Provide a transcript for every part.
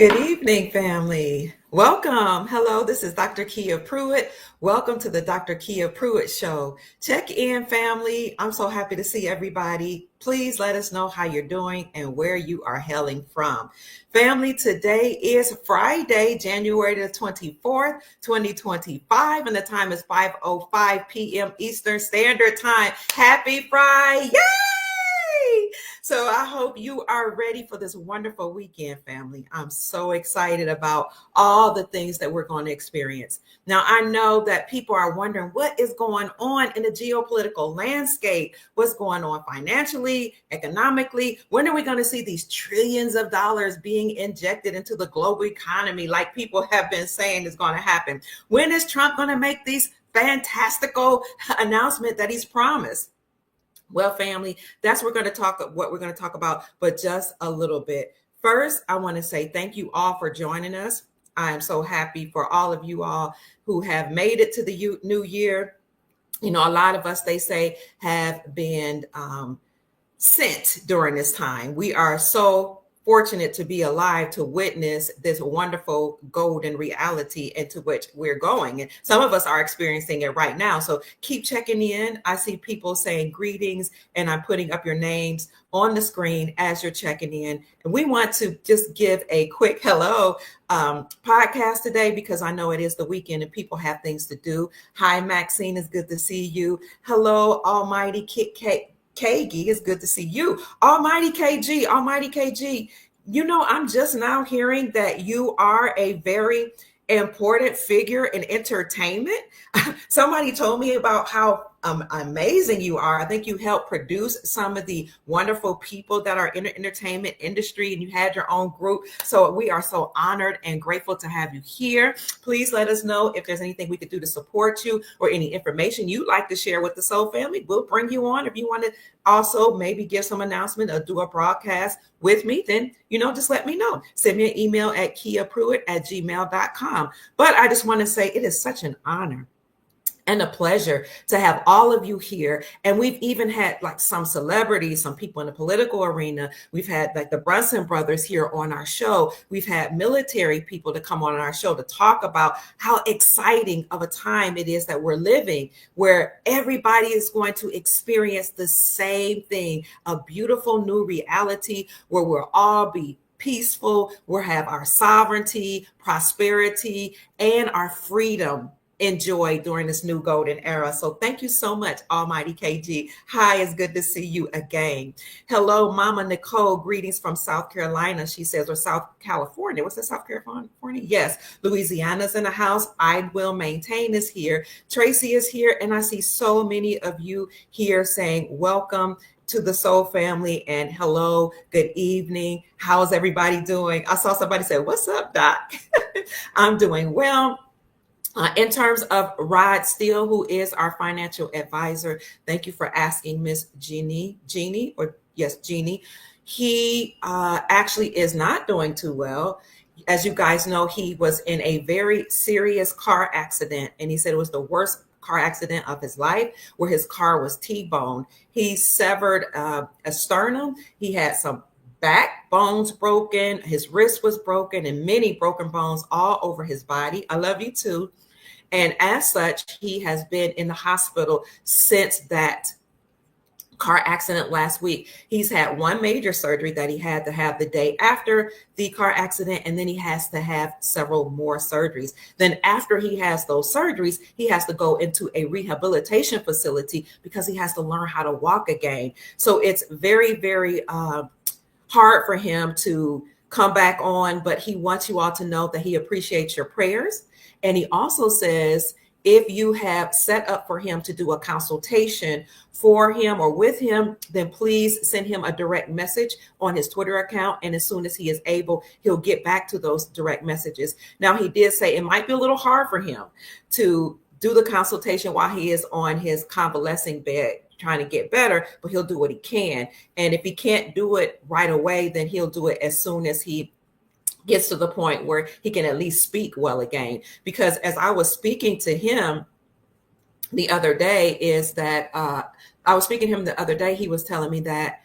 Good evening, family. Welcome. Hello, this is Dr. Kia Pruitt. Welcome to the Dr. Kia Pruitt Show. Check in, family. I'm so happy to see everybody. Please let us know how you're doing and where you are hailing from. Family, today is Friday, January the 24th, 2025, and the time is 5:05 p.m. Eastern Standard Time. Happy Friday! Yay! So I hope you are ready for this wonderful weekend, family. I'm so excited about all the things that we're going to experience. Now, I know that people are wondering what is going on in the geopolitical landscape, what's going on financially, economically. When are we going to see these trillions of dollars being injected into the global economy like people have been saying is going to happen? When is Trump going to make these fantastical announcements that he's promised? Well, family, that's what we're going to talk about, but just a little bit. First, I want to say thank you all for joining us. I am so happy for all of you all who have made it to the new year. You know, a lot of us, they say, have been sent during this time. We are so fortunate to be alive to witness this wonderful golden reality into which we're going. And some of us are experiencing it right now. So keep checking in. I see people saying greetings, and I'm putting up your names on the screen as you're checking in. And we want to just give a quick hello podcast today because I know it is the weekend and people have things to do. Hi, Maxine. It's good to see you. Hello, Almighty Kit Kat. KG, it's good to see you. Almighty KG. You know, I'm just now hearing that you are a very important figure in entertainment. Somebody told me about how amazing you are. I think you helped produce some of the wonderful people that are in the entertainment industry, and you had your own group. So we are so honored and grateful to have you here. Please let us know if there's anything we could do to support you or any information you'd like to share with the Soul family. We'll bring you on. If you want to also maybe give some announcement or do a broadcast with me, then, just let me know. Send me an email at kiapruitt@gmail.com. But I just want to say it is such an honor and a pleasure to have all of you here. And we've even had like some celebrities, some people in the political arena. We've had like the Brunson brothers here on our show. We've had military people to come on our show to talk about how exciting of a time it is that we're living, where everybody is going to experience the same thing, a beautiful new reality where we'll all be peaceful, we'll have our sovereignty, prosperity, and our freedom enjoy during this new golden era. So thank you so much, Almighty KG. Hi, it's good to see you again. Hello, Mama Nicole. Greetings from South Carolina. She says, or South California. What's that, South California? Yes. Louisiana's in the house. I Will Maintain is here. Tracy is here. And I see so many of you here saying welcome to the Soul family and hello, good evening. How's everybody doing? I saw somebody say, what's up, Doc? I'm doing well. In terms of Rod Steele, who is our financial advisor, thank you for asking, Miss Jeannie. He actually is not doing too well. As you guys know, he was in a very serious car accident, and he said it was the worst car accident of his life, where his car was T-boned. He severed a sternum. He had some back bones broken, his wrist was broken, and many broken bones all over his body. I love you too. And as such, he has been in the hospital since that car accident last week. He's had one major surgery that he had to have the day after the car accident, and then he has to have several more surgeries. Then after he has those surgeries, he has to go into a rehabilitation facility because he has to learn how to walk again. So it's very, very hard for him to come back on, but he wants you all to know that he appreciates your prayers. And he also says, if you have set up for him to do a consultation for him or with him, then please send him a direct message on his Twitter account. And as soon as he is able, he'll get back to those direct messages. Now, he did say it might be a little hard for him to do the consultation while he is on his convalescing bed, trying to get better, but he'll do what he can. And if he can't do it right away, then he'll do it as soon as he gets to the point where he can at least speak well again. Because as I was speaking to him the other day, he was telling me that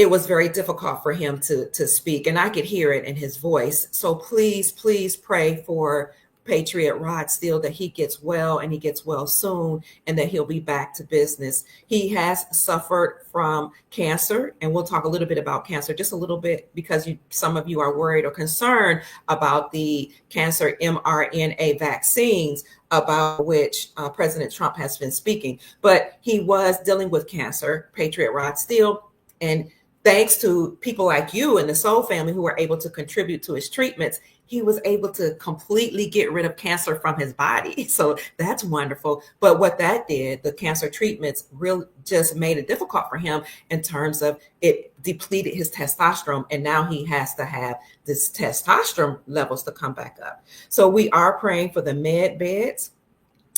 it was very difficult for him to speak, and I could hear it in his voice. So please pray for Patriot Rod Steele, that he gets well and he gets well soon, and that he'll be back to business. He has suffered from cancer, and we'll talk a little bit about cancer, just a little bit, because some of you are worried or concerned about the cancer mRNA vaccines, about which President Trump has been speaking. But he was dealing with cancer, Patriot Rod Steele, and thanks to people like you and the Soul family who were able to contribute to his treatments, he was able to completely get rid of cancer from his body. So that's wonderful. But what that did, the cancer treatments really just made it difficult for him in terms of it depleted his testosterone. And now he has to have this testosterone levels to come back up. So we are praying for the med beds.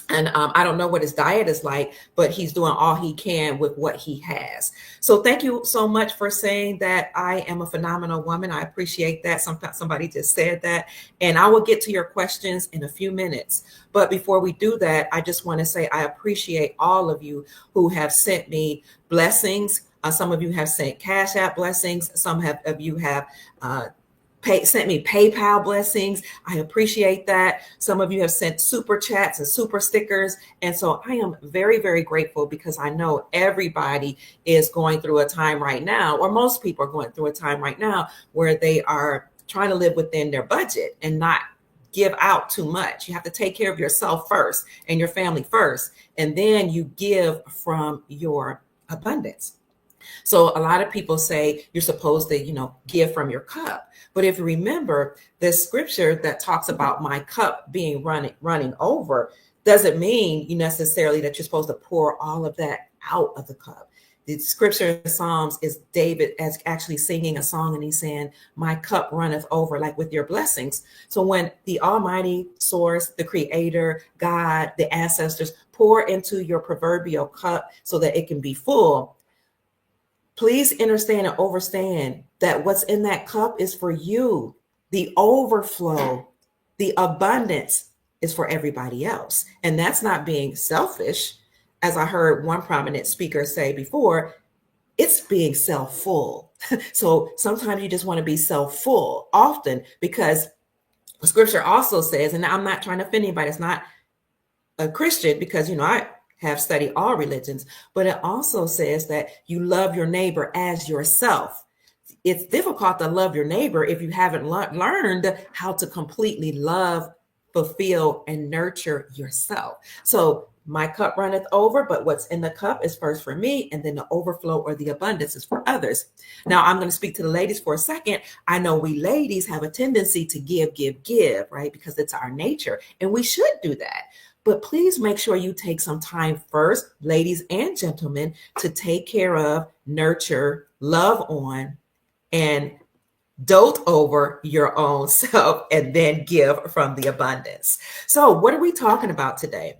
And I don't know what his diet is like, but he's doing all he can with what he has. So thank you so much for saying that I am a phenomenal woman. I appreciate that. Somebody just said that. And I will get to your questions in a few minutes. But before we do that, I just want to say I appreciate all of you who have sent me blessings. Some of you have sent Cash App blessings. Some of you have sent me PayPal blessings. I appreciate that. Some of you have sent super chats and super stickers. And so I am very, very grateful, because I know everybody is going through a time right now, or most people are going through a time right now, where they are trying to live within their budget and not give out too much. You have to take care of yourself first and your family first, and then you give from your abundance. So a lot of people say you're supposed to, give from your cup. But if you remember, the scripture that talks about my cup being running over doesn't mean necessarily that you're supposed to pour all of that out of the cup. The scripture in Psalms is David as actually singing a song, and he's saying, my cup runneth over, like with your blessings. So when the Almighty Source, the Creator, God, the ancestors pour into your proverbial cup so that it can be full, please understand and understand that what's in that cup is for you. The overflow, the abundance is for everybody else. And that's not being selfish. As I heard one prominent speaker say before, it's being self-full. So sometimes you just want to be self-full often, because the scripture also says, and I'm not trying to offend anybody, it's not a Christian, because, I have studied all religions, but it also says that you love your neighbor as yourself. It's difficult to love your neighbor if you haven't learned how to completely love, fulfill, and nurture yourself. So my cup runneth over, but what's in the cup is first for me, and then the overflow or the abundance is for others. Now I'm going to speak to the ladies for a second. I know we ladies have a tendency to give, right? Because it's our nature, and we should do that. But please make sure you take some time first, ladies and gentlemen, to take care of, nurture, love on, and dote over your own self, and then give from the abundance. So what are we talking about today?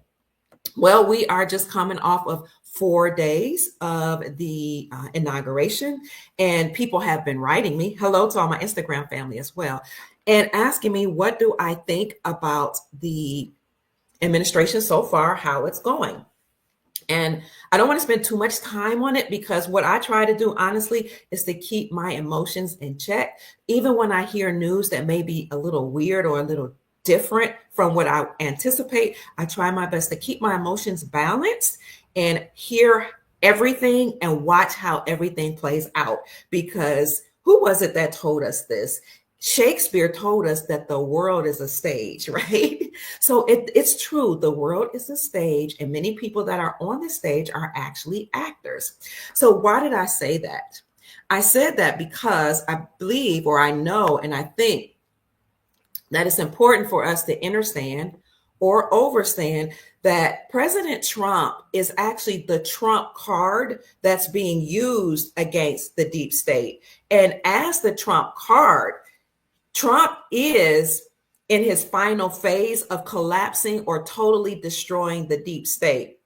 Well, we are just coming off of 4 days of the inauguration, and people have been writing me, hello to all my Instagram family as well, and asking me, what do I think about the administration so far, how it's going. And I don't want to spend too much time on it, because what I try to do, honestly, is to keep my emotions in check. Even when I hear news that may be a little weird or a little different from what I anticipate, I try my best to keep my emotions balanced and hear everything and watch how everything plays out. Because who was it that told us this? Shakespeare told us that the world is a stage, right? So it's true. The world is a stage, and many people that are on the stage are actually actors. So why did I say that? I said that because I believe, or I know, and I think that it's important for us to understand or overstand that President Trump is actually the Trump card that's being used against the deep state. And as the Trump card, Trump is in his final phase of collapsing or totally destroying the deep state.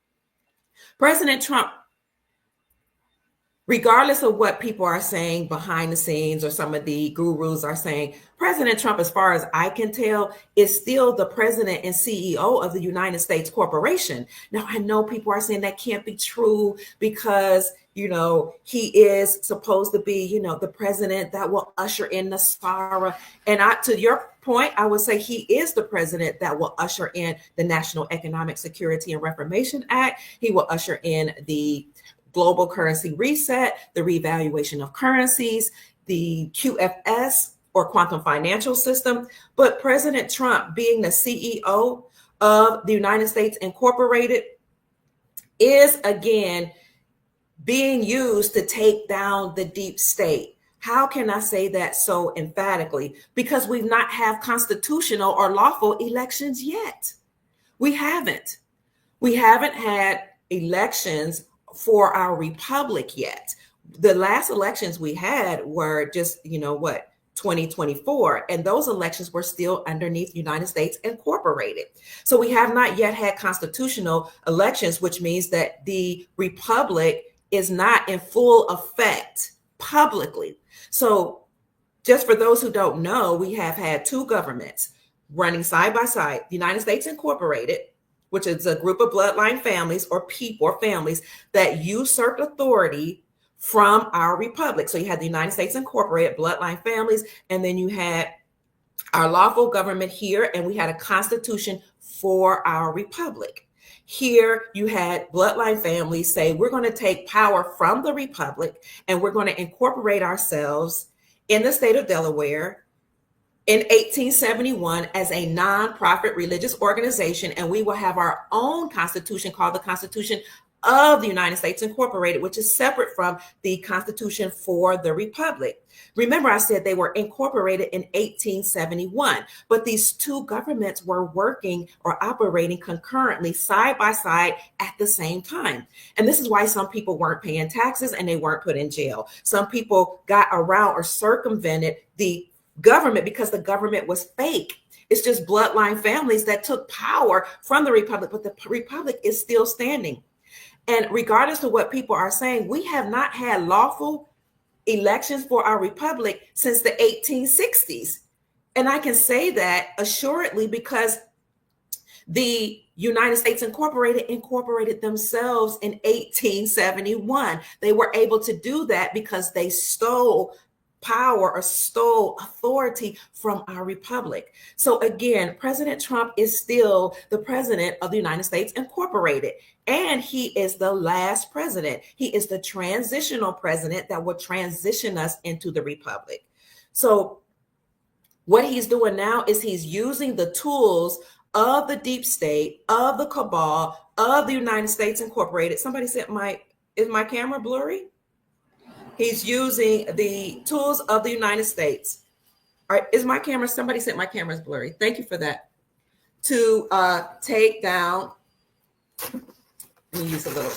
President Trump, regardless of what people are saying behind the scenes or some of the gurus are saying, President Trump, as far as I can tell, is still the president and CEO of the United States corporation. Now, I know people are saying that can't be true because, He is supposed to be, the president that will usher in the SARA. And to your point, I would say he is the president that will usher in the National Economic Security and Reformation Act. He will usher in the global currency reset, the revaluation of currencies, the QFS or quantum financial system. But President Trump, being the CEO of the United States Incorporated, is again being used to take down the deep state. How can I say that so emphatically? Because we've not had constitutional or lawful elections yet. We haven't. We haven't had elections for our republic yet. The last elections we had were just, 2024. And those elections were still underneath United States Incorporated. So we have not yet had constitutional elections, which means that the republic is not in full effect publicly. So just for those who don't know, we have had two governments running side by side. The United States Incorporated, which is a group of bloodline families or people or families that usurped authority from our republic. So you had the United States Incorporated, bloodline families, and then you had our lawful government here, and we had a constitution for our republic. Here you had bloodline families say, we're going to take power from the republic and we're going to incorporate ourselves in the state of Delaware in 1871 as a nonprofit religious organization, and we will have our own constitution called the Constitution of the United States Incorporated, which is separate from the Constitution for the Republic. Remember, I said they were incorporated in 1871, but these two governments were working or operating concurrently side by side at the same time. And this is why some people weren't paying taxes and they weren't put in jail. Some people got around or circumvented the government because the government was fake. It's just bloodline families that took power from the republic, but the republic is still standing. And regardless of what people are saying, we have not had lawful elections for our republic since the 1860s. And I can say that assuredly because the United States incorporated themselves in 1871. They were able to do that because they stole power or stole authority from our republic. So again, President Trump is still the president of the United States Incorporated, and he is the last president. He is the transitional president that will transition us into the republic. So what he's doing now is he's using the tools of the deep state, of the cabal, of the United States Incorporated. Somebody said, is my camera blurry? He's using the tools of the United States. All right, is my camera, somebody said my camera is blurry. Thank you for that. To take down, let me use a little,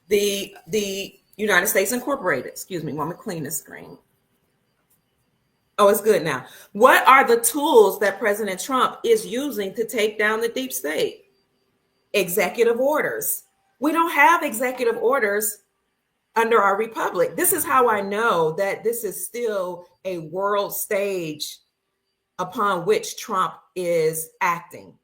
the United States Incorporated. Excuse me, let me clean the screen. Oh, it's good now. What are the tools that President Trump is using to take down the deep state? Executive orders. We don't have executive orders under our republic. This is how I know that this is still a world stage upon which Trump is acting,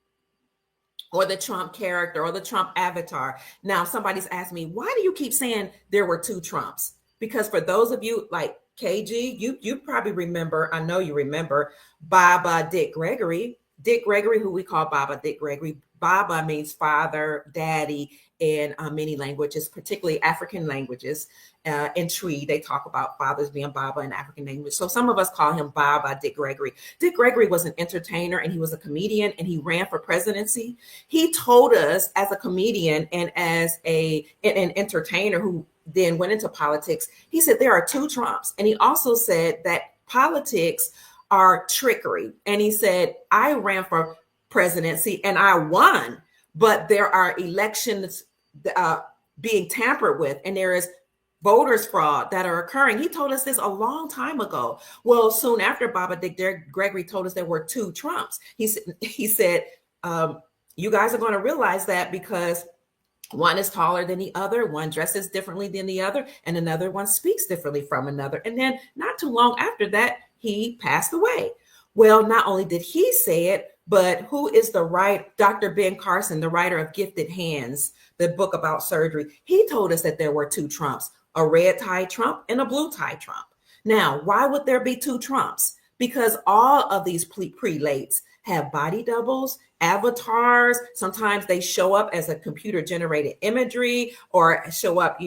or the Trump character or the Trump avatar. Now, somebody's asked me, why do you keep saying there were two Trumps? Because for those of you like KG, you probably remember, I know you remember Baba Dick Gregory. Dick Gregory, who we call Baba Dick Gregory. Baba means father, daddy in many languages, particularly African languages. In Tree, they talk about fathers being Baba in African language. So some of us call him Baba Dick Gregory. Dick Gregory was an entertainer and he was a comedian and he ran for presidency. He told us as a comedian and as an entertainer who then went into politics, he said there are two Trumps. And he also said that politics are trickery. And he said, I ran for presidency and I won, but there are elections being tampered with and there is voters fraud that are occurring. He told us this a long time ago. Well, soon after Baba Dick Gregory told us there were two Trumps, he said, you guys are going to realize that because one is taller than the other, one dresses differently than the other, and another one speaks differently from another. And then not too long after that, he passed away. Well, not only did he say it, but who is Dr. Ben Carson, the writer of Gifted Hands, the book about surgery, he told us that there were two Trumps. a red tie Trump and a blue tie Trump. Now, why would there be two Trumps? Because all of these prelates have body doubles, avatars. Sometimes they show up as a computer generated imagery or show up,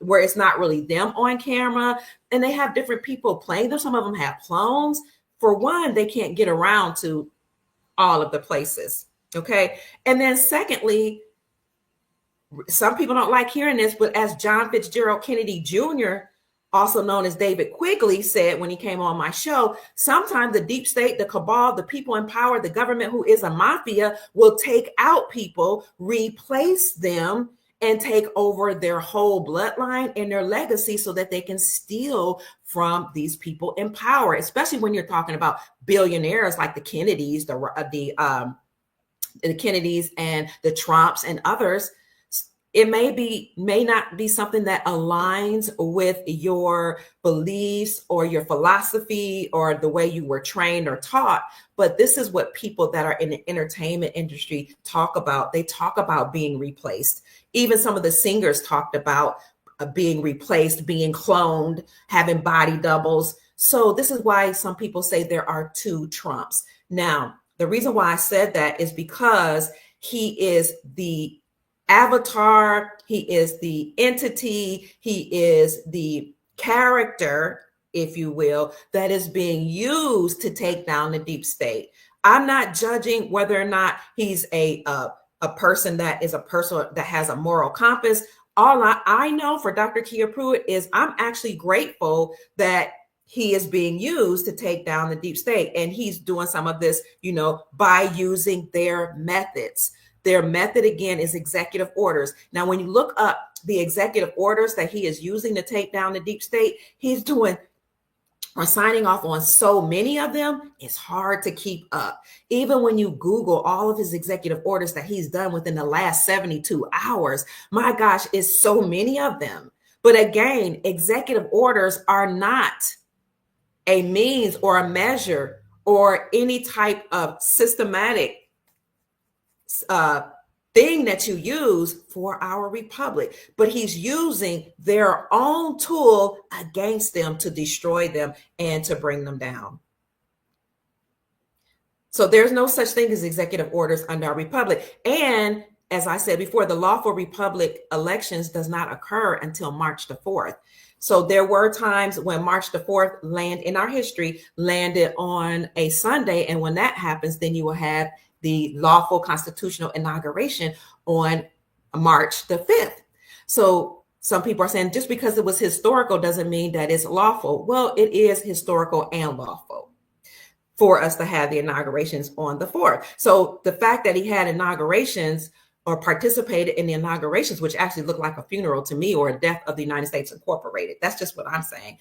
where it's not really them on camera. And they have different people playing them. Some of them have clones. For one, they can't get around to all of the places. Okay. And then secondly, some people don't like hearing this, but as John Fitzgerald Kennedy Jr., also known as David Quigley, said when he came on my show, sometimes the deep state, the cabal, the people in power, the government who is a mafia will take out people, replace them, and take over their whole bloodline and their legacy so that they can steal from these people in power, especially when you're talking about billionaires like the Kennedys, the Kennedys and the Trumps and others. It may not be something that aligns with your beliefs or your philosophy or the way you were trained or taught, but this is what people that are in the entertainment industry talk about. They talk about being replaced. Even some of the singers talked about being replaced, being cloned, having body doubles. So this is why some people say there are two Trumps. Now, the reason why I said that is because he is the avatar, he is the entity, he is the character, if you will, that is being used to take down the deep state. I'm not judging whether or not he's a person that is a person that has a moral compass. All I know for Dr. Kia Pruitt is I'm actually grateful that he is being used to take down the deep state. And he's doing some of this, by using their methods. Their method, again, is executive orders. Now, when you look up the executive orders that he is using to take down the deep state, he's doing or signing off on so many of them, it's hard to keep up. Even when you Google all of his executive orders that he's done within the last 72 hours, my gosh, it's so many of them. But again, executive orders are not a means or a measure or any type of systematic thing that you use for our republic, but he's using their own tool against them to destroy them and to bring them down. So there's no such thing as executive orders under our republic. And as I said before, the lawful republic elections does not occur until March the 4th. So there were times when March the 4th in our history landed on a Sunday. And when that happens, then you will have the lawful constitutional inauguration on March the 5th. So some people are saying just because it was historical doesn't mean that it's lawful. Well, it is historical and lawful for us to have the inaugurations on the 4th. So the fact that he had inaugurations or participated in the inaugurations, which actually looked like a funeral to me or a death of the United States Incorporated. That's just what I'm saying.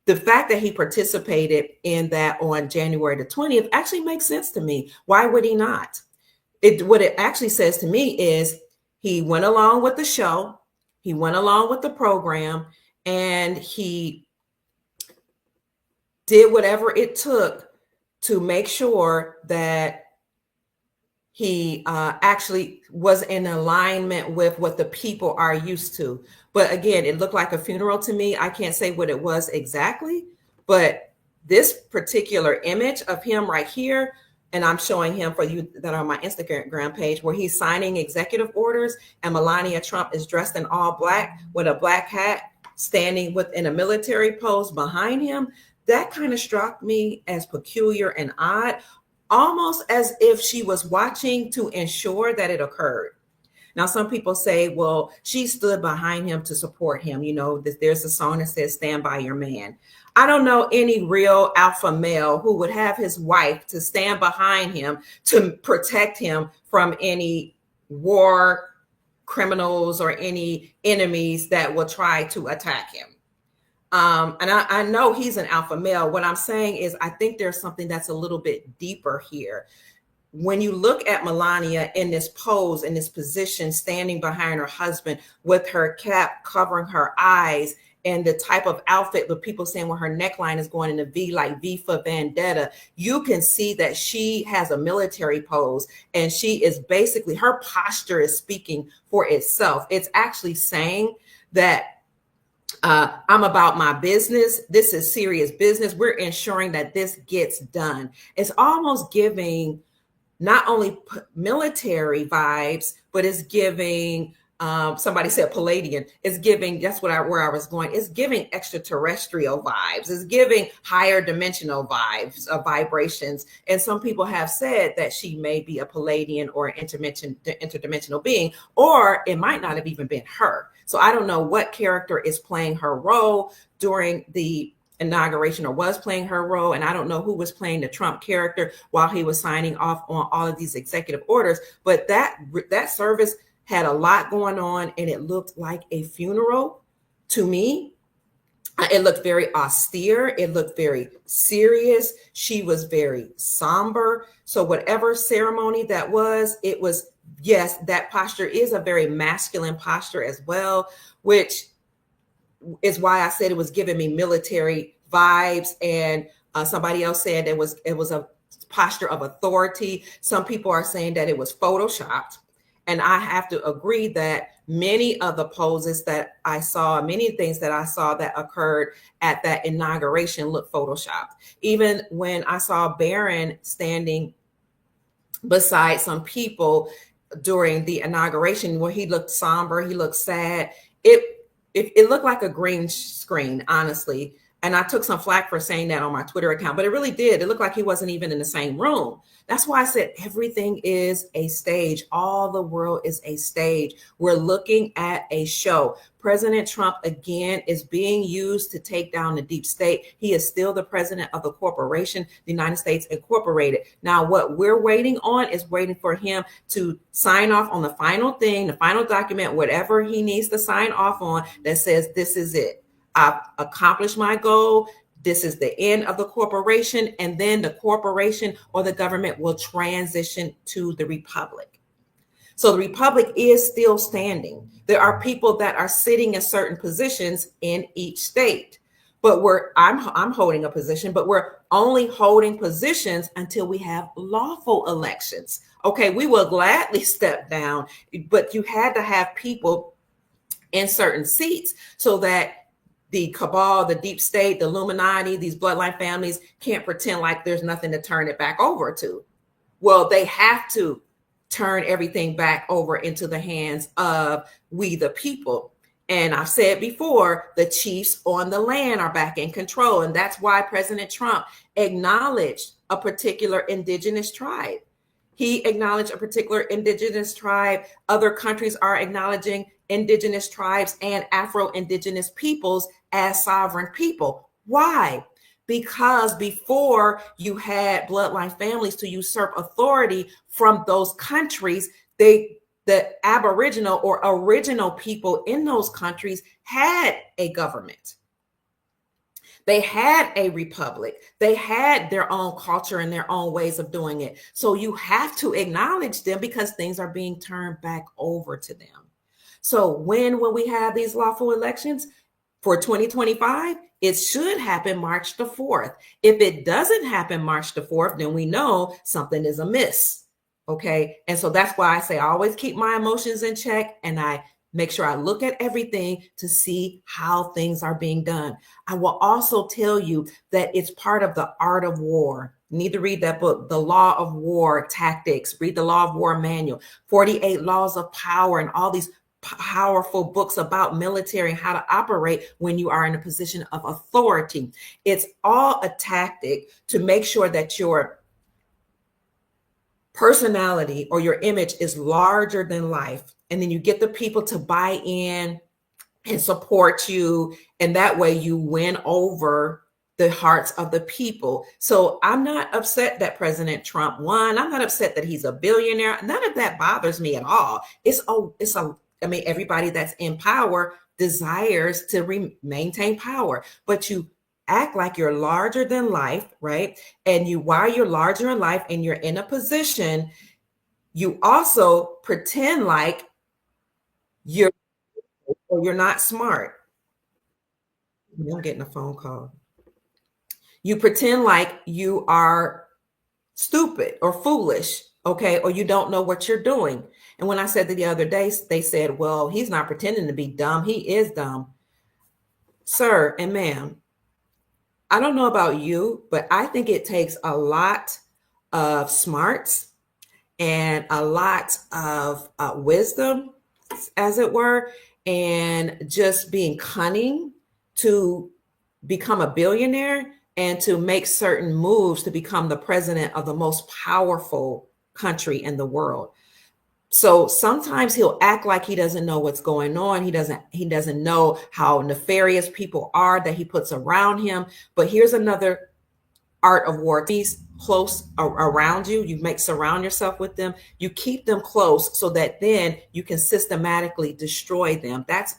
The fact that he participated in that on January the 20th actually makes sense to me. Why would he not? What it actually says to me is he went along with the show, he went along with the program, and he did whatever it took to make sure that he actually was in alignment with what the people are used to. But again, it looked like a funeral to me. I can't say what it was exactly, but this particular image of him right here, and I'm showing him for you that are on my Instagram page, where he's signing executive orders and Melania Trump is dressed in all black with a black hat, standing within a military pose behind him. That kind of struck me as peculiar and odd, almost as if she was watching to ensure that it occurred. Now, some people say, well, she stood behind him to support him. There's a song that says, "Stand by your man." I don't know any real alpha male who would have his wife to stand behind him to protect him from any war criminals or any enemies that will try to attack him. And I know he's an alpha male. What I'm saying is I think there's something that's a little bit deeper here. When you look at Melania in this pose, in this position, standing behind her husband with her cap covering her eyes and the type of outfit, but people saying when her neckline is going in a V, like V for Vendetta, you can see that she has a military pose and she is basically, her posture is speaking for itself. It's actually saying that I'm about my business. This is serious business. We're ensuring that this gets done. It's almost giving not only military vibes, but it's giving, somebody said Palladian. It's giving, that's where I was going. It's giving extraterrestrial vibes. It's giving higher dimensional vibes, vibrations. And some people have said that she may be a Palladian or an interdimensional being, or it might not have even been her. So I don't know what character is playing her role during the inauguration, or was playing her role, and I don't know who was playing the Trump character while he was signing off on all of these executive orders. But that service had a lot going on, and it looked like a funeral to me. It looked very austere. It looked very serious. She was very somber. So whatever ceremony that was, it was, yes, that posture is a very masculine posture as well, which is why I said it was giving me military vibes. And somebody else said it was a posture of authority. Some people are saying that it was photoshopped. And I have to agree that many of the poses that I saw, many things that I saw that occurred at that inauguration looked photoshopped. Even when I saw Barron standing beside some people during the inauguration, where he looked somber, he looked sad, it looked like a green screen, honestly. And I took some flack for saying that on my Twitter account, but it really did. It looked like he wasn't even in the same room. That's why I said everything is a stage. All the world is a stage. We're looking at a show. President Trump, again, is being used to take down the deep state. He is still the president of the corporation, the United States Incorporated. Now, what we're waiting on is waiting for him to sign off on the final thing, the final document, whatever he needs to sign off on, that says, this is it. I've accomplished my goal. This is the end of the corporation. And then the corporation or the government will transition to the republic. So the republic is still standing. There are people that are sitting in certain positions in each state. But I'm holding a position, but we're only holding positions until we have lawful elections. Okay, we will gladly step down, but you had to have people in certain seats so that the cabal, the deep state, the Illuminati, these bloodline families can't pretend like there's nothing to turn it back over to. Well, they have to turn everything back over into the hands of we the people. And I've said before, the chiefs on the land are back in control. And that's why President Trump acknowledged a particular indigenous tribe. He acknowledged a particular indigenous tribe. Other countries are acknowledging indigenous tribes and Afro-Indigenous peoples as sovereign people. Why? Because before you had bloodline families to usurp authority from those countries, the Aboriginal or original people in those countries had a government. They had a republic. They had their own culture and their own ways of doing it. So you have to acknowledge them because things are being turned back over to them. So when will we have these lawful elections? For 2025, it should happen March the 4th. If it doesn't happen March the 4th, then we know something is amiss. Okay. And so that's why I say I always keep my emotions in check, and I make sure I look at everything to see how things are being done. I will also tell you that it's part of the art of war. You need to read that book, The Law of War Tactics. Read the Law of War Manual, 48 Laws of Power, and all these powerful books about military and how to operate when you are in a position of authority. It's all a tactic to make sure that your personality or your image is larger than life. And then you get the people to buy in and support you. And that way you win over the hearts of the people. So I'm not upset that President Trump won. I'm not upset that he's a billionaire. None of that bothers me at all. I mean, everybody that's in power desires to maintain power, but you act like you're larger than life, right? And while you're larger in life and you're in a position, you also pretend like you're not smart. I'm getting a phone call. You pretend like you are stupid or foolish, okay, or you don't know what you're doing. And when I said that the other day, they said, well, he's not pretending to be dumb. He is dumb. Sir and ma'am, I don't know about you, but I think it takes a lot of smarts and a lot of wisdom, as it were, and just being cunning to become a billionaire and to make certain moves to become the president of the most powerful country in the world. So sometimes he'll act like he doesn't know what's going on. He doesn't know how nefarious people are that he puts around him. But here's another art of war. These close around you, surround yourself with them. You keep them close so that then you can systematically destroy them. That's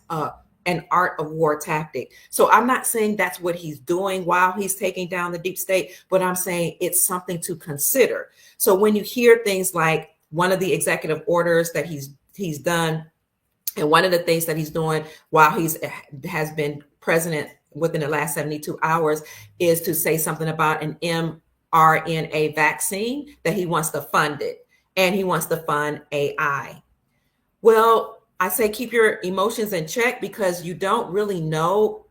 an art of war tactic. So I'm not saying that's what he's doing while he's taking down the deep state, but I'm saying it's something to consider. So when you hear things like one of the executive orders that he's done, and one of the things that he's doing while has been president within the last 72 hours is to say something about an mRNA vaccine, that he wants to fund it and he wants to fund AI. Well, I say keep your emotions in check because you don't really know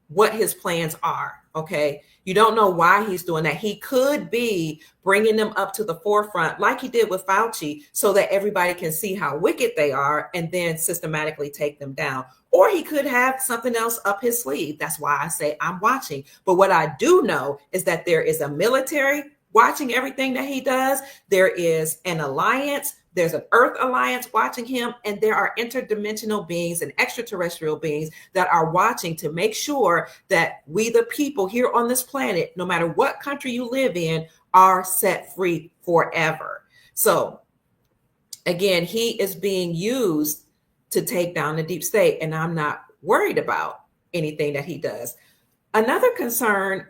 what his plans are. Okay. You don't know why he's doing that. He could be bringing them up to the forefront like he did with Fauci so that everybody can see how wicked they are and then systematically take them down. Or he could have something else up his sleeve. That's why I say I'm watching. But what I do know is that there is a military watching everything that he does. There is an alliance. There's an Earth alliance watching him, and there are interdimensional beings and extraterrestrial beings that are watching to make sure that we, the people here on this planet, no matter what country you live in, are set free forever. So again, he is being used to take down the deep state, and I'm not worried about anything that he does. Another concern,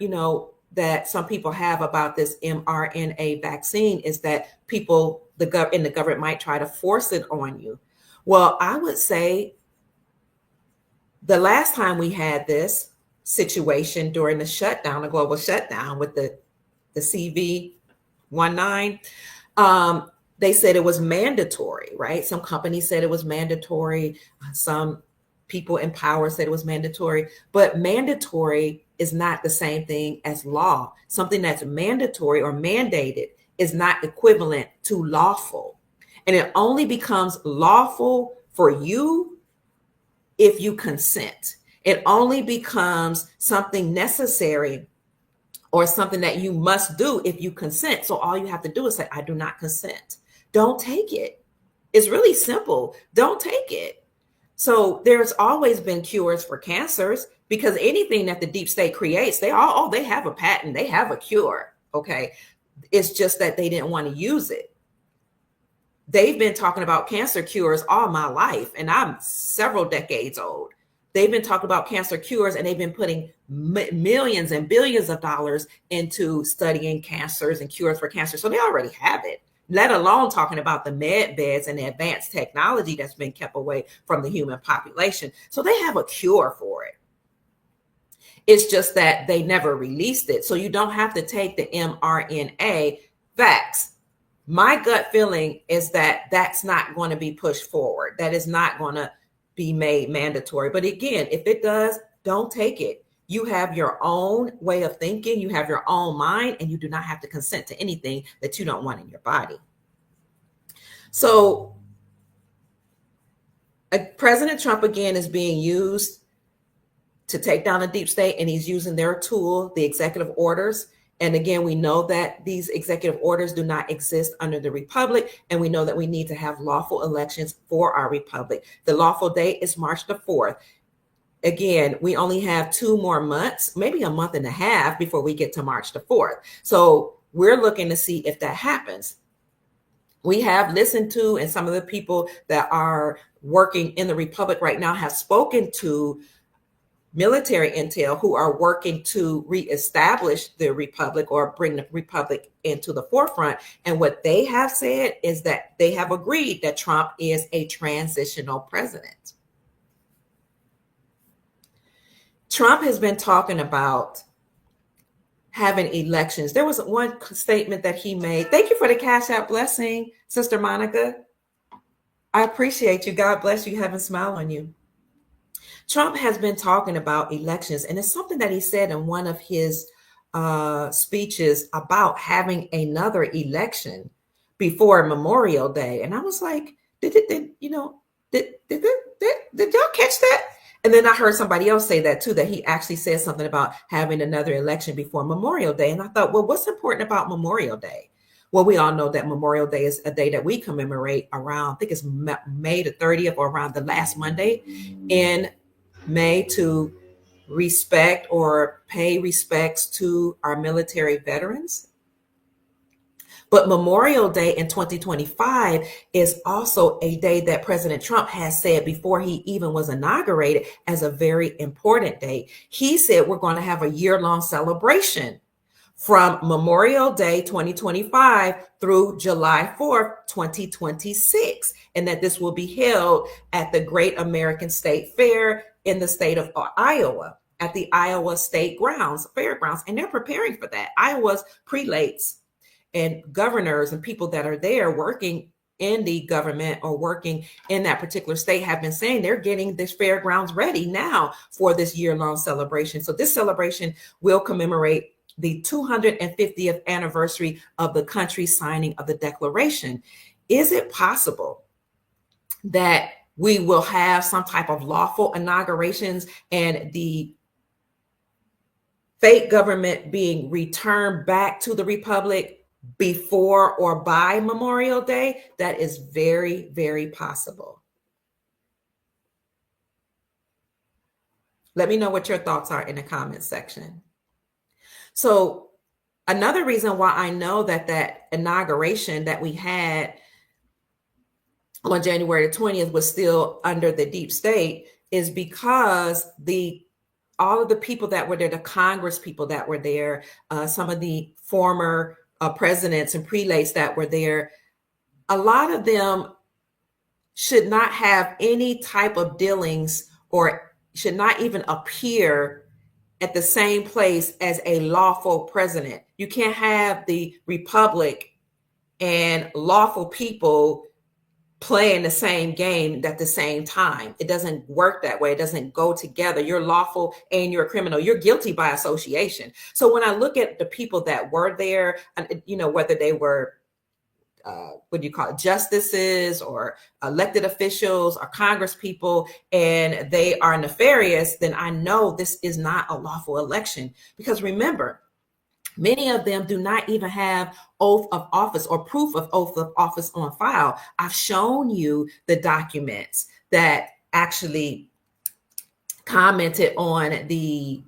that some people have about this mRNA vaccine is that people in the government might try to force it on you. Well, I would say the last time we had this situation during the shutdown, the global shutdown with the CV19, they said it was mandatory, right? Some companies said it was mandatory. Some people in power said it was mandatory, but mandatory is not the same thing as law. Something that's mandatory or mandated is not equivalent to lawful. And it only becomes lawful for you if you consent. It only becomes something necessary or something that you must do if you consent. So all you have to do is say, I do not consent. Don't take it. It's really simple. Don't take it. So there's always been cures for cancers because anything that the deep state creates, they have a patent, they have a cure. Okay. It's just that they didn't want to use it. They've been talking about cancer cures all my life, and I'm several decades old. They've been talking about cancer cures, and they've been putting millions and billions of dollars into studying cancers and cures for cancer. So they already have it, let alone talking about the med beds and the advanced technology that's been kept away from the human population. So they have a cure for it. It's just that they never released it. So you don't have to take the mRNA vax. My gut feeling is that that's not going to be pushed forward. That is not going to be made mandatory. But again, if it does, don't take it. You have your own way of thinking. You have your own mind, and you do not have to consent to anything that you don't want in your body. So President Trump, again, is being used to take down the deep state, and he's using their tool, the executive orders. And again, we know that these executive orders do not exist under the republic, and we know that we need to have lawful elections for our republic. The lawful date is March the 4th. Again, we only have 2 more months, maybe a month and a half before we get to March the 4th. So we're looking to see if that happens. We have listened to, and some of the people that are working in the republic right now have spoken to military intel who are working to reestablish the republic or bring the republic into the forefront. And what they have said is that they have agreed that Trump is a transitional president. Trump has been talking about having elections. There was one statement that he made. Thank you for the Cash App blessing, Sister Monica. I appreciate you. God bless you. Have a smile on you. Trump has been talking about elections, and it's something that he said in one of his speeches about having another election before Memorial Day. And I was like, did y'all catch that? And then I heard somebody else say that too, that he actually said something about having another election before Memorial Day. And I thought, well, what's important about Memorial Day? Well, we all know that Memorial Day is a day that we commemorate around, I think it's May the 30th or around the last Monday in May, to respect or pay respects to our military veterans. But Memorial Day in 2025 is also a day that President Trump has said before he even was inaugurated as a very important day. He said we're going to have a year-long celebration from Memorial Day 2025 through July 4th, 2026, and that this will be held at the Great American State Fair in the state of Iowa, at the Iowa State Fairgrounds, and they're preparing for that. Iowa's prelates and governors and people that are there working in the government or working in that particular state have been saying they're getting this fairgrounds ready now for this year-long celebration. So this celebration will commemorate the 250th anniversary of the country's signing of the Declaration. Is it possible that we will have some type of lawful inaugurations and the fake government being returned back to the Republic before or by Memorial Day? That is very, very possible. Let me know what your thoughts are in the comments section. So another reason why I know that inauguration that we had on January 20th was still under the deep state is because all of the people that were there, the Congress people that were there, some of the former presidents and prelates that were there, a lot of them should not have any type of dealings or should not even appear at the same place as a lawful president. You can't have the Republic and lawful people playing the same game at the same time. It doesn't work that way. It doesn't go together. You're lawful and you're a criminal. You're guilty by association. So when I look at the people that were there, whether they were justices or elected officials or Congress people, and they are nefarious, then I know this is not a lawful election. Because remember, many of them do not even have oath of office or proof of oath of office on file. I've shown you the documents that actually commented on the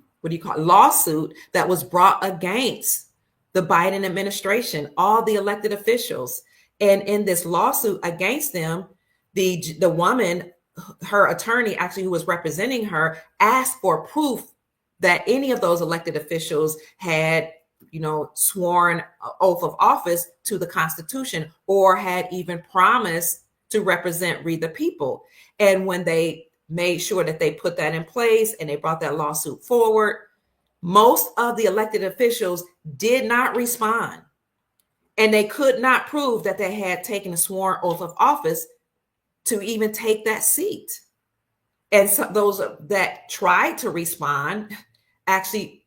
lawsuit that was brought against the Biden administration, all the elected officials. And in this lawsuit against them, the woman, her attorney actually who was representing her, asked for proof that any of those elected officials had sworn oath of office to the Constitution or had even promised to represent we the people. And when they made sure that they put that in place and they brought that lawsuit forward, most of the elected officials did not respond. And they could not prove that they had taken a sworn oath of office to even take that seat. And so those that tried to respond actually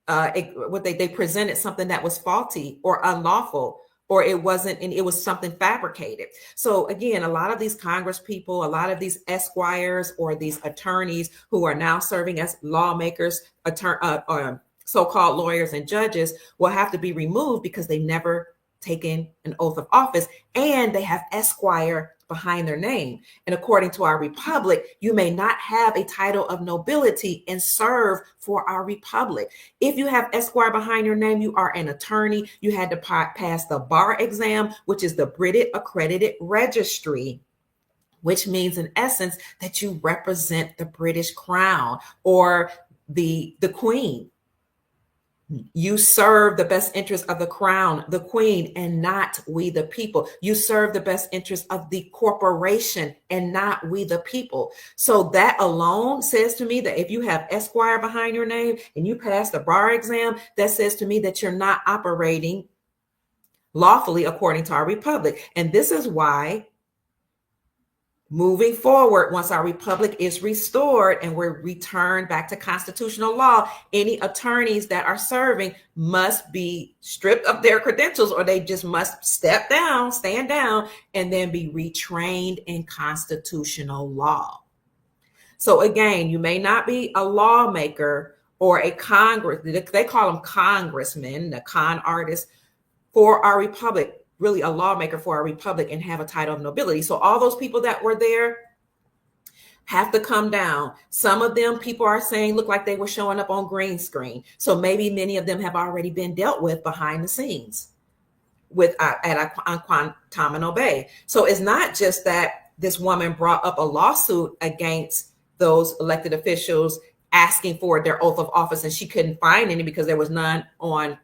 they presented something that was faulty or unlawful, or it wasn't, and it was something fabricated. So again, a lot of these Congress people, a lot of these esquires or these attorneys who are now serving as lawmakers, so-called lawyers and judges, will have to be removed because they never taken an oath of office and they have Esquire behind their name. And according to our republic, you may not have a title of nobility and serve for our republic. If you have Esquire behind your name, you are an attorney. You had to pass the bar exam, which is the British accredited registry, which means in essence that you represent the British crown or the Queen. You serve the best interest of the crown, the Queen, and not we the people. You serve the best interest of the corporation and not we the people. So that alone says to me that if you have Esquire behind your name and you pass the bar exam, that says to me that you're not operating lawfully according to our republic. And this is why Moving forward, once our republic is restored and we're returned back to constitutional law, any attorneys that are serving must be stripped of their credentials, or they just must step down, stand down, and then be retrained in constitutional law. So again, you may not be a lawmaker or a Congress, they call them congressmen, the con artists for our republic, really a lawmaker for our republic, and have a title of nobility. So all those people that were there have to come down. Some of them, people are saying, look like they were showing up on green screen. So maybe many of them have already been dealt with behind the scenes with at Guantanamo Bay. So it's not just that this woman brought up a lawsuit against those elected officials asking for their oath of office, and she couldn't find any because there was none on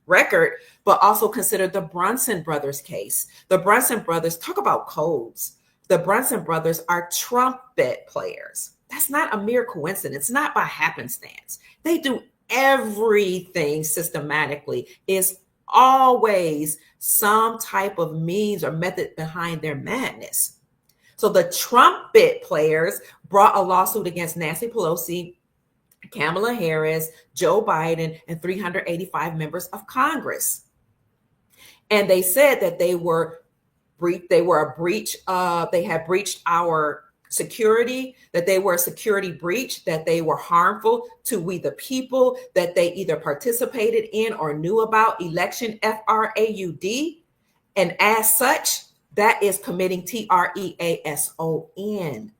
record, but also consider the Brunson brothers case. The Brunson brothers, talk about codes. The Brunson brothers are trumpet players. That's not a mere coincidence, not by happenstance. They do everything systematically. It's always some type of means or method behind their madness. So the trumpet players brought a lawsuit against Nancy Pelosi, Kamala Harris, Joe Biden, and 385 members of Congress. And they said that they had breached our security, that they were a security breach, that they were harmful to we the people, that they either participated in or knew about election fraud. And as such, that is committing treason.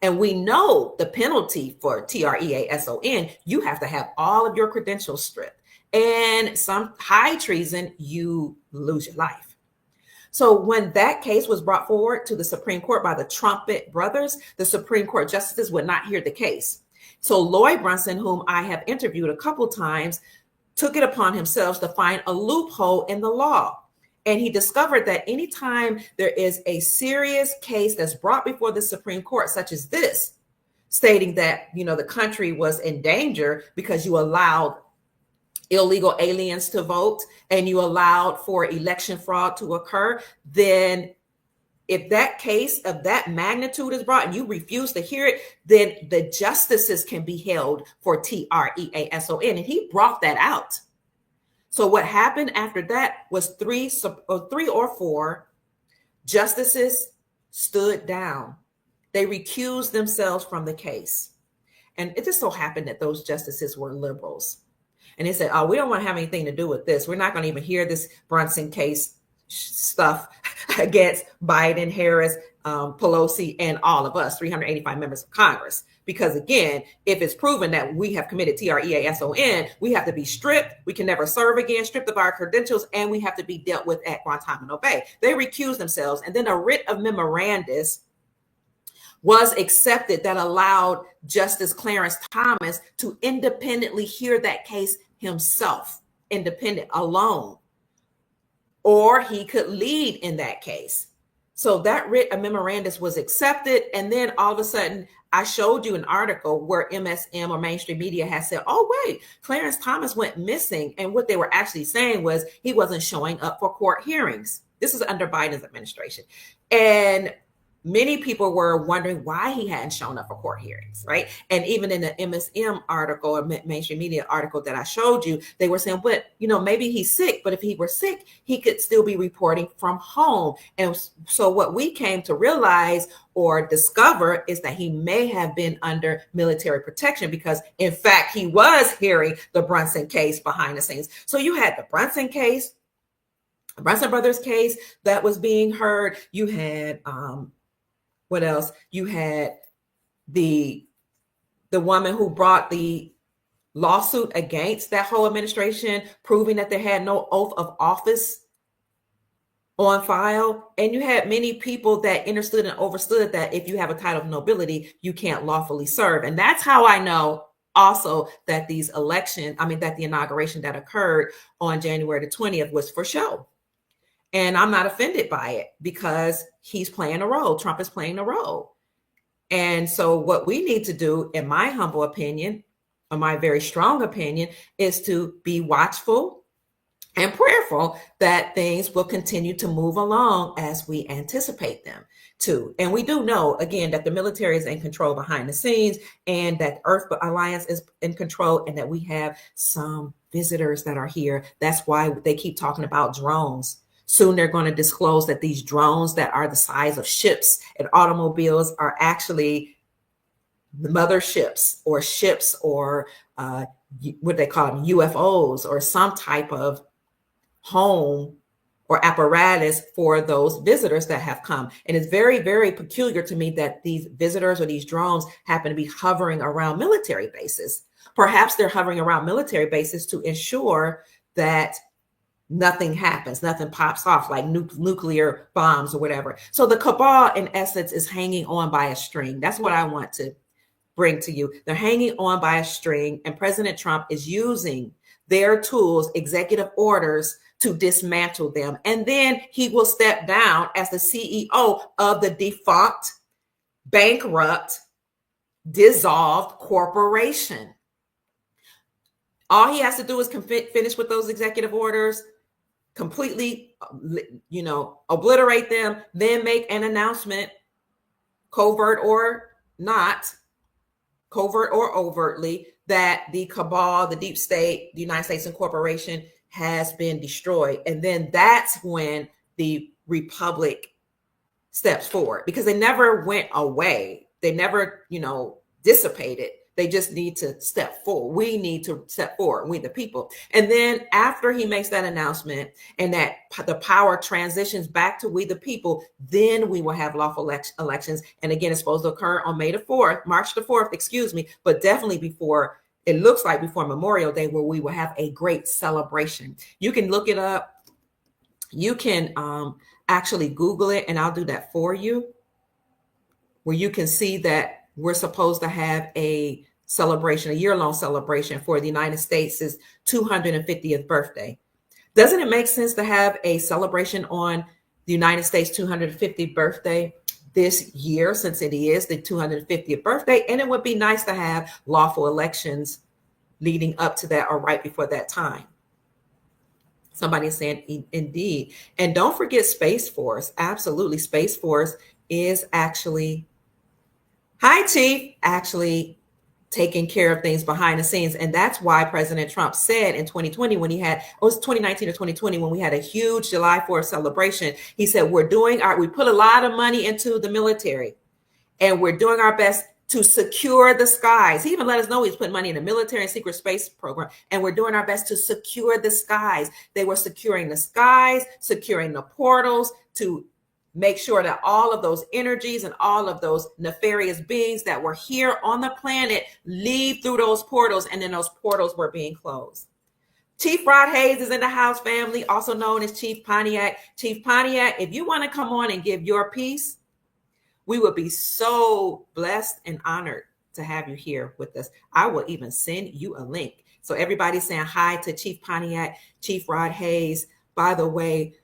And we know the penalty for treason, you have to have all of your credentials stripped. And some high treason, you lose your life. So when that case was brought forward to the Supreme Court by the Trumpet brothers, the Supreme Court justices would not hear the case. So Lloyd Brunson, whom I have interviewed a couple times, took it upon himself to find a loophole in the law. And he discovered that anytime there is a serious case that's brought before the Supreme Court, such as this, stating that, the country was in danger because you allowed illegal aliens to vote and you allowed for election fraud to occur, then if that case of that magnitude is brought and you refuse to hear it, then the justices can be held for treason. And he brought that out. So what happened after that was three or four justices stood down. They recused themselves from the case. And it just so happened that those justices were liberals. And they said, oh, we don't want to have anything to do with this. We're not going to even hear this Brunson case stuff against Biden, Harris, Pelosi, and all of us, 385 members of Congress. Because again, if it's proven that we have committed treason, we have to be stripped. We can never serve again, stripped of our credentials, and we have to be dealt with at Guantanamo Bay. They recused themselves. And then a writ of memorandus was accepted that allowed Justice Clarence Thomas to independently hear that case himself, independent, alone. Or he could lead in that case. So that writ of memorandus was accepted. And then all of a sudden, I showed you an article where MSM or mainstream media has said, oh, wait, Clarence Thomas went missing. And what they were actually saying was he wasn't showing up for court hearings. This is under Biden's administration. And many people were wondering why he hadn't shown up for court hearings, right? And even in the MSM article or mainstream media article that I showed you, they were saying, but, maybe he's sick, but if he were sick, he could still be reporting from home. And so what we came to realize or discover is that he may have been under military protection because, in fact, he was hearing the Brunson case behind the scenes. So you had the Brunson case, the Brunson brothers case that was being heard. You had, what else? You had the woman who brought the lawsuit against that whole administration, proving that they had no oath of office on file. And you had many people that understood and overstood that if you have a title of nobility, you can't lawfully serve. And that's how I know also that that the inauguration that occurred on January the 20th was for show. And I'm not offended by it because he's playing a role. Trump is playing a role. And so what we need to do, in my humble opinion, or my very strong opinion, is to be watchful, and prayerful that things will continue to move along as we anticipate them to. And we do know, again, that the military is in control behind the scenes, and that Earth Alliance is in control, and that we have some visitors that are here. That's why they keep talking about drones. Soon they're going to disclose that these drones that are the size of ships and automobiles are actually motherships or ships, or what they call them, UFOs, or some type of home or apparatus for those visitors that have come. And it's very, very peculiar to me that these visitors or these drones happen to be hovering around military bases. Perhaps they're hovering around military bases to ensure that nothing happens, nothing pops off like nuclear bombs or whatever. So the cabal, in essence, is hanging on by a string. That's what I want to bring to you. They're hanging on by a string, and President Trump is using their tools, executive orders, to dismantle them. And then he will step down as the CEO of the defunct, bankrupt, dissolved corporation. All he has to do is finish with those executive orders, completely, obliterate them, then make an announcement, covert or not, covert or overtly, that the cabal, the deep state, the United States Incorporation has been destroyed. And then that's when the republic steps forward, because they never went away. They never, dissipated. They just need to step forward. We need to step forward, we the people. And then after he makes that announcement and that the power transitions back to we the people, then we will have lawful elections. And again, it's supposed to occur on March the 4th, but definitely before, it looks like before Memorial Day, where we will have a great celebration. You can look it up. You can actually Google it, and I'll do that for you, where you can see that we're supposed to have a celebration, a year-long celebration for the United States' 250th birthday. Doesn't it make sense to have a celebration on the United States' 250th birthday this year, since it is the 250th birthday? And it would be nice to have lawful elections leading up to that or right before that time. Somebody's saying indeed. And don't forget Space Force. Absolutely. Space Force is actually, hi, Chief, actually taking care of things behind the scenes. And that's why President Trump said in 2020, when he had, it was 2019 or 2020, when we had a huge July 4th celebration, he said, we put a lot of money into the military, and we're doing our best to secure the skies. He even let us know he's putting money in the military and secret space program, and we're doing our best to secure the skies. They were securing the skies, securing the portals, to make sure that all of those energies and all of those nefarious beings that were here on the planet leave through those portals, and then those portals were being closed. Chief Rod Hayes is in the house, family, also known as Chief Pontiac. Chief Pontiac, if you want to come on and give your piece, we would be so blessed and honored to have you here with us. I will even send you a link. So everybody's saying hi to Chief Pontiac, Chief Rod Hayes, by the way,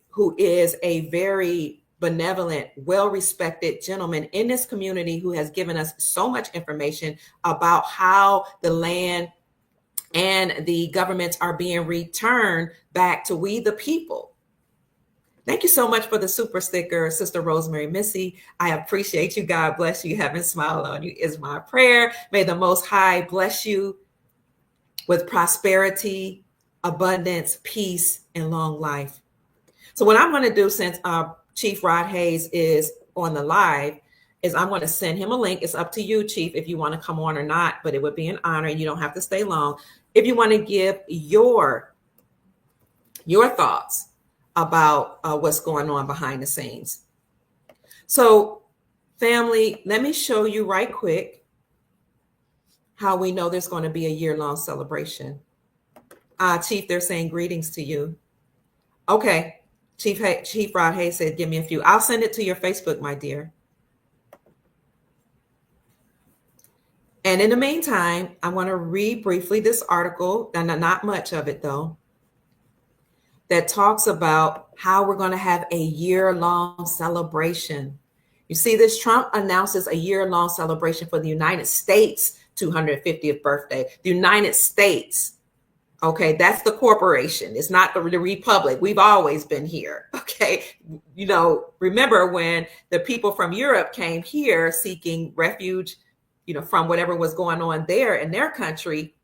who is a very benevolent, well-respected gentleman in this community, who has given us so much information about how the land and the governments are being returned back to we the people. Thank you so much for the super sticker, Sister Rosemary Missy. I appreciate you. God bless you. Heaven smile on you is my prayer. May the Most High bless you with prosperity, abundance, peace, and long life. So what I'm going to do, since Chief Rod Hayes is on the live, is I'm going to send him a link. It's up to you, Chief, if you want to come on or not, but it would be an honor, and you don't have to stay long. If you want to give your thoughts about what's going on behind the scenes. So, family, let me show you right quick how we know there's going to be a year-long celebration. Chief, they're saying greetings to you. Okay. Chief Rod Hayes said, give me a few. I'll send it to your Facebook, my dear. And in the meantime, I want to read briefly this article, and not much of it though, that talks about how we're going to have a year-long celebration. You see this, Trump announces a year-long celebration for the United States 250th birthday. The United States Okay, that's the corporation. It's not the republic. We've always been here. Okay, remember when the people from Europe came here seeking refuge, from whatever was going on there in their country,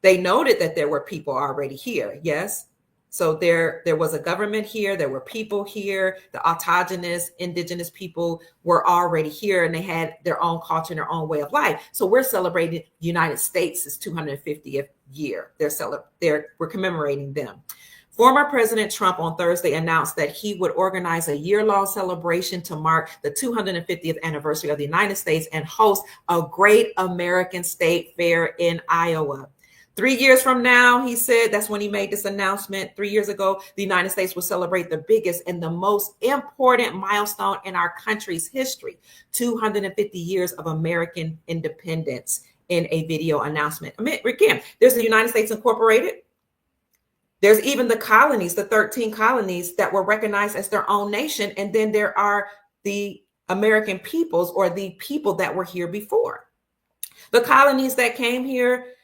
they noted that there were people already here. Yes. So there was a government here, there were people here, the autogenous indigenous people were already here, and they had their own culture and their own way of life. So we're celebrating the United States' 250th year. We're commemorating them. Former President Trump on Thursday announced that he would organize a year-long celebration to mark the 250th anniversary of the United States and host a Great American State Fair in Iowa. 3 years from now, he said, that's when he made this announcement 3 years ago, the United States will celebrate the biggest and the most important milestone in our country's history, 250 years of American independence, in a video announcement. I mean, again, there's the United States Incorporated. There's even the colonies, the 13 colonies that were recognized as their own nation. And then there are the American peoples, or the people that were here before. The colonies that came here,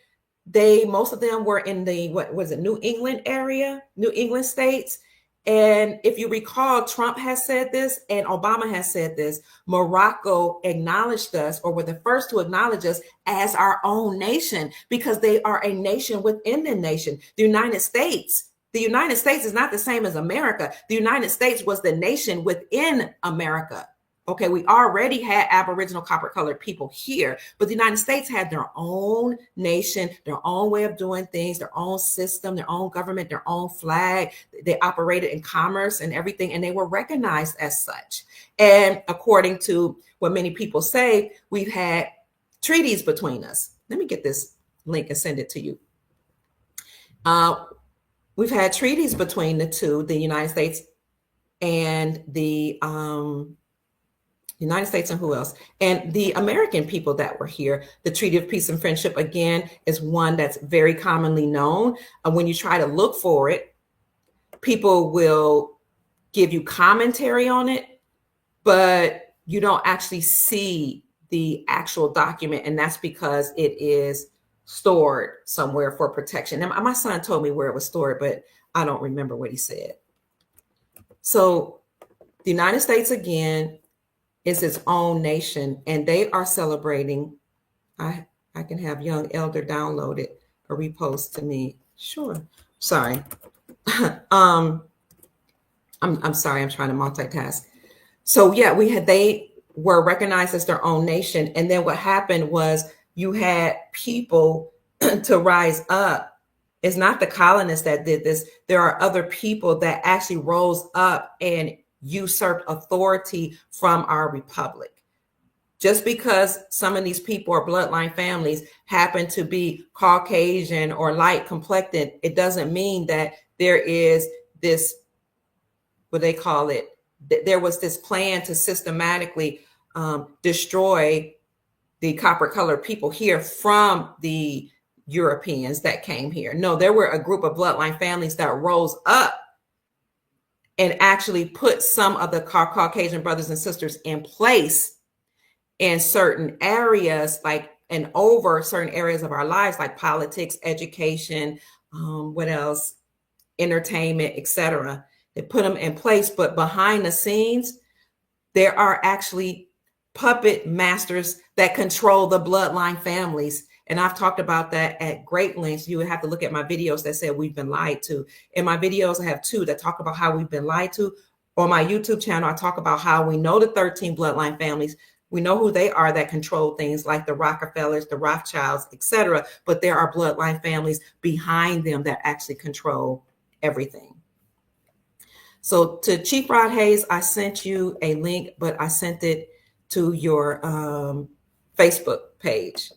most of them were in the, New England area, New England states. And if you recall, Trump has said this and Obama has said this. Morocco acknowledged us, or were the first to acknowledge us as our own nation, because they are a nation within the nation. The United States is not the same as America. The United States was the nation within America. Okay, we already had Aboriginal copper-colored people here, but the United States had their own nation, their own way of doing things, their own system, their own government, their own flag. They operated in commerce and everything, and they were recognized as such. And according to what many people say, we've had treaties between us. Let me get this link and send it to you. We've had treaties between the two, the United States and the United States and who else? And the American people that were here. The Treaty of Peace and Friendship, again, is one that's very commonly known. When you try to look for it, people will give you commentary on it, but you don't actually see the actual document. And that's because it is stored somewhere for protection. And my son told me where it was stored, but I don't remember what he said. So the United States, again, is its own nation, and they are celebrating. I can have Young Elder download it or repost to me. Sure. Sorry. I'm sorry. I'm trying to multitask. So yeah, they were recognized as their own nation. And then what happened was you had people to rise up. It's not the colonists that did this. There are other people that actually rose up and usurped authority from our republic. Just because some of these people are bloodline families happen to be Caucasian or light complected, it doesn't mean that there is this, what they call it, there was this plan to systematically destroy the copper colored people here from the Europeans that came here. No, there were a group of bloodline families that rose up and actually put some of the Caucasian brothers and sisters in place in certain areas, and over certain areas of our lives, like politics, education, what else, entertainment, etc. They put them in place, but behind the scenes, there are actually puppet masters that control the bloodline families. And I've talked about that at great lengths. You would have to look at my videos that said we've been lied to. In my videos, I have 2 that talk about how we've been lied to. On my YouTube channel, I talk about how we know the 13 bloodline families. We know who they are that control things like the Rockefellers, the Rothschilds, etc. But there are bloodline families behind them that actually control everything. So to Chief Rod Hayes, I sent you a link, but I sent it to your Facebook page.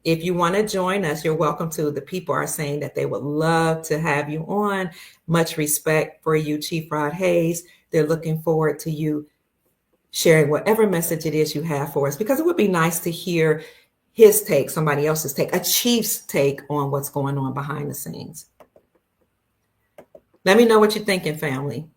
If you want to join us, you're welcome to. The people are saying that they would love to have you on. Much respect for you, Chief Rod Hayes. They're looking forward to you sharing whatever message it is you have for us, because it would be nice to hear his take, somebody else's take, a chief's take on what's going on behind the scenes. Let me know what you're thinking, family.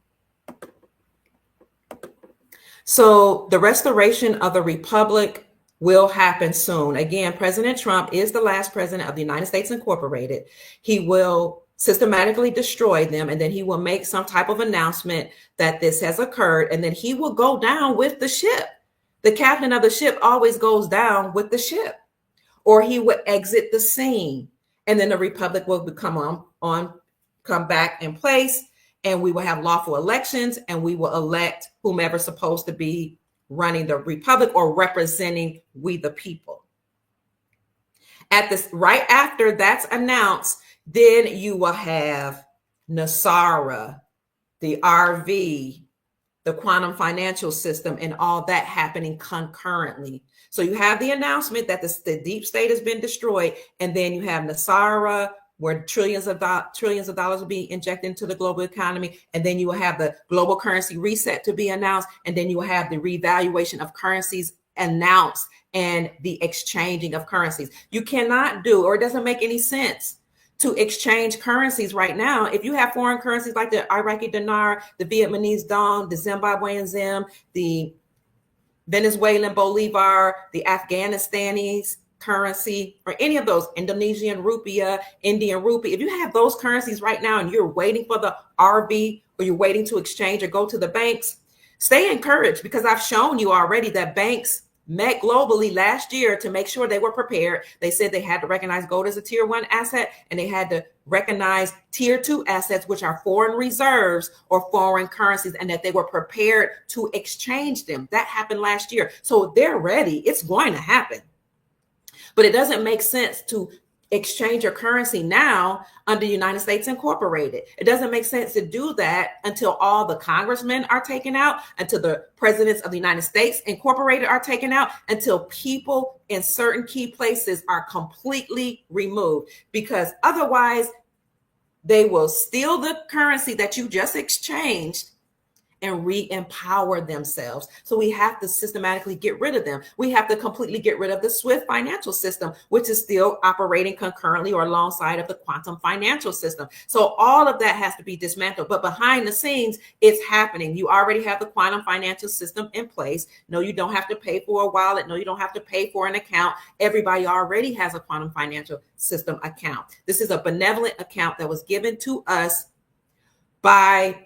So the restoration of the republic will happen soon. Again, President Trump is the last president of the United States Incorporated. He will systematically destroy them, and then he will make some type of announcement that this has occurred, and then he will go down with the ship. The captain of the ship always goes down with the ship, or he would exit the scene, and then the republic will come back in place, and we will have lawful elections, and we will elect whomever's supposed to be running the republic or representing we the people. At this, right after that's announced, then you will have NASARA, the RV, the quantum financial system, and all that happening concurrently. So you have the announcement that the deep state has been destroyed, and then you have NASARA, where trillions of dollars will be injected into the global economy, and then you will have the global currency reset to be announced, and then you will have the revaluation of currencies announced and the exchanging of currencies. You cannot do, or it doesn't make any sense to exchange currencies right now. If you have foreign currencies like the Iraqi dinar, the Vietnamese dong, the Zimbabwean zim, the Venezuelan bolivar, the Afghanistanis currency, or any of those, Indonesian rupiah, Indian rupee, if you have those currencies right now and you're waiting for the RV, or you're waiting to exchange or go to the banks, stay encouraged, because I've shown you already that banks met globally last year to make sure they were prepared. They said they had to recognize gold as a tier 1 asset, and they had to recognize tier 2 assets, which are foreign reserves or foreign currencies, and that they were prepared to exchange them. That happened last year. So they're ready. It's going to happen. But it doesn't make sense to exchange your currency now under United States Incorporated. It doesn't make sense to do that until all the congressmen are taken out, until the presidents of the United States Incorporated are taken out, until people in certain key places are completely removed, because otherwise they will steal the currency that you just exchanged and re-empower themselves. So we have to systematically get rid of them. We have to completely get rid of the SWIFT financial system, which is still operating concurrently or alongside of the quantum financial system. So all of that has to be dismantled. But behind the scenes, it's happening. You already have the quantum financial system in place. No, you don't have to pay for a wallet. No, you don't have to pay for an account. Everybody already has a quantum financial system account. This is a benevolent account that was given to us by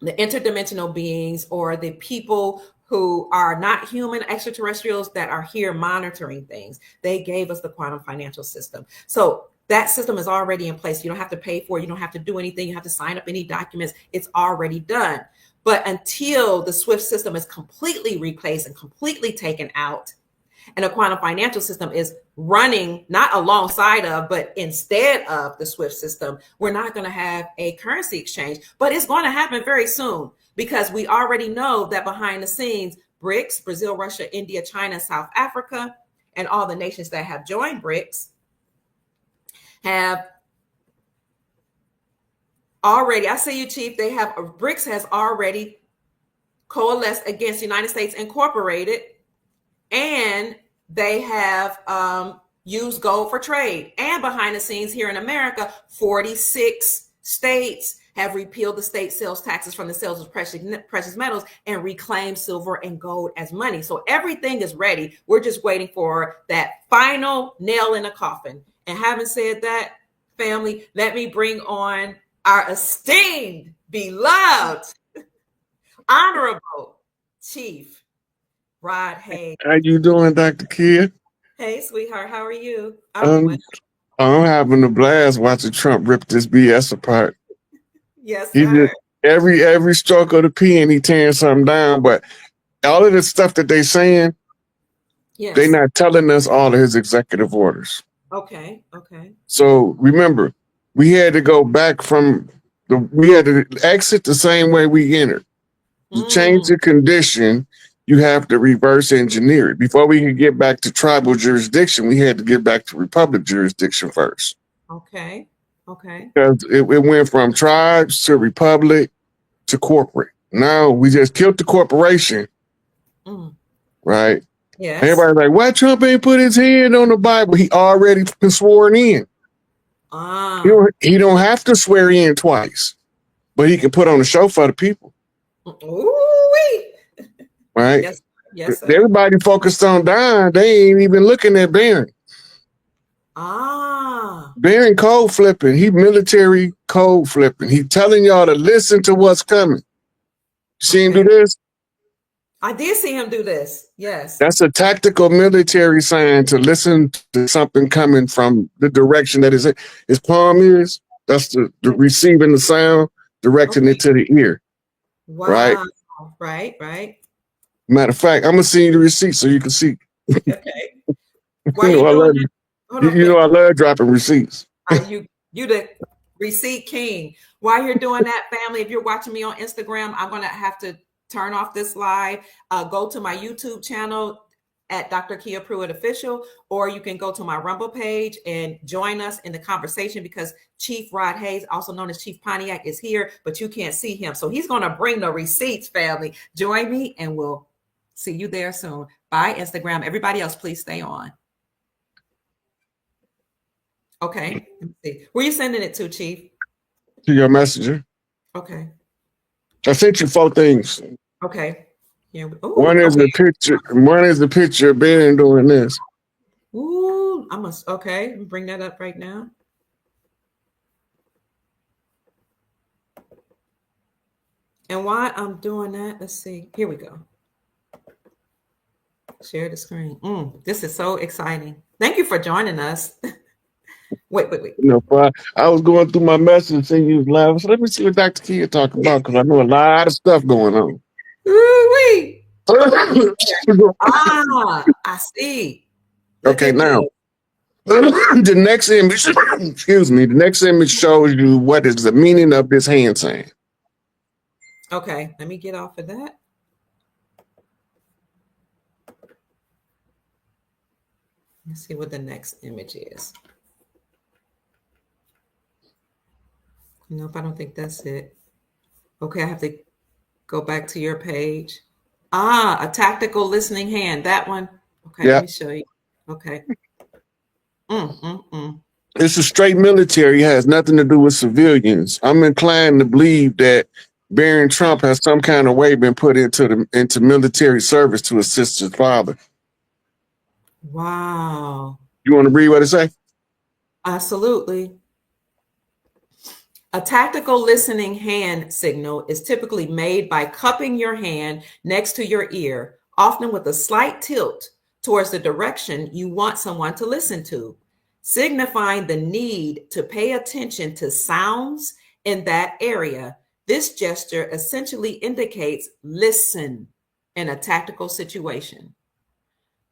the interdimensional beings, or the people who are not human extraterrestrials that are here monitoring things. They gave us the quantum financial system. So that system is already in place. You don't have to pay for it. You don't have to do anything. You have to sign up any documents. It's already done. But until the SWIFT system is completely replaced and completely taken out, and a quantum financial system is running not alongside of, but instead of the SWIFT system, we're not going to have a currency exchange. But it's going to happen very soon, because we already know that behind the scenes, BRICS, Brazil, Russia, India, China, South Africa, and all the nations that have joined BRICS have already, I see you, Chief, BRICS has already coalesced against the United States Incorporated, and they have used gold for trade. And behind the scenes here in America, 46 states have repealed the state sales taxes from the sales of precious metals and reclaimed silver and gold as money. So everything is ready. We're just waiting for that final nail in the coffin. And having said that, family, let me bring on our esteemed, beloved, honorable Chief Rod Hayes. How you doing, Dr. Kia? Hey, sweetheart. How are you? I'm having a blast watching Trump rip this BS apart. Yes, He sir. just every stroke of the pen, he tearing something down. But all of the stuff that they saying, Yes. they not telling us all of his executive orders. Okay. So remember, we had to go back we had to exit the same way we entered. To change the condition, you have to reverse engineer it. Before we could get back to tribal jurisdiction, we had to get back to republic jurisdiction first. Okay. Because it went from tribes to republic to corporate. Now we just killed the corporation, right? Yes. Everybody's like, why Trump ain't put his hand on the Bible? He already been sworn in. He don't have to swear in twice, but he can put on a show for the people. Ooh-wee. Right? Yes. Yes, sir. Everybody focused on dying. They ain't even looking at Barron. Ah. Barron code flipping. He military code flipping. He telling y'all to listen to what's coming. You see him do this? I did see him do this. Yes. That's a tactical military sign to listen to something coming from the direction that his palm is. That's the receiving the sound, directing it to the ear. Wow. Right? Right. Matter of fact, I'm gonna send you the receipt so you can see. Okay. Why you doing that? Hold on, you know I love dropping receipts. You the receipt king. While you're doing that, family, if you're watching me on Instagram, I'm gonna have to turn off this live. Go to my YouTube channel at Dr. Kia Pruitt Official, or you can go to my Rumble page and join us in the conversation, because Chief Rod Hayes, also known as Chief Pontiac, is here, but you can't see him. So he's gonna bring the receipts, family. Join me and we'll see you there soon. Bye, Instagram. Everybody else, please stay on. Okay. Let me see. Where are you sending it to, Chief? To your messenger. Okay. I sent you 4 things. Okay. Yeah. One is the picture. One is the picture of Ben doing this. Ooh, I must. Okay, bring that up right now. And while I'm doing that, let's see. Here we go. Share the screen. This is so exciting. Thank you for joining us. Wait. You know, I was going through my message and you was laughing. So let me see what Dr. Kia talking about, because I know a lot of stuff going on. Ooh-wee. I see. Look okay, now the next image, excuse me, the next image shows you what is the meaning of this hand sign. Okay, let me get off of that. Let's see what the next image is. Nope, I don't think that's it. Okay, I have to go back to your page. A tactical listening hand. That one. Okay, Let me show you. Okay. It's a straight military. It has nothing to do with civilians. I'm inclined to believe that Barron Trump has some kind of way been put into military service to assist his father. Wow. You want to read what it say? Absolutely. A tactical listening hand signal is typically made by cupping your hand next to your ear, often with a slight tilt towards the direction you want someone to listen to, signifying the need to pay attention to sounds in that area. This gesture essentially indicates listen in a tactical situation.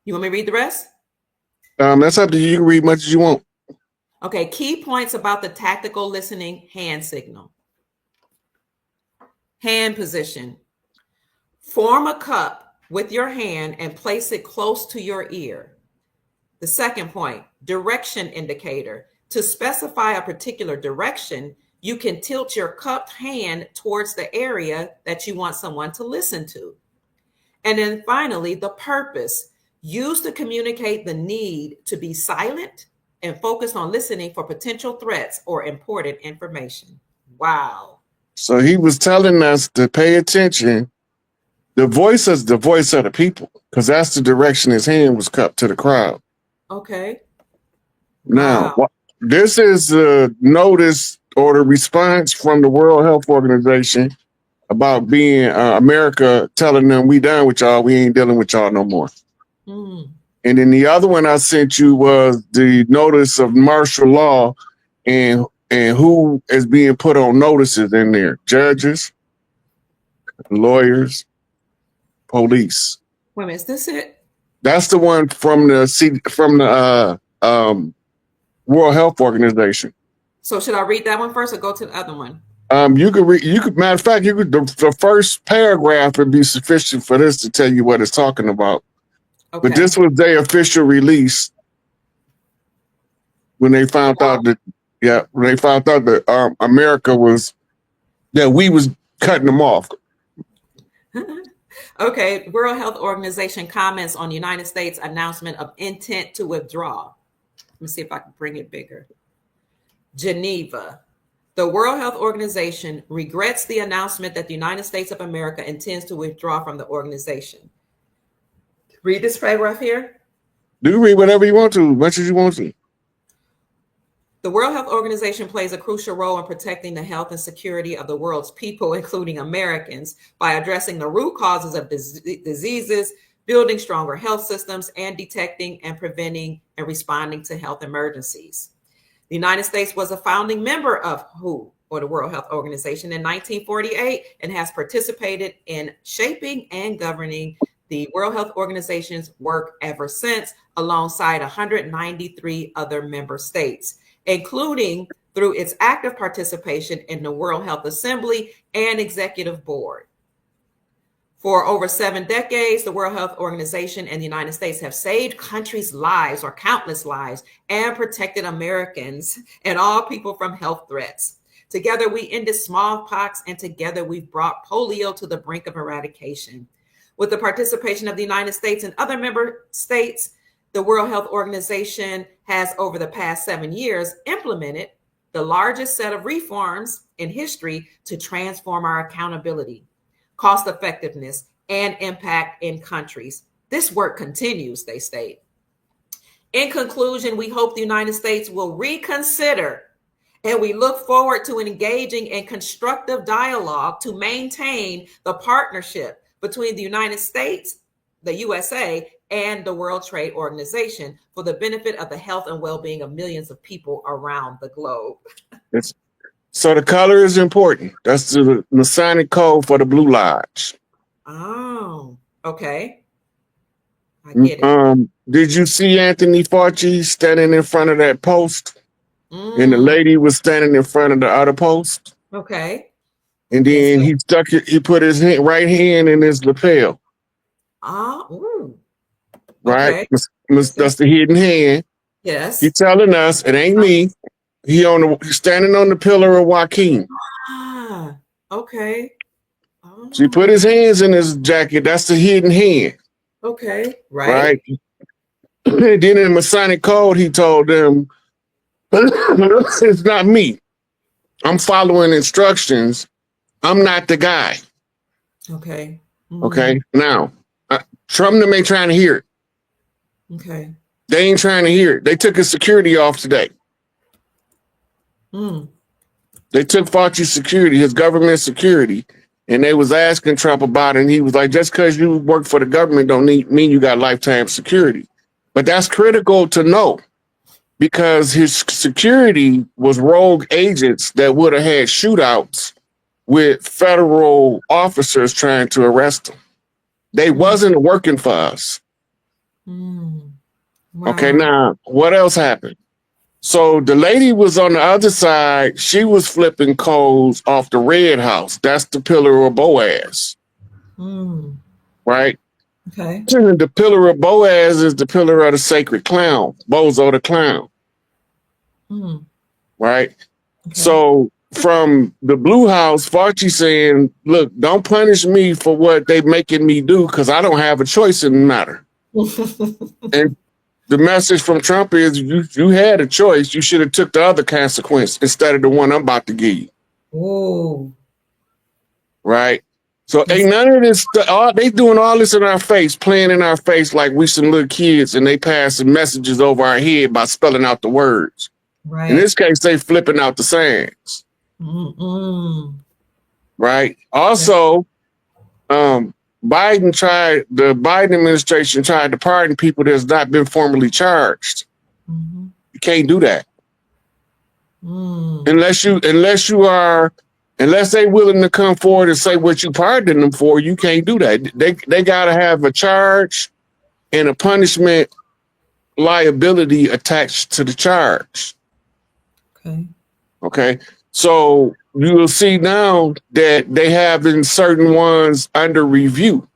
You want me to read the rest? That's up to you. You can read much as you want. Okay, key points about the tactical listening hand signal. Hand position. Form a cup with your hand and place it close to your ear. The second point, direction indicator. To specify a particular direction, you can tilt your cupped hand towards the area that you want someone to listen to. And then finally, the purpose. Used to communicate the need to be silent and focus on listening for potential threats or important information. Wow. So he was telling us to pay attention. The voice is the voice of the people, because that's the direction his hand was cupped to the crowd. Okay. Now, this is a notice or the response from the World Health Organization about being America telling them we done with y'all. We ain't dealing with y'all no more. And then the other one I sent you was the notice of martial law and who is being put on notices in there. Judges, lawyers, police. Wait a minute, is this it? That's the one from the World Health Organization. So should I read that one first or go to the other one? You could read. You could. Matter of fact, the first paragraph would be sufficient for this to tell you what it's talking about. Okay. But this was their official release when they found out that America was we was cutting them off. Okay, World Health Organization comments on United States announcement of intent to withdraw. Let me see if I can bring it bigger. Geneva. The World Health Organization regrets the announcement that the United States of America intends to withdraw from the organization. Read this paragraph here. Do read whatever you want to, as much as you want to. The World Health Organization plays a crucial role in protecting the health and security of the world's people, including Americans, by addressing the root causes of diseases, building stronger health systems, and detecting and preventing and responding to health emergencies. The United States was a founding member of WHO, or the World Health Organization, in 1948 and has participated in shaping and governing the World Health Organization's work ever since, alongside 193 other member states, including through its active participation in the World Health Assembly and Executive Board. For over 7 decades, the World Health Organization and the United States have saved countries' lives, or countless lives, and protected Americans and all people from health threats. Together, we ended smallpox, and together we've brought polio to the brink of eradication. With the participation of the United States and other member states, the World Health Organization has, over the past 7 years, implemented the largest set of reforms in history to transform our accountability, cost effectiveness, and impact in countries. This work continues, they state. In conclusion, we hope the United States will reconsider, and we look forward to engaging in constructive dialogue to maintain the partnership between the United States, the USA, and the World Trade Organization for the benefit of the health and well-being of millions of people around the globe. So the color is important. That's the Masonic code for the Blue Lodge. Oh, okay. I get it. Did you see Anthony Fauci standing in front of that post? And the lady was standing in front of the other post. Okay. And then he put his right hand in his lapel. Right? Okay. That's the hidden hand. Yes. He's telling us it ain't me. He's standing on the pillar of Joaquin. Okay. So he put his hands in his jacket. That's the hidden hand. Okay. Right. And then in the Masonic code, he told them, it's not me. I'm following instructions. I'm not the guy. Okay. Okay. Now, Trump them ain't trying to hear it. Okay. They ain't trying to hear it. They took his security off today. They took Fauci's security, his government security, and they was asking Trump about it. And he was like, just because you work for the government don't mean you got lifetime security. But that's critical to know, because his security was rogue agents that would have had shootouts with federal officers trying to arrest him. They wasn't working for us. Wow. Okay, now, what else happened? So the lady was on the other side. She was flipping coals off the Red House. That's the pillar of Boaz. Right? Okay. The pillar of Boaz is the pillar of the sacred clown, Bozo the clown. Right? Okay. So from the Blue House, Fauci saying, look, don't punish me for what they making me do, because I don't have a choice in the matter. And the message from Trump is you had a choice. You should have took the other consequence instead of the one I'm about to give you. Oh. Right? So ain't none of this, they doing all this in our face, playing in our face like we some little kids, and they passing messages over our head by spelling out the words. Right. In this case, they flipping out the signs. Right? Also, the Biden administration tried to pardon people that's not been formally charged. You can't do that. Unless they willing to come forward and say what you pardoned them for, you can't do that. They gotta have a charge and a punishment liability attached to the charge. Okay. So you will see now that they have in certain ones under review,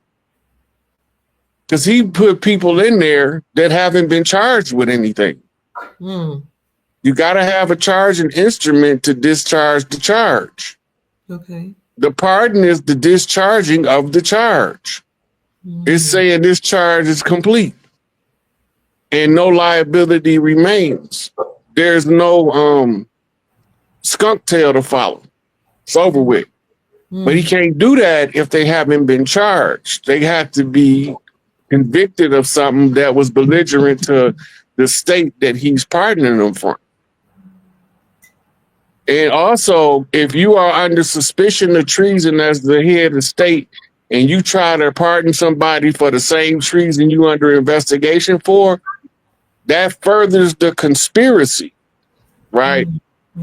because he put people in there that haven't been charged with anything. You got to have a charging instrument to discharge the charge. Okay. The pardon is the discharging of the charge. It's saying this charge is complete and no liability remains. There's no skunk tail to follow. It's over with. But he can't do that if they haven't been charged. They have to be convicted of something that was belligerent to the state that he's pardoning them from. And also, if you are under suspicion of treason as the head of the state, and you try to pardon somebody for the same treason you under investigation for, that furthers the conspiracy, right?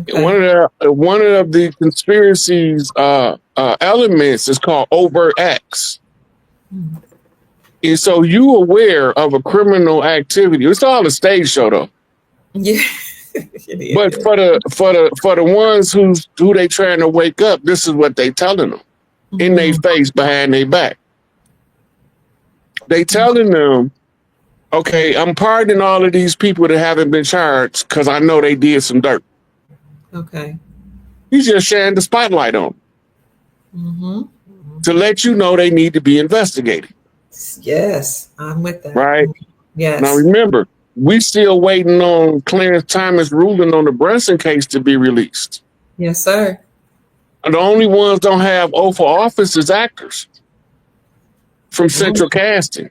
Okay. One of the conspiracy's elements is called overt acts. And so you aware of a criminal activity. It's all a stage show though. Yeah. But for the ones who they trying to wake up, this is what they telling them in their face, behind their back. They telling them, okay, I'm pardoning all of these people that haven't been charged because I know they did some dirt. Okay. He's just shining the spotlight on them to let you know they need to be investigated. Yes, I'm with that. Right? Yes. Now remember, we still waiting on Clarence Thomas ruling on the Brunson case to be released. Yes, sir. And the only ones don't have oath of office is actors from Central Casting.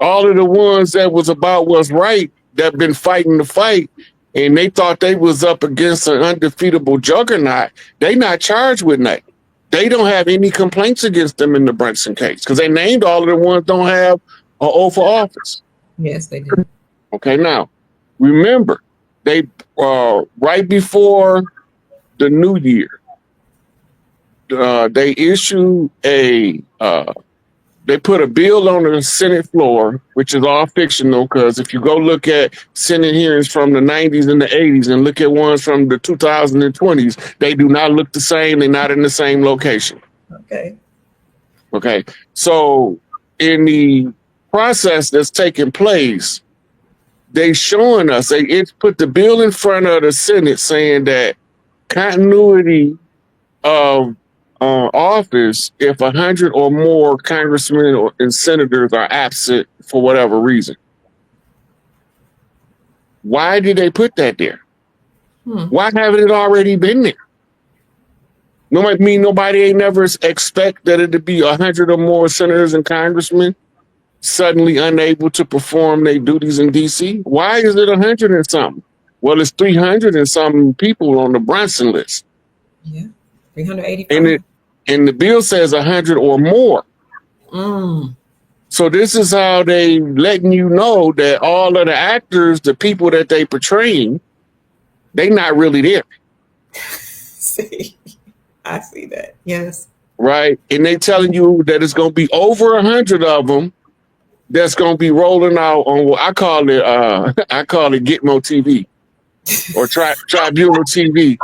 All of the ones that was about what's right that been fighting the fight, and they thought they was up against an undefeatable juggernaut, they not charged with nothing. They don't have any complaints against them in the Brunson case because they named all of the ones don't have an oath of office. Yes, they do. Okay, now remember, they right before the new year, they issued they put a bill on the Senate floor, which is all fictional, because if you go look at Senate hearings from the 90s and the 80s and look at ones from the 2020s, they do not look the same. They're not in the same location. Okay. Okay. So in the process that's taking place, they showing us, it's put the bill in front of the Senate saying that continuity of office if 100 or more congressmen and senators are absent for whatever reason. Why did they put that there? Why haven't it already been there? Nobody ain't never expect that it to be 100 or more senators and congressmen suddenly unable to perform their duties in DC. Why is it 100 and something? Well, it's 300 and something people on the Brunson list. Yeah, 385. And the bill says 100 or more. So this is how they letting you know that all of the actors, the people that they portraying, they not really there. See, I see that. Yes. Right. And they telling you that it's going to be over 100 of them that's going to be rolling out on what I call it Gitmo TV or Tribunal TV.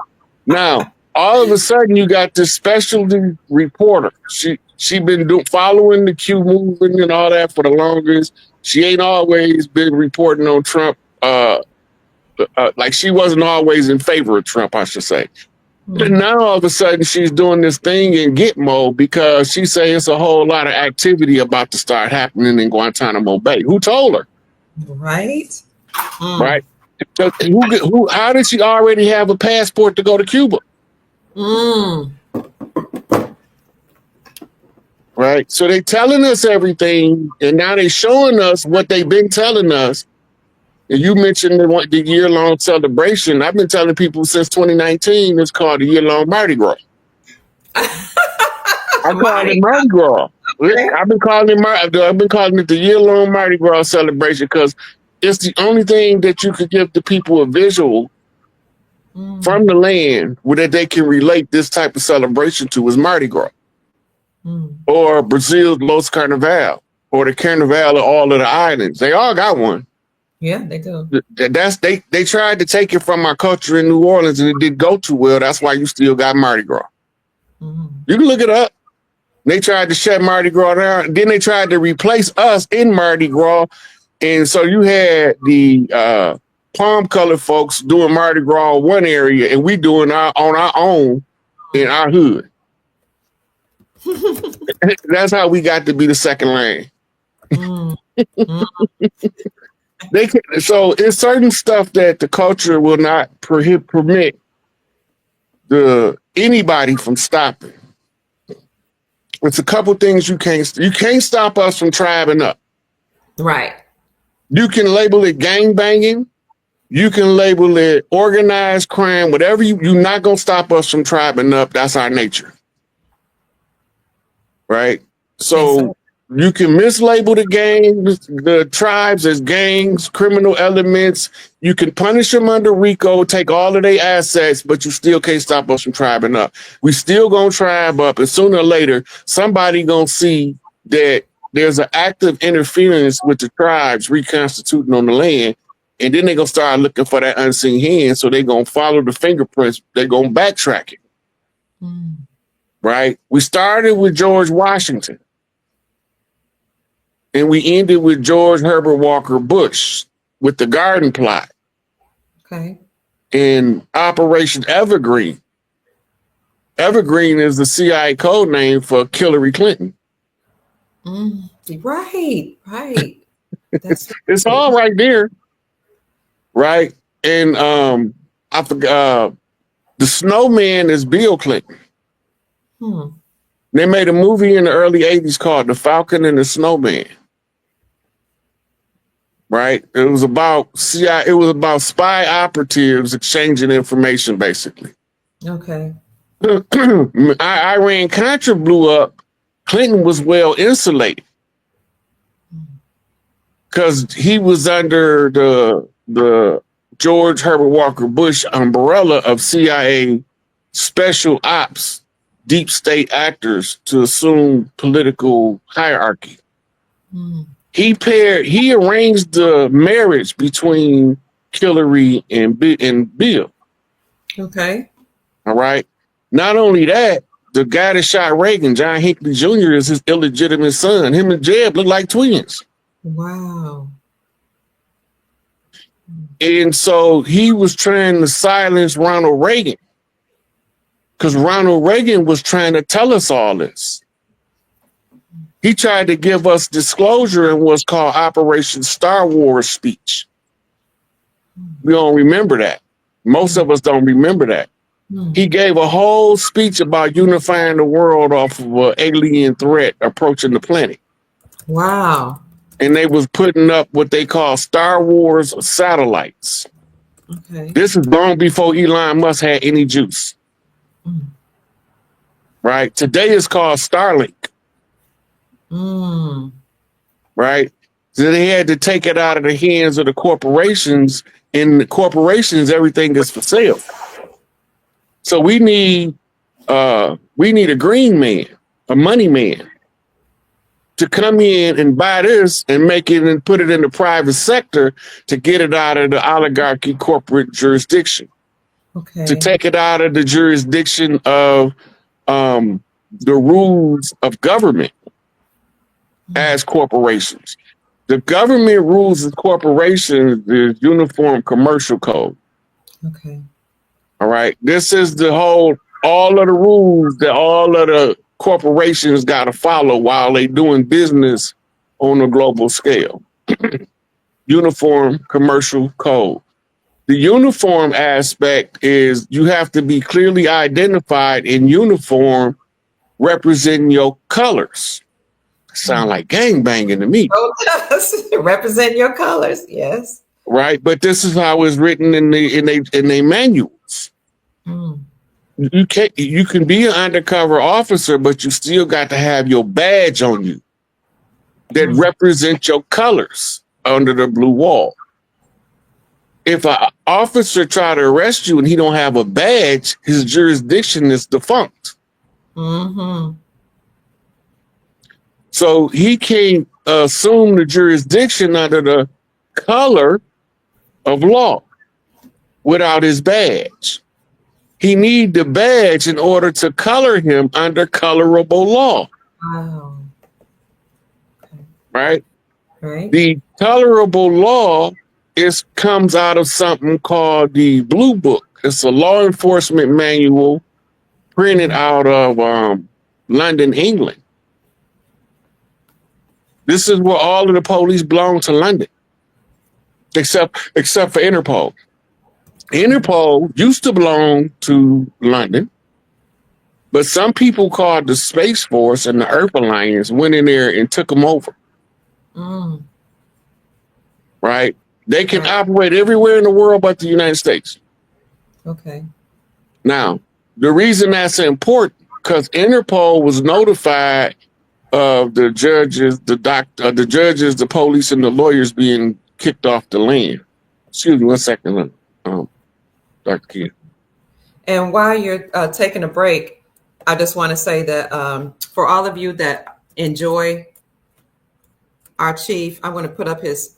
Now, all of a sudden, you got this specialty reporter. She been following the Q movement and all that for the longest. She ain't always been reporting on Trump. Like she wasn't always in favor of Trump, I should say. But now all of a sudden, she's doing this thing in Gitmo because she say it's a whole lot of activity about to start happening in Guantanamo Bay. Who told her? Right. Right. How did she already have a passport to go to Cuba? Right. So they telling us everything, and now they showing us what they've been telling us. And you mentioned the year-long celebration. I've been telling people since 2019 it's called the year-long Mardi Gras. I call it Mardi Gras. I've been calling it the year-long Mardi Gras celebration because it's the only thing that you could give the people a visual from the land where that they can relate this type of celebration to is Mardi Gras. Or Brazil's Los Carnaval, or the Carnival of all of the islands. They all got one. Yeah, they do. They tried to take it from our culture in New Orleans and it didn't go too well. That's why you still got Mardi Gras. You can look it up. They tried to shut Mardi Gras down. Then they tried to replace us in Mardi Gras. And so you had the palm colored folks doing Mardi Gras in one area and we doing on our own in our hood. That's how we got to be the second lane. So it's certain stuff that the culture will not permit anybody from stopping. It's a couple things you can't stop us from tribing up. Right. You can label it gang banging. You can label it organized crime, whatever you're not going to stop us from tribing up. That's our nature. Right? So you can mislabel the tribes as gangs, criminal elements. You can punish them under RICO, take all of their assets, but you still can't stop us from tribing up. We still going to tribe up, and sooner or later, somebody going to see that there's an active interference with the tribes reconstituting on the land. And then they're going to start looking for that unseen hand. So they're going to follow the fingerprints. They're going to backtrack it. Right? We started with George Washington. And we ended with George Herbert Walker Bush with the Garden Plot. Okay. And Operation Evergreen. Evergreen is the CIA code name for Hillary Clinton. Right. It's all right there. Right. And I forgot the snowman is Bill Clinton. They made a movie in the early 80s called The Falcon and the Snowman. Right. It was about CIA. It was about spy operatives exchanging information, basically. Okay. Iran Contra blew up. Clinton was well insulated because he was under the George Herbert Walker Bush umbrella of CIA special ops, deep state actors to assume political hierarchy. He arranged the marriage between Hillary and Bill. Okay. All right. Not only that, the guy that shot Reagan, John Hinckley Jr., is his illegitimate son. Him and Jeb look like twins. Wow. And so he was trying to silence Ronald Reagan because Ronald Reagan was trying to tell us all this. He tried to give us disclosure in what's called Operation Star Wars speech. We don't remember that. Most of us don't remember that. He gave a whole speech about unifying the world off of an alien threat approaching the planet. Wow. And they was putting up what they call Star Wars satellites. Okay. This is long before Elon Musk had any juice. Right? Today it's called Starlink. Right? So they had to take it out of the hands of the corporations. In the corporations, everything is for sale. So we need a green man, a money man, to come in and buy this and make it and put it in the private sector to get it out of the oligarchy corporate jurisdiction. Okay. To take it out of the jurisdiction of the rules of government as corporations. The government rules of corporations is Uniform Commercial Code. Okay. All right. This is all of the rules that all of the corporations got to follow while they doing business on a global scale. Uniform Commercial Code. The uniform aspect is you have to be clearly identified in uniform representing your colors. Sound like gangbanging to me. Oh, yes. Represent your colors. Yes. Right. But this is how it's written in the manuals. You can be an undercover officer, but you still got to have your badge on you that represent your colors under the blue wall. If an officer try to arrest you and he don't have a badge, his jurisdiction is defunct. So he can't assume the jurisdiction under the color of law without his badge. He need the badge in order to color him under colorable law. Wow. Right? Right. The colorable law comes out of something called the Blue Book. It's a law enforcement manual printed out of London, England. This is where all of the police belong to London, except for Interpol. Interpol used to belong to London, But some people called the Space Force and the Earth Alliance went in there and took them over. Mm. Right? They can Right. operate everywhere in the world but the United States. Okay. Now, the reason that's important because Interpol was notified of the judges, the judges, the police, and the lawyers being kicked off the land. Excuse me, 1 second, Dr. Kidd. And while you're taking a break, I just want to say that for all of you that enjoy our chief, I'm going to put up his.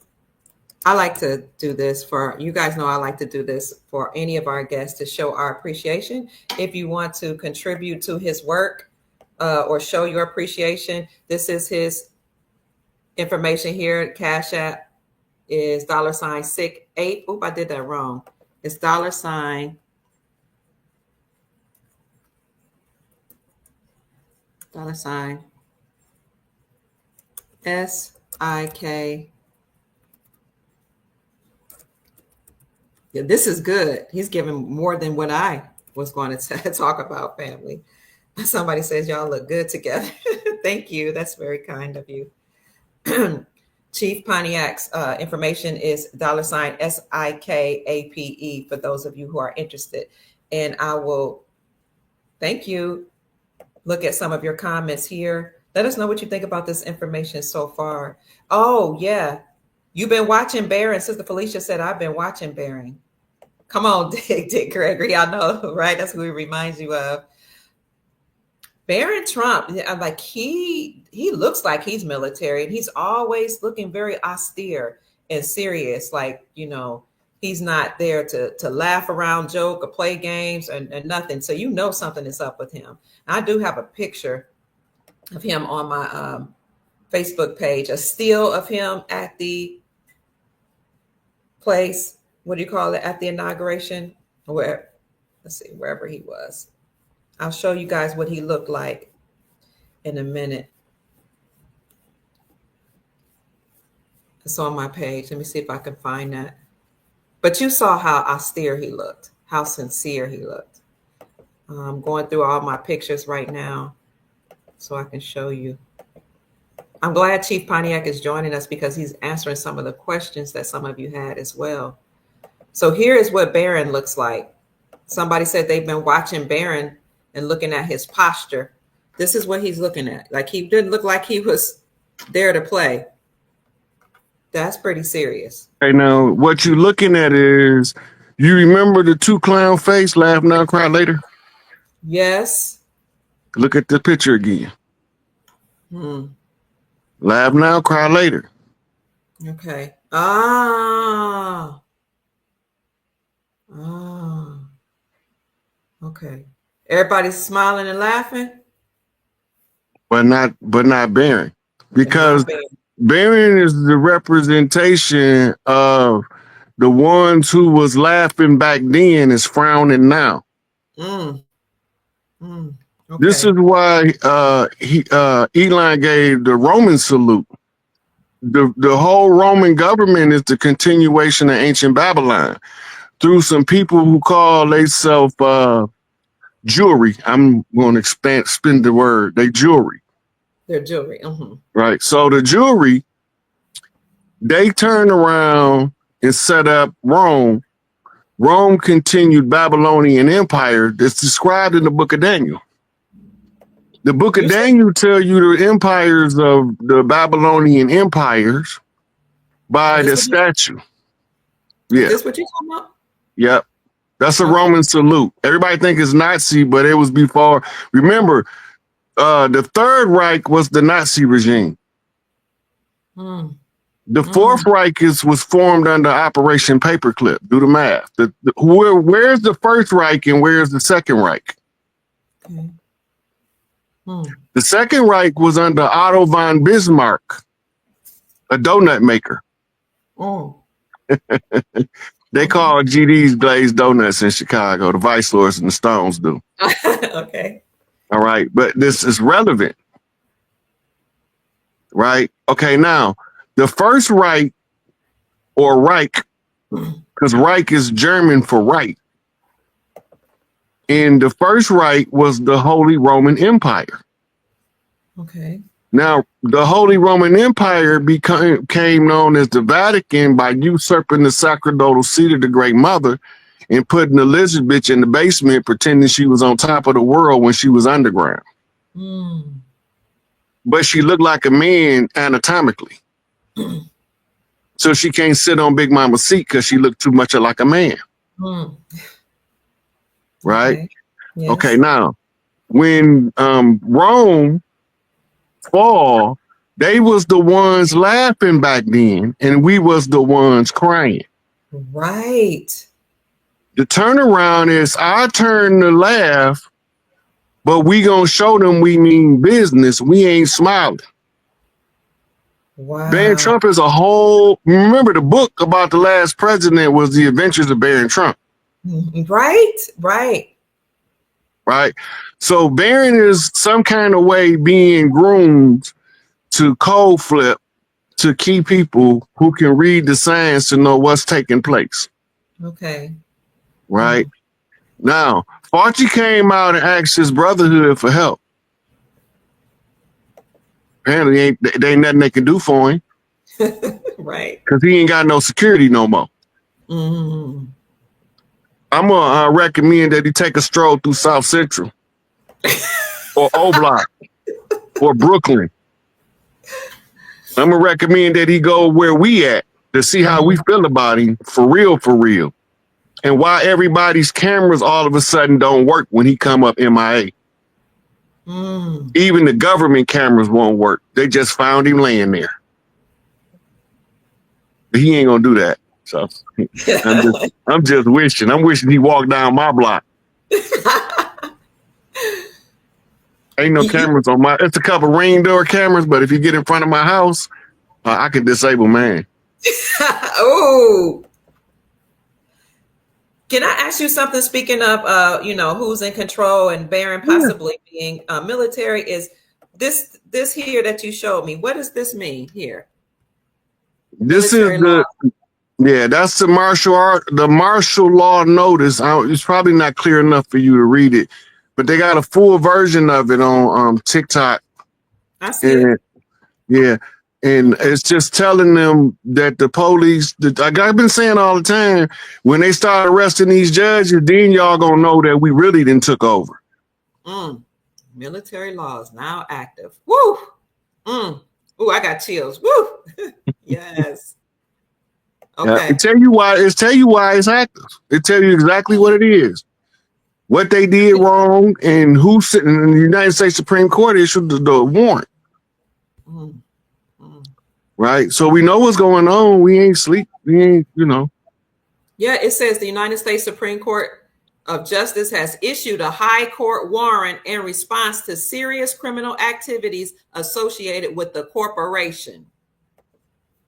I like to do this for you guys know I like to do this for any of our guests to show our appreciation. If you want to contribute to his work or show your appreciation, this is his information here. Cash App is $sick8. Oop, I did that wrong. It's $SIK8. Yeah, this is good. He's giving more than what I was going to talk about, family. Somebody says y'all look good together. Thank you. That's very kind of you. Chief Pontiac's information is $SIKAPE for those of you who are interested. And I will thank you. Look at some of your comments here. Let us know what you think about this information so far. Oh, yeah. You've been watching Barron. Sister Felicia said, I've been watching Barron. Come on, Dick Gregory. I know, right? That's who he reminds you of. Barron Trump, like he looks like he's military, and he's always looking very austere and serious. Like, he's not there to laugh around, joke, or play games and nothing. So something is up with him. I do have a picture of him on my Facebook page, a still of him at the place. What do you call it? At the inauguration, wherever he was. I'll show you guys what he looked like in a minute. It's on my page. Let me see if I can find that. But you saw how austere he looked, how sincere he looked. I'm going through all my pictures right now so I can show you. I'm glad Chief Pontiac is joining us because he's answering some of the questions that some of you had as well. So here is what Barron looks like. Somebody said they've been watching Barron and looking at his posture. This is what he's looking at. Like, he didn't look like he was there to play. That's pretty serious. Okay, now what you're looking at is, you remember the two clown face, laugh now, cry later? Yes. Look at the picture again. Laugh now, cry later. Okay. Okay. Everybody's smiling and laughing, but not Barron, because Barron is the representation of the ones who was laughing back then is frowning now. Okay. This is why Elon gave the Roman salute. The whole Roman government is the continuation of ancient Babylon through some people who call themselves jewelry. I'm going to spin the word. They jewelry. They're jewelry. Right. So the jewelry, they turned around and set up Rome. Rome continued Babylonian Empire that's described in the book of Daniel. The book of Daniel tell you the empires of the Babylonian empires by the statue. Yeah. Is this what you're talking about? Yep. That's a Roman salute. Everybody think it's Nazi, but it was before. Remember, the Third Reich was the Nazi regime. The Fourth Reich was formed under Operation Paperclip. Do the math. Where's the First Reich and where's the Second Reich? Okay. The Second Reich was under Otto von Bismarck, a donut maker. They call GD's glazed donuts in Chicago. The Vice Lords and the Stones do. Okay. All right. But this is relevant. Right? Okay, now, the First Reich, or Reich, because Reich is German for right. And the first right was the Holy Roman Empire. Okay. Now, the Holy Roman Empire became known as the Vatican by usurping the sacerdotal seat of the Great Mother and putting Elizabeth in the basement, pretending she was on top of the world when she was underground. Mm. But she looked like a man anatomically. So she can't sit on Big Mama's seat because she looked too much like a man. Mm. Right? Okay. Yes. Okay, now, when Rome fall, they was the ones laughing back then, and we was the ones crying. Right. The turnaround is our turn to laugh, but we gonna show them we mean business. We ain't smiling. Wow. Barron Trump is a whole. Remember, the book about the last president was The Adventures of Barron Trump. Right. Right. Right. So Barron is some kind of way being groomed to cold flip to key people who can read the signs to know what's taking place. Okay. Right. Now, Fauci came out and asked his brotherhood for help. Apparently, they ain't nothing they can do for him. Right. Because he ain't got no security no more. Mm. I'm going to recommend that he take a stroll through South Central or O Block or Brooklyn. I'm going to recommend that he go where we at to see how we feel about him for real. And why everybody's cameras all of a sudden don't work when he come up MIA. Even the government cameras won't work. They just found him laying there. But he ain't going to do that. So I'm just wishing. I'm wishing he walked down my block. Ain't no cameras on my. It's a couple ring door cameras, but if you get in front of my house, I can disable mine. Oh. Can I ask you something? Speaking of, who's in control and Barron possibly being military, is this here that you showed me? What does this mean here? This military is the. Law. Yeah, that's the martial law notice. It's probably not clear enough for you to read it, but they got a full version of it on TikTok. I see it. Yeah, and it's just telling them that the police, like I've been saying all the time, when they start arresting these judges, then y'all gonna know that we really done took over. Military laws now active. Woo! Ooh, I got chills. Woo! Yes. Okay. Yeah, it tell you why it's active. It tell you exactly what it is, what they did wrong, and who's sitting in the United States Supreme Court issued the warrant. Right. So we know what's going on. We ain't sleep. We ain't, Yeah, it says the United States Supreme Court of Justice has issued a high court warrant in response to serious criminal activities associated with the corporation.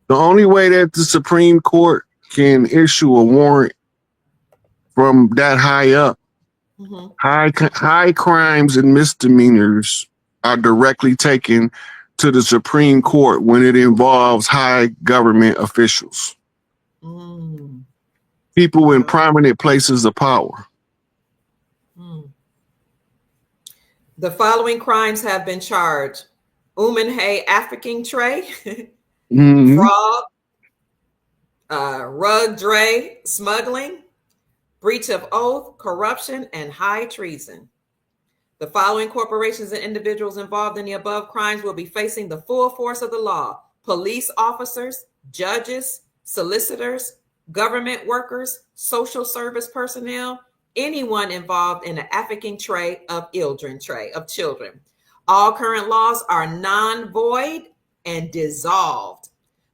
The only way that the Supreme Court can issue a warrant from that high up, high crimes and misdemeanors are directly taken to the Supreme Court when it involves high government officials, people in prominent places of power. The following crimes have been charged: Umanhay African Tray, fraud, rug dray smuggling, breach of oath, corruption, and high treason. The following corporations and individuals involved in the above crimes will be facing the full force of the law: police officers, judges, solicitors, government workers, social service personnel, anyone involved in the African tray of children. All current laws are non-void and dissolved.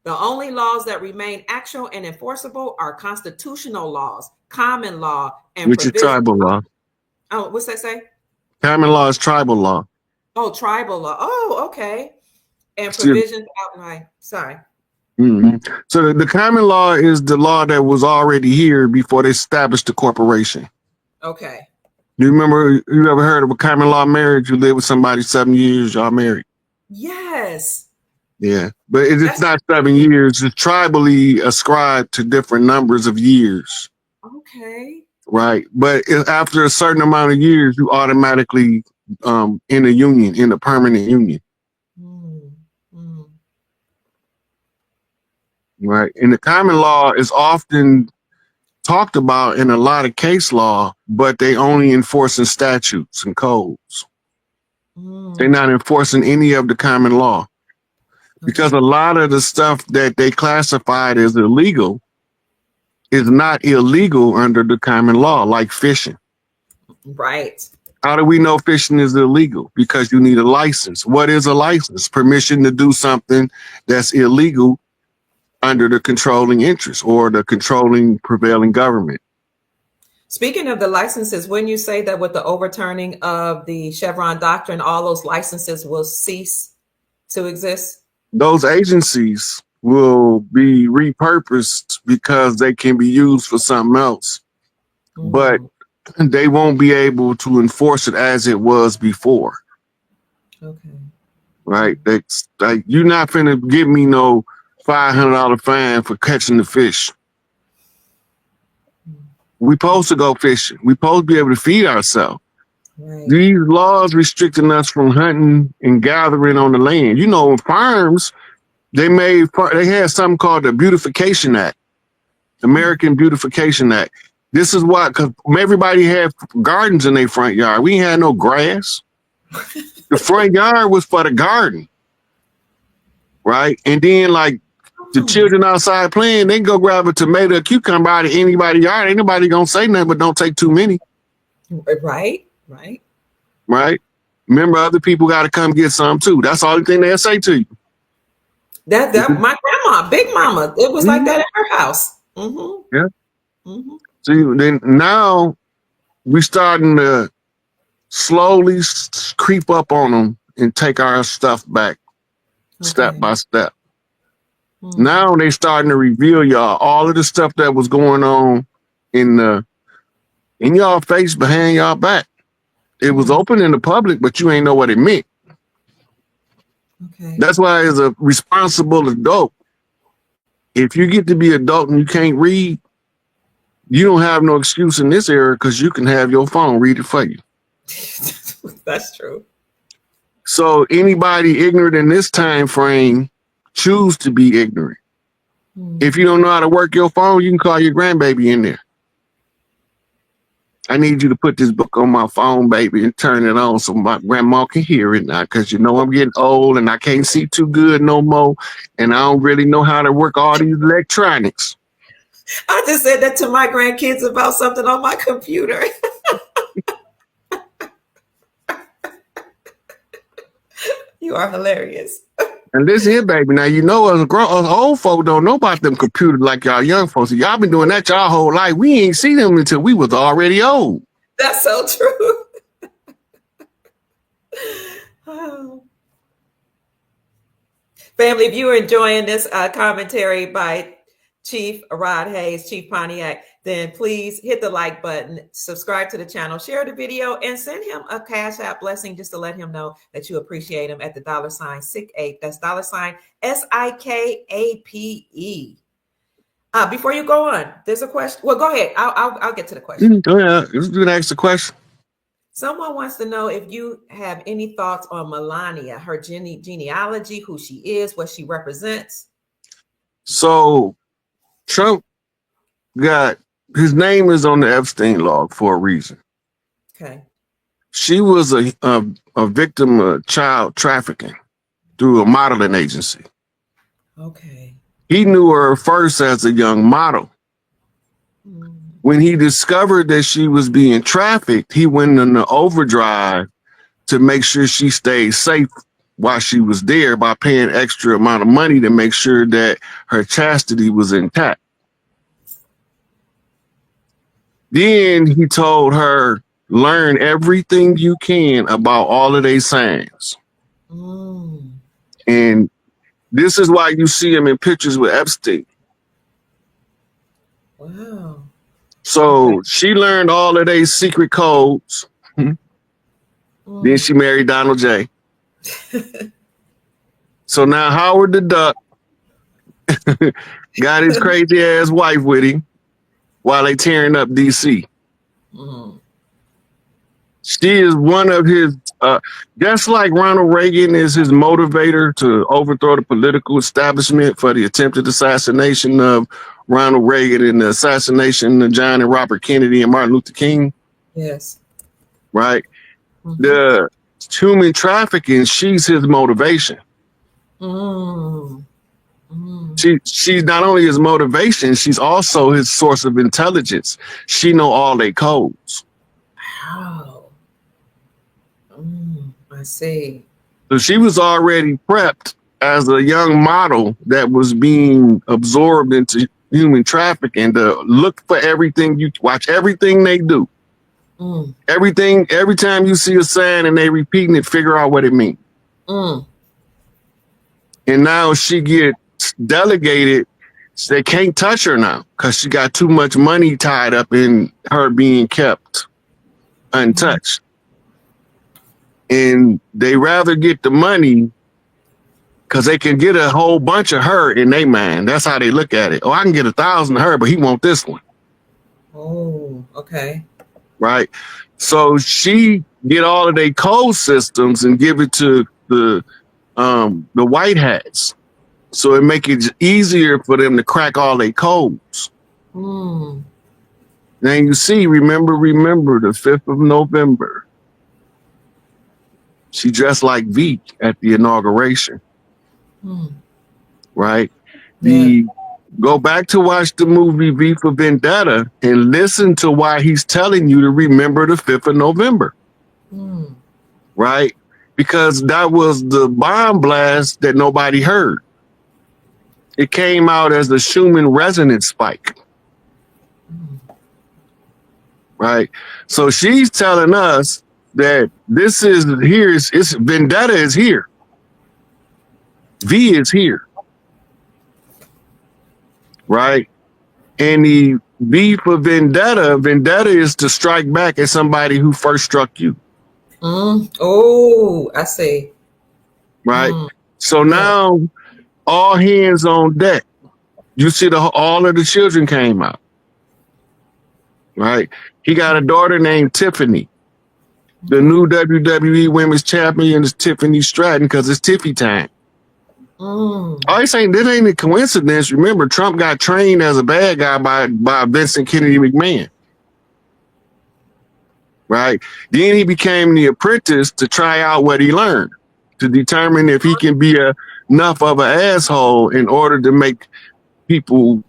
The only laws that remain actual and enforceable are constitutional laws, common law, and which is tribal law. Oh, what's that say? Common law is tribal law. Oh, tribal law. Oh, okay. And provisions outlined. Sorry. So the common law is the law that was already here before they established the corporation. Okay. You ever heard of a common law marriage? You live with somebody 7 years, y'all married. Yes. Yeah, but it's not 7 years. It's tribally ascribed to different numbers of years. Okay. right? But after a certain amount of years, you automatically in a union, in a permanent union, Mm, mm, right? And the common law is often talked about in a lot of case law, but they only enforcing statutes and codes. They're mm. not enforcing any of the common law because Okay. a lot of the stuff that they classified as illegal is not illegal under the common law, like fishing. Right. How do we know fishing is illegal? Because you need a license. What is a license? Permission to do something that's illegal under the controlling interest or the controlling prevailing government. Speaking of the licenses, when you say that with the overturning of the Chevron doctrine, all those licenses will cease to exist? Those agencies will be repurposed because they can be used for something else, but Mm, they won't be able to enforce it as it was before. okay. Right? That's like you're not finna give me no $500 fine for catching the fish. Mm, We supposed to go fishing. We supposed to be able to feed ourselves. right. These laws restricting us from hunting and gathering on the land. You know, farms, they had something called the Beautification Act, American Beautification Act. This is why, because everybody had gardens in their front yard. We ain't had no grass. The front yard was for the garden, right? And then, like, the Oh, children outside playing, they go grab a tomato, a cucumber out of anybody's yard. Ain't nobody gonna say nothing, but don't take too many, right. Right. right? Remember, other people got to come get some too. That's the only thing they'll say to you. That my grandma, Big Mama, it was like Mhm. that at her house. Mm-hmm. Yeah. Mm-hmm. See, then now we starting to slowly creep up on them and take our stuff back step Okay. by step. Mm, Now they starting to reveal y'all all of the stuff that was going on in y'all face behind y'all back. It was mm, open in the public, but you ain't know what it meant. okay. That's why, as a responsible adult, if you get to be adult and you can't read, you don't have no excuse in this era because you can have your phone read it for you. That's true. So anybody ignorant in this time frame choose to be ignorant. Mm, If you don't know how to work your phone, you can call your grandbaby in there. I need you to put this book on my phone, baby, and turn it on so my grandma can hear it now. Because you know I'm getting old and I can't see too good no more, and I don't really know how to work all these electronics. I just said that to my grandkids about something on my computer. You are hilarious. And this here, baby, now you know us old folk don't know about them computers like y'all young folks. Y'all been doing that y'all whole life. We ain't seen them until we was already old. That's so true. Oh. Family, if you are enjoying this commentary by Chief Rod Hayes, Chief Pontiac, then please hit the like button, subscribe to the channel, share the video, and send him a Cash App blessing just to let him know that you appreciate him at the $ SICAPE. That's $ SIKAPE. Before you go on, there's a question. Well, go ahead. I'll get to the question. Go ahead. Let's do the next question. Someone wants to know if you have any thoughts on Melania, her genealogy, who she is, what she represents. So Trump got his name is on the Epstein log for a reason. Okay. She was a victim of child trafficking through a modeling agency. Okay. He knew her first as a young model. Mm. When he discovered that she was being trafficked, he went into overdrive to make sure she stayed safe while she was there by paying extra amount of money to make sure that her chastity was intact. Then he told her, learn everything you can about all of their signs. Mm. And this is why you see him in pictures with Epstein. Wow. So Okay. she learned all of their secret codes. Then Mm. she married Donald J. So now Howard the Duck got his crazy ass wife with him while they tearing up DC. Mm. She is one of his, just like Ronald Reagan is his motivator to overthrow the political establishment for the attempted assassination of Ronald Reagan and the assassination of John and Robert Kennedy and Martin Luther King, Yes. right? Mm-hmm. The human trafficking, she's his motivation. Mm. Mm. She's not only his motivation, she's also his source of intelligence. She know all their codes. Wow. I see. So she was already prepped as a young model that was being absorbed into human trafficking to look for everything. You watch everything they do. Mm. Everything, every time you see a sign and they repeating it, figure out what it means. Mm. And now she gets delegated. So they can't touch her now because she got too much money tied up in her being kept untouched. And they rather get the money because they can get a whole bunch of her in their mind. That's how they look at it. Oh, I can get 1,000 of her, but he want this one. Oh, okay. Right. So she get all of their code systems and give it to the white hats. So it make it easier for them to crack all their codes. Mm. Then you see, remember the 5th of November. She dressed like V at the inauguration. Mm. Right? Yeah. Go back to watch the movie V for Vendetta and listen to why he's telling you to remember the 5th of November. Mm. Right? Because that was the bomb blast that nobody heard. It came out as the Schumann resonance spike. Right? So she's telling us that this is here, it's Vendetta is here. V is here. Right? And the V for Vendetta is to strike back at somebody who first struck you. Mm. Oh, I see. Right? Mm. So now all hands on deck. You see all of the children came out. Right? He got a daughter named Tiffany. The new WWE Women's Champion is Tiffany Stratton because it's Tiffy time. Mm. This ain't a coincidence. Remember, Trump got trained as a bad guy by Vincent Kennedy McMahon. Right? Then he became the apprentice to try out what he learned, to determine if he can be enough of an asshole in order to make people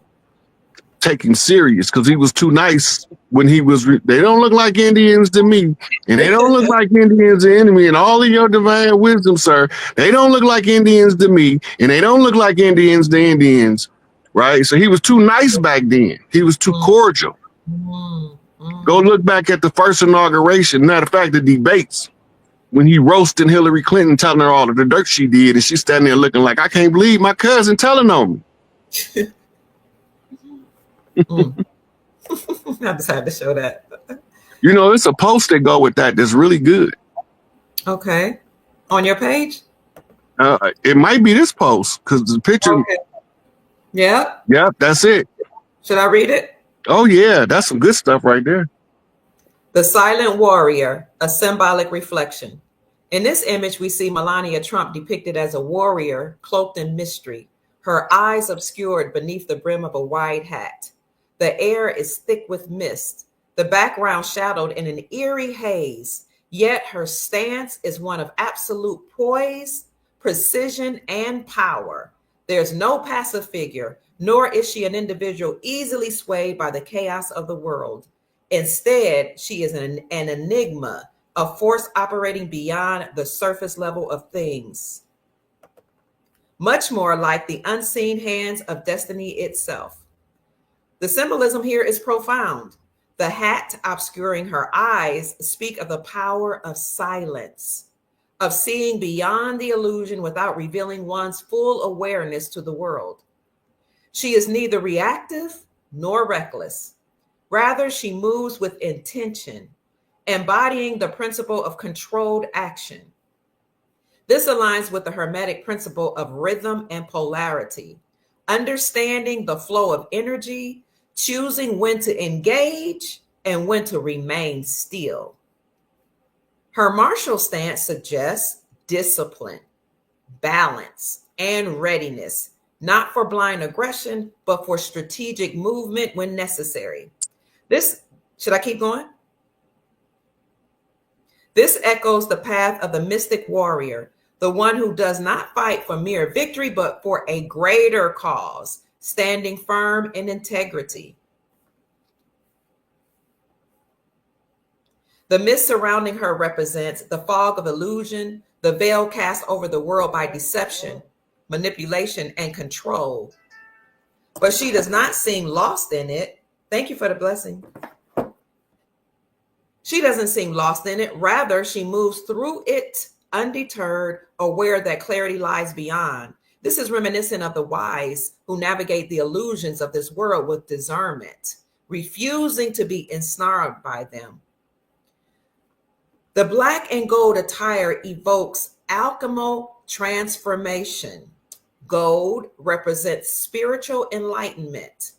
take him serious, because he was too nice when he was. They don't look like Indians to me, and they don't look like Indians to enemy. And all of your divine wisdom, sir, they don't look like Indians to me, and they don't look like Indians to Indians. Right? So he was too nice back then. He was too cordial. Go look back at the first inauguration. Matter of fact, the debates when he roasting Hillary Clinton, telling her all of the dirt she did, and she's standing there looking like, I can't believe my cousin telling on me. I just had to show that. You know, it's a post that go with that that's really good. Okay. On your page? It might be this post because the picture. Okay. Yep. Yep, that's it. Should I read it? Oh, yeah, that's some good stuff right there. The Silent Warrior, a symbolic reflection. In this image, we see Melania Trump depicted as a warrior cloaked in mystery, her eyes obscured beneath the brim of a wide hat. The air is thick with mist, the background shadowed in an eerie haze, yet her stance is one of absolute poise, precision, and power. There's no passive figure, nor is she an individual easily swayed by the chaos of the world. Instead, she is an enigma, a force operating beyond the surface level of things. Much more like the unseen hands of destiny itself. The symbolism here is profound. The hat obscuring her eyes speak of the power of silence, of seeing beyond the illusion without revealing one's full awareness to the world. She is neither reactive nor reckless. Rather, she moves with intention, embodying the principle of controlled action. This aligns with the Hermetic principle of rhythm and polarity, understanding the flow of energy, choosing when to engage and when to remain still. Her martial stance suggests discipline, balance, and readiness, not for blind aggression, but for strategic movement when necessary. This, should I keep going? This echoes the path of the mystic warrior, the one who does not fight for mere victory, but for a greater cause, standing firm in integrity. The mist surrounding her represents the fog of illusion, the veil cast over the world by deception, manipulation, and control. But she does not seem lost in it. Thank you for the blessing. She doesn't seem lost in it. Rather, she moves through it undeterred, aware that clarity lies beyond. This is reminiscent of the wise who navigate the illusions of this world with discernment, refusing to be ensnared by them. The black and gold attire evokes alchemical transformation. Gold represents spiritual enlightenment,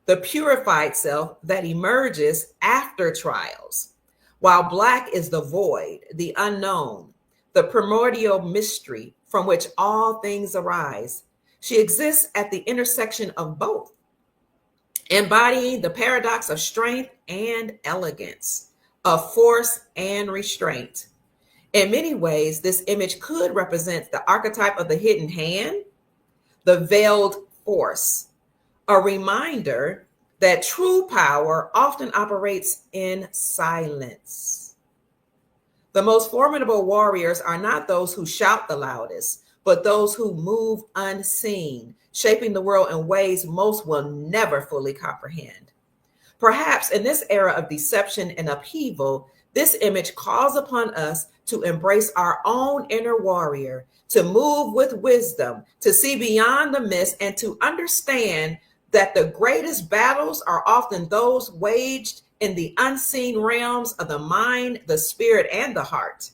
the purified self that emerges after trials, while black is the void, the unknown, the primordial mystery from which all things arise. She exists at the intersection of both, embodying the paradox of strength and elegance, of force and restraint. In many ways, this image could represent the archetype of the hidden hand, the veiled force, a reminder that true power often operates in silence. The most formidable warriors are not those who shout the loudest, but those who move unseen, shaping the world in ways most will never fully comprehend. Perhaps in this era of deception and upheaval, this image calls upon us to embrace our own inner warrior, to move with wisdom, to see beyond the mist, and to understand that the greatest battles are often those waged in the unseen realms of the mind, the spirit, and the heart.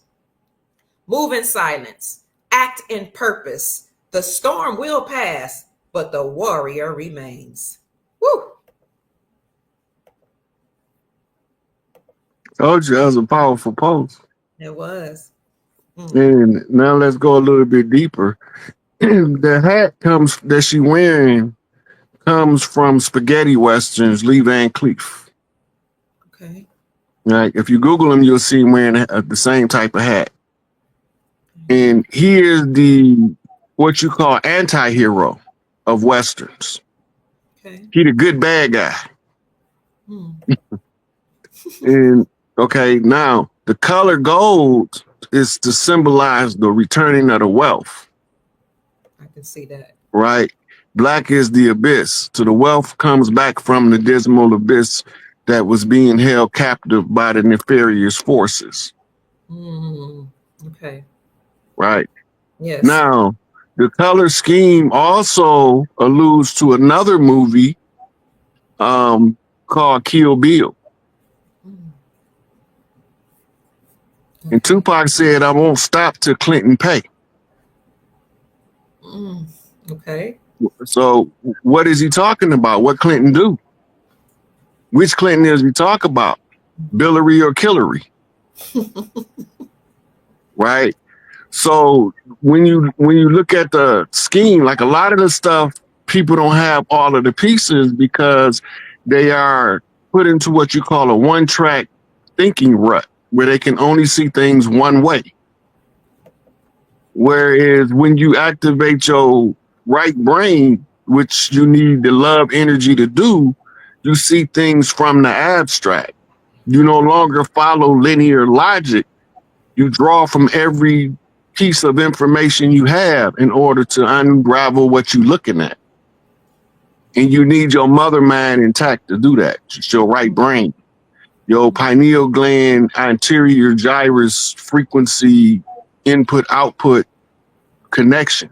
Move in silence, act in purpose. The storm will pass, but the warrior remains. Woo! Told you that was a powerful post. It was. And now let's go a little bit deeper. The hat that she wearing comes from spaghetti westerns, Lee Van Cleef. Okay. Right. If you Google him, you'll see him wearing the same type of hat. And he is the what you call anti-hero of westerns. Okay. He the good bad guy. Hmm. And okay, now the color gold is to symbolize the returning of the wealth. I can see that. Right. Black is the abyss. So the wealth comes back from the dismal abyss that was being held captive by the nefarious forces. Okay. Right. Yes. Now, the color scheme also alludes to another movie called Kill Bill. Okay. And Tupac said, "I won't stop till Clinton pay." Okay. So what is he talking about? What Clinton do? Which Clinton is he talk about? Billary or Killary? Right. So when you look at the scheme, like a lot of the stuff, people don't have all of the pieces because they are put into what you call a one-track thinking rut, where they can only see things one way. Whereas when you activate your right brain, which you need the love energy to do, you see things from the abstract. You no longer follow linear logic. You draw from every piece of information you have in order to unravel what you're looking at. And you need your mother mind intact to do that. It's your right brain, your pineal gland, anterior gyrus frequency, input, output connection.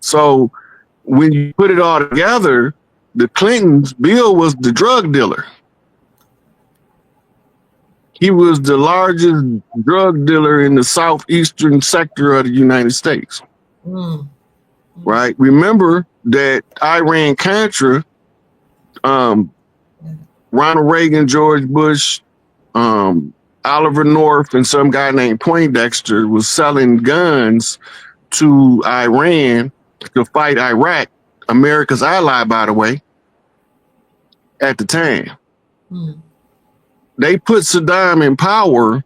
So when you put it all together, the Clintons, Bill was the drug dealer. He was the largest drug dealer in the southeastern sector of the United States. Right? Remember that Iran-Contra Ronald Reagan, George Bush, Oliver North, and some guy named Poindexter was selling guns to Iran to fight Iraq, America's ally, by the way, at the time. They put Saddam in power,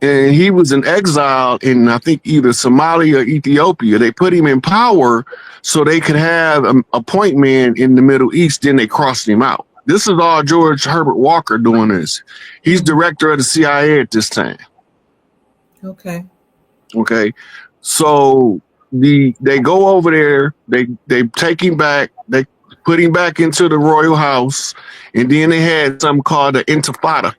and he was in exile in, I think, either Somalia or Ethiopia. They put him in power so they could have a point man in the Middle East, then they crossed him out. This is all George Herbert Walker doing this. He's director of the CIA at this time. Okay. So they go over there, they take him back, they put him back into the royal house, and then they had something called the Intifada.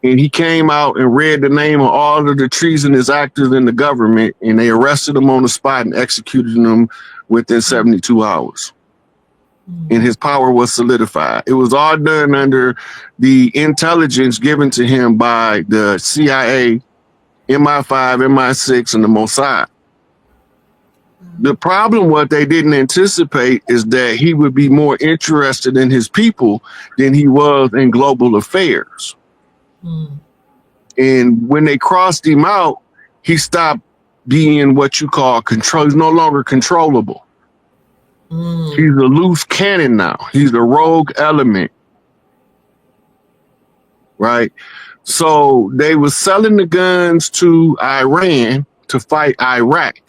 And he came out and read the name of all of the treasonous actors in the government, and they arrested him on the spot and executed him within 72 hours. And his power was solidified. It was all done under the intelligence given to him by the CIA, MI5, MI6, and the Mossad. The problem, what they didn't anticipate, is that he would be more interested in his people than he was in global affairs. And when they crossed him out, he stopped being what you call control. He's no longer controllable. He's a loose cannon now. He's a rogue element. Right? So they were selling the guns to Iran to fight Iraq.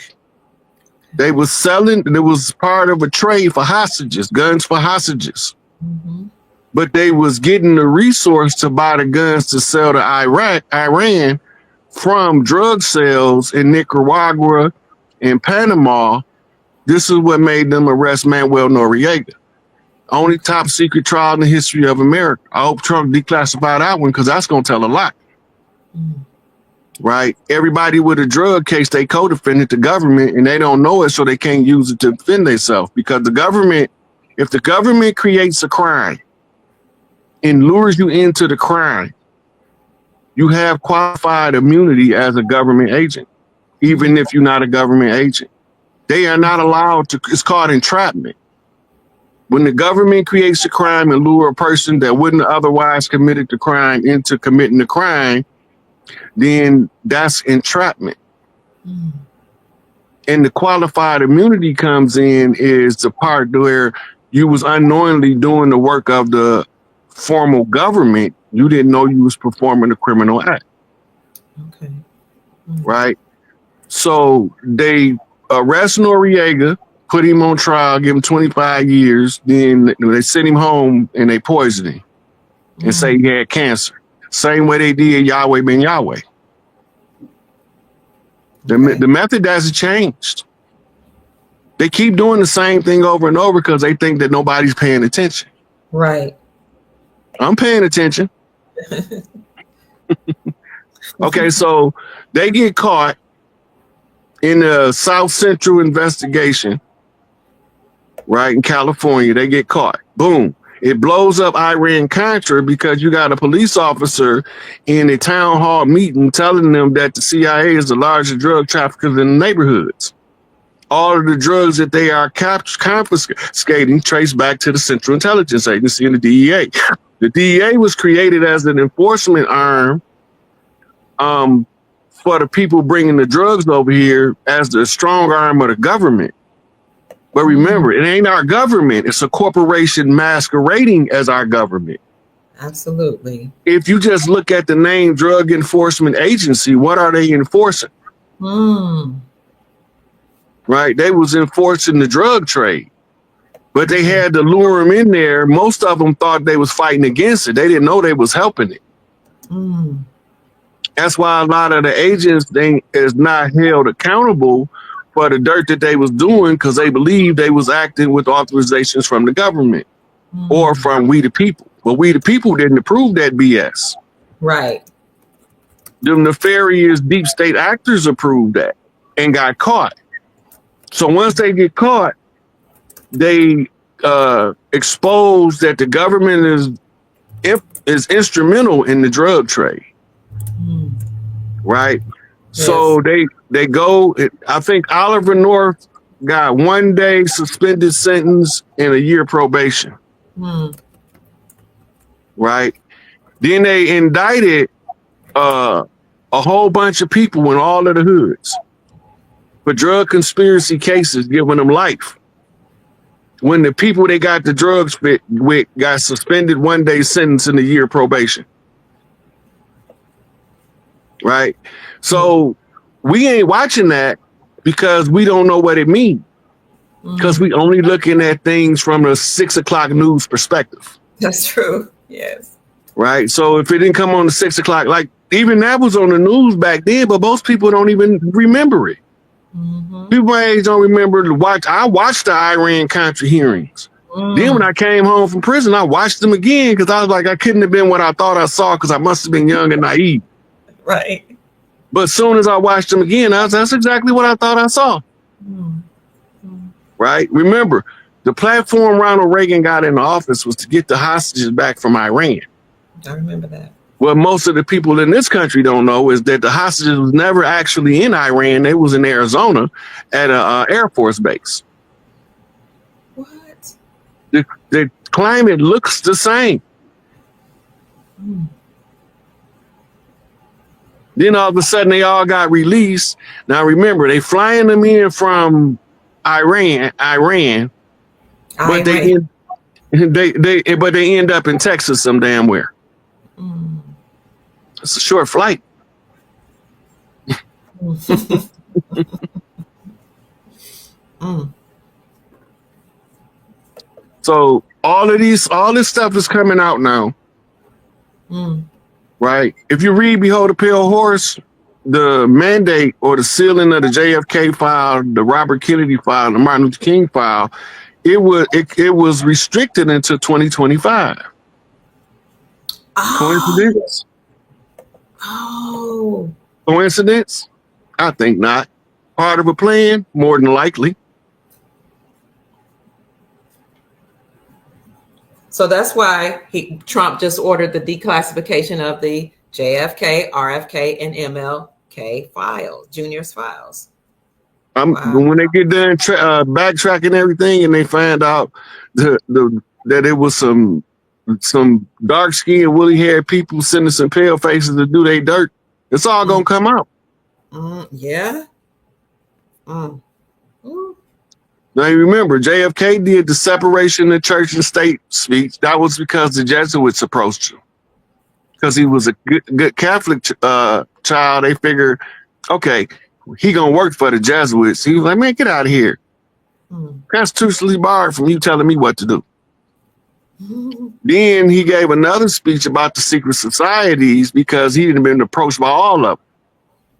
They were selling, it was part of a trade for hostages, guns for hostages. But they was getting the resource to buy the guns to sell to Iran from drug sales in Nicaragua and Panama. This is what made them arrest Manuel Noriega. Only top secret trial in the history of America. I hope Trump declassified that one, because that's going to tell a lot. Right? Everybody with a drug case, they co-defended the government, and they don't know it, so they can't use it to defend themselves. Because the government, if the government creates a crime and lures you into the crime, you have qualified immunity as a government agent, even if you're not a government agent. They are not allowed to, it's called entrapment. When the government creates a crime and lure a person that wouldn't otherwise committed the crime into committing the crime, then that's entrapment. And the qualified immunity comes in is the part where you was unknowingly doing the work of the formal government. You didn't know you was performing a criminal act. Right? So they arrest Noriega, put him on trial, give him 25 years. Then they send him home and they poison him and say he had cancer. Same way they did Yahweh Ben Yahweh. The method hasn't changed. They keep doing the same thing over and over because they think that nobody's paying attention. Right. I'm paying attention. Okay, so they get caught in the South Central investigation, right, in California. They get caught. Boom. It blows up Iran-Contra because you got a police officer in a town hall meeting telling them that the CIA is the largest drug traffickers in the neighborhoods. All of the drugs that they are confiscating trace back to the Central Intelligence Agency and the DEA. The DEA was created as an enforcement arm for the people bringing the drugs over here as the strong arm of the government. But remember, it ain't our government. It's a corporation masquerading as our government. Absolutely. If you just look at the name Drug Enforcement Agency, what are they enforcing? Right? They was enforcing the drug trade. But they had to lure them in there. Most of them thought they was fighting against it. They didn't know they was helping it. That's why a lot of the agents is not held accountable for the dirt that they was doing, because they believed they was acting with authorizations from the government or from we the people. But we the people didn't approve that BS. Right. The nefarious deep state actors approved that and got caught. So once they get caught, they expose that the government is instrumental in the drug trade. Right? Yes. So they go, I think Oliver North got 1 day suspended sentence and a year probation. right? Then they indicted a whole bunch of people in all of the hoods for drug conspiracy cases, giving them life. When the people they got the drugs with got suspended 1 day sentence and a year probation. Right? So we ain't watching that because we don't know what it means. Because we only looking at things from a 6 o'clock news perspective. That's true. Yes. Right? So if it didn't come on the 6 o'clock, like even that was on the news back then, but most people don't even remember it. People my age don't remember to watch. I watched the Iran-Contra hearings. Then when I came home from prison, I watched them again because I was like, I couldn't have been what I thought I saw because I must have been young and naive. Right. But as soon as I watched them again, that's exactly what I thought I saw. Right? Remember, the platform Ronald Reagan got in the office was to get the hostages back from Iran. I remember that. What most of the people in this country don't know is that the hostages was never actually in Iran. They was in Arizona at a Air Force base. What? The climate looks the same. Then all of a sudden they all got released. Now remember, they flying them in from Iran, but they end up in Texas some damn where. It's a short flight. So all this stuff is coming out now. Right? If you read Behold a Pale Horse, the mandate or the sealing of the JFK file, the Robert Kennedy file, the Martin Luther King file, it was restricted until 2025. Coincidence? Oh. Coincidence? I think not. Part of a plan? More than likely. So that's why Trump just ordered the declassification of the JFK, RFK, and MLK files, Junior's files. When they get done backtracking everything and they find out that it was some dark-skinned, woolly-haired people sending some pale faces to do their dirt, it's all gonna come out. Yeah. Now you remember, JFK did the separation of church and state speech. That was because the Jesuits approached him. Because he was a good Catholic child, they figured, okay, he gonna work for the Jesuits. He was like, man, get out of here. Constitutionally barred from you telling me what to do. Then he gave another speech about the secret societies because he had been approached by all of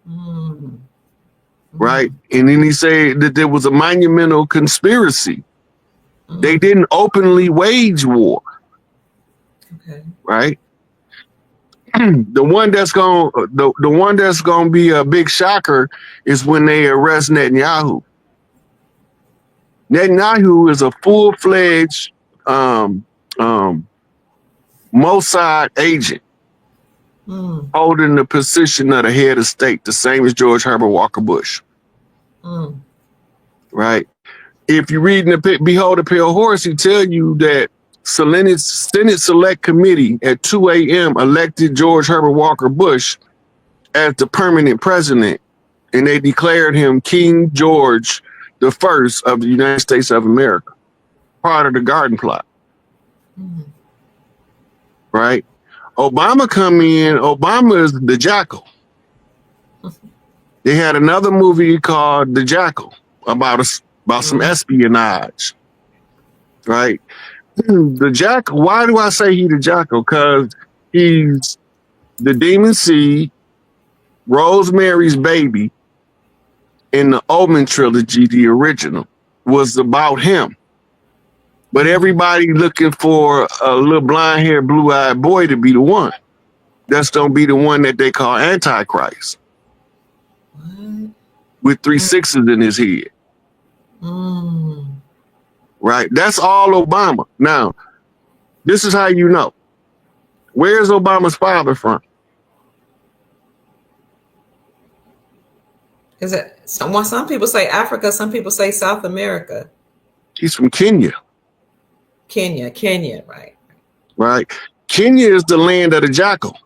them. Right? And then he said that there was a monumental conspiracy. They didn't openly wage war. Okay. Right? The one that's gonna be a big shocker is when they arrest Netanyahu. Netanyahu is a full-fledged Mossad agent holding the position of the head of state, the same as George Herbert Walker Bush. Right? If you read in the Behold a Pale Horse, he tell you that Senate Select Committee at 2 a.m. elected George Herbert Walker Bush as the permanent president, and they declared him King George I of the United States of America, part of the Garden Plot. Right? Obama come in, Obama is the Jackal. They had another movie called The Jackal about some espionage. Right? The Jackal, why do I say he the Jackal? Because he's the demon seed, Rosemary's Baby, in the Omen trilogy, the original, was about him. But everybody looking for a little blonde-haired, blue-eyed boy to be the one. That's gonna be the one that they call Antichrist. With 3 6s in his head. Right? That's all Obama. Now, this is how you know. Where's Obama's father from? Is it some people say Africa, some people say South America. He's from Kenya. Kenya, right. Right. Kenya is the land of the jackal.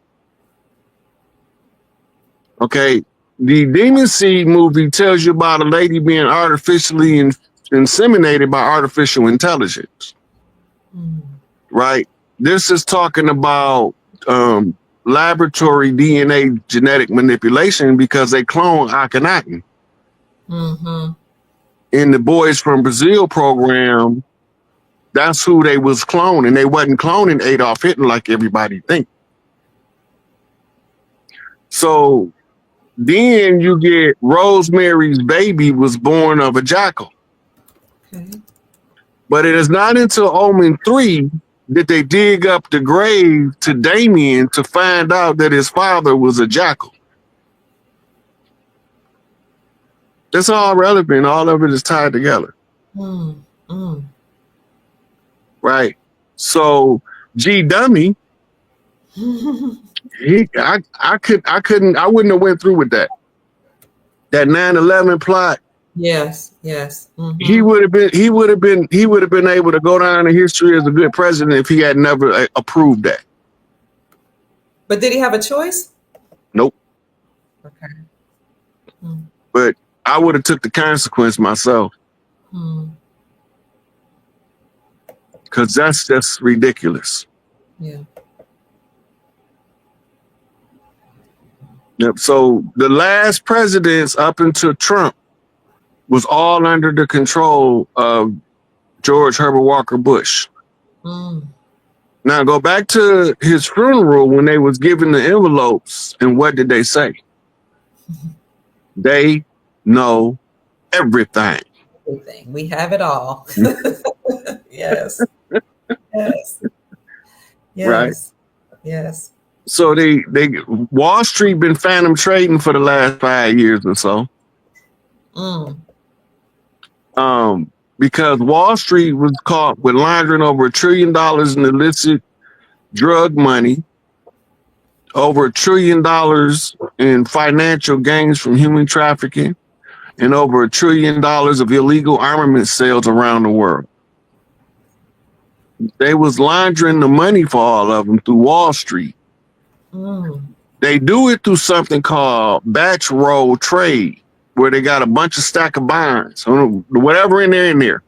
Okay. The Demon Seed movie tells you about a lady being artificially inseminated by artificial intelligence. Right? This is talking about laboratory DNA genetic manipulation because they clone Akhenaten. In the Boys from Brazil program, that's who they was cloning. They wasn't cloning Adolf Hitler like everybody think. So then you get Rosemary's Baby was born of a jackal. Okay. But it is not until Omen 3 that they dig up the grave to Damien to find out that his father was a jackal. That's all relevant. All of it is tied together. Right. So G Dummy, I wouldn't have went through with that. That 9/11 plot. Yes. He would have been able to go down in history as a good president if he had never approved that. But did he have a choice? Nope. Okay. But I would have took the consequence myself. Because that's just ridiculous. Yeah. Yep. So the last presidents up until Trump was all under the control of George Herbert Walker Bush. Now go back to his funeral when they was giving the envelopes, and what did they say? They know everything. Everything. We have it all. Yes. Right. Yes. So they Wall Street been phantom trading for the last 5 years or so. Because Wall Street was caught with laundering over $1 trillion in illicit drug money, over $1 trillion in financial gains from human trafficking, and over $1 trillion of illegal armament sales around the world. They was laundering the money for all of them through Wall Street. They do it through something called batch roll trade, where they got a bunch of stack of bonds, whatever in there.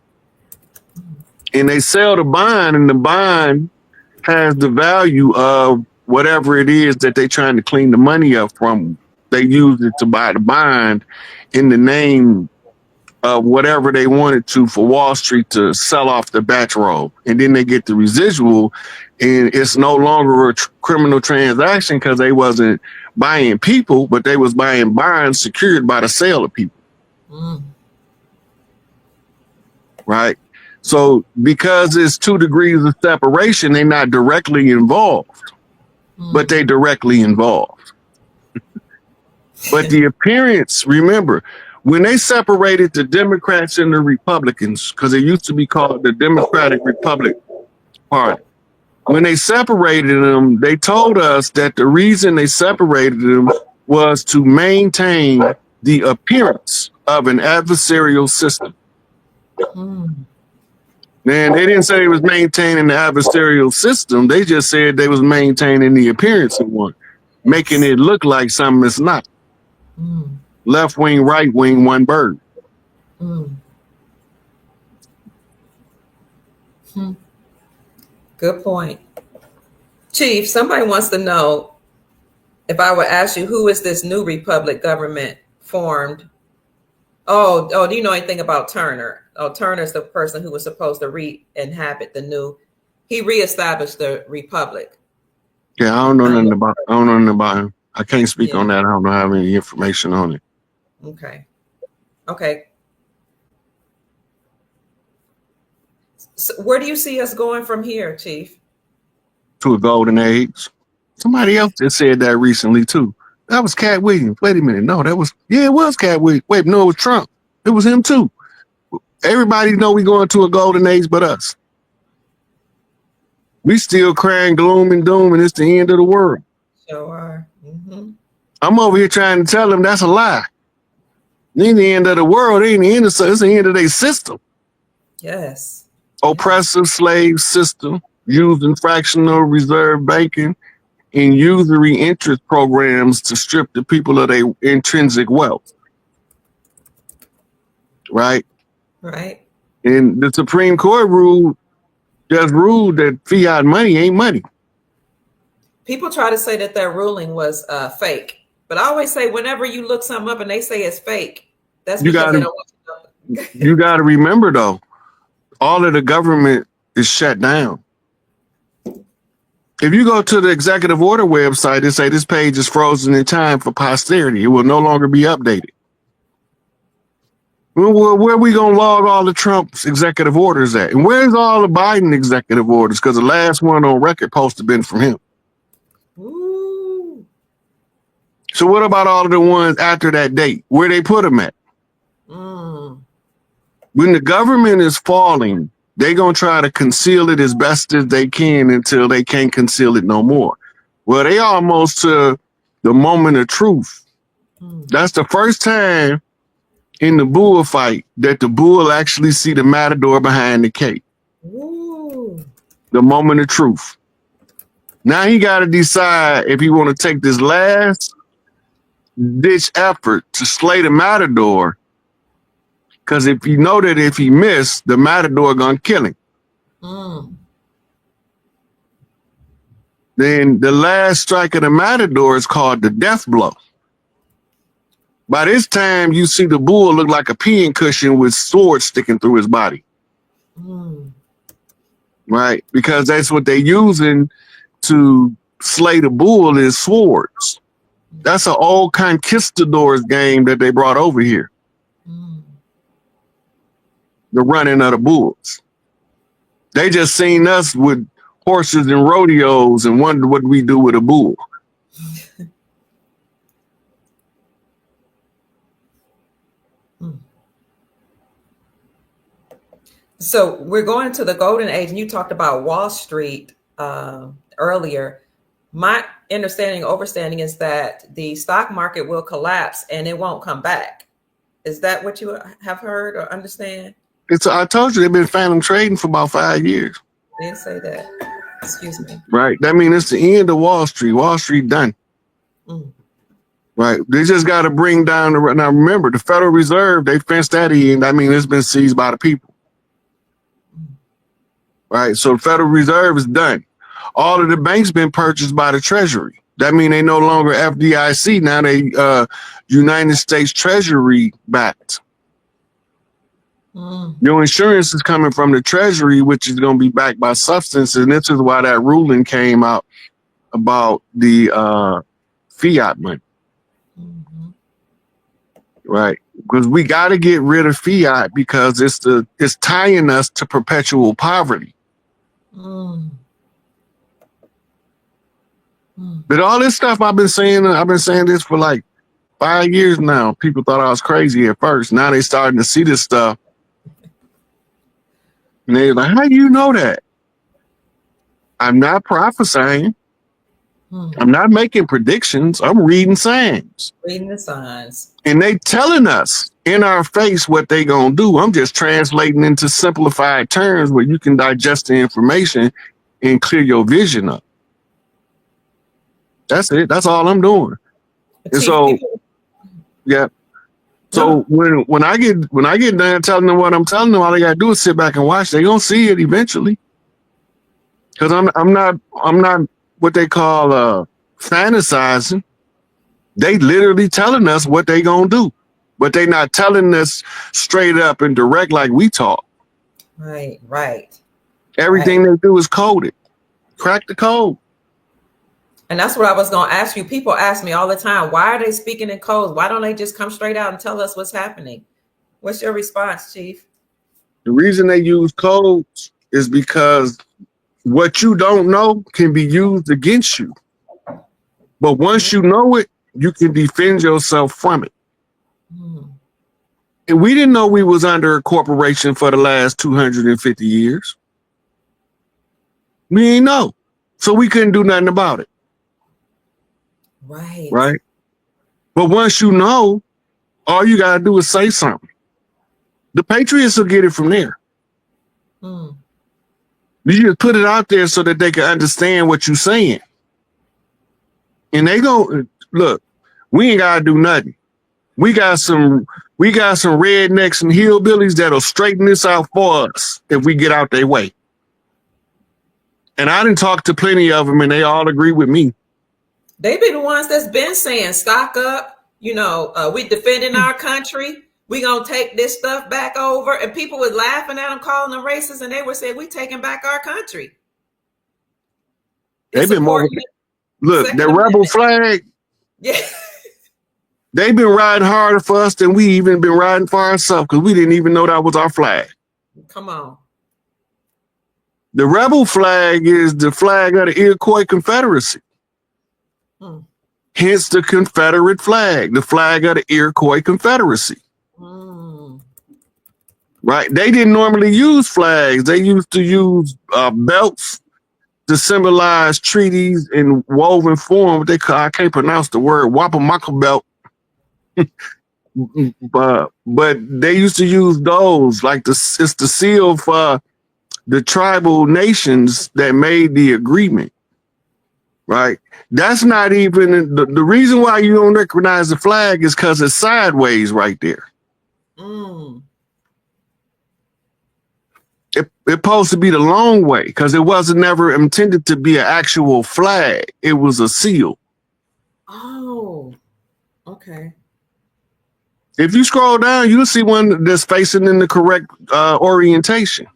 And they sell the bond, and the bond has the value of whatever it is that they're trying to clean the money up from. They use it to buy the bond in the name of whatever they wanted to for Wall Street to sell off the batch roll. And then they get the residual, and it's no longer a criminal transaction because they wasn't buying people, but they was buying bonds secured by the sale of people. Right? So because it's 2 degrees of separation, they're not directly involved, but they directly involved. But the appearance, remember, when they separated the Democrats and the Republicans, because it used to be called the Democratic Republic Party, when they separated them, they told us that the reason they separated them was to maintain the appearance of an adversarial system. Man, they didn't say it was maintaining the adversarial system. They just said they was maintaining the appearance of one, making it look like something it's not. Left wing, right wing, one bird. Good point. Chief, somebody wants to know, if I would ask you, who is this new republic government formed? Oh, do you know anything about Turner? Oh, Turner's the person who was supposed to re-inhabit he reestablished the republic. Yeah, I don't know nothing about him. I can't speak on that. I don't have any information on it. Okay. So where do you see us going from here, Chief? To a golden age. Somebody else just said that recently too. That was Cat Williams. Wait a minute. No, it was Cat Williams. Wait, no, it was Trump. It was him too. Everybody know we going to a golden age but us. We still crying gloom and doom, and it's the end of the world. Sure are. I'm over here trying to tell them that's a lie. It ain't the end of the world. It ain't the end of it's the end of their system. Yes. Oppressive slave system. using fractional reserve banking and usury interest programs to strip the people of their intrinsic wealth. Right? Right. And the Supreme Court just ruled that fiat money ain't money. People try to say that their ruling was fake, but I always say whenever you look something up and they say it's fake, that's because they don't want to know. You got to remember though, all of the government is shut down. If you go to the executive order website and say this page is frozen in time for posterity, it will no longer be updated. Where are we going to log all the Trump's executive orders at? And where's all the Biden executive orders? Because the last one on record supposed to have been from him. Ooh. So what about all of the ones after that date? Where they put them at? When the government is falling, they're going to try to conceal it as best as they can until they can't conceal it no more. Well, they almost to the moment of truth. That's the first time in the bull fight that the bull actually see the matador behind the cape. Ooh. The moment of truth. Now he got to decide if he want to take this last ditch effort to slay the matador. Because if you know that if he missed, the matador gonna kill him. Then the last strike of the matador is called the death blow. By this time, you see the bull look like a peeing cushion with swords sticking through his body. Right? Because that's what they're using to slay the bull is swords. That's an old conquistadors game that they brought over here. The running of the bulls. They just seen us with horses and rodeos and wondered what we do with a bull. So we're going to the golden age, and you talked about Wall Street earlier. My overstanding is that the stock market will collapse and it won't come back. Is that what you have heard or understand? I told you they've been phantom trading for about 5 years. I didn't say that. Excuse me. Right. That means it's the end of Wall Street. Wall Street done. Right. They just got to bring down now remember, the Federal Reserve, they fenced that in. I mean, it's been seized by the people. Right. So the Federal Reserve is done. All of the banks been purchased by the Treasury. That means they no longer FDIC. Now they United States Treasury backed. Your insurance is coming from the Treasury, which is going to be backed by substance. And this is why that ruling came out about the fiat money. Right. Because we got to get rid of fiat because it's tying us to perpetual poverty. But all this stuff I've been saying this for like 5 years now. People thought I was crazy at first. Now they starting to see this stuff. And they're like, how do you know that? I'm not prophesying. I'm not making predictions. I'm reading signs. Reading the signs. And they telling us in our face what they gonna do. I'm just translating into simplified terms where you can digest the information and clear your vision up. That's it. That's all I'm doing. And so, yeah. So when I get done telling them what I'm telling them, all they gotta do is sit back and watch. They gonna see it eventually. Because I'm not what they call fantasizing. They literally telling us what they gonna do, but they not telling us straight up and direct like we talk. Right. Everything they do is coded. Crack the code. And that's what I was going to ask you. People ask me all the time, why are they speaking in codes? Why don't they just come straight out and tell us what's happening? What's your response, Chief? The reason they use codes is because what you don't know can be used against you. But once you know it, you can defend yourself from it. And we didn't know we was under a corporation for the last 250 years. We didn't know. So we couldn't do nothing about it. Right. But once you know, all you got to do is say something. The Patriots will get it from there. You just put it out there so that they can understand what you're saying. And they don't look, we ain't gotta do nothing. We got some rednecks and hillbillies that'll straighten this out for us if we get out their way. And I didn't talk to plenty of them, and they all agree with me. They've been the ones that's been saying, stock up, we defending our country. We gonna take this stuff back over. And people were laughing at them, calling them racist, and they were saying, we taking back our country. They've been more. Look, the rebel flag. Yeah. They've been riding harder for us than we even been riding for ourselves because we didn't even know that was our flag. Come on. The rebel flag is the flag of the Iroquois Confederacy. Hence the Confederate flag, the flag of the Iroquois Confederacy. Right? They didn't normally use flags. They used to use belts to symbolize treaties in woven form. I can't pronounce the word Wappamaka belt. but they used to use those like it's the seal for the tribal nations that made the agreement, right? That's not even the reason why you don't recognize the flag is because it's sideways right there. It's supposed to be the long way because it wasn't never intended to be an actual flag. It was a seal. Oh, okay. If you scroll down, you'll see one that's facing in the correct orientation.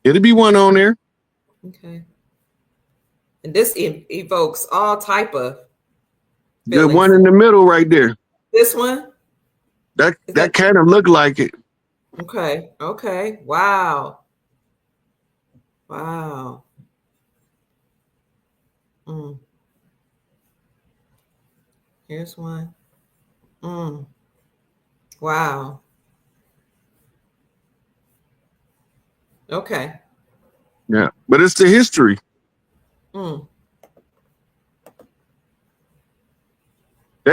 It'll be one on there. Okay. And this evokes all type of feelings. The one in the middle right there. This one? That kind of looked like it. Okay. Okay. Wow. Wow. Here's one. Wow. Okay. Yeah, but it's the history. They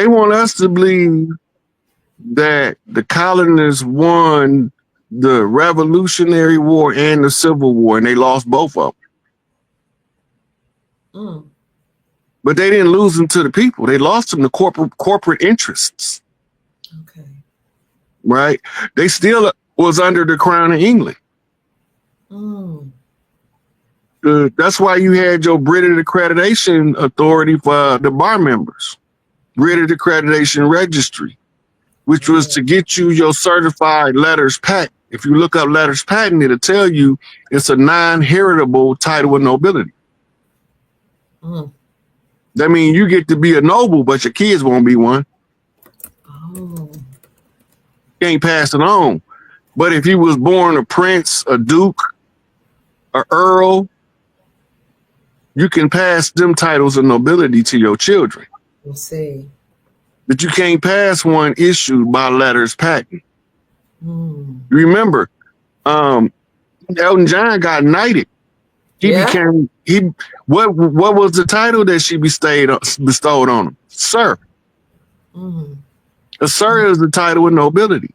want us to believe that the colonists won the Revolutionary War and the Civil War, and they lost both of them. But they didn't lose them to the people. They lost them to corporate interests. Okay. Right? They still was under the Crown of England. That's why you had your British Accreditation Authority for the bar members, British Accreditation Registry, which was to get you your certified letters patent. If you look up letters patent, it'll tell you it's a non-heritable title of nobility. That means you get to be a noble, but your kids won't be one. You can't pass it on. But if you was born a prince, a duke, an earl, you can pass them titles of nobility to your children. Let's see. But you can't pass one issued by letters patent. Remember, Elton John got knighted. What was the title that she bestowed on him? Sir. A sir is the title of nobility.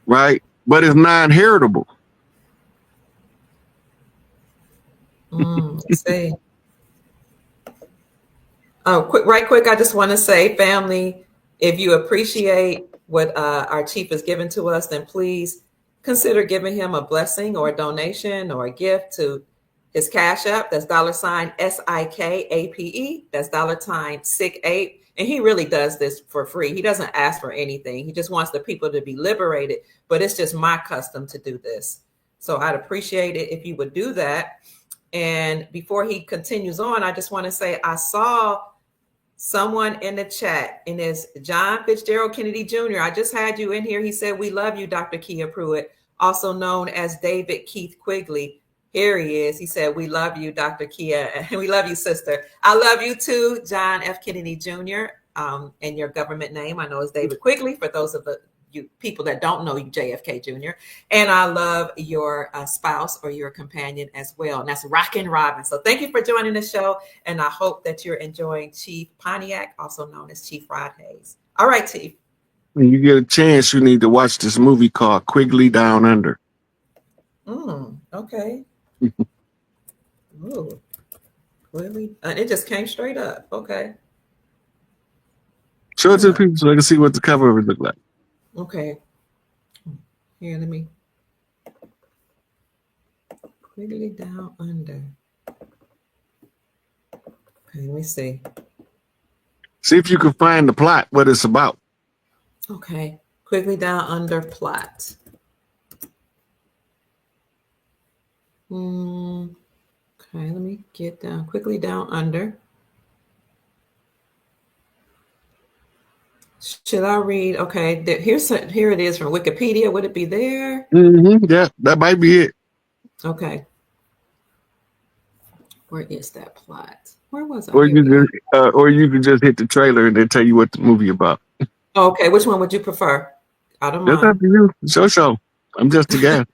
Right? But it's non-heritable. Let's see. Right quick, I just want to say, family, if you appreciate what our chief has given to us, then please consider giving him a blessing or a donation or a gift to his Cash App. That's $SIKAPE. That's $SIC8. And he really does this for free. He doesn't ask for anything. He just wants the people to be liberated. But it's just my custom to do this. So I'd appreciate it if you would do that. And before he continues on, I just want to say I saw someone in the chat, and it's John Fitzgerald Kennedy Jr. I just had you in here. He said, "We love you, Dr. Kia Pruitt," also known as David Keith Quigley. Here he is. He said, "We love you, Dr. Kia, and we love you, sister." I love you too, John F. Kennedy Jr. And your government name, I know, is David Quigley, for those of you people that don't know you, JFK Jr. And I love your spouse or your companion as well. And that's Rockin' Robin. So thank you for joining the show. And I hope that you're enjoying Chief Pontiac, also known as Chief Rod Hayes. All right, Chief. When you get a chance, you need to watch this movie called Quigley Down Under. Okay. Ooh, really? It just came straight up. Okay. Show it to the people so they can see what the cover would look like. Okay. Here, let me quickly down under. Okay, let me see. See if you can find the plot, what it's about. Okay. Quickly down under plot. Okay, let me get down quickly down under. Should I read? Okay, here it is from Wikipedia. Would it be there? Yeah, that might be it. Okay. Where is that plot? Where was I? Or you could just hit the trailer and they tell you what the movie about. Okay, which one would you prefer? I don't That's mind. up to you. So. I'm just a guy.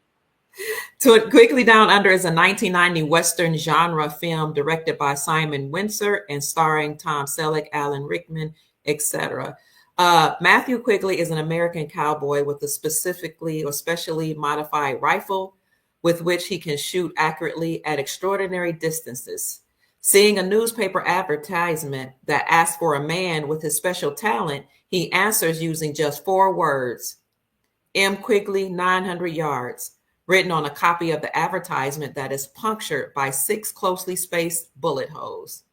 Quickly Down Under is a 1990 Western genre film directed by Simon Windsor and starring Tom Selleck, Alan Rickman, etc. Matthew Quigley is an American cowboy with a specially modified rifle with which he can shoot accurately at extraordinary distances. Seeing a newspaper advertisement that asks for a man with his special talent, he answers using just 4 words: M. Quigley, 900 yards, written on a copy of the advertisement that is punctured by 6 closely spaced bullet holes.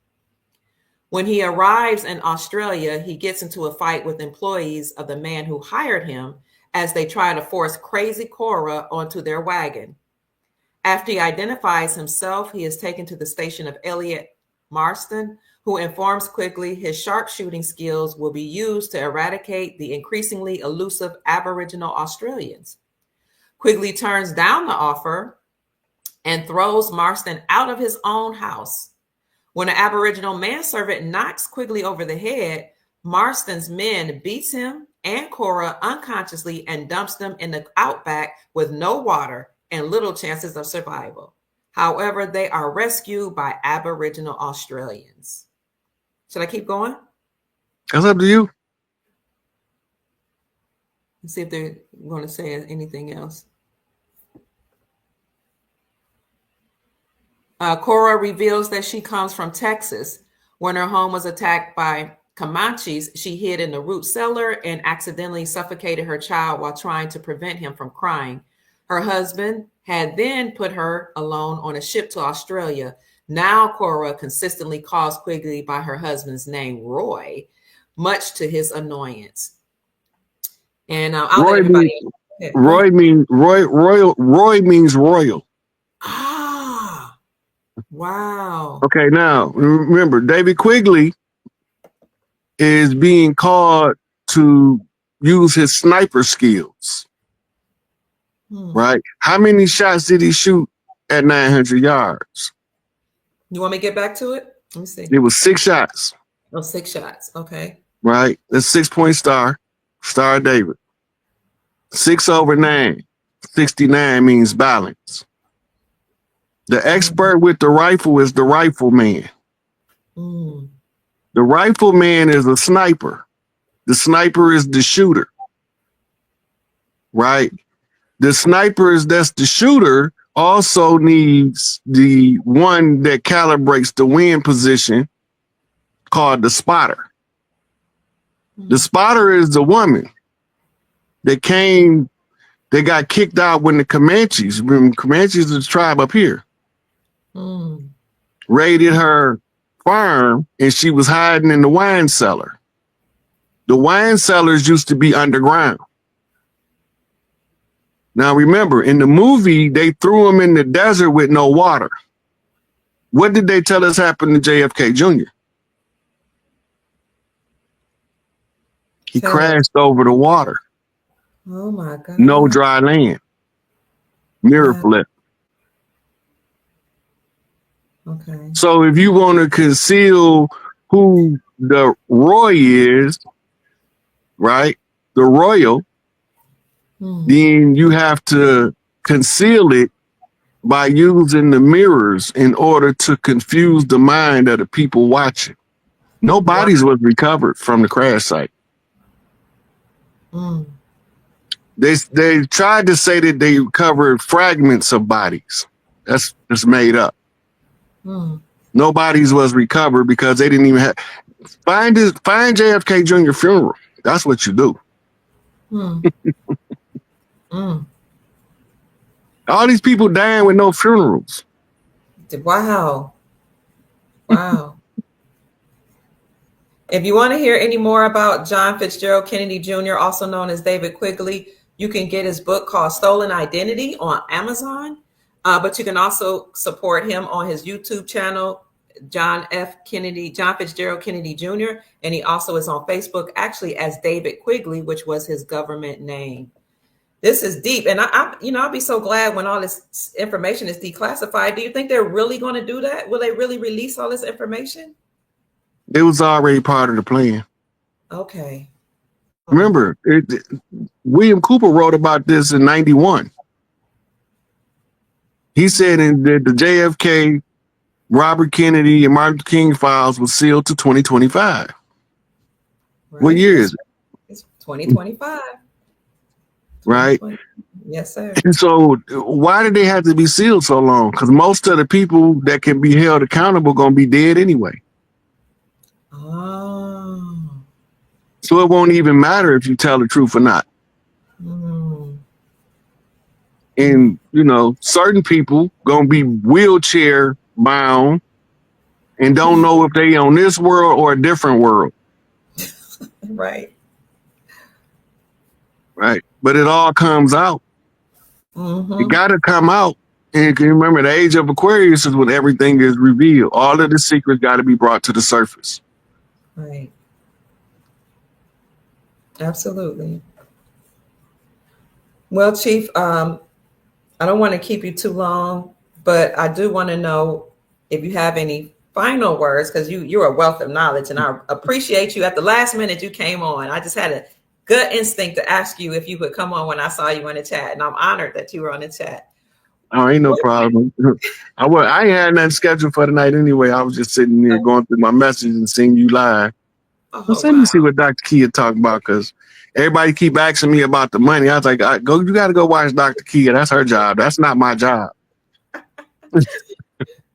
When he arrives in Australia, he gets into a fight with employees of the man who hired him as they try to force Crazy Cora onto their wagon. After he identifies himself, he is taken to the station of Elliot Marston, who informs Quigley his sharpshooting skills will be used to eradicate the increasingly elusive Aboriginal Australians. Quigley turns down the offer and throws Marston out of his own house. When an Aboriginal manservant knocks Quigley over the head, Marston's men beats him and Cora unconsciously and dumps them in the outback with no water and little chances of survival. However, they are rescued by Aboriginal Australians. Should I keep going? That's up to you. Let's see if they're going to say anything else. Cora reveals that she comes from Texas. When her home was attacked by Comanches, she hid in the root cellar and accidentally suffocated her child while trying to prevent him from crying. Her husband had then put her alone on a ship to Australia. Now Cora consistently calls Quigley by her husband's name, Roy, much to his annoyance. And I'll let everybody. Roy means royal. Ah, wow. Okay, now remember, David Quigley is being called to use his sniper skills. Right? How many shots did he shoot at 900 yards? You want me to get back to it? Let me see. It was 6 shots. Oh, 6 shots. Okay. Right? That's 6-point star. Star David. 6 over 9. 69 means balance. The expert with the rifle is the rifleman. The rifleman is a sniper. The sniper is the shooter. Right? The snipers that's the shooter also needs the one that calibrates the wind position called the spotter. The spotter is the woman that got kicked out when the Comanches, Comanches is a tribe up here, raided her farm and she was hiding in the wine cellar. The wine cellars used to be underground. Now remember, in the movie, they threw him in the desert with no water. What did they tell us happened to JFK Jr.? He crashed over the water. Oh my God. No dry land. Mirror flip. Okay. So if you want to conceal who the Roy is, right? The royal, then you have to conceal it by using the mirrors in order to confuse the mind of the people watching. No bodies was recovered from the crash site. Mm. They tried to say that they recovered fragments of bodies. That's just made up. Mm. No bodies was recovered because they didn't even have find JFK Jr. funeral. That's what you do. Mm. Mm. All these people dying with no funerals. Wow. Wow. If you want to hear any more about John Fitzgerald Kennedy Jr., also known as David Quigley, you can get his book called Stolen Identity on Amazon. But you can also support him on his YouTube channel, John Fitzgerald Kennedy Jr. And he also is on Facebook, actually as David Quigley, which was his government name. This is deep, and I'll be so glad when all this information is declassified. Do you think they're really going to do that? Will they really release all this information? It was already part of the plan. Okay. Remember, William Cooper wrote about this in 91. He said that the JFK, Robert Kennedy, and Martin Luther King files was sealed to 2025. Right. What year is it? It's 2025. Right? Yes, sir. And so why did they have to be sealed so long? Because most of the people that can be held accountable going to be dead anyway. Oh. So it won't even matter if you tell the truth or not. Mm. And, certain people going to be wheelchair bound and don't know if they on this world or a different world. Right. Right. But it all comes out. Mm-hmm. It got to come out. And you remember, the age of Aquarius is when everything is revealed. All of the secrets got to be brought to the surface. Right. Absolutely. Well, Chief, I don't want to keep you too long, but I do want to know if you have any final words, because you're a wealth of knowledge, and I appreciate you. At the last minute you came on, I just had a gut instinct to ask you if you would come on when I saw you in the chat, and I'm honored that you were on the chat. Oh, ain't no problem. I ain't had nothing scheduled for tonight anyway. I was just sitting there going through my messages and seeing you live. Let me see what Dr. Kia talking about, because everybody keep asking me about the money. I was like, you got to go watch Dr. Kia. That's her job. That's not my job.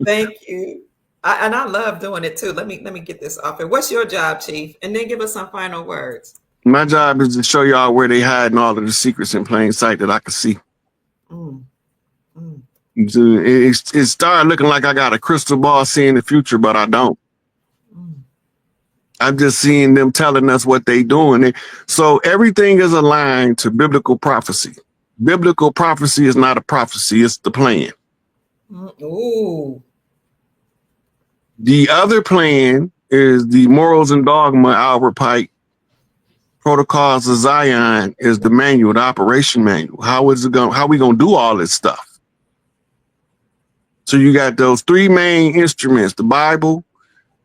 Thank you. And I love doing it too. Let me get this off here. What's your job, Chief? And then give us some final words. My job is to show y'all where they hiding all of the secrets in plain sight that I can see. Mm. Mm. It started looking like I got a crystal ball seeing the future, but I don't. I'm just seeing them telling us what they doing. So everything is aligned to biblical prophecy. Biblical prophecy is not a prophecy, it's the plan. Ooh. The other plan is the Morals and Dogma, Albert Pike. Protocols of Zion is the manual, the operation manual. How we gonna do all this stuff? So you got those three main instruments: the Bible,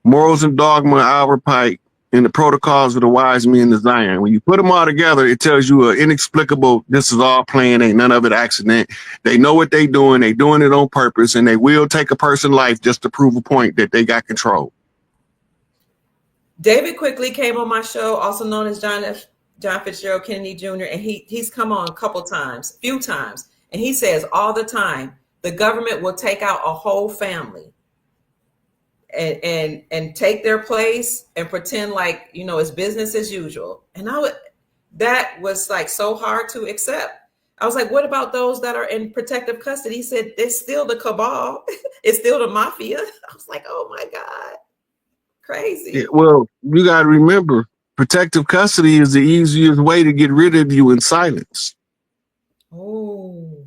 Morals and Dogma, Albert Pike, and the Protocols of the Wise Men of Zion. When you put them all together, it tells you an inexplicable, this is all planned, ain't none of it accident. They know what they doing it on purpose, and they will take a person's life just to prove a point that they got control. David Quigley came on my show, also known as John Fitzgerald Kennedy Jr., and he's come on a few times, and he says all the time, the government will take out a whole family and take their place and pretend like, it's business as usual. And that was like so hard to accept. I was like, what about those that are in protective custody? He said, it's still the cabal. It's still the mafia. I was like, oh my God. Crazy. Yeah, well, you got to remember, protective custody is the easiest way to get rid of you in silence. Oh.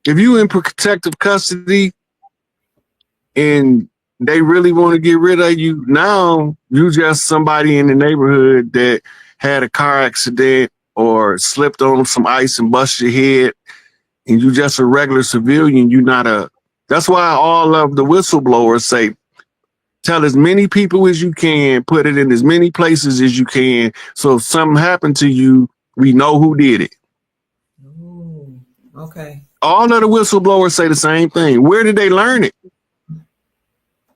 If you in protective custody and they really want to get rid of you, now you just somebody in the neighborhood that had a car accident or slipped on some ice and busted your head, and you just a regular civilian. That's why all of the whistleblowers say, tell as many people as you can, put it in as many places as you can. So if something happened to you, we know who did it. Ooh, okay. All of the whistleblowers say the same thing. Where did they learn it?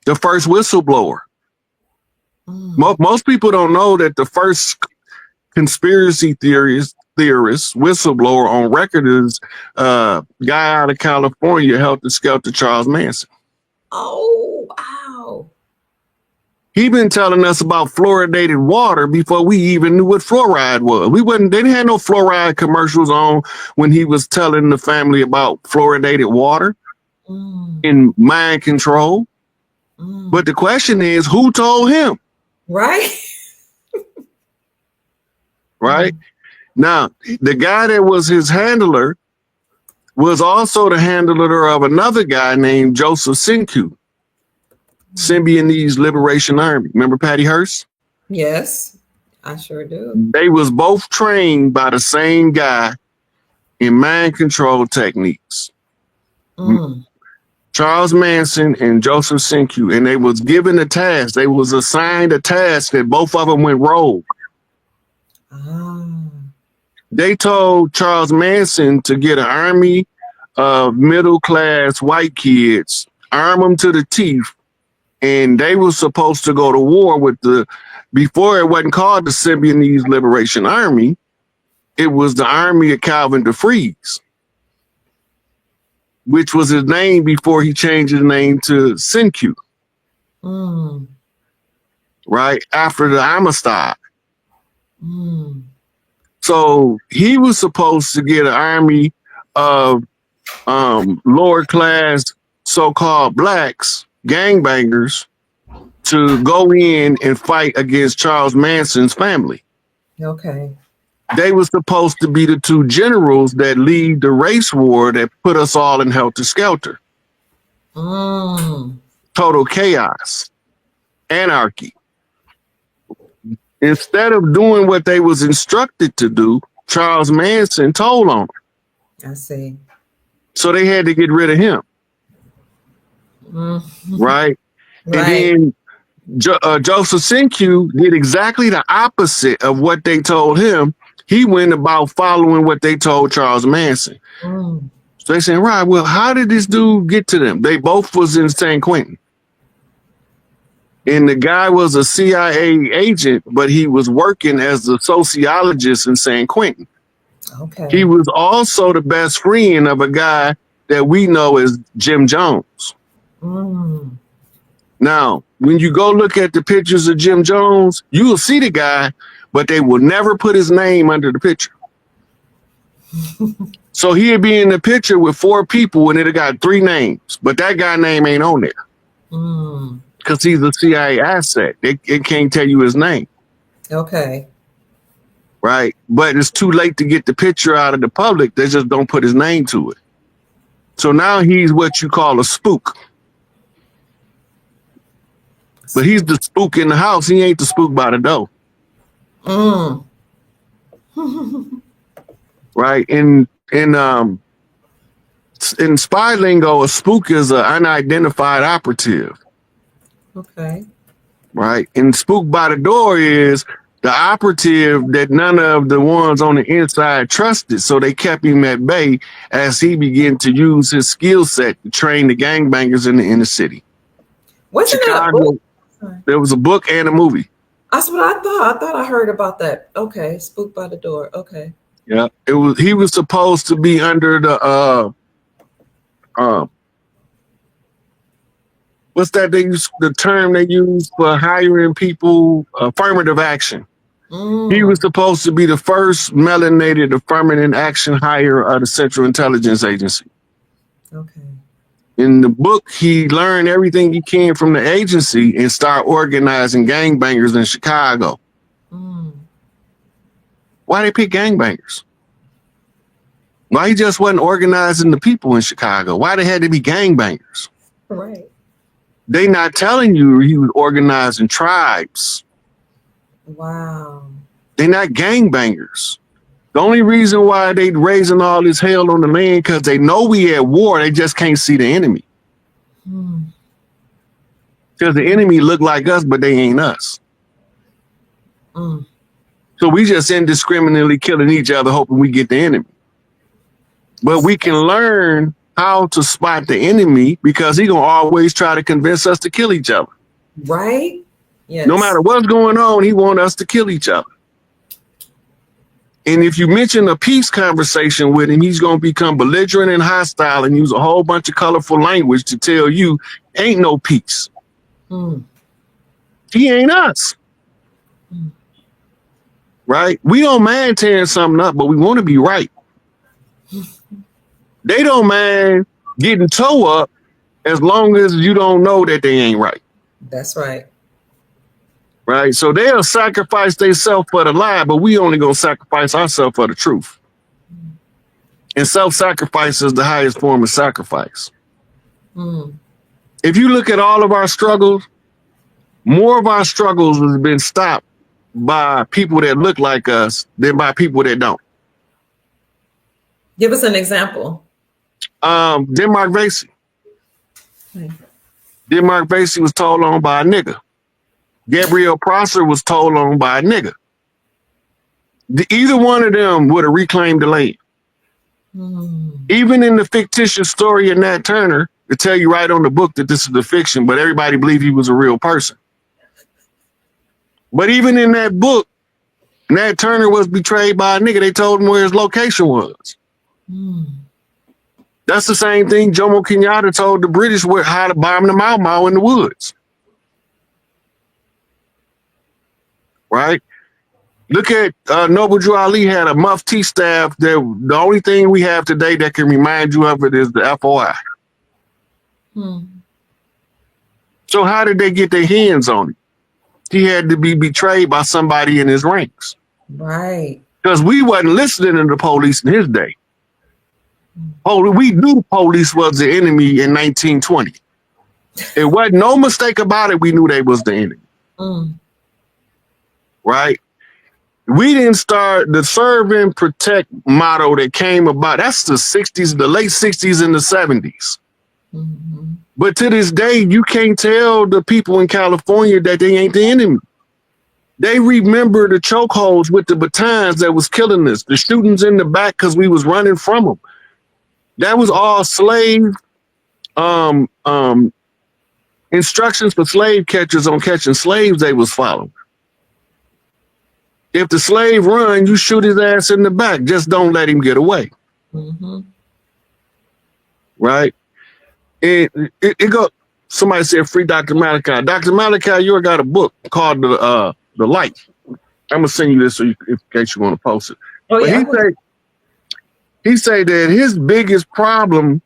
The first whistleblower. Most people don't know that the first conspiracy theorist, whistleblower on record is guy out of California, Helter Skelter Charles Manson. Oh, wow. He been telling us about fluoridated water before we even knew what fluoride was. They didn't have no fluoride commercials on when he was telling the family about fluoridated water in mind control. But the question is, who told him? Right. Right. Now, the guy that was his handler was also the handler of another guy named Joseph Senku, Symbionese Liberation Army. Remember Patty Hearst? Yes, I sure do. They was both trained by the same guy in mind control techniques. Charles Manson and Joseph Senku, and they was given a task. They was assigned a task that both of them went rogue. They told Charles Manson to get an army of middle-class white kids, arm them to the teeth, and they were supposed to go to war with before it wasn't called the Symbionese Liberation Army, it was the Army of Calvin DeFries, which was his name before he changed his name to Senku. Right after the Amistad. So he was supposed to get an army of lower class so-called blacks, gangbangers, to go in and fight against Charles Manson's family. Okay. They were supposed to be the two generals that lead the race war that put us all in helter skelter. Total chaos, anarchy. Instead of doing what they was instructed to do, Charles Manson told on them. I see. So they had to get rid of him. Right? And then Joseph Senku did exactly the opposite of what they told him. He went about following what they told Charles Manson. So they said, right, well, how did this dude get to them? They both was in San Quentin. And the guy was a CIA agent, but he was working as a sociologist in San Quentin. Okay. He was also the best friend of a guy that we know as Jim Jones. Now, when you go look at the pictures of Jim Jones, you will see the guy, but they will never put his name under the picture. So he'd be in the picture with 4 people and it got 3 names, but that guy name ain't on there. Because he's a CIA asset. It can't tell you his name. Okay. Right? But it's too late to get the picture out of the public. They just don't put his name to it. So now he's what you call a spook. But he's the spook in the house. He ain't the spook by the door. Right? In spy lingo, a spook is an unidentified operative. Okay. Right? And spook by the door is the operative that none of the ones on the inside trusted. So they kept him at bay as he began to use his skill set to train the gangbangers in the inner city. Wasn't that a book? There was a book and a movie. That's what I thought. I thought I heard about that. Okay. Spook by the door. Okay. Yeah. He was supposed to be under the what's that the term they use for hiring people? Affirmative action. He was supposed to be the first melanated affirmative action hire of the Central Intelligence Agency. Okay. In the book, he learned everything he can from the agency and start organizing gangbangers in Chicago. Why they pick gangbangers? Why he just wasn't organizing the people in Chicago? Why they had to be gangbangers? Right. They not telling you he was organizing tribes. Wow. They're not gangbangers. The only reason why they raising all this hell on the land because they know we at war. They just can't see the enemy. Because the enemy look like us, but they ain't us. So we just indiscriminately killing each other, hoping we get the enemy. But we can learn how to spot the enemy because he gonna always try to convince us to kill each other. Right? Yes. No matter what's going on, he want us to kill each other. And if you mention a peace conversation with him, he's going to become belligerent and hostile and use a whole bunch of colorful language to tell you ain't no peace. He ain't us. Right? We don't mind tearing something up, but we want to be right. They don't mind getting toe up as long as you don't know that they ain't right. That's right. Right? So they'll sacrifice themselves for the lie, but we only going to sacrifice ourselves for the truth. And self-sacrifice is the highest form of sacrifice. If you look at all of our struggles, more of our struggles has been stopped by people that look like us than by people that don't. Give us an example. Denmark Vesey. Denmark Vesey was told on by a nigga. Gabrielle Prosser was told on by a nigga. Either one of them would have reclaimed the land. Even in the fictitious story of Nat Turner, they tell you right on the book that this is a fiction, but everybody believed he was a real person. But even in that book, Nat Turner was betrayed by a nigga. They told him where his location was. That's the same thing Jomo Kenyatta told the British how to bomb the Mau Mau in the woods. Right? Look at Noble Drew Ali had a mufti staff. The only thing we have today that can remind you of it is the FOI. So how did they get their hands on it? He had to be betrayed by somebody in his ranks. Right. Because we wasn't listening to the police in his day. We knew the police was the enemy in 1920. It wasn't no mistake about it. We knew they was the enemy. Right? We didn't start the serve and protect motto that came about. That's the 60s, the late 60s and the 70s. But to this day, you can't tell the people in California that they ain't the enemy. They remember the chokeholds with the batons that was killing us, the shootings in the back because we was running from them. That was all slave instructions for slave catchers on catching slaves they was following. If the slave run, you shoot his ass in the back. Just don't let him get away. Right? It go. Somebody said free Dr. Malachi. Dr. Malachi, you got a book called The Light. I'm gonna send you this so in case you want to post it. Oh, but yeah, he said that his biggest problem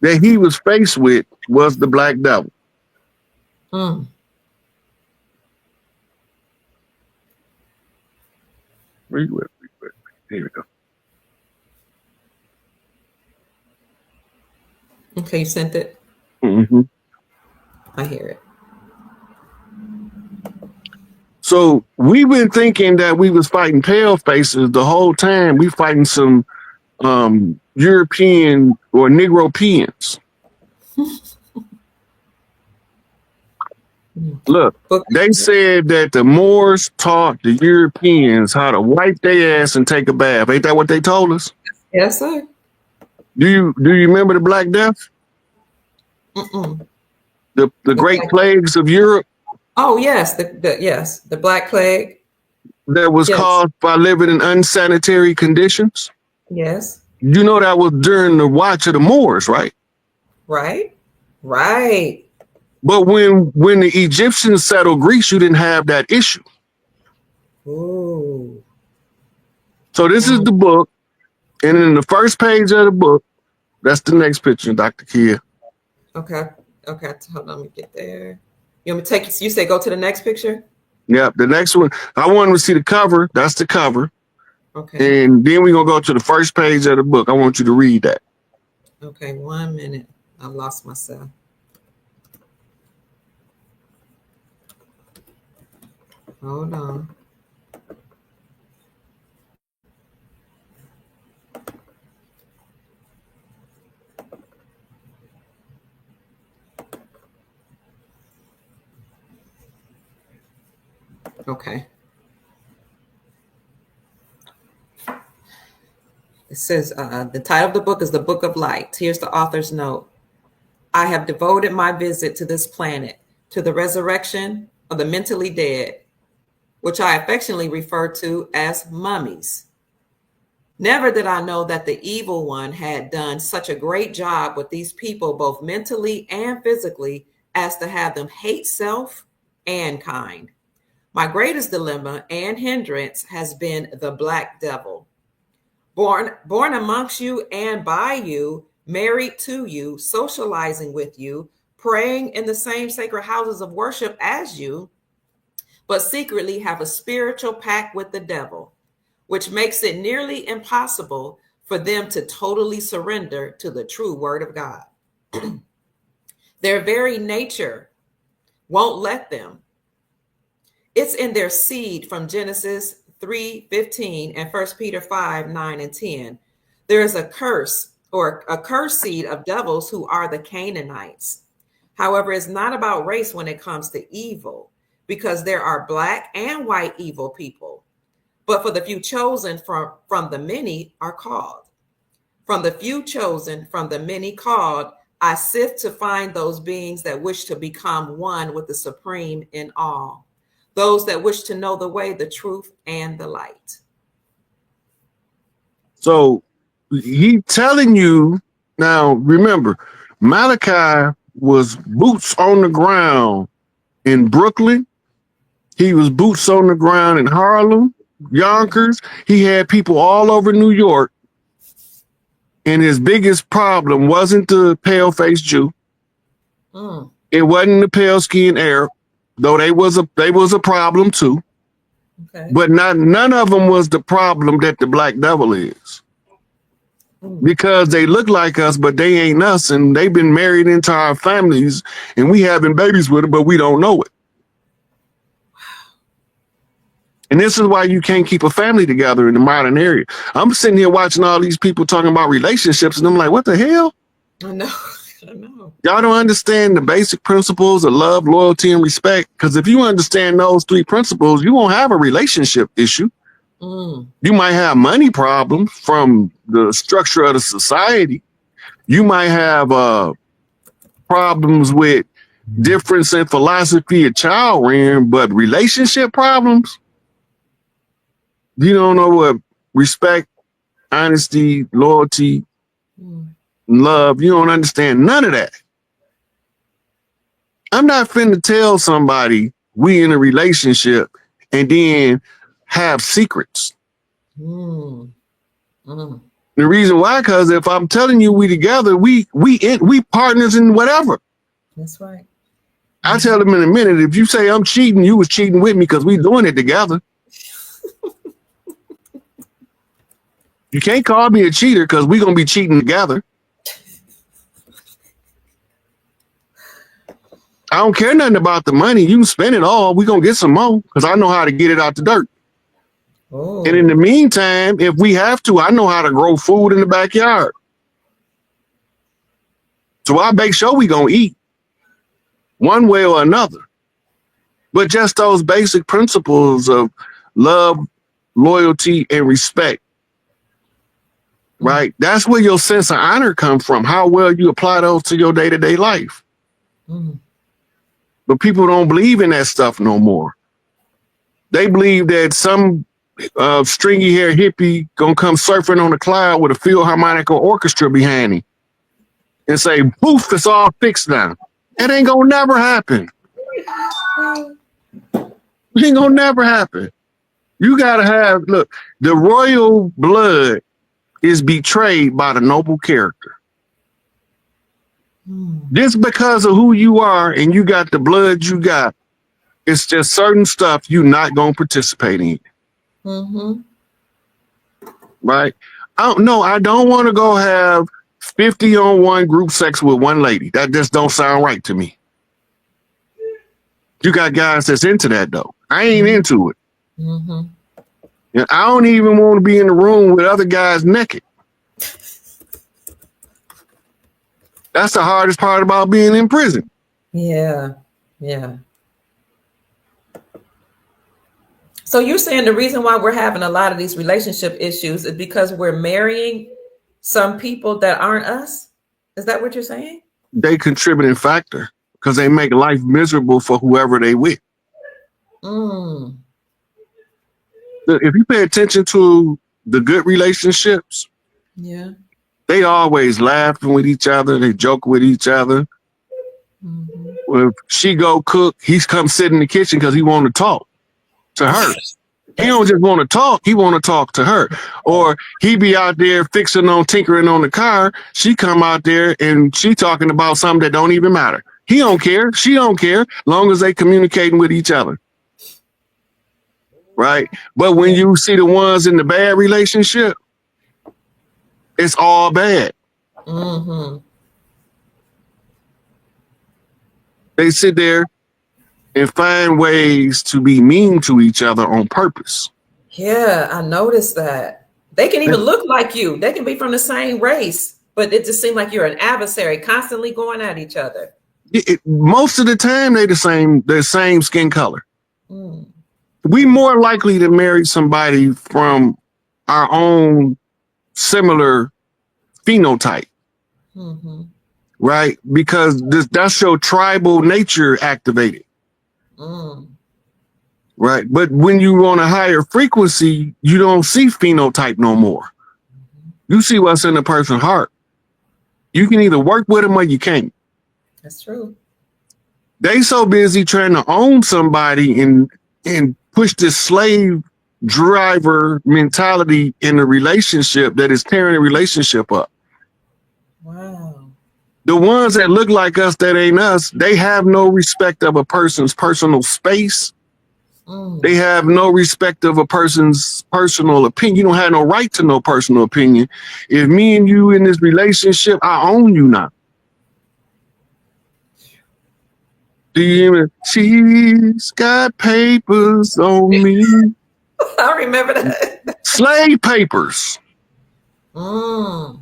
that he was faced with was the black devil. Where you at? Here we go. Okay, you sent it? I hear it. So we've been thinking that we was fighting pale faces the whole time. We fighting some European or Negropeans. Look, they said that the Moors taught the Europeans how to wipe their ass and take a bath. Ain't that what they told us? Yes, sir. Do you remember the Black Death? The Great Plagues of Europe? Oh, yes. The Black Plague. That was caused by living in unsanitary conditions? Yes. You know that was during the watch of the Moors, right? Right. But when the Egyptians settled Greece, you didn't have that issue. Ooh. So this is the book. And in the first page of the book, that's the next picture, Dr. Kia. Okay. Hold on, let me get there. You want me to take you say go to the next picture? Yeah, the next one. I want to see the cover. That's the cover. Okay. And then we're going to go to the first page of the book. I want you to read that. Okay, 1 minute. I lost myself. Hold on. Okay. It says the title of the book is The Book of Light. Here's the author's note. I have devoted my visit to this planet to the resurrection of the mentally dead, which I affectionately refer to as mummies. Never did I know that the evil one had done such a great job with these people, both mentally and physically, as to have them hate self and kind. My greatest dilemma and hindrance has been the black devil. Born amongst you and by you, married to you, socializing with you, praying in the same sacred houses of worship as you, but secretly have a spiritual pact with the devil, which makes it nearly impossible for them to totally surrender to the true word of God. Their very nature won't let them. It's in their seed from Genesis 3:15 and 1 Peter 5:9 and 10. There is a curse or a curse seed of devils who are the Canaanites. However, it's not about race when it comes to evil, because there are black and white evil people. But for the few chosen from the many are called. From the few chosen, from the many called, I sift to find those beings that wish to become one with the Supreme in all, those that wish to know the way, the truth, and the light. So he telling you now, remember, Malachi was boots on the ground in Brooklyn. He was boots on the ground in Harlem, Yonkers. He had people all over New York. And his biggest problem wasn't the pale-faced Jew. It wasn't the pale-skinned Arab, though they was a problem too. Okay. But none of them was the problem that the black devil is. Because they look like us, but they ain't us, and they've been married into our families, and we having babies with them, but we don't know it. And this is why you can't keep a family together in the modern area. I'm sitting here watching all these people talking about relationships, and I'm like, what the hell? I know. I know. Y'all don't understand the basic principles of love, loyalty, and respect. Because if you understand those three principles, you won't have a relationship issue. You might have money problems from the structure of the society. You might have problems with difference in philosophy of child rearing, but relationship problems, you don't know what respect, honesty, loyalty, love, you don't understand none of that. I'm not finna tell somebody we in a relationship and then have secrets. The reason why, because if I'm telling you we together, we partners in whatever. That's right. I tell them in a minute, if you say I'm cheating, you was cheating with me because we doing it together. You can't call me a cheater because we're going to be cheating together. I don't care nothing about the money. You can spend it all. We're going to get some more because I know how to get it out the dirt. And in the meantime, if we have to, I know how to grow food in the backyard. So I make sure we going to eat one way or another. But just those basic principles of love, loyalty, and respect. Right? That's where your sense of honor comes from, how well you apply those to your day-to-day life. But people don't believe in that stuff no more. They believe that some stringy hair hippie gonna come surfing on a cloud with a Philharmonic orchestra behind him and say, poof, it's all fixed now. It ain't gonna never happen. It ain't gonna never happen. You gotta have, look, the royal blood is betrayed by the noble character. Just because of who you are and you got the blood you got, it's just certain stuff you're not going to participate in. Right? I don't want to go have 50-on-1 group sex with one lady. That just don't sound right to me. You got guys that's into that, though. I ain't into it. And I don't even want to be in the room with other guys naked. That's the hardest part about being in prison. Yeah. So you're saying the reason why we're having a lot of these relationship issues is because we're marrying some people that aren't us? Is that what you're saying? They contributing factor because they make life miserable for whoever they with. Look, if you pay attention to the good relationships, Yeah. they always laughing with each other. They joke with each other. Mm-hmm. If she go cook, he's come sit in the kitchen because he want to talk to her. He That's don't just want to talk. He want to talk to her. Or he be out there tinkering on the car. She come out there and she talking about something that don't even matter. He don't care. She don't care. Long as they communicating with each other. Right. But when you see the ones in the bad relationship, it's all bad. mm-hmm. They sit there and find ways to be mean to each other on purpose. Yeah, I noticed that. They can even look like you. They can be from the same race, but it just seems like you're an adversary, constantly going at each other. Most of the time, they're the same skin color. Mm. We more likely to marry somebody from our own similar phenotype, Mm-hmm. right? Because that's your tribal nature activated, right? But when you're on a higher frequency, you don't see phenotype no more. You see what's in a person's heart. You can either work with them or you can't. That's true. They so busy trying to own somebody and push this slave driver mentality in a relationship that is tearing the relationship up. Wow. The ones that look like us that ain't us, they have no respect of a person's personal space. They have no respect of a person's personal opinion. You don't have no right to no personal opinion. If me and you in this relationship, I own you now. Do you hear me? She's got papers on me. I remember that. Slave papers. Look,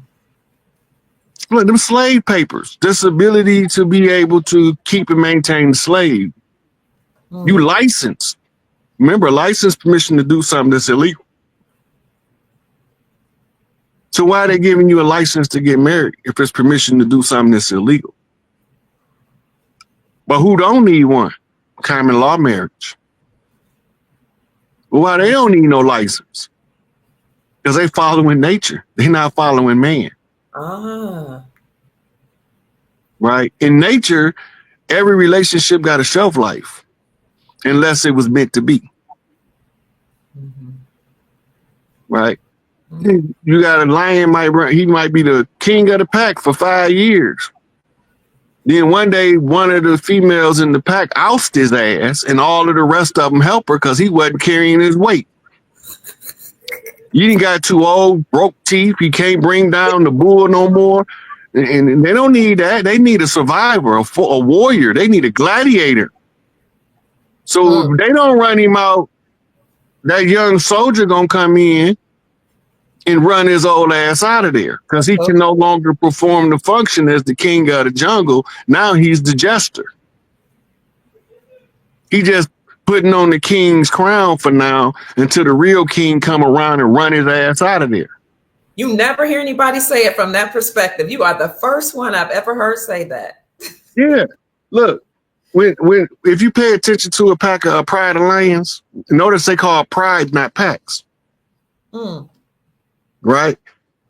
them slave papers. This ability to be able to keep and maintain the slave. You licensed. Remember, license permission to do something that's illegal. So why are they giving you a license to get married if it's permission to do something that's illegal? But who don't need one? Common law marriage. Well, why they don't need no license? Because they following nature. They're not following man. Right? In nature, every relationship got a shelf life, unless it was meant to be. Right? You got a lion he might be the king of the pack for 5 years. Then one day, one of the females in the pack oust his ass, and all of the rest of them help her because he wasn't carrying his weight. You ain't got too old, broke teeth. You can't bring down the bull no more. And they don't need that. They need a survivor, a warrior. They need a gladiator. So if they don't run him out, that young soldier gonna come in and run his old ass out of there because he can no longer perform the function as the king of the jungle. Now he's the jester. He just putting on the king's crown for now until the real king come around and run his ass out of there. You never hear anybody say it from that perspective. You are the first one I've ever heard say that. Yeah. Look, if you pay attention to a pack of pride of lions, notice they call pride, not packs. Right?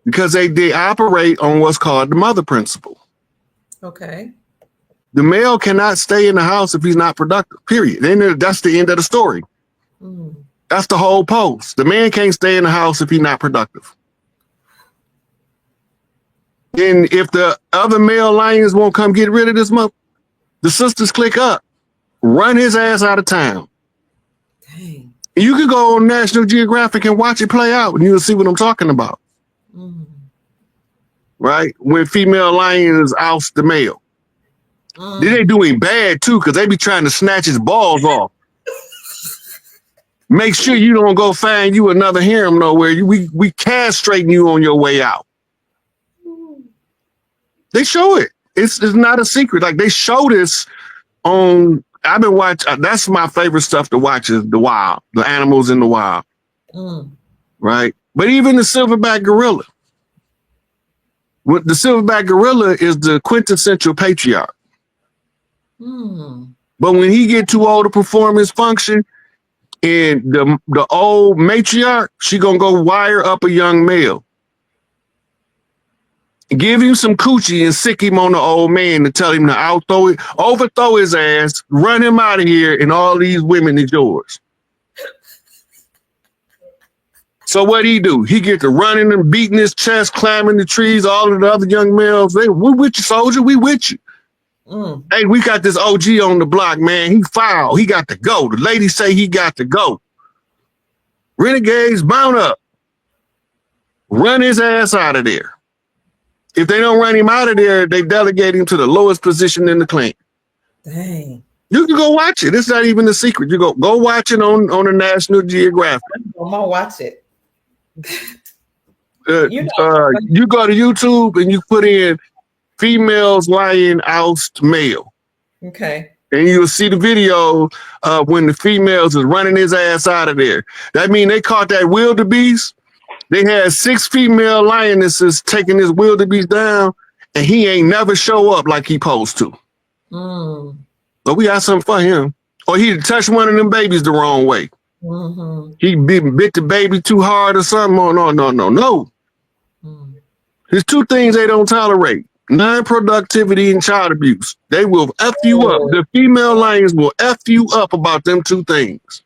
Because they operate on what's called the mother principle. Okay. The male cannot stay in the house if he's not productive, period. Then that's the end of the story. That's the whole post. The man can't stay in the house if he's not productive. And if the other male lions won't come get rid of this mother, the sisters click up, run his ass out of town. Dang. You can go on National Geographic and watch it play out, and you'll see what I'm talking about. Right? When female lions oust the male. Then they do him bad, too, because they be trying to snatch his balls off. Make sure you don't go find you another harem nowhere. We castrating you on your way out. They show it. It's not a secret. Like, they show this on... I've been watching... That's my favorite stuff to watch is the wild. The animals in the wild. Right? But even the silverback gorilla. The silverback gorilla is the quintessential patriarch. But when he get too old to perform his function, And the old matriarch, she gonna go wire up a young male, give him some coochie and sick him on the old man to tell him to overthrow his ass, run him out of here, and all these women is yours. So what he do? He get to running and beating his chest, climbing the trees. All of the other young males, we with you, soldier. We with you. Hey, we got this OG on the block, man. He foul. He got to go. The ladies say he got to go. Renegades, mount up. Run his ass out of there. If they don't run him out of there, they delegate him to the lowest position in the clan. Dang. You can go watch it. It's not even a secret. You go watch it on the National Geographic. I'm gonna watch it. You go to YouTube and you put in females lion oust male. Okay. And you'll see the video when the females is running his ass out of there. That means they caught that wildebeest. They had 6 female lionesses taking this wildebeest down, and he ain't never show up like he supposed to. But we got something for him. Or he touched one of them babies the wrong way. He bit the baby too hard or something. Oh, no. There's 2 things they don't tolerate: non-productivity and child abuse. They will F you up. The female lions will F you up about them 2 things.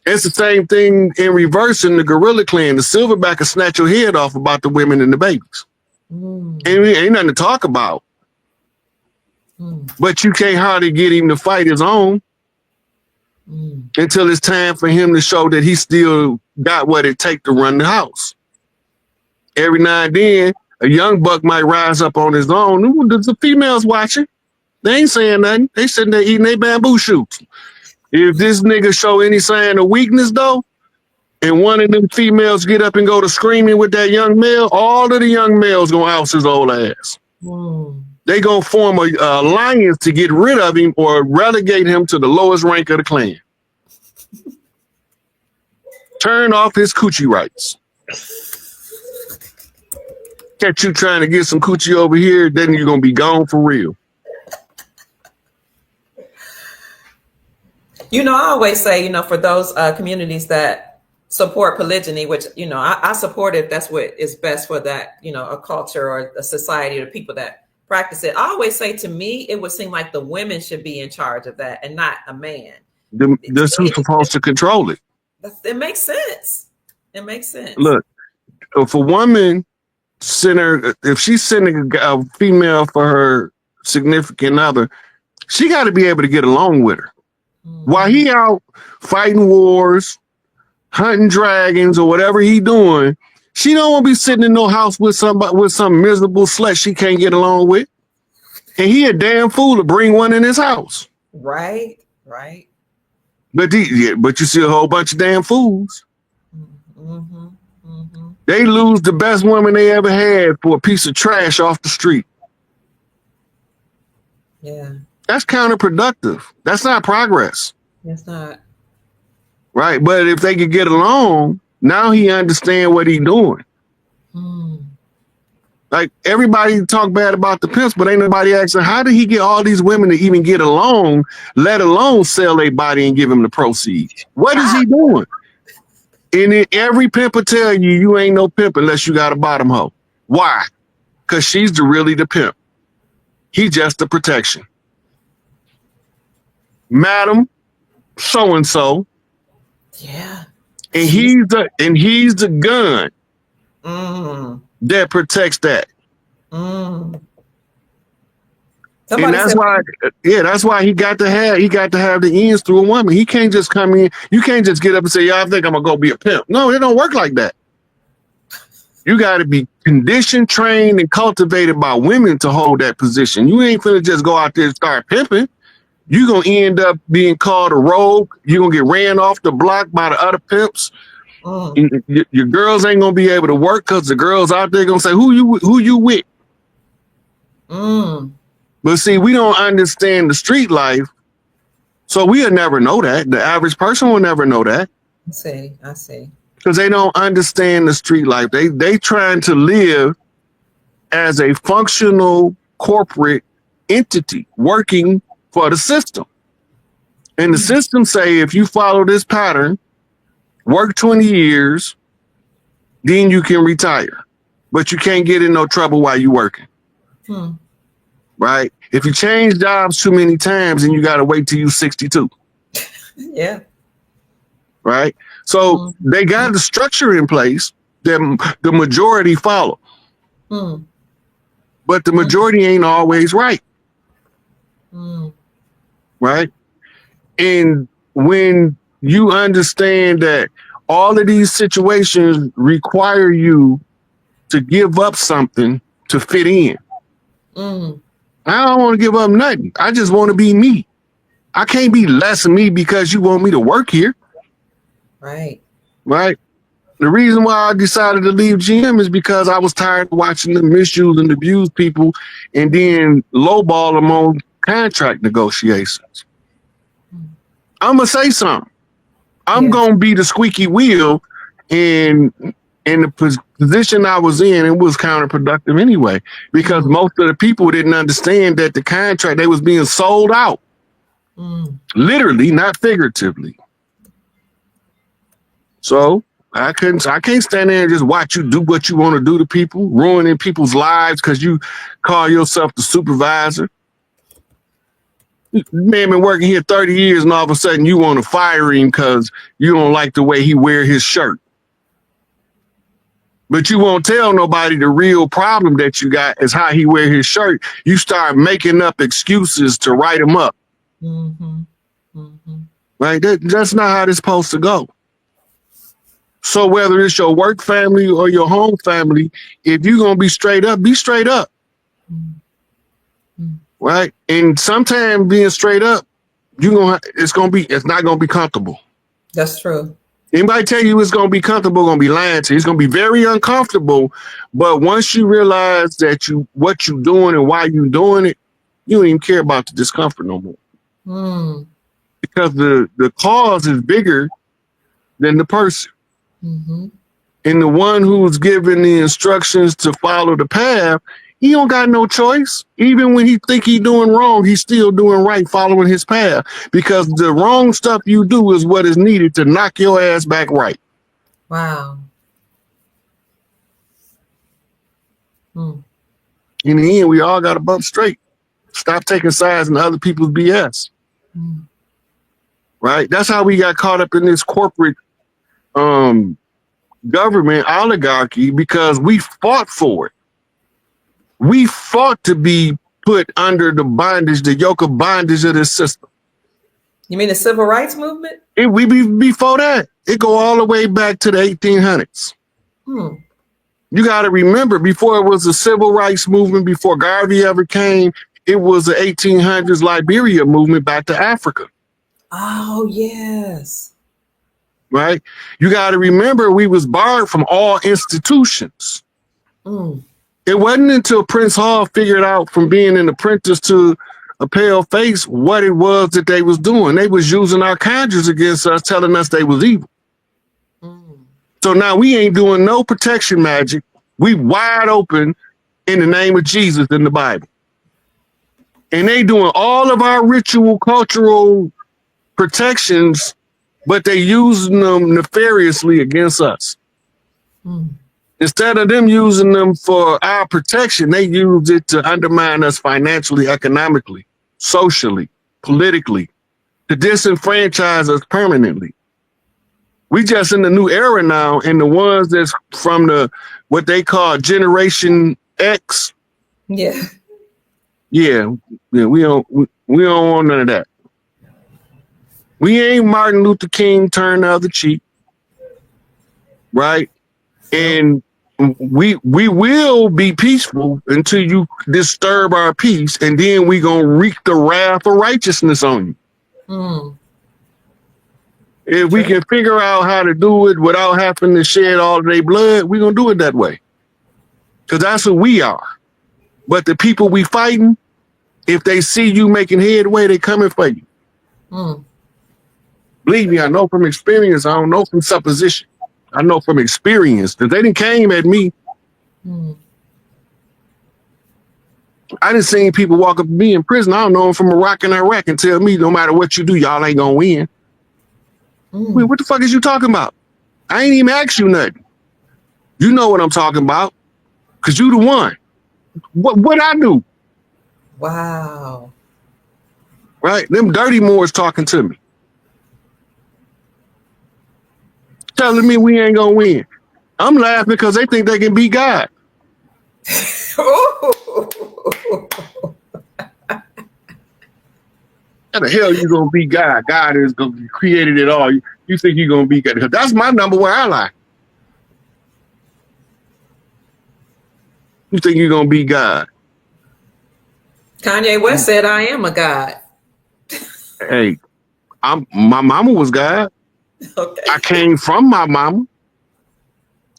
It's the same thing in reverse in the gorilla clan. The silverback will snatch your head off about the women and the babies. Ain't nothing to talk about. But you can't hardly get him to fight his own until it's time for him to show that he still got what it takes to run the house. Every now and then, a young buck might rise up on his own. The females watching. They ain't saying nothing. They sitting there eating their bamboo shoots. If this nigga show any sign of weakness, though, and one of them females get up and go to screaming with that young male, all of the young males gonna oust his old ass. They gonna form a alliance to get rid of him or relegate him to the lowest rank of the clan. Turn off his coochie rights. Catch you trying to get some coochie over here, then you're gonna be gone for real. I always say, for those communities that support polygyny, which, I support it. That's what is best for that, a culture or a society or people that practice it. I always say, to me, it would seem like the women should be in charge of that and not a man. That's who's supposed to control it. It makes sense. It makes sense. Look, if a woman if she's sending a female for her significant other, she got to be able to get along with her. While he out fighting wars, hunting dragons, or whatever he doing, she don't want to be sitting in no house with some miserable slut she can't get along with. And he a damn fool to bring one in his house. Right. But you see a whole bunch of damn fools. They lose the best woman they ever had for a piece of trash off the street. Yeah. That's counterproductive. That's not progress. It's not. Right. But if they could get along, now he understand what he doing. Like, everybody talk bad about the pimps, but ain't nobody asking, how did he get all these women to even get along, let alone sell their body and give him the proceeds? What is he doing? And every pimp will tell you, you ain't no pimp unless you got a bottom hoe. Why? Because she's really the pimp. He just the protection. Madam so-and-so. Yeah. And he's the gun that protects that. And that's why he got to have the ends through a woman. He can't just come in. You can't just get up and say, "Yeah, I think I'm gonna go be a pimp." No, it don't work like that. You got to be conditioned, trained, and cultivated by women to hold that position. You ain't finna just go out there and start pimping. You're going to end up being called a rogue. You're going to get ran off the block by the other pimps. Your girls ain't going to be able to work because the girls out there going to say, who you with? But see, we don't understand the street life, so we'll never know that. The average person will never know that. I see. Because they don't understand the street life. They trying to live as a functional corporate entity working for the system. And the system say if you follow this pattern, work 20 years, then you can retire. But you can't get in no trouble while you working. Right? If you change jobs too many times, then you got to wait till you 62. Yeah. Right? So they got the structure in place that the majority follow. But the majority ain't always right. Right? And when you understand that all of these situations require you to give up something to fit in. I don't want to give up nothing. I just want to be me. I can't be less of me because you want me to work here. Right. Right. The reason why I decided to leave GM is because I was tired of watching them misuse and abuse people and then lowball them on contract negotiations. I'm going to say something. I'm going to be the squeaky wheel, and in the position I was in, it was counterproductive anyway, because most of the people didn't understand that the contract, they was being sold out. Literally, not figuratively. So I can't stand there and just watch you do what you want to do to people, ruining people's lives because you call yourself the supervisor. Man been working here 30 years and all of a sudden you want to fire him because you don't like the way he wear his shirt. But you won't tell nobody the real problem that you got is how he wear his shirt. You start making up excuses to write him up. Right? That's not how this supposed to go. So whether it's your work family or your home family, if you're going to be straight up, be straight up. Right? And sometimes being straight up, it's not going to be comfortable. That's true. Anybody tell you it's going to be comfortable, going to be lying to you. It's going to be very uncomfortable. But once you realize that what you're doing and why you're doing it, you don't even care about the discomfort no more. Because the cause is bigger than the person. And the one who's given the instructions to follow the path, he don't got no choice. Even when he think he doing wrong, he's still doing right, following his path. Because the wrong stuff you do is what is needed to knock your ass back right. Wow. In the end, we all got to bump straight. Stop taking sides in other people's BS. Right? That's how we got caught up in this corporate government oligarchy, because we fought for it. We fought to be put under the bondage, the yoke of bondage of this system. You mean the civil rights movement? Before that, it go all the way back to the 1800s. You got to remember, before it was the civil rights movement, before Garvey ever came, it was the 1800s Liberia movement back to Africa. Oh, yes. Right? You got to remember, we was barred from all institutions. It wasn't until Prince Hall figured out from being an apprentice to a pale face what it was that they was doing. They was using our conjures against us, telling us they was evil. So now we ain't doing no protection magic. We wide open in the name of Jesus in the Bible. And they doing all of our ritual, cultural protections, but they using them nefariously against us. Instead of them using them for our protection, they use it to undermine us financially, economically, socially, politically, to disenfranchise us permanently. We just in the new era now, and the ones that's from what they call Generation X. Yeah, we don't want none of that. We ain't Martin Luther King turn the other cheek, right? And we will be peaceful until you disturb our peace, and then we gonna wreak the wrath of righteousness on you. If we can figure out how to do it without having to shed all of their blood, we're gonna do it that way. Because that's who we are. But the people we fighting, if they see you making headway, they coming for you. Believe me, I know from experience. I don't know from supposition. I know from experience that they didn't came at me. I done seen people walk up to me in prison. I don't know them from Iraq and Iraq and tell me no matter what you do, y'all ain't gonna win. Wait, what the fuck is you talking about? I ain't even asked you nothing. You know what I'm talking about, cause you the one. What I do? Wow. Right? Them dirty Moors talking to me, telling me we ain't gonna win. I'm laughing because they think they can beat God. How the hell you gonna beat God? God is gonna created it all. You think you're gonna beat God? Because that's my number one ally. You think you're gonna beat God? Kanye West said, "I am a god." Hey, my mama was God. Okay. I came from my mama.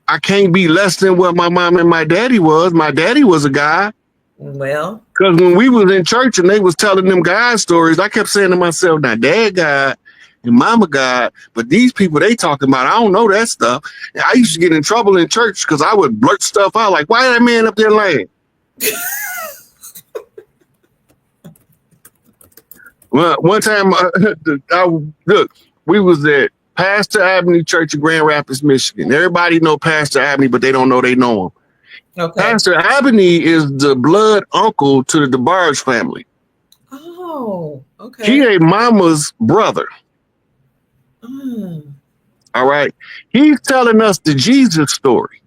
I can't be less than what my mom and my daddy was. My daddy was a guy. Well, Because when we was in church and they was telling them God stories, I kept saying to myself, now dad God and mama God, but these people they talking about, I don't know that stuff. And I used to get in trouble in church because I would blurt stuff out like, why that man up there laying? Well, one time, look, we was at Pastor Avenue Church in Grand Rapids, Michigan. Everybody know Pastor Avenue, but they don't know they know him. okay. Pastor Avenue is the blood uncle to the DeBarge family. Oh, okay. He a mama's brother. All right. He's telling us the Jesus story.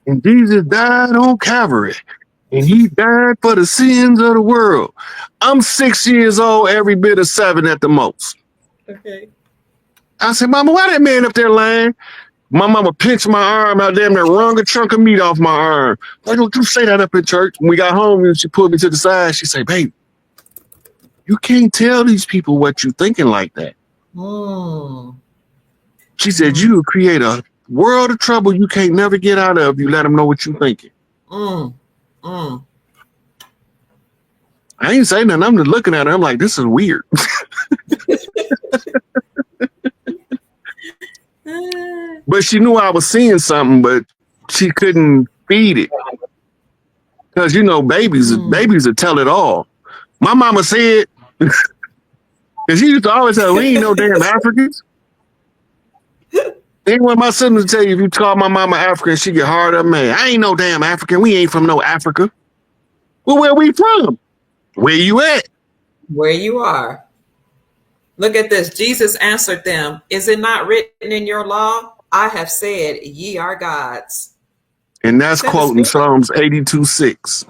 And Jesus died on Calvary. And he died for the sins of the world. I'm 6 years old, every bit of 7 at the most. Okay. I said, Mama, why that man up there lying? My mama pinched my arm out there and wrung a chunk of meat off my arm. Why don't you say that up in church? When we got home, and she pulled me to the side. She said, baby, you can't tell these people what you're thinking like that. She said, you create a world of trouble you can't never get out of. You let them know what you're thinking. I ain't saying nothing. I'm just looking at her. I'm like, this is weird. But she knew I was seeing something, but she couldn't feed it. Because, you know, babies will tell it all. My mama said, and she used to always say, we ain't no damn Africans. Ain't want my son to tell you, if you call my mama African, she get hard up, man. I ain't no damn African. We ain't from no Africa. Well, where we from? Where you at? Where you are. Look at this. Jesus answered them, is it not written in your law? I have said, ye are gods. And that's quoting Psalms 82:6.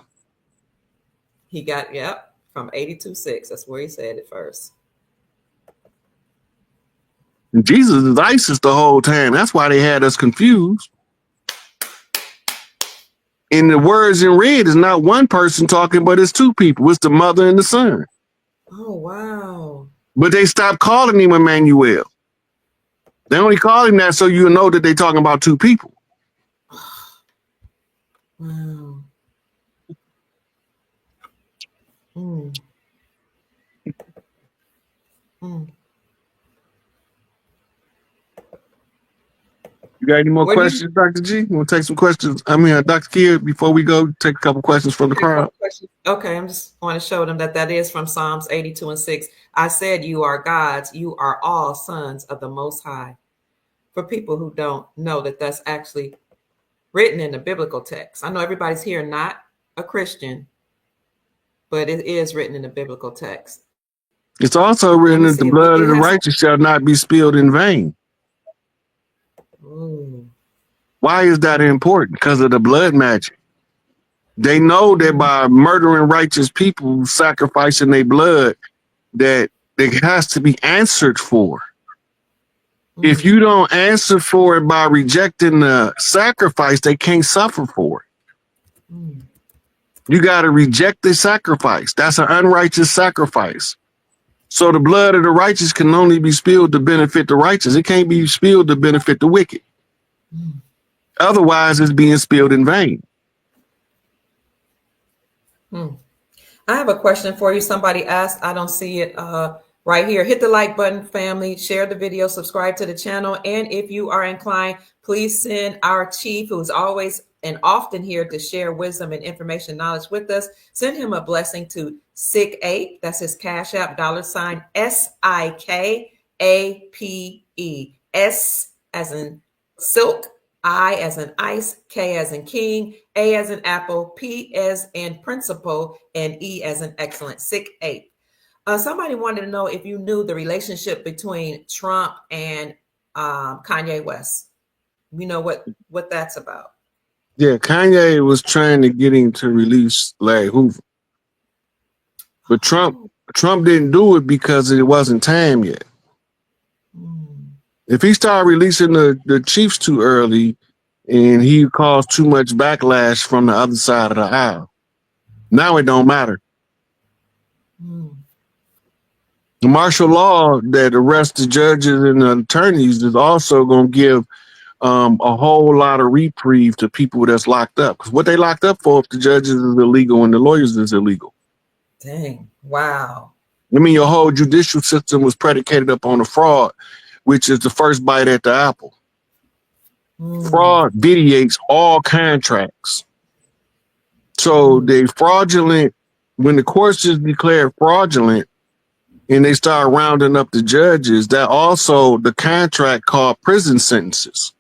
He got, yep, from 82:6. That's where he said it first. And Jesus is ISIS the whole time. That's why they had us confused. And the words in red is not one person talking, but it's 2 people. It's the mother and the son. Oh, wow. But they stopped calling him Emmanuel. They only call him that so you know that they're talking about 2 people. Wow. You got any more questions, Dr. G? You want to take some questions? I mean, Dr. Kia, before we go, take a couple questions from the crowd. Okay, I'm just want to show them that is from Psalms 82:6. I said, you are gods. You are all sons of the Most High. For people who don't know that that's actually written in the biblical text. I know everybody's here not a Christian, but it is written in the biblical text. It's also written that the blood of the righteous shall not be spilled in vain. Ooh. Why is that important? Because of the blood magic. They know that by murdering righteous people, sacrificing their blood, that it has to be answered for. If you don't answer for it by rejecting the sacrifice, they can't suffer for it. You got to reject the sacrifice. That's an unrighteous sacrifice. So the blood of the righteous can only be spilled to benefit the righteous. It can't be spilled to benefit the wicked. Otherwise, it's being spilled in vain. I have a question for you. Somebody asked, I don't see it. right here. Hit the like button, family. Share the video, subscribe to the channel. And if you are inclined, please send our chief, who is always and often here to share wisdom and information knowledge with us. Send him a blessing to SIK8. That's his Cash App, $ SIKAPE. S as in silk, I as in ice, K as in king, A as in apple, P as in principle, and E as in excellent. SIK8. Somebody wanted to know if you knew the relationship between Trump and Kanye West. You know what that's about. Yeah, Kanye was trying to get him to release Larry Hoover, but Trump didn't do it because it wasn't time yet. If he started releasing the Chiefs too early, and he caused too much backlash from the other side of the aisle, now it don't matter. The martial law that arrests the judges and the attorneys is also going to give a whole lot of reprieve to people that's locked up. Because what they locked up for if the judges is illegal and the lawyers is illegal. Dang. Wow. I mean, your whole judicial system was predicated upon a fraud, which is the first bite at the apple. Fraud vitiates all contracts. So they fraudulent, when the courts just declared fraudulent and they start rounding up the judges, that also the contract called prison sentences.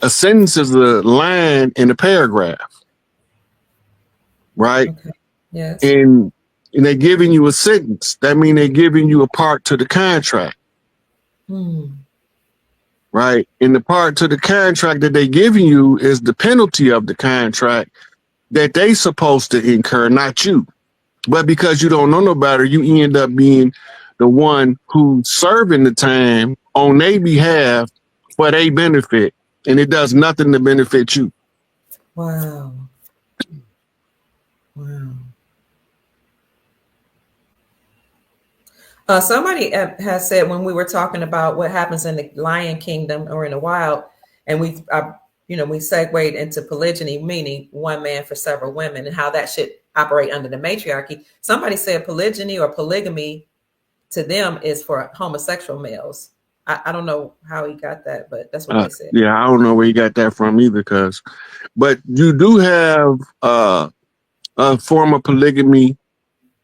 A sentence is a line in a paragraph, right? Okay. Yes. And they're giving you a sentence. That means they're giving you a part to the contract. Right? And the part to the contract that they're giving you is the penalty of the contract that they supposed to incur, not you. But because you don't know no better, you end up being the one who's serving the time on their behalf for their benefit. And it does nothing to benefit you. Wow. Wow. Somebody has said when we were talking about what happens in the Lion Kingdom or in the wild, and we segued into polygyny, meaning one man for several women, and how that should operate under the matriarchy. Somebody said polygyny or polygamy to them is for homosexual males. I don't know how he got that, but that's what they said. Yeah, I don't know where he got that from either, but you do have a form of polygamy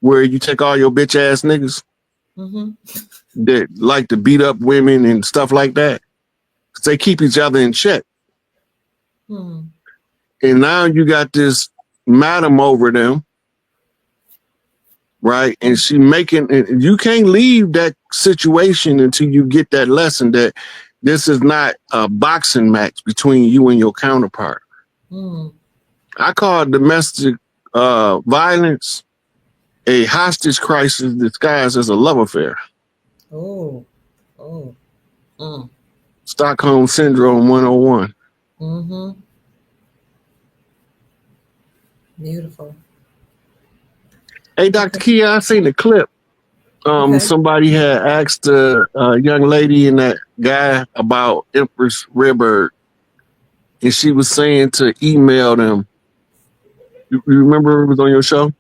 where you take all your bitch ass niggas that like to beat up women and stuff like that. They keep each other in check. And now you got this madam over them, right? And she and you can't leave that situation until you get that lesson that this is not a boxing match between you and your counterpart. I call domestic violence a hostage crisis disguised as a love affair. Stockholm Syndrome 101. Beautiful. Hey, Dr. Kia, I seen the clip. Somebody had asked a young lady and that guy about Empress Redbird, and she was saying to email them. You remember it was on your show?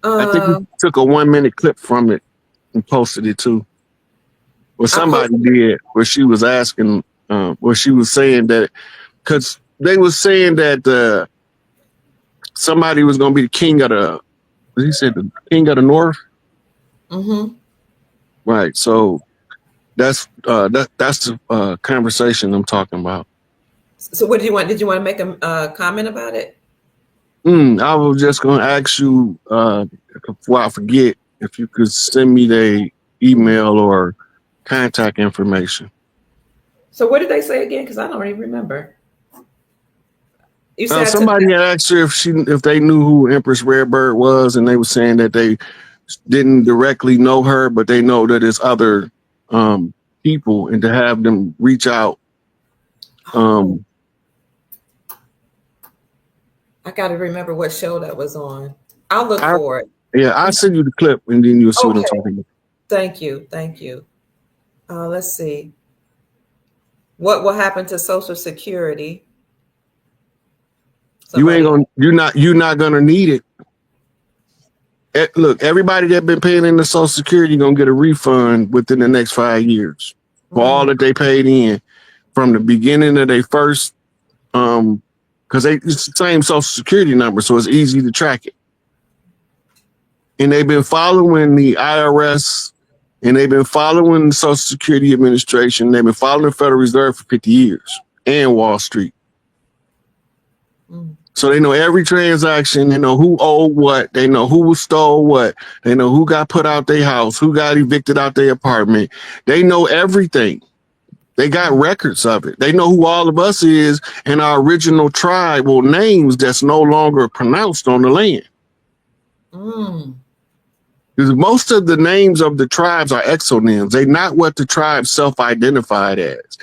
I think you took a 1-minute clip from it and posted it too. Or somebody did, where she was asking, where she was saying that, because they was saying that somebody was going to be the king of the, he said the king of the North. Right. So that's the conversation I'm talking about. So what did you want? Did you want to make a comment about it? I was just going to ask you, before I forget, if you could send me the email or contact information. So what did they say again? Because I don't even remember. You said somebody had asked her if they knew who Empress Redbird was, and they were saying that they didn't directly know her, but they know that it's other people, and to have them reach out. I got to remember what show that was on. I'll look for it. Yeah, I'll send you the clip, and then you'll see what I'm talking about. Thank you. Thank you. Let's see. What will happen to Social Security? You're not gonna need it. look, everybody that been paying into Social Security gonna get a refund within the next 5 years for all that they paid in from the beginning of their first because it's the same Social Security number, so it's easy to track it. And they've been following the IRS, and they've been following the Social Security Administration. They've been following the Federal Reserve for 50 years and Wall Street. So they know every transaction. They know who owed what. They know who stole what. They know who got put out their house, who got evicted out their apartment. They know everything. They got records of it. They know who all of us is and our original tribal names that's no longer pronounced on the land. Because most of the names of the tribes are exonyms. They're not what the tribe self-identified as.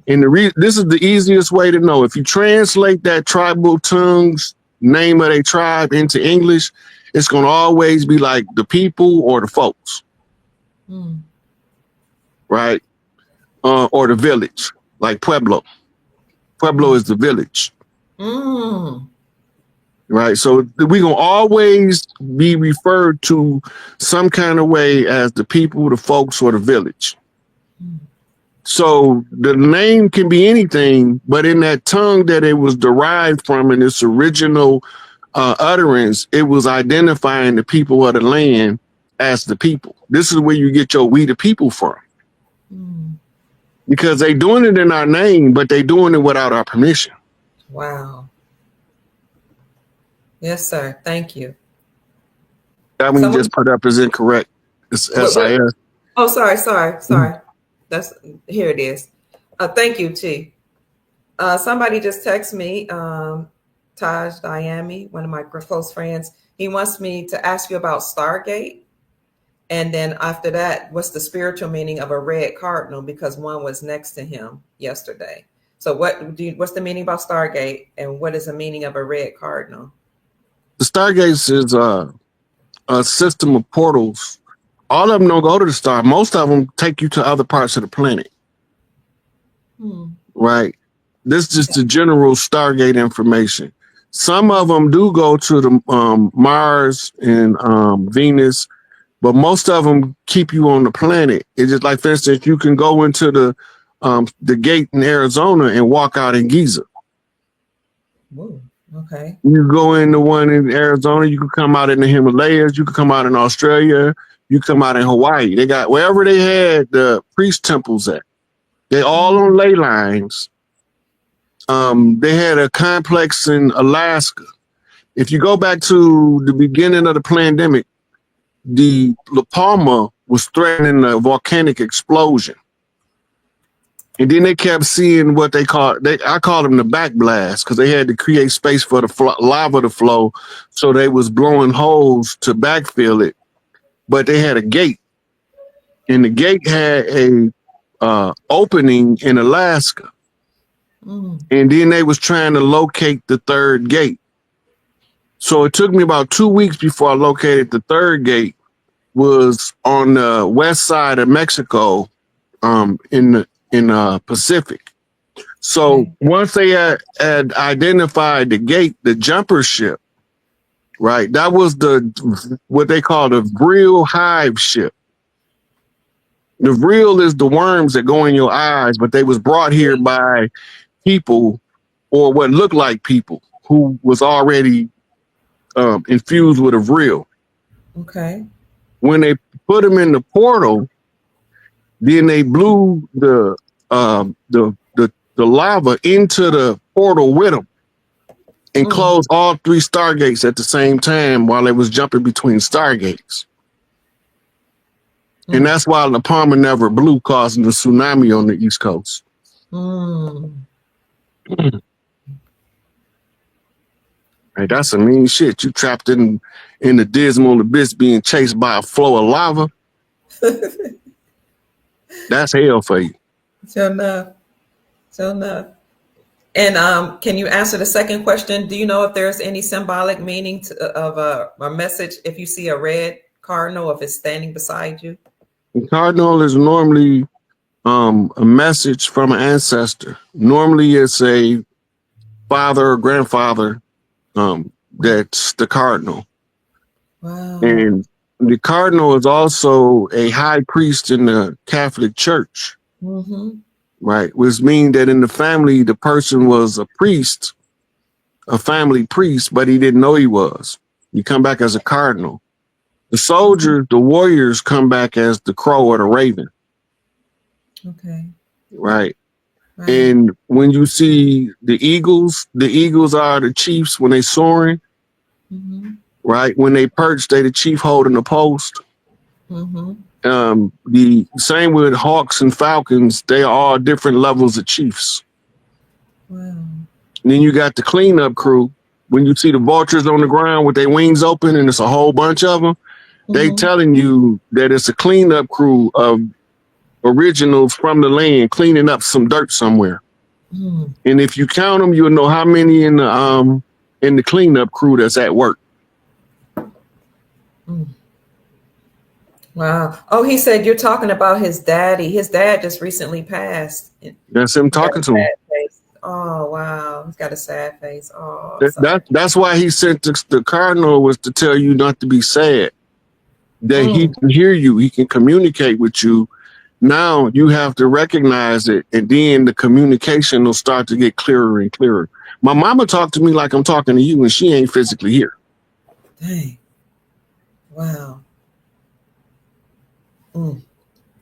And this is the easiest way to know. If you translate that tribal tongue's name of a tribe into English, it's going to always be like the people or the folks. Right? Or the village, like Pueblo. Pueblo is the village. Right? So we're going to always be referred to some kind of way as the people, the folks, or the village. So the name can be anything, but in that tongue that it was derived from in its original utterance, it was identifying the people of the land as the people. This is where you get your we the people from. Because they doing it in our name, but they doing it without our permission. Wow. Yes, sir. Thank you. That one you just put up is incorrect. It's SIS. Oh, sorry. Here it is. Thank you, T. Somebody just texted me, Taj Diami, one of my close friends. He wants me to ask you about Stargate. And then after that, what's the spiritual meaning of a red cardinal? Because one was next to him yesterday. So what's the meaning about Stargate, and what is the meaning of a red cardinal? The Stargates is a system of portals. All of them don't go to the star. Most of them take you to other parts of the planet. Right? This is just the general Stargate information. Some of them do go to the Mars and Venus, but most of them keep you on the planet. It's just like, for instance, you can go into the gate in Arizona and walk out in Giza. Whoa. Okay. You go in the one in Arizona, you can come out in the Himalayas, you can come out in Australia, you come out in Hawaii. They got wherever they had the priest temples at. They all on ley lines. They had a complex in Alaska. If you go back to the beginning of the pandemic, the La Palma was threatening a volcanic explosion. And then they kept seeing what I call them the backblast, because they had to create space for the lava to flow. So they was blowing holes to backfill it. But they had a gate, and the gate had a opening in Alaska. And then they was trying to locate the third gate. So it took me about 2 weeks before I located the third gate. Was on the west side of Mexico, in the Pacific. So once they had identified the gate, the jumper ship, right? That was what they call the vril hive ship. The vril is the worms that go in your eyes, but they was brought here by people, or what looked like people, who was already infused with a vril. Okay. When they put them in the portal, then they blew the lava into the portal with them and closed all 3 stargates at the same time while they was jumping between stargates. And that's why La Palma never blew, causing the tsunami on the East Coast. Hey, that's some mean shit. You trapped in the dismal abyss being chased by a flow of lava. That's hell for you. Sure enough. And can you answer the second question? Do you know if there's any symbolic meaning of a message if you see a red cardinal, if it's standing beside you? The cardinal is normally a message from an ancestor. Normally it's a father or grandfather that's the cardinal. Wow. And the cardinal is also a high priest in the Catholic Church, Mm-hmm. right? Which means that in the family, the person was a priest, a family priest, but he didn't know he was. You come back as a cardinal. The soldiers, the warriors come back as the crow or the raven, Okay. right? Right. And when you see the eagles are the chiefs when they soaring, Mm-hmm. right? When they perch, they the chief holding the post. Mm-hmm. The same with hawks and falcons, they are all different levels of chiefs. Wow. And then you got the cleanup crew. When you see the vultures on the ground with their wings open and it's a whole bunch of them, they Mm-hmm. telling you that it's a cleanup crew of originals from the land cleaning up some dirt somewhere. Mm. And if you count them, you'll know how many in the cleanup crew that's at work. Mm. Wow. Oh, he said you're talking about his daddy. His dad just recently passed. He That's him got a talking to him. sad face. Oh, wow. He's got a sad face. Oh, I'm sorry. That's why he sent the cardinal was to tell you not to be sad. That he Mm. can hear you, he can communicate with you. Now you have to recognize it, and then the communication will start to get clearer and clearer. My mama talked to me like I'm talking to you, and she ain't physically here. Dang. Wow. Mm.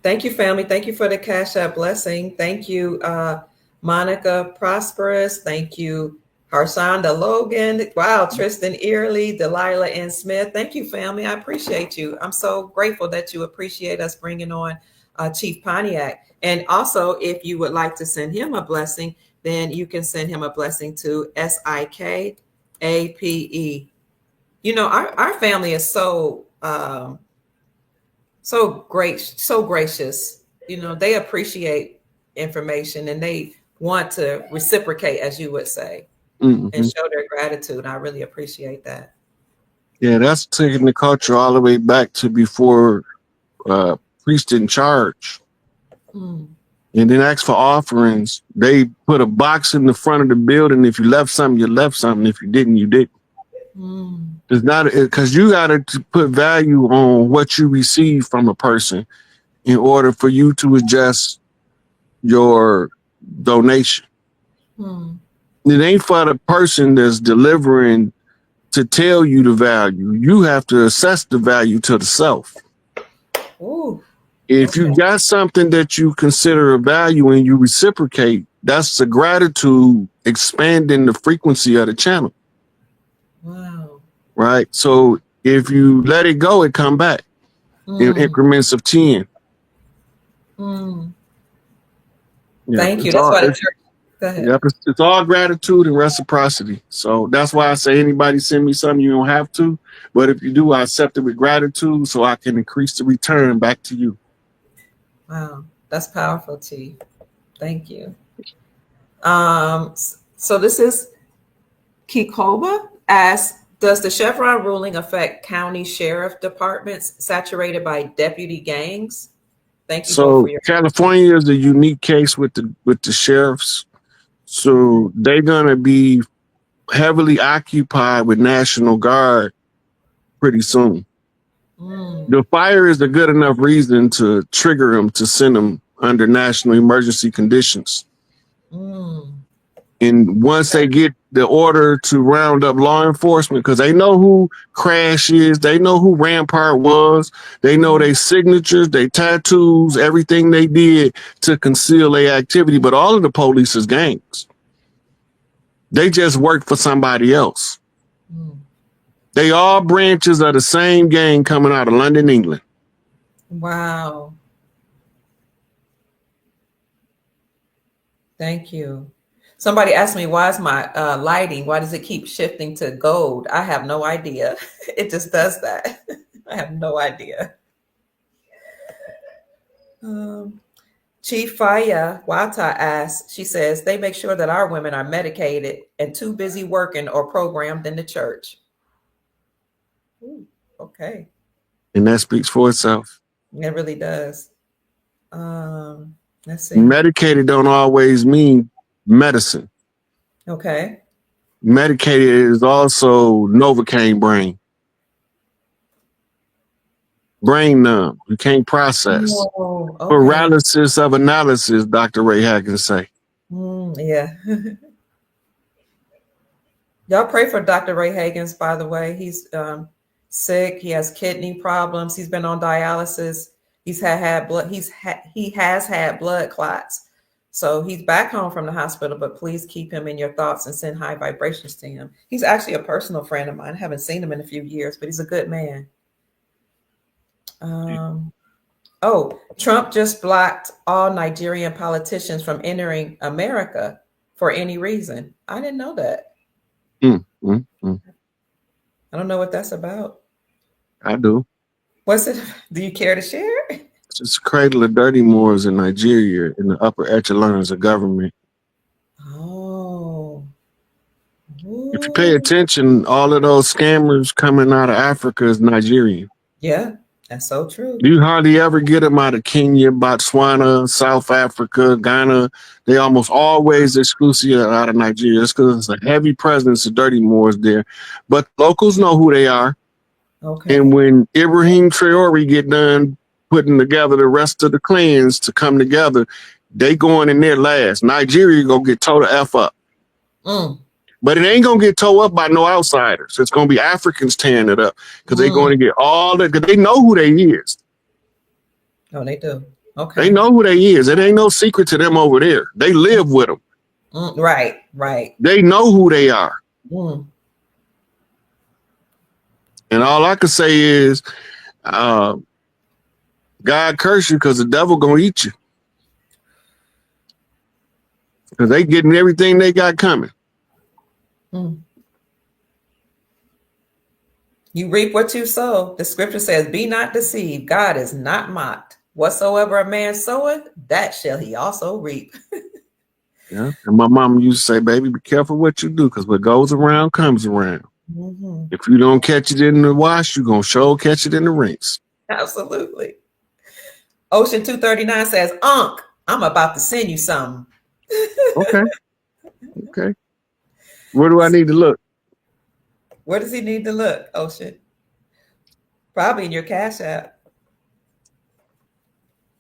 Thank you, family. Thank you for the Cash App blessing. Thank you, Monica Prosperous. Thank you, Harshonda Logan. Wow, Tristan Early, Delilah N. Smith. Thank you, family. I appreciate you. I'm so grateful that you appreciate us bringing on Chief Pontiac. And also, if you would like to send him a blessing, then you can send him a blessing to SIKAPE. You know, our family is so great, so gracious. You know, they appreciate information and they want to reciprocate, as you would say, and Mm-hmm. show their gratitude. I really appreciate that. Yeah, that's taking the culture all the way back to before priest in charge, Mm. and then ask for offerings. They put a box in the front of the building. If you left something, you left something. If you didn't, you didn't. Mm. It's not because you got to put value on what you receive from a person in order for you to adjust your donation. Mm. It ain't for the person that's delivering to tell you the value. You have to assess the value to the self. Ooh. If Okay. you got something that you consider a value and you reciprocate, that's a gratitude expanding the frequency of the channel. Wow. Right. So if you let it go, it come back in Mm. increments of 10. Mm. Yep. Thank you. It's That's all why the church. Go ahead. yep, it's all gratitude and reciprocity. So that's why I say anybody send me something, you don't have to. But if you do, I accept it with gratitude so I can increase the return back to you. Wow. That's powerful, Chief. Thank you. So this is Kikoba asks, does the Chevron ruling affect county sheriff departments saturated by deputy gangs? Thank you both for So your. California is a unique case with the sheriffs. So they're gonna be heavily occupied with National Guard pretty soon. Mm. The fire is a good enough reason to trigger them to send them under national emergency conditions. Mm. And once they get the order to round up law enforcement, because they know who Crash is, they know who Rampart was, they know their signatures, their tattoos, everything they did to conceal their activity. But all of the police is gangs. They just work for somebody else. Mm. They all branches of the same gang coming out of London, England. Wow. Thank you. Somebody asked me, why is my lighting, why does it keep shifting to gold? I have no idea. It just does that. I have no idea. Um, Chief Faya Wata asks, she says, they make sure that our women are medicated and too busy working or programmed in the church. Ooh, okay. And that speaks for itself. It really does. Let's see. Medicated don't always mean medicine. Okay. Medicated is also Novocaine brain. brain numb. You can't process. Oh, okay. Paralysis of analysis, Dr. Ray Hagen say. Yeah. Y'all pray for Dr. Ray Hagens, by the way. He's sick. He has kidney problems. He's been on dialysis. He has had blood clots. So he's back home from the hospital, but please keep him in your thoughts and send high vibrations to him. He's actually a personal friend of mine. I haven't seen him in a few years, but he's a good man. Trump just blocked all Nigerian politicians from entering America for any reason. I didn't know that. I don't know what that's about. I do. What's it? Do you care to share? It's just cradle of dirty Moors in Nigeria in the upper echelons of government. Oh. If you pay attention, all of those scammers coming out of Africa is Nigerian. Yeah, that's so true. You hardly ever get them out of Kenya, Botswana, South Africa, Ghana. They almost always exclusive out of Nigeria. It's because it's a heavy presence of dirty Moors there. But locals know who they are. Okay. And when Ibrahim Traore get done putting together the rest of the clans to come together, they going in there last. Nigeria gonna get towed the F up. But it ain't gonna get towed up by no outsiders. It's gonna be Africans tearing it up because they're going to get all that. Because they know who they is. Oh, they do. Okay. They know who they is. It ain't no secret to them over there. They live with them. Right. They know who they are. And all I can say is, God curse you because the devil gonna eat you. Because they getting everything they got coming. You reap what you sow. The scripture says, be not deceived. God is not mocked. Whatsoever a man soweth, that shall he also reap. Yeah. And my mom used to say, baby, be careful what you do because what goes around comes around. If you don't catch it in the wash, you're going to sure catch it in the rinse. Absolutely. Ocean 239 says, Unc, I'm about to send you something. Okay. Where do I need to look? Where does he need to look, Ocean? Probably in your Cash App.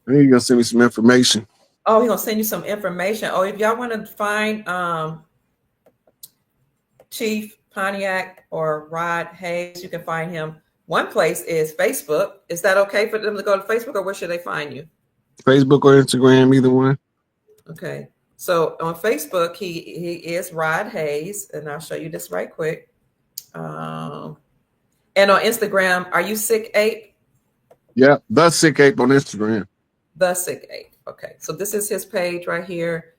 He's going to send me some information. Oh, he's going to send you some information. Oh, if y'all want to find Chief Pontiac or Rod Hayes, you can find him. One place is Facebook. Is that okay for them to go to Facebook, or where should they find you? Facebook or Instagram, either one. Okay. So on Facebook, he is Rod Hayes, and I'll show you this right quick. And on Instagram, are you Sick Ape? Yeah, The Sick Ape on Instagram. The Sick Ape. Okay. So this is his page right here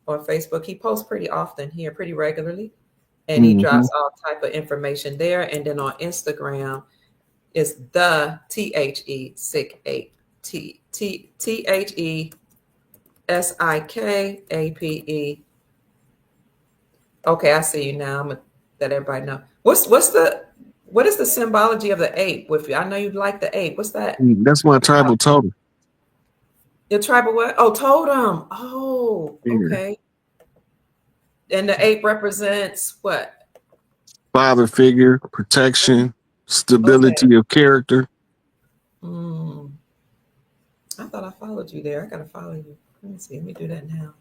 on Facebook. He posts pretty often here, pretty regularly. And he drops all type of information there. And then on Instagram is the THE Sick Ape. THESIKAPE. Okay, I see you now. I'm gonna let everybody know. What is the symbology of the ape with you? I know you like the ape. What's that? That's my tribal totem. Your tribal what? Oh, totem. Oh, okay. And the ape represents what? Father figure, protection, stability of character. I thought I followed you there. I gotta follow you. Let me see. Let me do that now.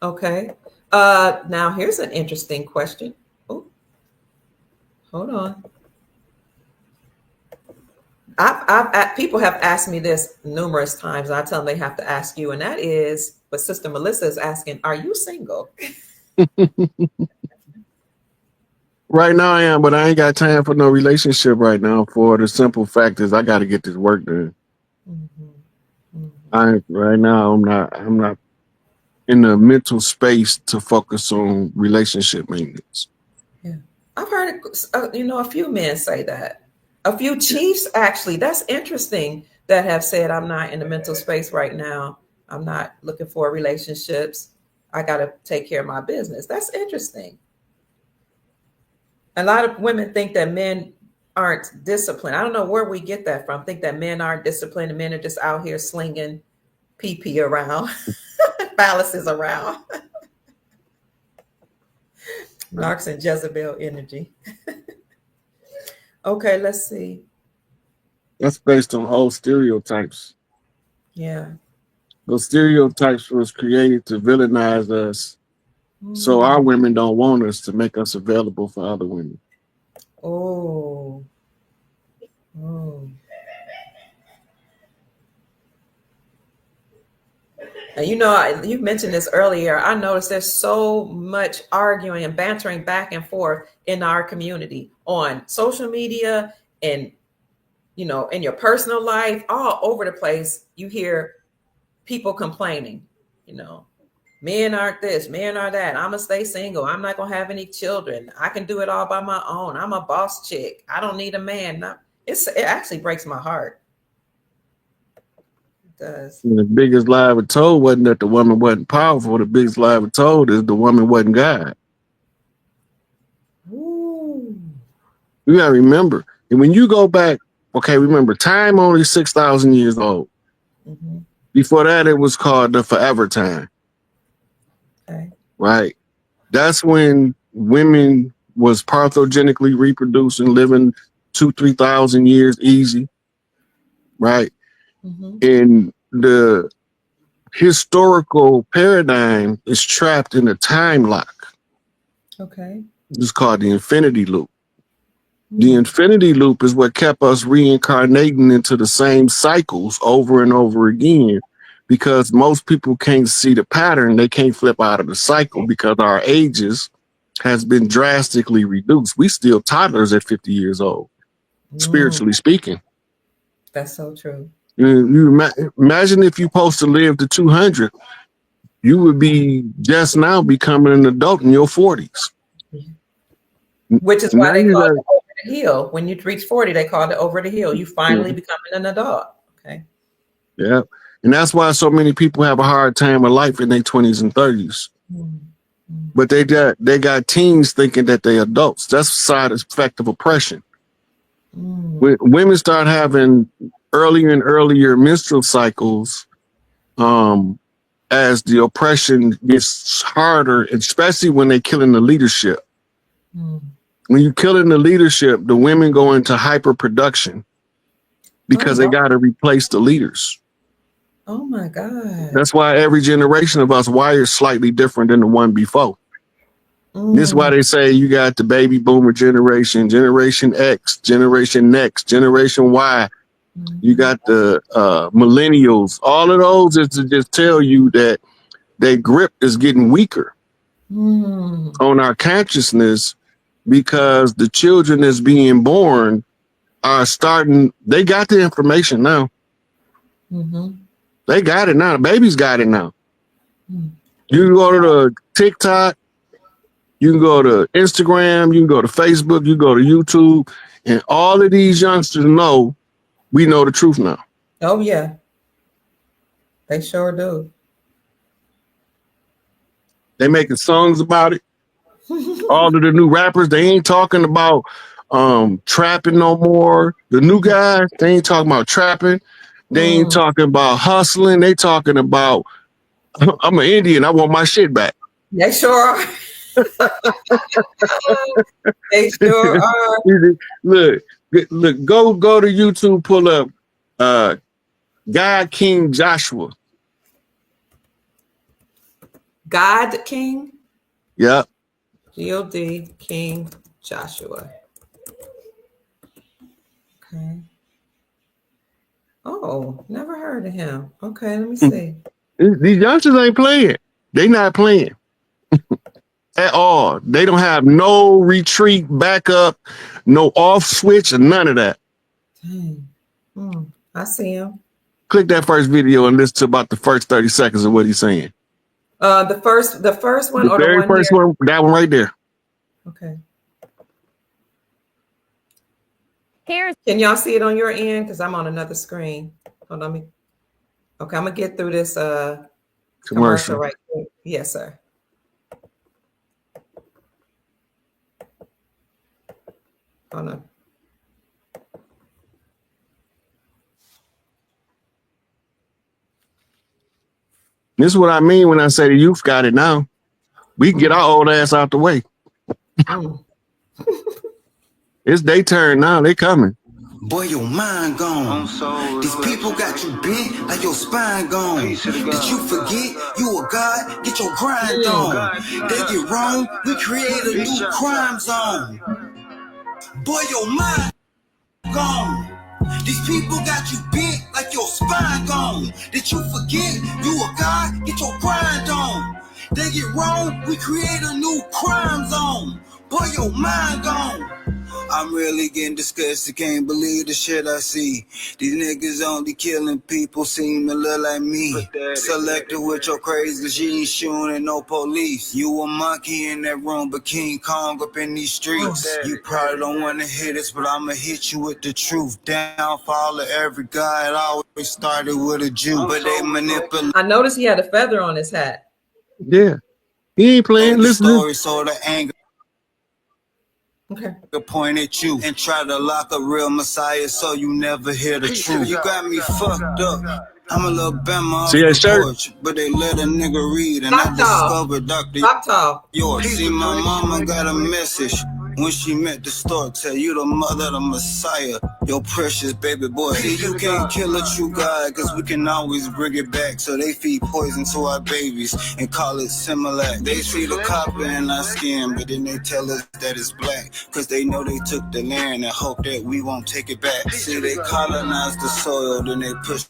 Okay. Now here's an interesting question. Oh, hold on. People have asked me this numerous times, and I tell them they have to ask you, and that is, but Sister Melissa is asking, are you single? Right now I am, but I ain't got time for no relationship right now for the simple fact is I got to get this work done. Right now I'm not in the mental space to focus on relationship maintenance. Yeah. I've heard, a few men say that. A few chiefs, actually. That's interesting, that have said, I'm not in the mental space right now. I'm not looking for relationships. I got to take care of my business. That's interesting. A lot of women think that men aren't disciplined. I don't know where we get that from. Think that men aren't disciplined and men are just out here slinging pee around, phalluses around. Narcs and Jezebel energy. Okay, let's see. That's based on old stereotypes. Yeah. Those stereotypes was created to villainize us, so our Mm. women don't want us to make us available for other women. Oh. Oh. And you mentioned this earlier. I noticed there's so much arguing and bantering back and forth in our community on social media and, in your personal life, all over the place. You hear people complaining, you know, men aren't this, men are that. I'm gonna stay single. I'm not gonna have any children. I can do it all by my own. I'm a boss chick. I don't need a man. It actually breaks my heart. It does. And the biggest lie ever told wasn't that the woman wasn't powerful. The biggest lie ever told is the woman wasn't God. Ooh. You gotta remember. And when you go back, okay, remember, time only 6,000 years old. Mm-hmm. Before that, it was called the forever time. Okay. Right? That's when women was parthogenically reproducing, living 2,000-3,000 years easy. Right? Mm-hmm. And the historical paradigm is trapped in a time lock. Okay. It's called the infinity loop. The Mm. infinity loop is what kept us reincarnating into the same cycles over and over again, because most people can't see the pattern. They can't flip out of the cycle because our ages has been drastically reduced. We still toddlers at 50 years old, spiritually speaking. That's so true. You imagine if you're supposed to live to 200, you would be just now becoming an adult in your 40s. Which is why Now they you call got, it over the hill. When you reach 40, they call it over the hill. You finally becoming an adult. Okay. yeah. And that's why so many people have a hard time of life in their 20s and 30s. Mm. But they got teens thinking that they adults. That's a side effect of oppression. Mm. When women start having earlier and earlier menstrual cycles, as the oppression gets harder, especially when they're killing the leadership. Mm. When you're killing the leadership, the women go into hyperproduction because they got to replace the leaders. Oh my God. That's why every generation of us wired slightly different than the one before. This is why they say you got the baby boomer generation, Generation X, Generation Next, Generation Y. You got the millennials. All of those is to just tell you that their grip is getting weaker on our consciousness, because the children that's being born are starting, they got the information now. They got it now. The babies got it now. You can go to the TikTok, you can go to Instagram, you can go to Facebook, you can go to YouTube, and all of these youngsters know we know the truth now. Oh yeah. They sure do. They making songs about it. All of the new rappers, they ain't talking about trapping no more. The new guys, they ain't talking about trapping. They ain't talking about hustling. They talking about, I'm an Indian, I want my shit back. They sure are. They sure are. Look, go to YouTube, pull up God King Joshua. God King? Yep. God King Joshua. Okay. Oh, never heard of him. Okay, let me see. These youngsters ain't playing. They not playing at all. They don't have no retreat, backup, no off switch, or none of that. Dang. I see him. Click that first video and listen to about the first 30 seconds of what he's saying. The first one, The or very the one first here? one, that one right there. Okay. Can y'all see it on your end? Because I'm on another screen. Hold on. Okay, I'm gonna get through this commercial right quick. Yes, sir. Hold on. This is what I mean when I say the youth got it now. We can get our old ass out the way. It's their turn now. They coming. Boy, your mind gone. These people got you bent like your spine gone. Did you forget you a god? Get your grind on. They get wrong, we create a new crime zone. Boy, your mind gone. These people got you bent like your spine gone. Did you forget you a god? Get your grind on. They get wrong, we create a new crime zone. Boy, your mind gone. I'm really getting disgusted, can't believe the shit I see. These niggas only killing people, seem to look like me. Selected with your crazy, cause you ain't shooting at no police. You a monkey in that room, but King Kong up in these streets. You probably don't wanna hit us, but I'ma hit you with the truth. Downfall of every guy, it always started with a Jew, but they manipulate. I noticed he had a feather on his hat. Yeah. He ain't playing. Listen. Story, so the anger. Okay. Point at you and try to lock a real messiah so you never hear the truth. You got me fucked up. I'm a little Bama off the porch, but they let a nigga read and I discovered Dr. York. See, my mama got a message when she met the store. Tell you the mother, the messiah, your precious baby boy. See, you can't kill a true God, cause we can always bring it back. So they feed poison to our babies and call it Similac. They see the copper in our skin, but then they tell us that it's black, cause they know they took the land and hope that we won't take it back. See, they colonize the soil, then they push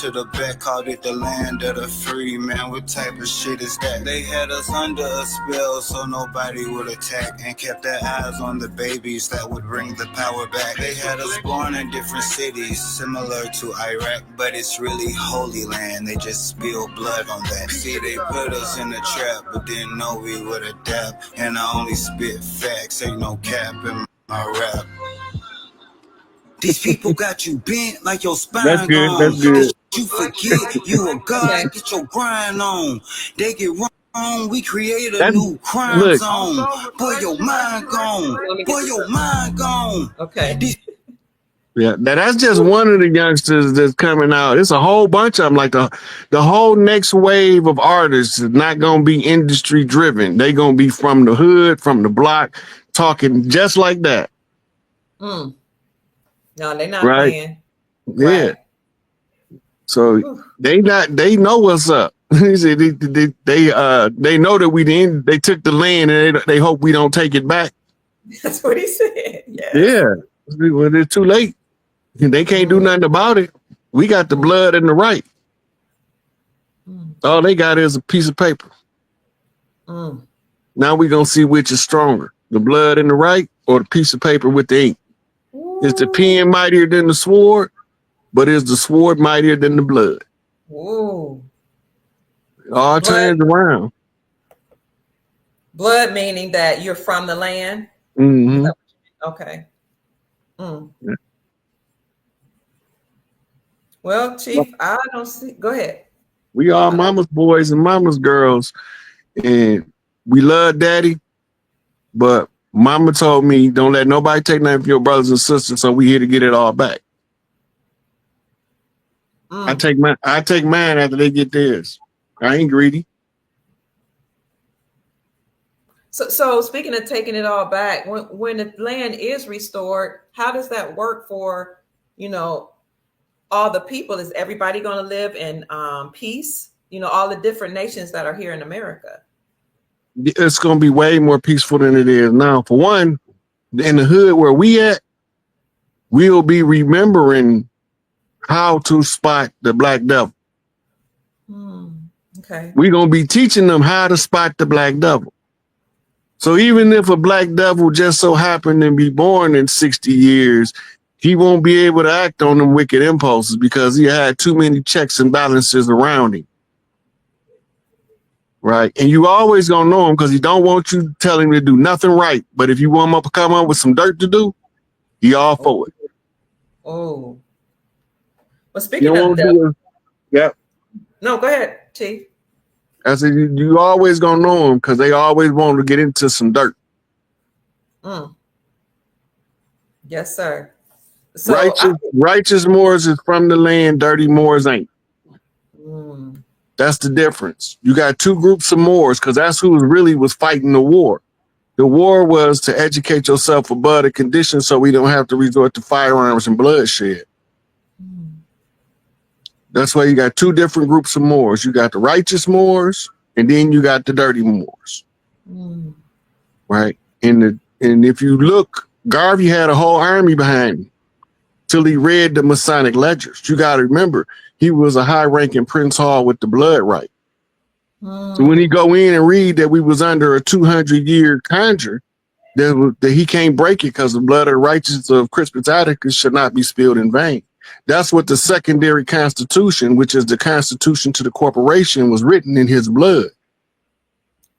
to the back, called it the land of the free. Man, what type of shit is that? They had us under a spell so nobody would attack, and kept their eyes on the babies that would bring the power back. They had us born in different cities similar to Iraq, but it's really Holy Land. They just spill blood on that. See, they put us in a trap, but didn't know we would adapt. And I only spit facts, ain't no cap in my rap. These people got you bent like your spine That's good. gone. That's good. You forget you a god, get your grind on. They get wrong, we create a new crime zone. Boy, your mind gone. Boy, your mind gone. Okay. Yeah, that's just one of the youngsters that's coming out. It's a whole bunch of them. Like the whole next wave of artists is not gonna be industry driven. They gonna be from the hood, from the block, talking just like that. No, they're not right? playing. Yeah. Right. So they know what's up. they know that they took the land and they hope we don't take it back. That's what he said. Yes. Yeah. When it's too late. They can't do nothing about it. We got the blood and the right. All they got is a piece of paper. Now we're going to see which is stronger, the blood and the right or the piece of paper with the ink. Is the pen mightier than the sword, but is the sword mightier than the blood? Ooh. It all turns around. Blood meaning that you're from the land? Mm-hmm. Okay. Yeah. Well, Chief, I don't see. Go ahead. We are mama's boys and mama's girls, and we love daddy, but mama told me don't let nobody take nothing from your brothers and sisters, so we here to get it all back. I take mine after they get theirs. I ain't greedy. So speaking of taking it all back, when the land is restored, how does that work for, all the people? Is everybody going to live in peace? All the different nations that are here in America. It's going to be way more peaceful than it is now. For one, in the hood where we at, we'll be remembering how to spot the black devil. Okay. We're going to be teaching them how to spot the black devil. So even if a black devil just so happened to be born in 60 years, he won't be able to act on them wicked impulses because he had too many checks and balances around him. Right. And you always gonna know him because he don't want you to tell him to do nothing right. But if you want him to come up with some dirt to do, he all for it. Oh. Well, speaking of that. Yep. No, go ahead, Chief. I said you always gonna know him because they always want to get into some dirt. Yes, sir. So righteous Moors is from the land, dirty Moors ain't. That's the difference. You got two groups of Moors because that's who really was fighting the war. The war was to educate yourself above the conditions so we don't have to resort to firearms and bloodshed. That's why you got two different groups of Moors. You got the righteous Moors, and then you got the dirty Moors. Right? And if you look, Garvey had a whole army behind him till he read the Masonic ledgers. You got to remember, he was a high-ranking Prince Hall with the blood right. So when he go in and read that we was under a 200-year conjure, that he can't break it because the blood of the righteous of Crispus Attucks should not be spilled in vain. That's what the secondary constitution, which is the constitution to the corporation, was written in his blood.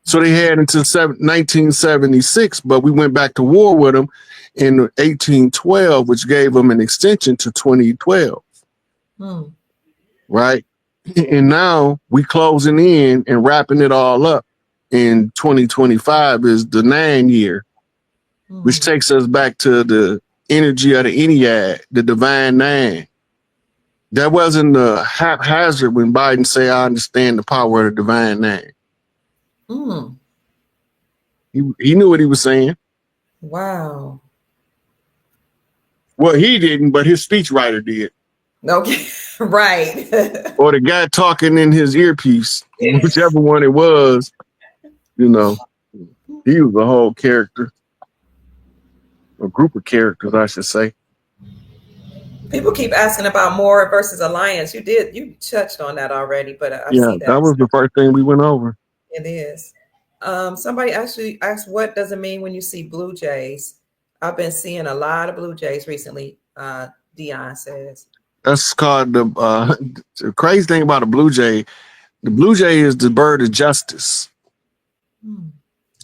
So they had until 1976, but we went back to war with them in 1812, which gave them an extension to 2012. Right? And now we closing in and wrapping it all up in 2025 is the 9 year, which takes us back to the energy of the Ennead, the divine 9. That wasn't a haphazard when Biden say, I understand the power of the divine 9. He knew what he was saying. Wow. Well, he didn't, but his speechwriter did. Okay, right. Or the guy talking in his earpiece, whichever one it was, you know, he was a whole character, a group of characters, I should say. People keep asking about Moor versus Alliance. You touched on that already, but I see that. That was the first thing we went over. It is. Somebody actually asked, what does it mean when you see blue jays? I've been seeing a lot of blue jays recently, Dion says. That's called the crazy thing about a blue jay. The blue jay is the bird of justice.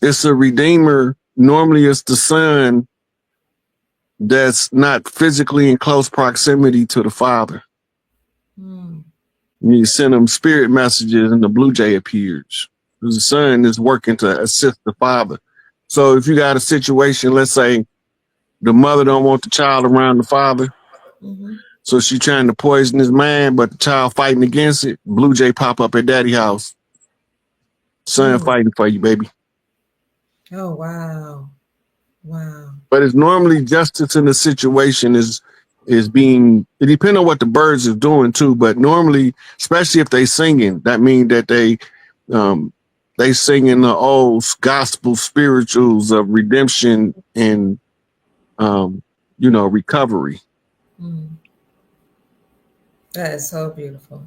It's a redeemer. Normally it's the sun that's not physically in close proximity to the father. You send them spirit messages and the blue jay appears. The son is working to assist the father. So if you got a situation, let's say the mother don't want the child around the father, so she trying to poison his mind, but the child fighting against it, blue jay pop up at daddy house. Son fighting for you, baby. Oh, wow. Wow. But it's normally justice in the situation is being, it depends on what the birds is doing too, but normally, especially if they singing, that means that they singing the old gospel spirituals of redemption and, recovery. That is so beautiful.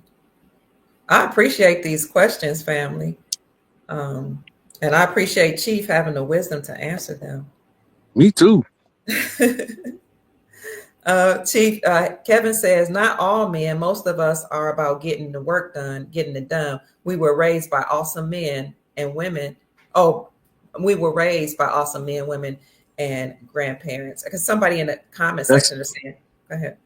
I appreciate these questions, family. And I appreciate Chief having the wisdom to answer them. Me too. Chief, Kevin says, not all men, most of us are about getting the work done, getting it done. We were raised by awesome men and women. We were raised by awesome men, women, and grandparents. Because somebody in the comment section is saying, go ahead.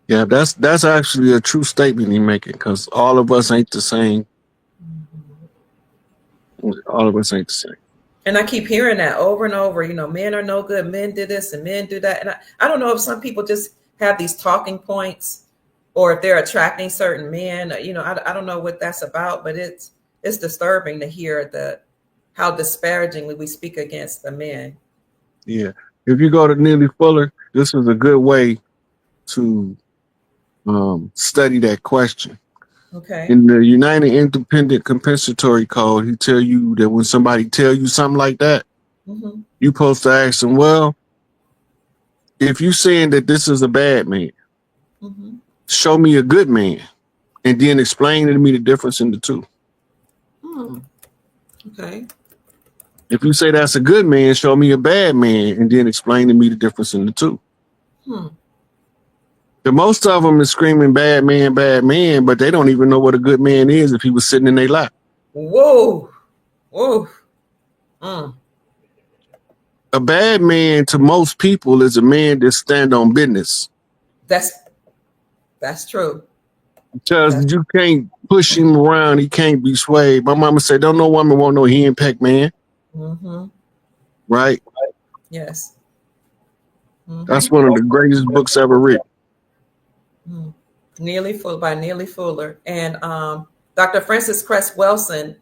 Yeah, that's actually a true statement he's making, because all of us ain't the same. All of us ain't the same. And I keep hearing that over and over, men are no good, men do this and men do that. And I don't know if some people just have these talking points or if they're attracting certain men, I don't know what that's about, but it's disturbing to hear how disparagingly we speak against the men. Yeah. If you go to Neely Fuller, this is a good way to study that question. Okay. In the United Independent Compensatory Code, he tell you that when somebody tell you something like that, you supposed to ask them, well, if you saying that this is a bad man, show me a good man, and then explain to me the difference in the two. Okay. If you say that's a good man, show me a bad man, and then explain to me the difference in the two. The most of them is screaming bad man, but they don't even know what a good man is if he was sitting in their lap. Whoa. A bad man to most people is a man that stand on business. That's true. Because you can't push him around. He can't be swayed. My mama said, don't no woman want no henpeck man. Right? Yes. That's one of the greatest books ever written. Neely Fuller by Neely Fuller. And Dr. Francis Cress Wilson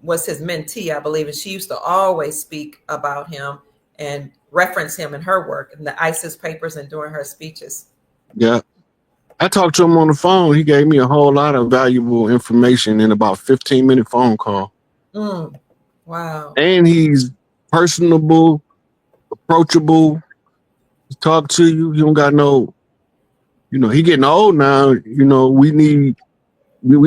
was his mentee, I believe, and she used to always speak about him and reference him in her work in the ISIS papers and during her speeches. Yeah. I talked to him on the phone. He gave me a whole lot of valuable information in about 15-minute phone call. Wow. And he's personable, approachable, talk to you. You don't got no, he getting old now. We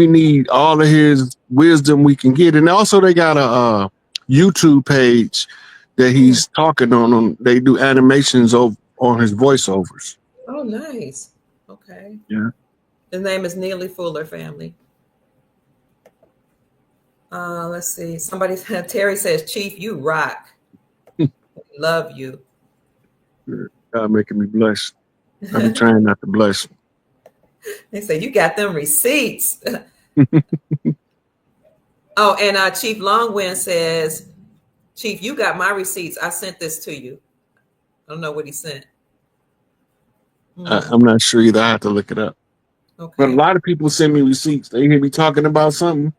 need all of his wisdom we can get. And also they got a YouTube page that he's talking on. They do animations on his voiceovers. Oh, nice. Okay. Yeah. His name is Neely Fuller family. Let's see. Terry says, Chief, you rock. Love you. God making me blush. I'm trying not to blush. They say you got them receipts. Oh, and Chief Longwind says, Chief, you got my receipts. I sent this to you. I don't know what he sent. I'm not sure either. I have to look it up. Okay. But a lot of people send me receipts. They hear me talking about something.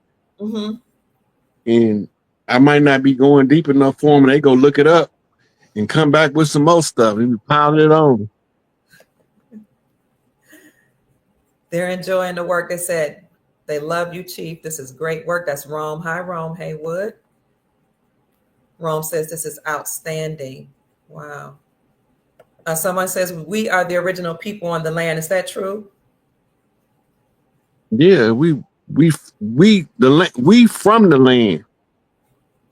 And I might not be going deep enough for them. And they go look it up and come back with some more stuff. And we pile it on. They're enjoying the work. They said they love you, Chief. This is great work. That's Rome. Hi, Rome Haywood. Rome says this is outstanding. Wow. Someone says we are the original people on the land. Is that true? Yeah, we from the land.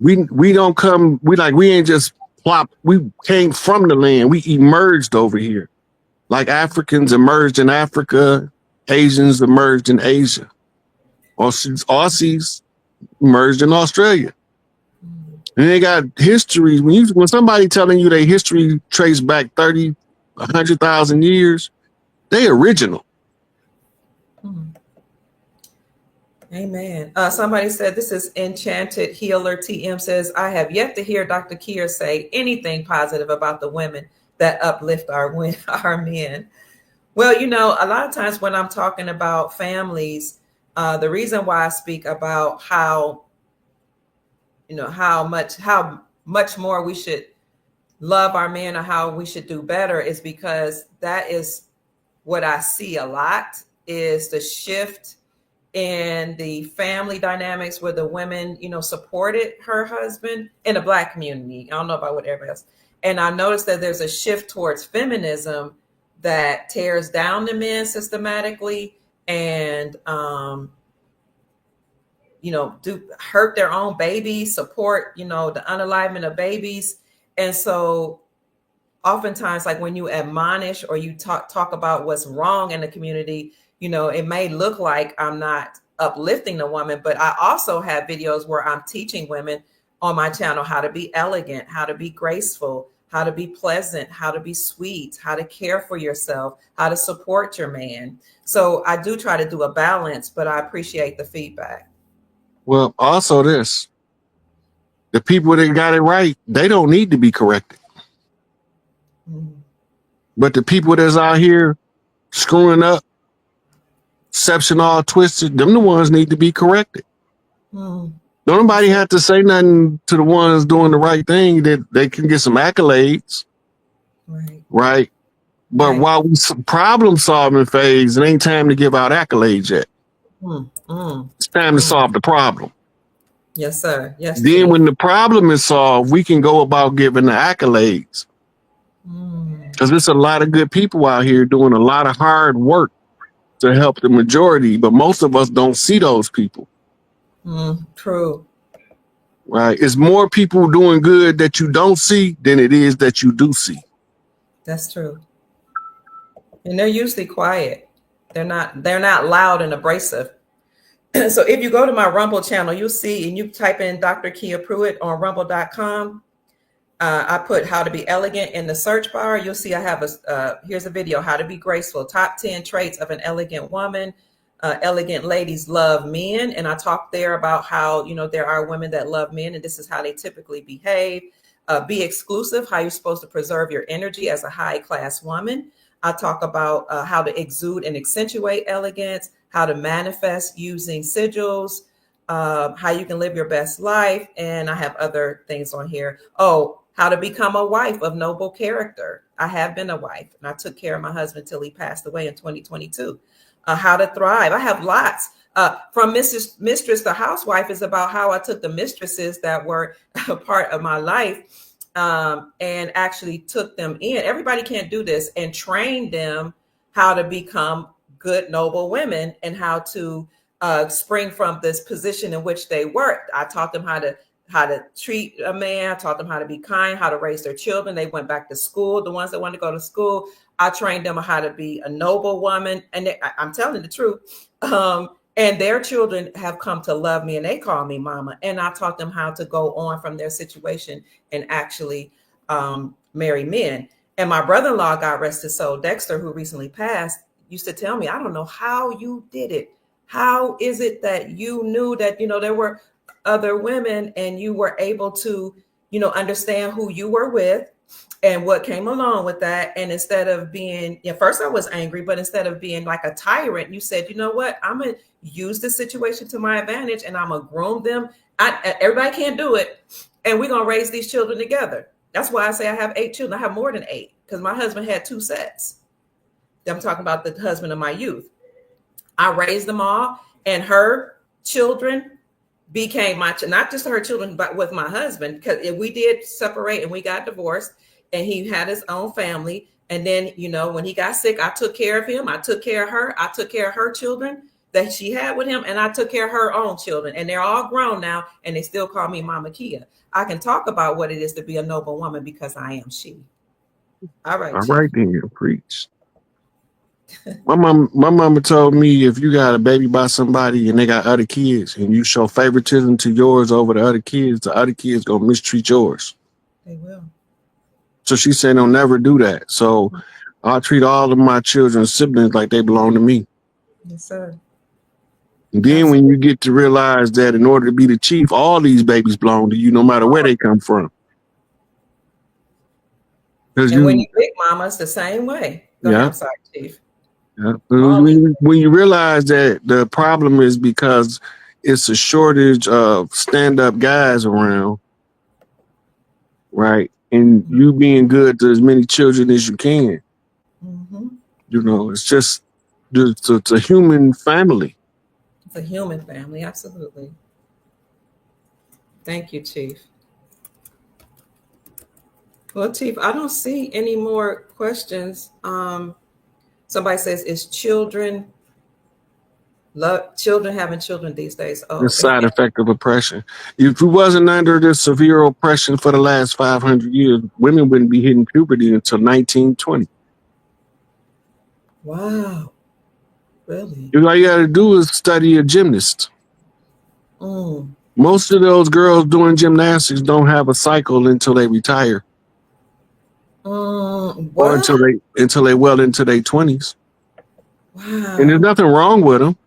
We don't come. We ain't just plop. We came from the land. We emerged over here, like Africans emerged in Africa, Asians emerged in Asia, Aussies emerged in Australia. And they got histories. When somebody telling you their history traced back 30, 100,000 years, they original. Amen. Somebody said this is Enchanted Healer. TM says, I have yet to hear Dr. Kier say anything positive about the women that uplift our men. Well, a lot of times when I'm talking about families, the reason why I speak about how much more we should love our men or how we should do better is because that is what I see a lot is the shift in the family dynamics where the women, supported her husband in the Black community. I don't know about what everybody else. And I noticed that there's a shift towards feminism that tears down the men systematically and, do hurt their own babies, support, the unalivement of babies. And so oftentimes, like when you admonish or you talk about what's wrong in the community, it may look like I'm not uplifting the woman, but I also have videos where I'm teaching women on my channel how to be elegant, how to be graceful, how to be pleasant, how to be sweet, how to care for yourself, how to support your man. So I do try to do a balance, but I appreciate the feedback. Well, also the people that got it right, they don't need to be corrected. But the people that's out here screwing up, exception all twisted, them the ones need to be corrected. Don't nobody have to say nothing to the ones doing the right thing that they can get some accolades. Right. But while we problem solving phase, it ain't time to give out accolades yet. It's time to solve the problem. Yes, sir. Yes. Then when the problem is solved, we can go about giving the accolades. Because there's a lot of good people out here doing a lot of hard work to help the majority, but most of us don't see those people. True. Right. It's more people doing good that you don't see than it is that you do see. That's true. And they're usually quiet. They're not loud and abrasive. So if you go to my Rumble channel, you'll see, and you type in Dr. Kia Pruitt on rumble.com. I put how to be elegant in the search bar. You'll see I have here's a video, how to be graceful, top 10 traits of an elegant woman. Elegant ladies love men. And I talk there about how, there are women that love men and this is how they typically behave. Be exclusive, how you're supposed to preserve your energy as a high class woman. I talk about how to exude and accentuate elegance, how to manifest using sigils, how you can live your best life. And I have other things on here. Oh, how to become a wife of noble character. I have been a wife, and I took care of my husband till he passed away in 2022. How to thrive. I have lots. From Mistress to Housewife is about how I took the mistresses that were a part of my life and actually took them in. Everybody can't do this, and train them how to become good, noble women, and how to spring from this position in which they worked. I taught them how to treat a man. I taught them how to be kind, how to raise their children. They went back to school. The ones that wanted to go to school, I trained them how to be a noble woman. And I'm telling the truth. And their children have come to love me, and they call me mama. And I taught them how to go on from their situation and actually marry men. And my brother-in-law, God rest his soul, Dexter, who recently passed, used to tell me, I don't know how you did it. How is it that you knew that, there were other women and you were able to, understand who you were with and what came along with that? And instead of being, first I was angry, but instead of being like a tyrant, you said, you know what, I'm going to use this situation to my advantage and I'm going to groom them. Everybody can't do it. And we're going to raise these children together. That's why I say I have 8 children. I have more than 8 because my husband had 2 sets. I'm talking about the husband of my youth. I raised them all, and her children became not just her children, but with my husband, because we did separate and we got divorced, and he had his own family. And then, when he got sick, I took care of him. I took care of her. I took care of her children that she had with him, and I took care of her own children. And they're all grown now, and they still call me Mama Kia. I can talk about what it is to be a noble woman because I am she. All right. All right, then, preach. My mama told me if you got a baby by somebody and they got other kids and you show favoritism to yours over the other kids gonna mistreat yours. They will. So she said don't never do that. So I'll treat all of my children's siblings like they belong to me. Yes, sir. And then when you get to realize that in order to be the chief, all these babies belong to you, no matter where they come from. And when you big mama, it's the same way. Go ahead, I'm sorry, Chief. Yeah. When you realize that the problem is because it's a shortage of stand-up guys around, right? And you being good to as many children as you can. Mm-hmm. It's a human family. It's a human family, absolutely. Thank you, Chief. Well, Chief, I don't see any more questions. Somebody says, is children having children these days? Oh, the side effect of oppression. If it wasn't under this severe oppression for the last 500 years, women wouldn't be hitting puberty until 1920. Wow. Really? All you got to do is study a gymnast. Most of those girls doing gymnastics don't have a cycle until they retire. Or until they well into their 20s. Wow. And there's nothing wrong with them.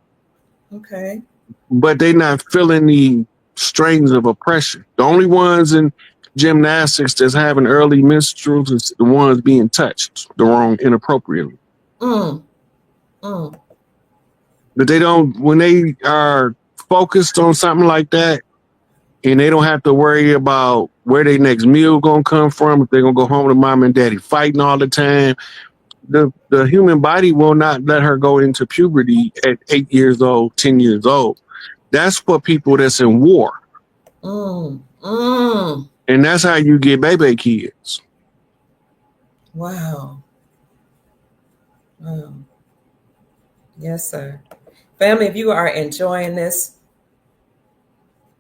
Okay. But they're not feeling the strains of oppression. The only ones in gymnastics that's having early menstruals is the ones being touched inappropriately. But they don't, when they are focused on something like that, and they don't have to worry about where their next meal gonna come from, if they're gonna go home to mom and daddy fighting all the time. The human body will not let her go into puberty at 8 years old, 10 years old. That's for people that's in war. And that's how you get baby kids. Wow. Yes, sir. Family, if you are enjoying this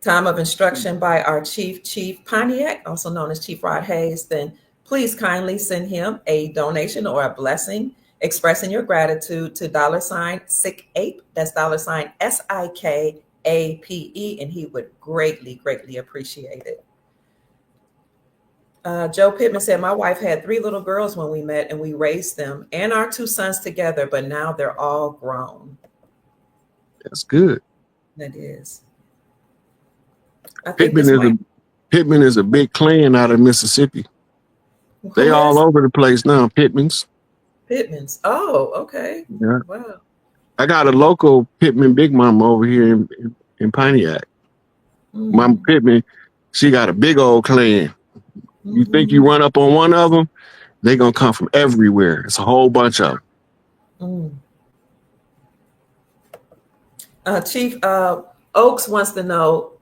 time of instruction by our Chief Pontiac, also known as Chief Rod Hayes, then please kindly send him a donation or a blessing expressing your gratitude to $SICAPE. That's $SIKAPE, and he would greatly appreciate it. Joe Pittman said, my wife had 3 little girls when we met, and we raised them and our 2 sons together, but now they're all grown. That's good. That is. Pittman is a big clan out of Mississippi. They all over the place now, Pittmans. Oh, okay. Yeah. Wow. I got a local Pittman Big Mama over here in Pontiac. Mama Pittman, she got a big old clan. You think you run up on one of them, they're going to come from everywhere. It's a whole bunch of them. Chief Oaks wants to know,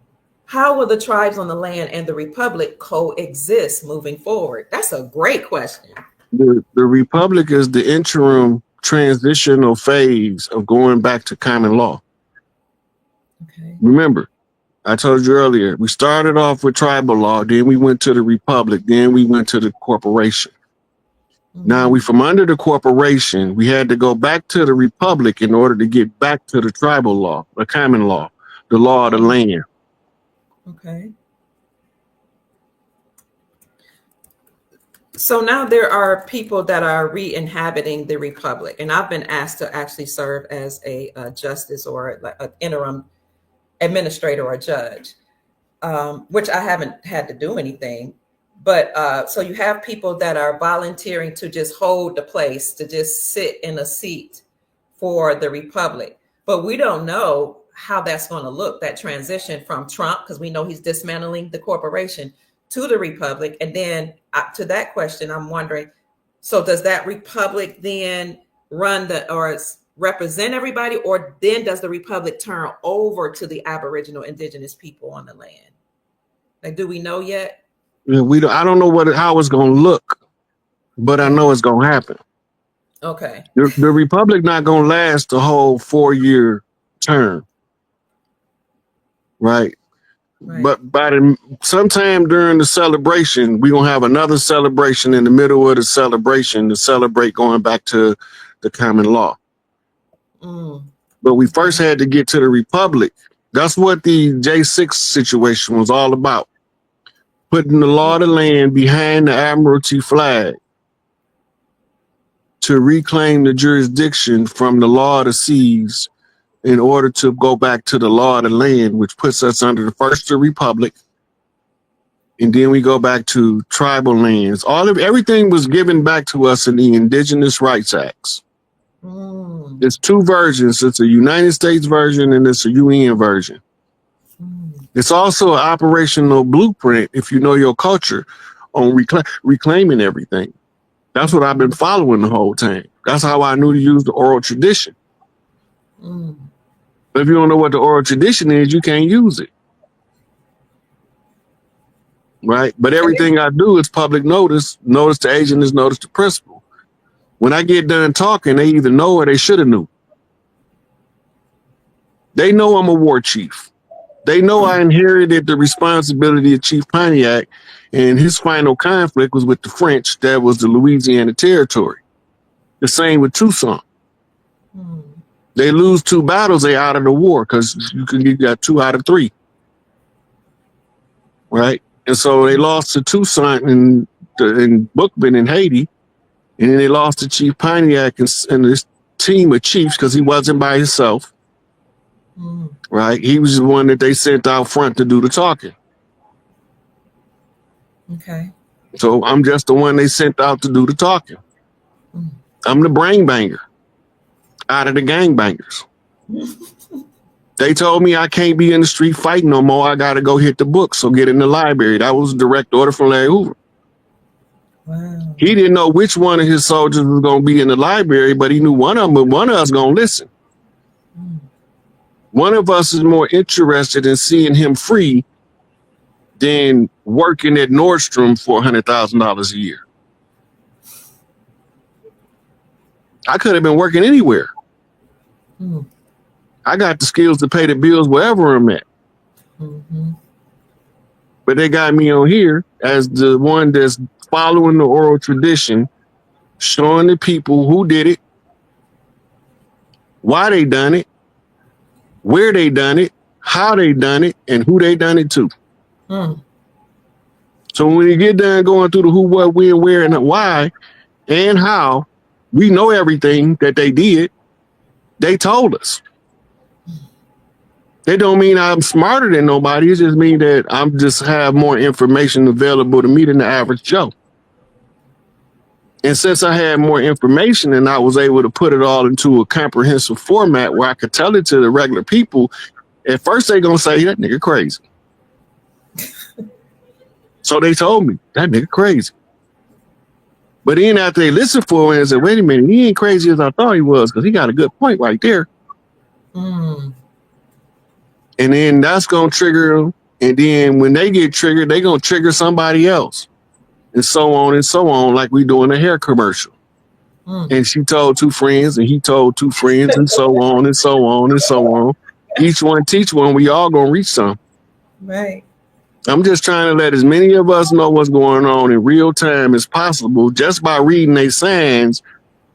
how will the tribes on the land and the republic coexist moving forward? That's a great question. The republic is the interim transitional phase of going back to common law. Okay. Remember, I told you earlier, we started off with tribal law, then we went to the republic, then we went to the corporation. Now we from under the corporation, we had to go back to the republic in order to get back to the tribal law, the common law, the law of the land. Okay. So now there are people that are re-inhabiting the republic, and I've been asked to actually serve as a justice or an interim administrator or judge, which I haven't had to do anything. But so you have people that are volunteering to just hold the place, to just sit in a seat for the republic. But we don't know how that's going to look, that transition from Trump, because we know he's dismantling the corporation, to the republic. And then to that question, I'm wondering, so does that republic then run or represent everybody, or then does the republic turn over to the Aboriginal indigenous people on the land? Like, do we know yet? Yeah, I don't know how it's going to look, but I know it's going to happen. Okay. The republic not going to last the whole 4-year term. Right. But sometime during the celebration, we're going to have another celebration in the middle of the celebration to celebrate going back to the common law. But we first had to get to the republic. That's what the J6 situation was all about. Putting the law of the land behind the Admiralty flag to reclaim the jurisdiction from the law of the seas in order to go back to the law of the land, which puts us under the first republic. And then we go back to tribal lands. Everything was given back to us in the Indigenous Rights Acts. There's two versions. It's a United States version and it's a UN version. It's also an operational blueprint, if you know your culture, on reclaiming everything. That's what I've been following the whole time. That's how I knew to use the oral tradition. But if you don't know what the oral tradition is, you can't use it. Right? But everything I do is public notice. Notice to agent is notice to principal. When I get done talking, they either know or they should have knew. They know I'm a war chief. They know I inherited the responsibility of Chief Pontiac, and his final conflict was with the French. That was the Louisiana Territory. The same with Tucson. They lose 2 battles, they out of the war, because you got 2 out of 3. Right? And so they lost to Tucson and Bookman in Haiti, and then they lost to Chief Pontiac and this team of chiefs because he wasn't by himself. Right? He was the one that they sent out front to do the talking. Okay. So I'm just the one they sent out to do the talking. I'm the brain banger out of the gangbangers. They told me I can't be in the street fighting no more. I got to go hit the books. So get in the library. That was a direct order from Larry Hoover. Wow. He didn't know which one of his soldiers was going to be in the library, but he knew one of them, but one of us going to listen. One of us is more interested in seeing him free than working at Nordstrom for $100,000 a year. I could have been working anywhere. I got the skills to pay the bills wherever I'm at. But they got me on here as the one that's following the oral tradition, showing the people who did it, why they done it, where they done it, how they done it, and who they done it to. So when you get done going through the who, what, when, where, and why, and how, we know everything that they did. They told us. They don't mean I'm smarter than nobody. It just means that I'm just have more information available to me than the average Joe. And since I had more information and I was able to put it all into a comprehensive format where I could tell it to the regular people, At first they gonna say that nigga crazy. So they told me that nigga crazy. But then after they listened for him and said, wait a minute, he ain't crazy as I thought he was, because he got a good point right there. Mm. And then that's gonna trigger them. And then when they get triggered, they gonna trigger somebody else. And so on, like we do in a hair commercial. Mm. And she told 2 friends, and he told 2 friends, and so on and so on and so on. Each one teach one. We all gonna reach some. Right. I'm just trying to let as many of us know what's going on in real time as possible, just by reading their signs,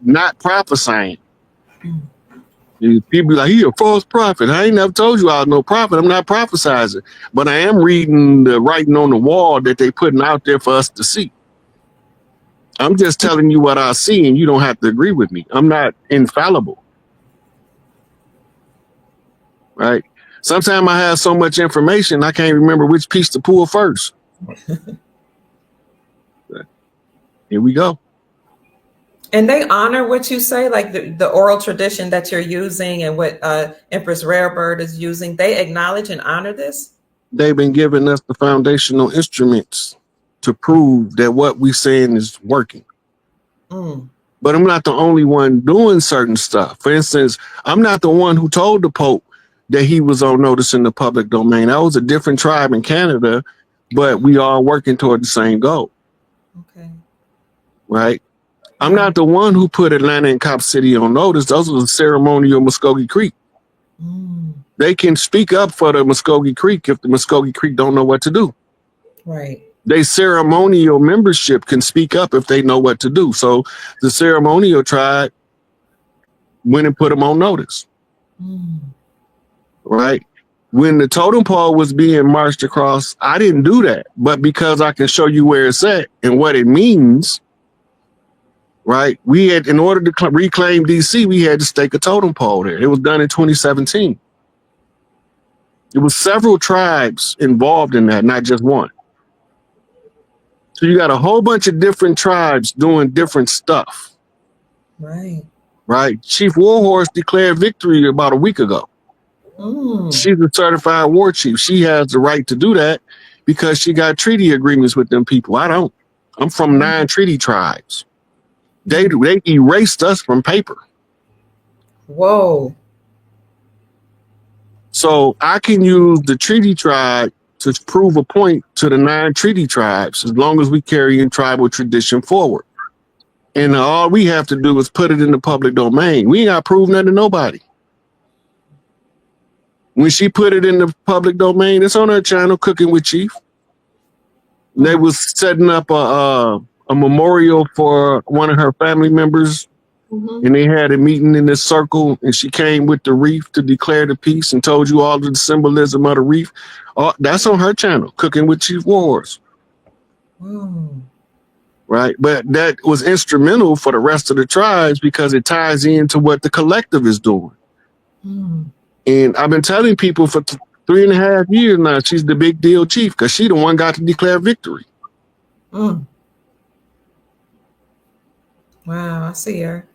not prophesying. Mm. People be like, he a false prophet. I ain't never told you I was no prophet. I'm not prophesizing, but I am reading the writing on the wall that they putting out there for us to see. I'm just telling you what I see, and you don't have to agree with me. I'm not infallible. Right? Sometimes I have so much information, I can't remember which piece to pull first. Here we go. And they honor what you say, like the oral tradition that you're using and what Empress Rarebird is using. They acknowledge and honor this? They've been giving us the foundational instruments to prove that what we're saying is working. Mm. But I'm not the only one doing certain stuff. For instance, I'm not the one who told the Pope that he was on notice in the public domain. That was a different tribe in Canada, but we all working toward the same goal. Okay. Right? I'm not the one who put Atlanta and Cop City on notice. Those were the ceremonial Muskogee Creek. Mm. They can speak up for the Muskogee Creek if the Muskogee Creek don't know what to do. Right. They ceremonial membership can speak up if they know what to do. So the ceremonial tribe went and put them on notice. Mm. Right? When the totem pole was being marched across, I didn't do that. But because I can show you where it's at and what it means, right? We had, in order to reclaim DC, we had to stake a totem pole there. It was done in 2017. There was several tribes involved in that, not just one. So you got a whole bunch of different tribes doing different stuff. Right. Right? Chief Warhorse declared victory about a week ago. Mm. She's a certified war chief. She has the right to do that because she got treaty agreements with them people. I don't. I'm from 9 treaty tribes. They erased us from paper. Whoa. So I can use the treaty tribe to prove a point to the 9 treaty tribes as long as we carry in tribal tradition forward. And all we have to do is put it in the public domain. We ain't got to prove nothing to nobody. When she put it in the public domain, it's on her channel, Cooking with Chief. They was setting up a memorial for one of her family members. Mm-hmm. And they had a meeting in this circle, and she came with the wreath to declare the peace and told you all the symbolism of the wreath. That's on her channel, Cooking with Chief Warhorse. Right? But that was instrumental for the rest of the tribes because it ties into what the collective is doing. And I've been telling people for 3.5 years now, she's the big deal chief because she the one got to declare victory. Wow, I see her.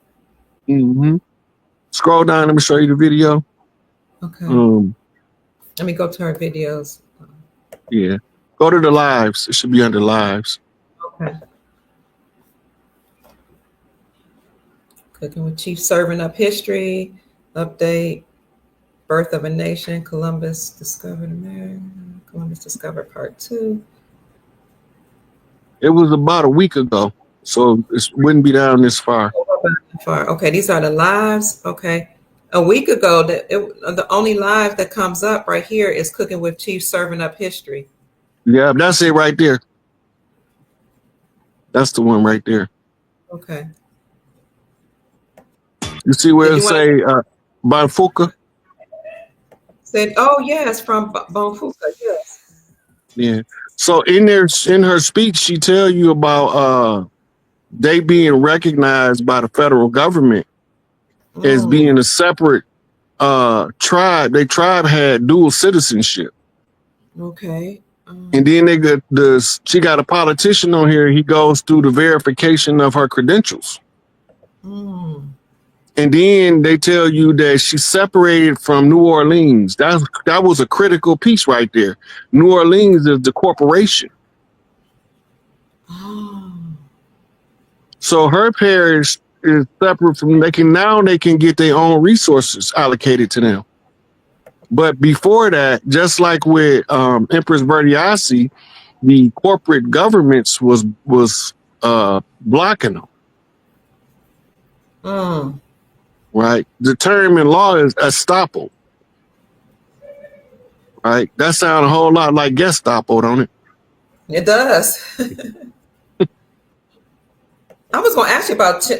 Mm-hmm. Scroll down, let me show you the video. Okay. Let me go to her videos. Yeah. Go to the lives. It should be under lives. Okay. Cooking with Chief, serving up history, update, birth of a nation, Columbus discovered America, Columbus discovered part 2. It was about a week ago, so it wouldn't be down this far. Okay, these are the lives. Okay. A week ago, the only live that comes up right here is Cooking with Chief, serving up history. Yeah, that's it right there. That's the one right there. Okay. You see where it say Banfuka? Said, oh yes, from Banfuka, yes. Yeah. So in her speech, she tell you about they being recognized by the federal government as being a separate tribe. Their tribe had dual citizenship. Okay. And then she got a politician on here. He goes through the verification of her credentials. And then they tell you that she separated from New Orleans. That was a critical piece right there. New Orleans is the corporation. Oh. So her parish is separate from, they can get their own resources allocated to them. But before that, just like with Empress Bertiasi, the corporate governments was blocking them. Right? The term in law is estoppel. Right? That sounds a whole lot like Gestapo, don't it? It does. I was going to ask you about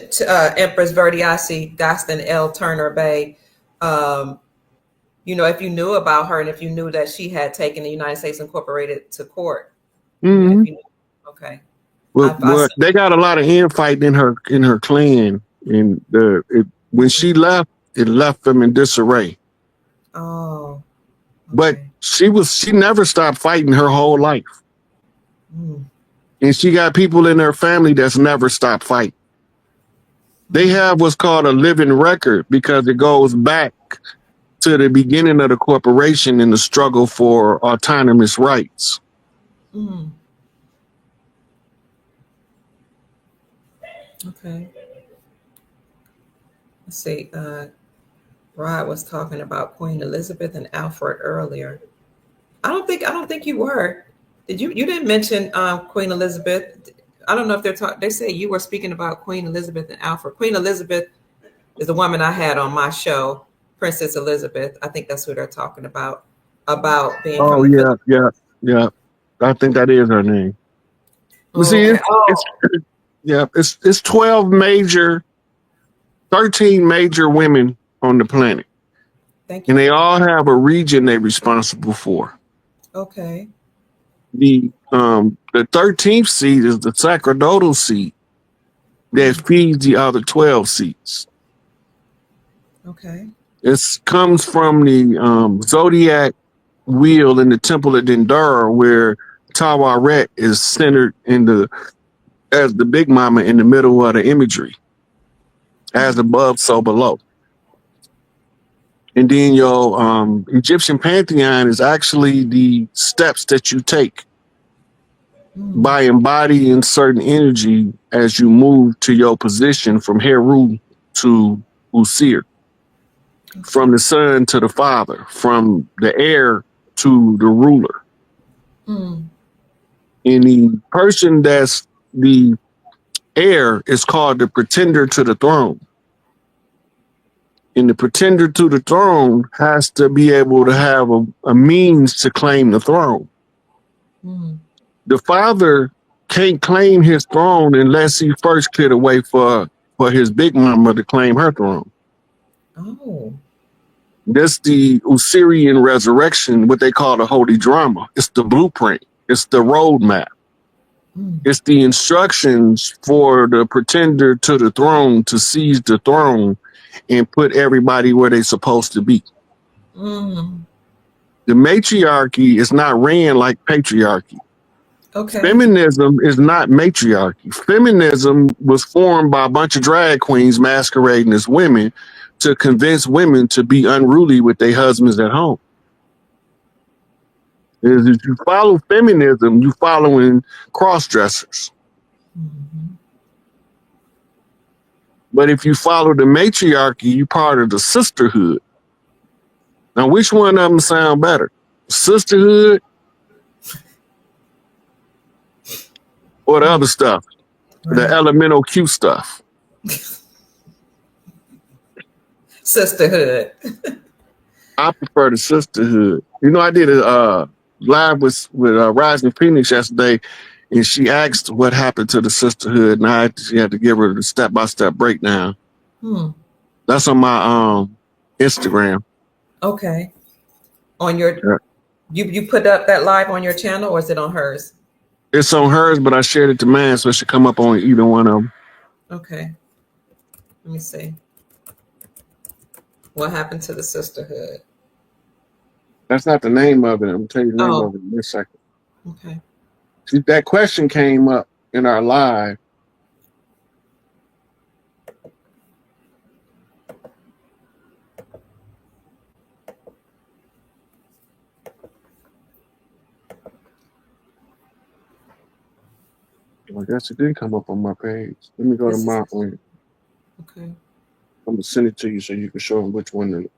Empress Verdiasi, Gaston L. Turner Bay. If you knew about her and if you knew that she had taken the United States Incorporated to court. Mm-hmm. If you knew. Okay. Well, they got a lot of infight in her clan, and when she left, it left them in disarray. Oh. Okay. But she never stopped fighting her whole life. And she got people in her family that's never stopped fighting. They have what's called a living record because it goes back to the beginning of the corporation and the struggle for autonomous rights. Okay. Let's see. Rod was talking about Queen Elizabeth and Alfred earlier. I don't think you were. Did you? You didn't mention Queen Elizabeth. I don't know if they're talking. They say you were speaking about Queen Elizabeth and Alfred. Queen Elizabeth is the woman I had on my show, Princess Elizabeth. I think that's who they're talking about being from the yeah. I think that is her name. Oh, see, okay. it's 13 major women on the planet. Thank you. And they all have a region they're responsible for. Okay. The 13th seat is the sacerdotal seat that feeds the other 12 seats. Okay. It comes from the zodiac wheel in the temple of Dendera, where Tawaret is centered as the big mama in the middle of the imagery. As above, so below. And then your Egyptian pantheon is actually the steps that you take by embodying certain energy as you move to your position from Heru to Usir, from the son to the father, from the heir to the ruler. And the person that's the heir is called the pretender to the throne. And the pretender to the throne has to be able to have a means to claim the throne. The father can't claim his throne unless he first cleared a way for his big mama to claim her throne. Oh. That's the Osirian resurrection, what they call the holy drama. It's the blueprint. It's the roadmap. It's the instructions for the pretender to the throne to seize the throne and put everybody where they're supposed to be. The matriarchy is not ran like patriarchy. Okay. Feminism is not matriarchy. Feminism was formed by a bunch of drag queens masquerading as women to convince women to be unruly with their husbands at home. If you follow feminism, you following cross-dressers. But if you follow the matriarchy, you part of the sisterhood. Now, which one of them sound better? Sisterhood or the other stuff? Right. The elemental Q stuff. Sisterhood. I prefer the sisterhood. I did a live with Rising Phoenix yesterday, and she asked what happened to the sisterhood, and she had to give her the step-by-step breakdown. That's on my Instagram. Okay. On your you put up that live on your channel, or is it on hers? It's on hers, but I shared it to mine, so it should come up on either one of them. Okay. Let me see. What happened to the sisterhood? That's not the name of it. I'm gonna tell you the name of it in a second. Okay. See, that question came up in our live. I guess it did come up on my page. Let me go to my one. Okay. I'm gonna send it to you so you can show them which one to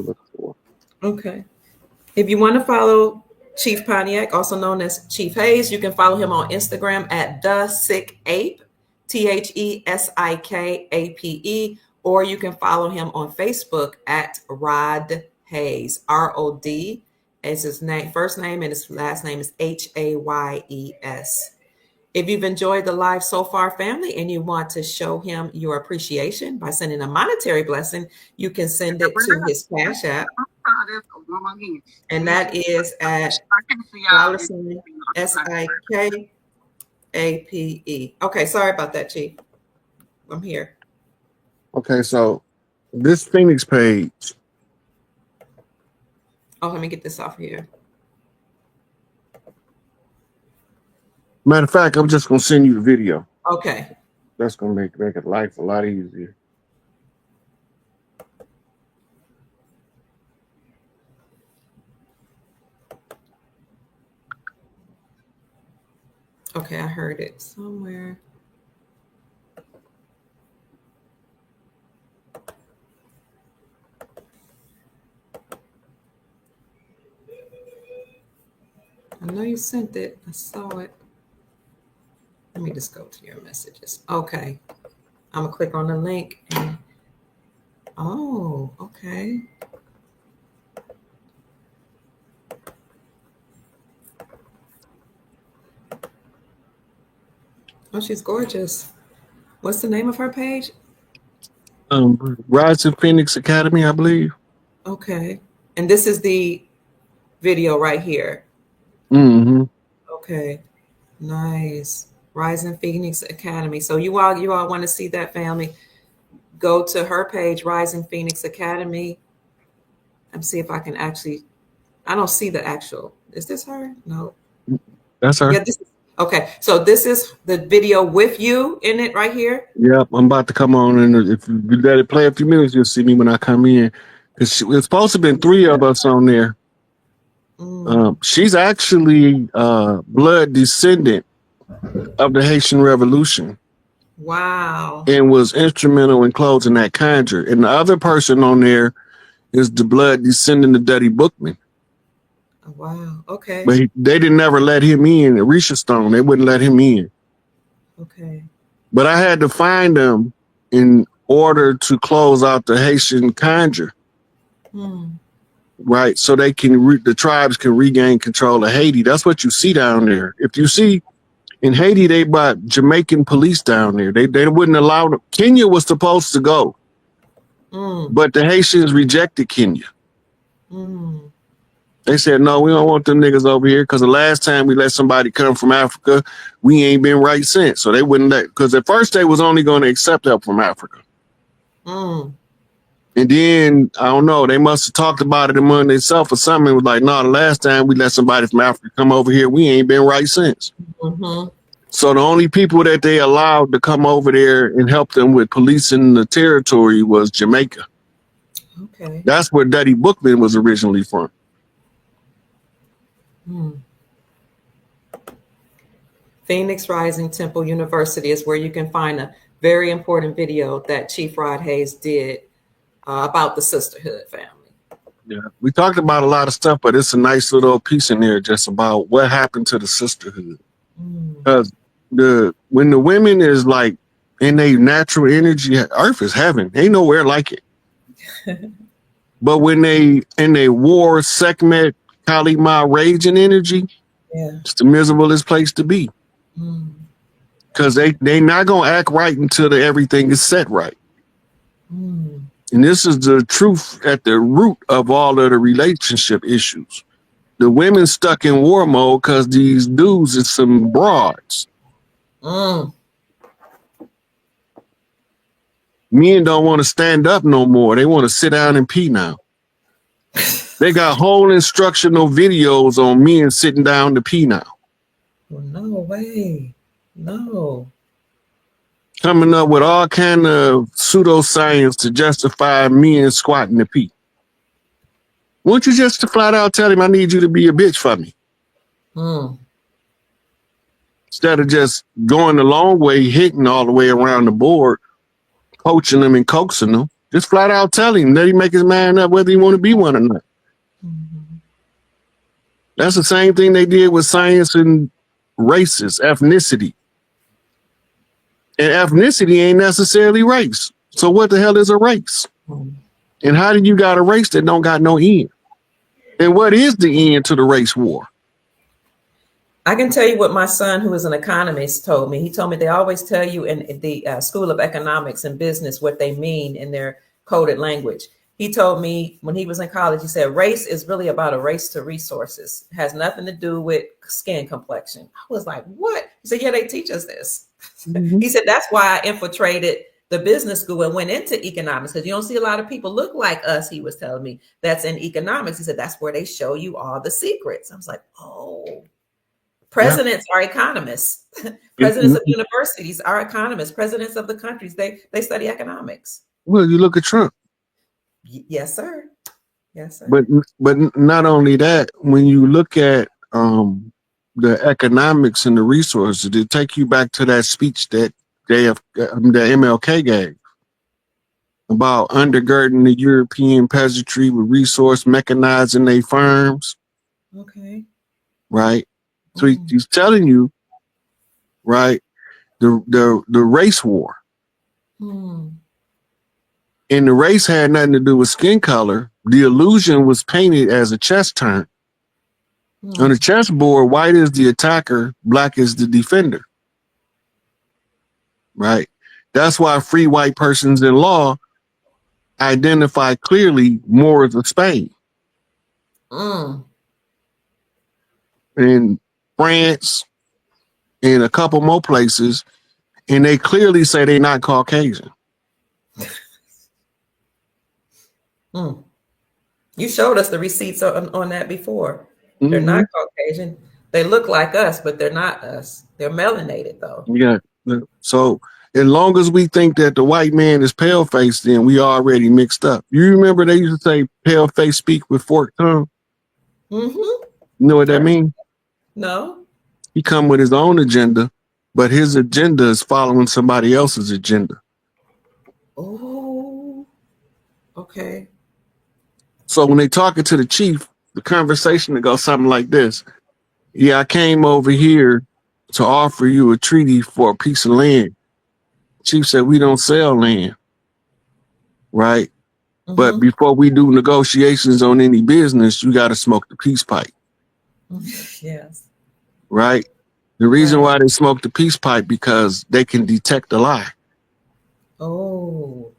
look for. Okay. If you want to follow Chief Pontiac, also known as Chief Hayes, you can follow him on Instagram at The Sick Ape, TheSikape, or you can follow him on Facebook at Rod Hayes, ROD as his name, first name, and his last name is HAYES. If you've enjoyed the live so far, family, and you want to show him your appreciation by sending a monetary blessing, you can send it to his Cash App. And that is at $SIKAPE. Okay, sorry about that, Chief. I'm here. Okay, so this Phoenix page. Oh, let me get this off here. Matter of fact, I'm just gonna send you the video. Okay. That's gonna make it life a lot easier. Okay, I heard it somewhere. I know you sent it. I saw it. Let me just go to your messages. Okay. I'm going to click on the link. And, oh, okay. Oh, she's gorgeous. What's the name of her page? Rising Phoenix Academy, I believe. Okay. And this is the video right here. Mm-hmm. Okay. Nice. Rising Phoenix Academy. So you all want to see that, family, go to her page, Rising Phoenix Academy. Let me see if I can actually, I don't see the actual, is this her? No. That's her. Yeah, okay. So this is the video with you in it right here. Yep, I'm about to come on, and if you let it play a few minutes, you'll see me when I come in. Because it's supposed to have been 3 of us on there. She's actually blood descendant of the Haitian Revolution. Wow. And was instrumental in closing that conjure. And the other person on there is the blood descendant of Duddy Bookman. Oh, wow. Okay. But they didn't ever let him in. Risha Stone, they wouldn't let him in. Okay. But I had to find him in order to close out the Haitian conjure. Right, so they can the tribes can regain control of Haiti. That's what you see down there. If you see in Haiti, they brought Jamaican police down there. They wouldn't allow them. Kenya was supposed to go, but the Haitians rejected Kenya. They said, no, we don't want them niggas over here because the last time we let somebody come from Africa, we ain't been right since. So they wouldn't let, because at first they was only going to accept help from Africa. And then, I don't know, they must have talked about it among themselves or something. It was like, no, the last time we let somebody from Africa come over here, we ain't been right since. So the only people that they allowed to come over there and help them with policing the territory was Jamaica. Okay. That's where Duddy Bookman was originally from. Phoenix Rising Temple University is where you can find a very important video that Chief Rod Hayes did about the sisterhood family. Yeah, we talked about a lot of stuff, but it's a nice little piece in there just about what happened to the sisterhood. Because when the women is like in their natural energy, Earth is heaven. Ain't nowhere like it. But when they in their war, Sekhmet, Kalima, raging energy, it's the miserablest place to be. Because they not gonna act right until everything is set right. And this is the truth at the root of all of the relationship issues. The women stuck in war mode because these dudes is some broads. Men don't want to stand up no more. They want to sit down and pee now. They got whole instructional videos on men sitting down to pee now. Well, no way. No. Coming up with all kind of pseudoscience to justify men squatting to pee. Won't you just flat out tell him I need you to be a bitch for me? Instead of just going the long way, hitting all the way around the board, coaching them and coaxing them, just flat out tell him, let him make his mind up whether he want to be one or not. Mm-hmm. That's the same thing they did with science and races, ethnicity. And ethnicity ain't necessarily race. So what the hell is a race? And how do you got a race that don't got no end? And what is the end to the race war? I can tell you what my son, who is an economist, told me. He told me they always tell you in the School of Economics and Business what they mean in their coded language. He told me when he was in college, he said, race is really about a race to resources. It has nothing to do with skin complexion. I was like, what? He said, yeah, they teach us this. Mm-hmm. He said, that's why I infiltrated the business school and went into economics, because you don't see a lot of people look like us, he was telling me, that's in economics. He said, that's where they show you all the secrets. I was like, oh. Presidents are economists. Presidents of universities are economists. Presidents of the countries, they study economics. Well, you look at Trump. Yes, sir. Yes, sir. But not only that, when you look at the economics and the resources, it take you back to that speech that that MLK gave about undergirding the European peasantry with resource, mechanizing their farms. Okay. Right. So he's telling you, right, the race war. And the race had nothing to do with skin color. The illusion was painted as a chess turn. On the chessboard, white is the attacker, black is the defender. Right. That's why free white persons in law identify clearly Moors of Spain. In France, and a couple more places, and they clearly say they're not Caucasian. You showed us the receipts on that before. They're not Caucasian. They look like us, but they're not us. They're melanated, though. Yeah. So as long as we think that the white man is pale-faced, then we already mixed up. You remember they used to say pale-face speak with forked tongue? You know what that means? No. He come with his own agenda, but his agenda is following somebody else's agenda. Oh, okay. So when they talking to the chief, the conversation goes something like this. Yeah, I came over here to offer you a treaty for a piece of land. Chief said, we don't sell land. Right? But before we do negotiations on any business, you got to smoke the peace pipe. Yes. Right? The reason why they smoke the peace pipe, because they can detect a lie. Oh.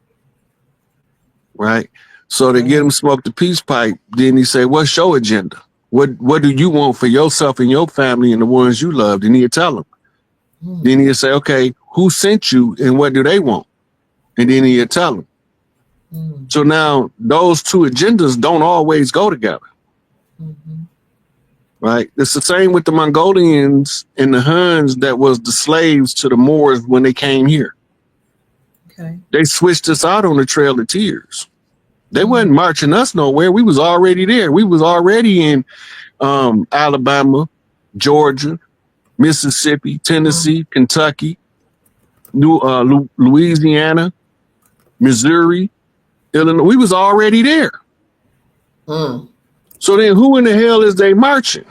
Right? So they get him smoke the peace pipe. Then he say, what's your agenda? What do you want for yourself and your family and the ones you loved? And he'll tell them. Then he'll say, okay, who sent you and what do they want? And then he'll tell them. So now those two agendas don't always go together. Right? It's the same with the Mongolians and the Huns that was the slaves to the Moors when they came here. Okay. They switched us out on the Trail of Tears. They wasn't marching us nowhere. We was already there. We was already in Alabama, Georgia, Mississippi, Tennessee, Kentucky, Louisiana, Missouri, Illinois. We was already there. So then who in the hell is they marching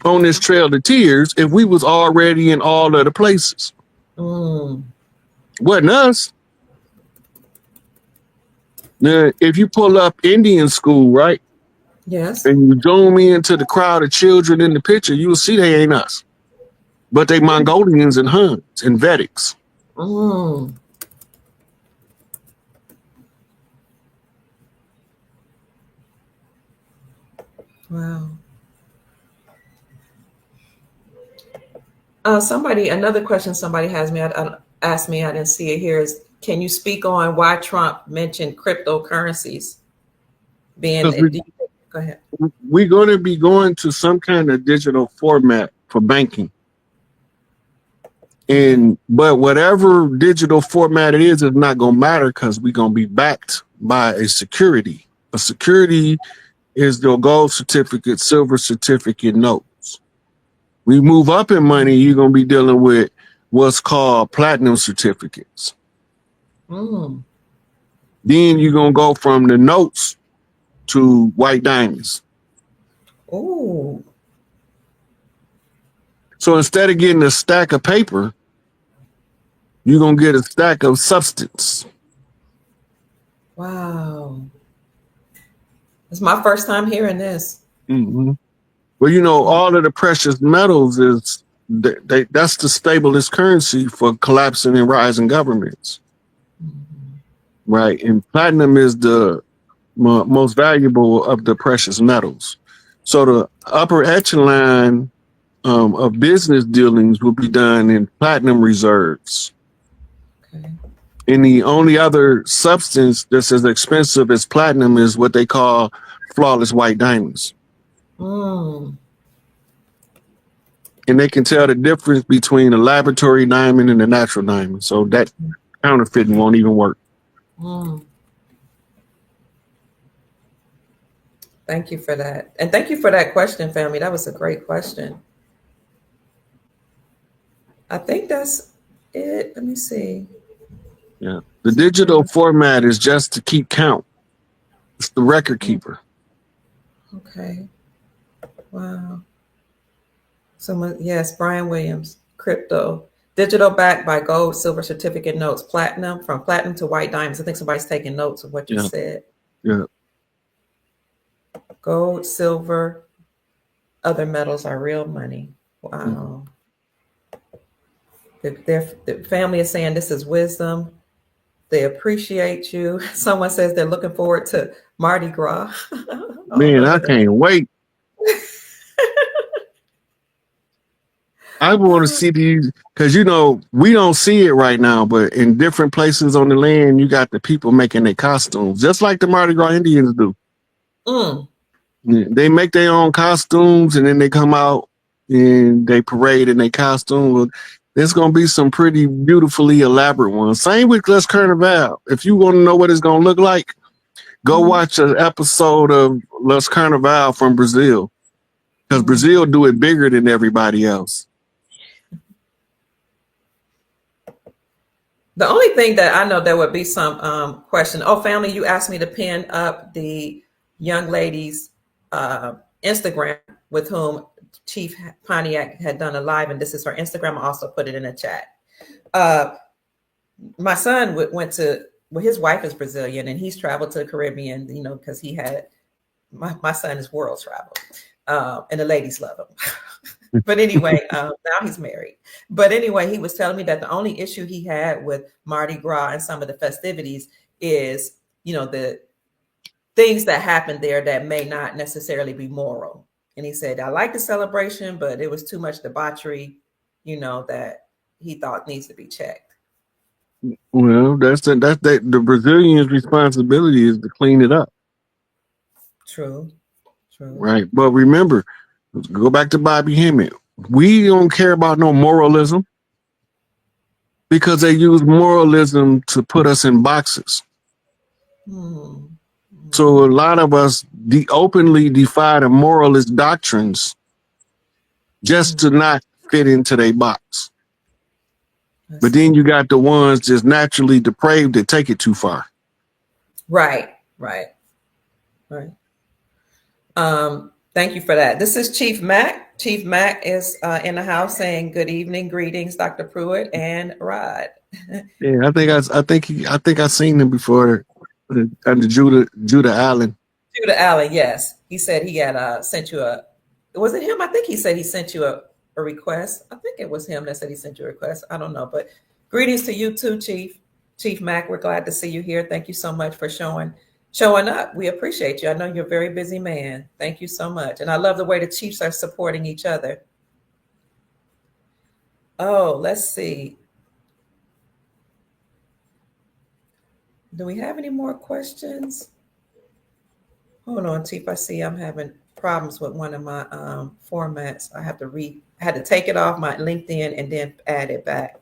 on this Trail of Tears if we was already in all of the places? Wasn't us. Now, if you pull up Indian school, right? Yes. And you zoom into the crowd of children in the picture, you will see they ain't us. But they Mongolians and Huns and Vedics. Wow. Another question somebody has me, asked me, I didn't see it here, is can you speak on why Trump mentioned cryptocurrencies being, go ahead. We're going to be going to some kind of digital format for banking. But whatever digital format it is not going to matter because we're going to be backed by a security. A security is the gold certificate, silver certificate notes, We move up in money, you're going to be dealing with what's called platinum certificates. Mm. Then you're going to go from the notes to white diamonds. Ooh. So instead of getting a stack of paper, you're going to get a stack of substance. Wow. It's my first time hearing this. Mm-hmm. Well, you know, all of the precious metals is that's the stablest currency for collapsing and rising governments. Mm-hmm. Right. And platinum is the most valuable of the precious metals. So the upper echelon of business dealings will be done in platinum reserves. Okay. And the only other substance that's as expensive as platinum is what they call flawless white diamonds. Mm. And they can tell the difference between a laboratory diamond and a natural diamond. So that counterfeiting won't even work. Mm. Thank you for that. And thank you for that question, family. That was a great question. I think that's it. Let me see. Yeah. The digital format is just to keep count. It's the record keeper. Okay. Wow. Someone, yes, Brian Williams, crypto. Digital backed by gold, silver certificate notes, platinum, from platinum to white diamonds. I think somebody's taking notes of what you said. Yeah. Gold, silver, other metals are real money. Wow. The family is saying this is wisdom. They appreciate you. Someone says they're looking forward to Mardi Gras. Man, I can't wait. I want to see these because, you know, we don't see it right now, but in different places on the land, you got the people making their costumes, just like the Mardi Gras Indians do. Mm. They make their own costumes and then they come out and they parade in their costume. There's going to be some pretty beautifully elaborate ones. Same with Les Carnival. If you want to know what it's going to look like, go watch an episode of Les Carnival from Brazil, because Brazil do it bigger than everybody else. The only thing that I know there would be some question. Oh, family, you asked me to pin up the young lady's Instagram with whom Chief Pontiac had done a live, and this is her Instagram. I also put it in the chat. My son went to, well, his wife is Brazilian, and he's traveled to the Caribbean, you know, because he had, my son is world travel, and the ladies love him. But anyway, now he's married. But anyway, he was telling me that the only issue he had with Mardi Gras and some of the festivities is, you know, the things that happen there that may not necessarily be moral. And he said, I like the celebration, but it was too much debauchery, you know, that he thought needs to be checked. Well, that's the Brazilians' responsibility is to clean it up. True. Right. But remember, let's go back to Bobby Hemmett. We don't care about no moralism because they use moralism to put us in boxes. So a lot of us openly defy the moralist doctrines just to not fit into their box. But then you got the ones just naturally depraved that take it too far. Right. Thank you for that. This is Chief Mac. Chief Mac is in the house saying good evening, greetings, Dr. Pruitt and Rod. Yeah, I think I've seen him before under Judah Allen. Judah Allen, yes. He said he had sent you was it him? I think he said he sent you a request. I think it was him that said he sent you a request. I don't know, but greetings to you too, Chief Mac. We're glad to see you here. Thank you so much for showing up. We appreciate you. I know you're a very busy man. Thank you so much. And I love the way the Chiefs are supporting each other. Oh, let's see. Do we have any more questions? Hold on, Chief. I see I'm having problems with one of my formats. I had to take it off my LinkedIn and then add it back.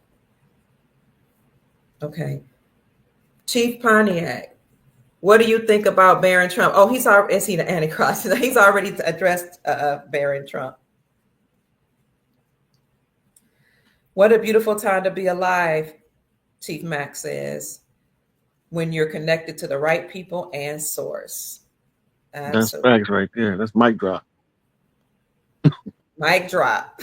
Okay. Chief Pontiac, what do you think about Barron Trump? Oh, is he the Antichrist? He's already addressed Barron Trump. What a beautiful time to be alive, Chief Max says, when you're connected to the right people and source. That's Absolutely. facts right there. That's mic drop. Mic drop.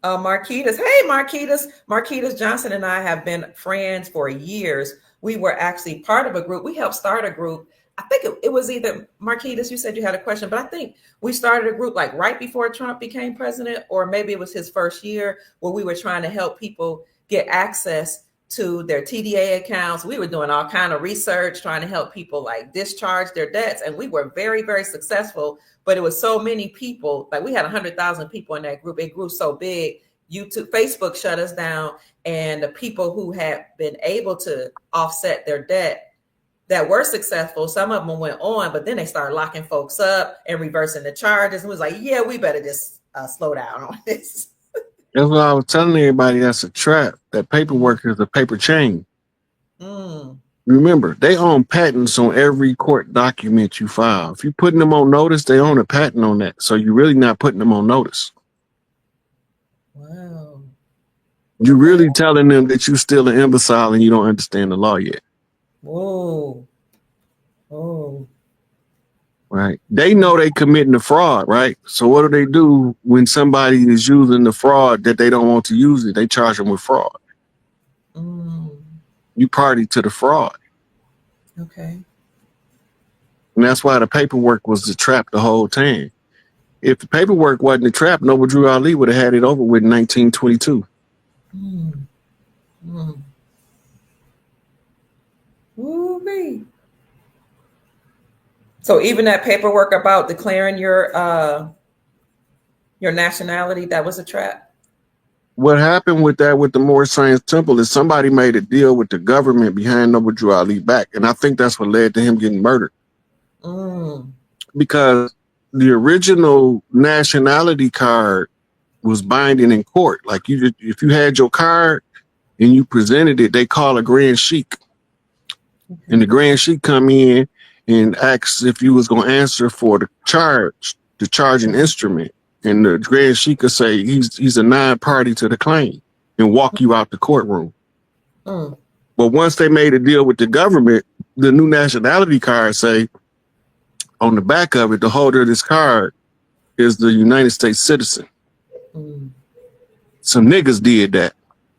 Marquitas. Hey, Marquitas. Marquitas Johnson and I have been friends for years. We were actually part of a group. We helped start a group. I think it was either Marquitas, you said you had a question, but I think we started a group like right before Trump became president, or maybe it was his first year, where we were trying to help people get access to their TDA accounts. We were doing all kind of research, trying to help people like discharge their debts. And we were very, very successful, but it was so many people, like we had 100,000 people in that group. It grew so big. YouTube, Facebook shut us down. And the people who had been able to offset their debt that were successful, some of them went on, but then they started locking folks up and reversing the charges. And was like, yeah, we better just slow down on this. That's what I was telling everybody. That's a trap. That paperwork is a paper chain. Remember, they own patents on every court document you file. If you're putting them on notice, they own a patent on that. So you're really not putting them on notice. Wow. You're really telling them that you're still an imbecile and you don't understand the law yet. Whoa. Oh. Right. They know they committing the fraud, right? So what do when somebody is using the fraud that they don't want to use it? They charge them with fraud. You party to the fraud. Okay. And that's why the paperwork was the trap the whole time. If the paperwork wasn't the trap, Noble Drew Ali would have had it over with in 1922. Ooh-wee. So even that paperwork about declaring your nationality, that was a trap? What happened with that with the Moorish Science Temple is somebody made a deal with the government behind Noble Drew Ali back. And I think that's what led to him getting murdered. Because the original nationality card was binding in court. Like if you had your card and you presented it, they call a grand sheik. And the grand sheik come in and asks if you was going to answer for the charging instrument. And the grand sheik could say he's a non-party to the claim and walk you out the courtroom. But once they made a deal with the government, the new nationality card say on the back of it, the holder of this card is the United States citizen. Some niggas did that.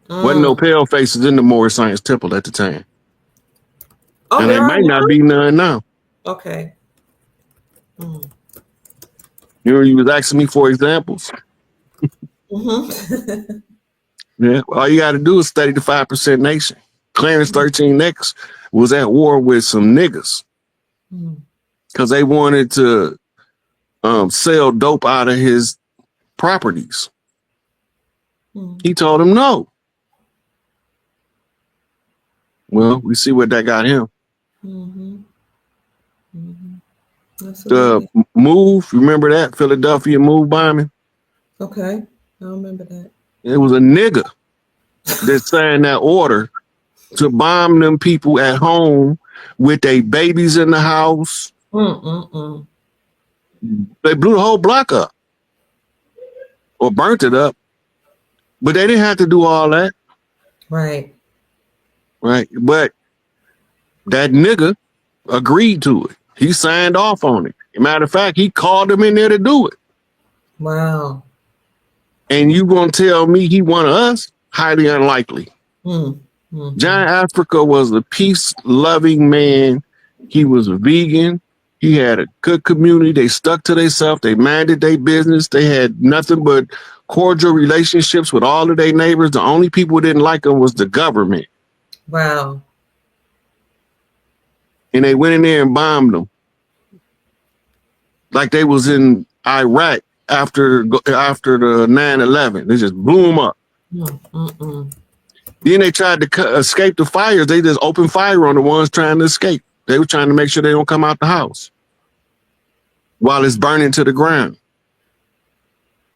Wasn't no pale faces in the Moorish Science Temple at the time. Oh, and there might not be none now. Okay. You was asking me for examples. Yeah, all you got to do is study the 5% Nation. Clarence 13X was at war with some niggas because they wanted to sell dope out of his properties. He told them no. Well, we see what that got him. The move, remember that Philadelphia move bombing? Okay, I remember that. It was a nigga that signed that order to bomb them people at home with their babies in the house. They blew the whole block up or burnt it up, but they didn't have to do all that. Right. But that nigga agreed to it. He signed off on it. Matter of fact, he called them in there to do it. Wow. And you gonna tell me he wanted us? Highly unlikely. John Africa was a peace-loving man. He was a vegan. He had a good community. They stuck to themselves. They minded their business. They had nothing but cordial relationships with all of their neighbors. The only people who didn't like them was the government. Wow. And they went in there and bombed them. Like they was in Iraq after the 9/11. They just blew them up. Then they tried to escape the fires. They just opened fire on the ones trying to escape. They were trying to make sure they don't come out the house while it's burning to the ground.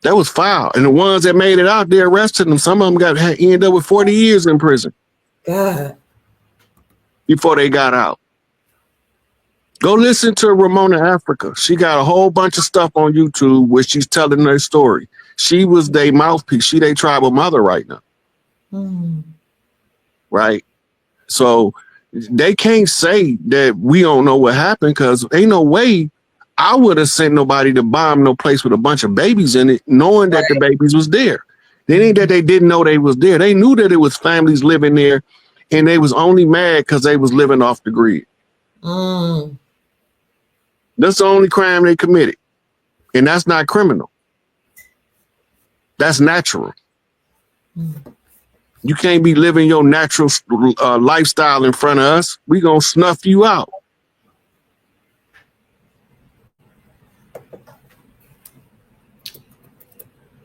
That was foul. And the ones that made it out, they arrested them. Some of them ended up with 40 years in prison. God. Before they got out. Go listen to Ramona Africa. She got a whole bunch of stuff on YouTube where she's telling her story. She was their mouthpiece. She their tribal mother right now. Right? So they can't say that we don't know what happened, because ain't no way I would have sent nobody to bomb no place with a bunch of babies in it, knowing that the babies was there. It ain't that they didn't know they was there. They knew that it was families living there, and they was only mad because they was living off the grid. That's the only crime they committed. And that's not criminal. That's natural. You can't be living your natural lifestyle in front of us. We gonna snuff you out.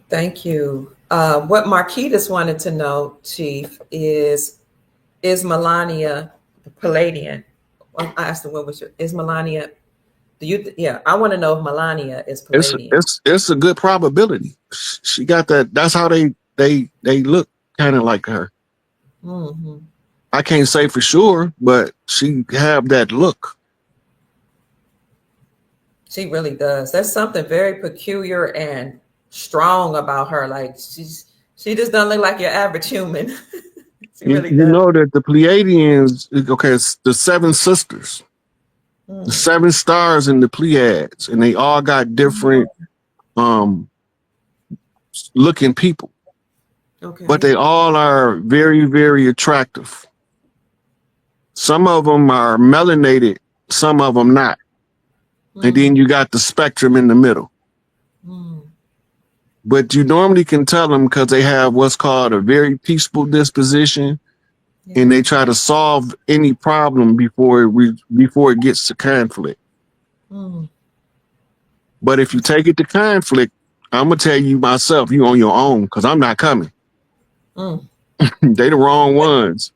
Thank you. What Marquitas wanted to know, Chief, is Melania Palladian? I asked her, is Melania? I want to know if Melania is Palladian. It's a good probability. She got that. That's how they look kind of like her. I can't say for sure, but she have that look. She really does. There's something very peculiar and strong about her. Like she just doesn't look like your average human. You know that the Pleiadians, okay, it's the 7 sisters, the 7 stars in the Pleiades, and they all got different looking people. Okay. But they all are very, very attractive. Some of them are melanated, some of them not. And then you got the spectrum in the middle. But you normally can tell them because they have what's called a very peaceful disposition, and they try to solve any problem before it gets to conflict. But if you take it to conflict, I'm gonna tell you myself, you on your own, because I'm not coming. They the wrong ones.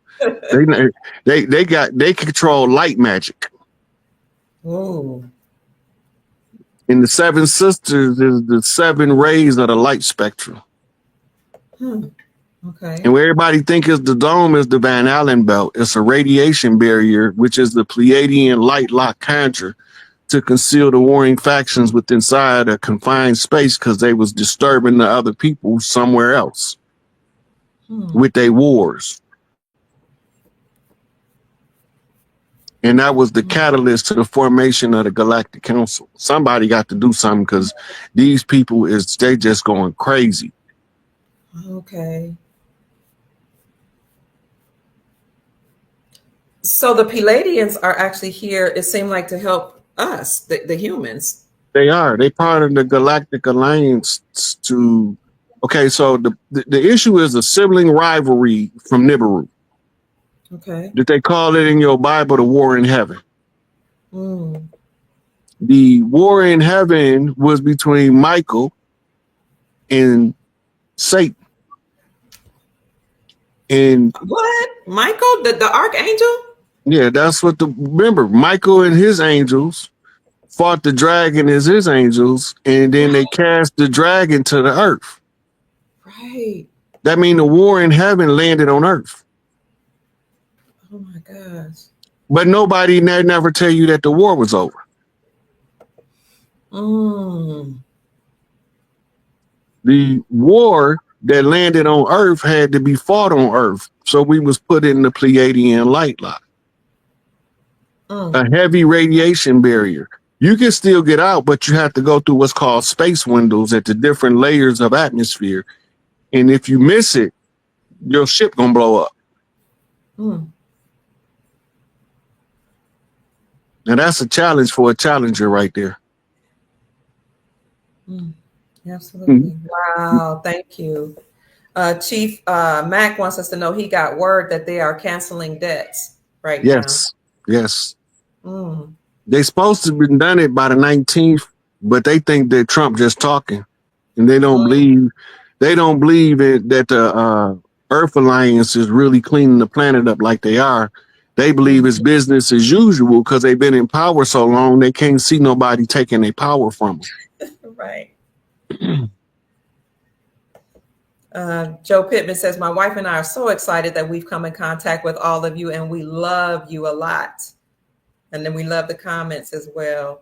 They control light magic. And the 7 sisters is the 7 rays of the light spectrum. Okay. And where everybody think is the dome is the Van Allen belt. It's a radiation barrier, which is the Pleiadian light lock conjure to conceal the warring factions within inside a confined space, because they was disturbing the other people somewhere else with their wars. And that was the catalyst to the formation of the Galactic Council. Somebody got to do something, because these people they just going crazy. Okay. So the Pleiadians are actually here, it seemed like, to help us, the humans. They are. They part of the Galactic Alliance to... Okay, so the issue is a sibling rivalry from Nibiru. Okay. Did they call it in your Bible the war in heaven? The war in heaven was between Michael and Satan. And what? Michael, the archangel? Yeah, that's what remember, Michael and his angels fought the dragon as his angels, and then they cast the dragon to the earth. Right. That means the war in heaven landed on earth. Oh my gosh. But nobody never tell you that the war was over. The war that landed on earth had to be fought on earth. So we was put in the Pleiadian light lock. A heavy radiation barrier. You can still get out, but you have to go through what's called space windows at the different layers of atmosphere. And if you miss it, your ship gonna blow up. And that's a challenge for a challenger right there. Absolutely. Wow. Thank you. Chief Mac wants us to know he got word that they are canceling debts right now. Yes. They supposed to have been done it by the 19th, but they think that Trump just talking, and they don't believe that the Earth Alliance is really cleaning the planet up like they are. They believe it's business as usual because they've been in power so long they can't see nobody taking their power from them. Right. Joe Pittman says, my wife and I are so excited that we've come in contact with all of you, and we love you a lot. And then we love the comments as well.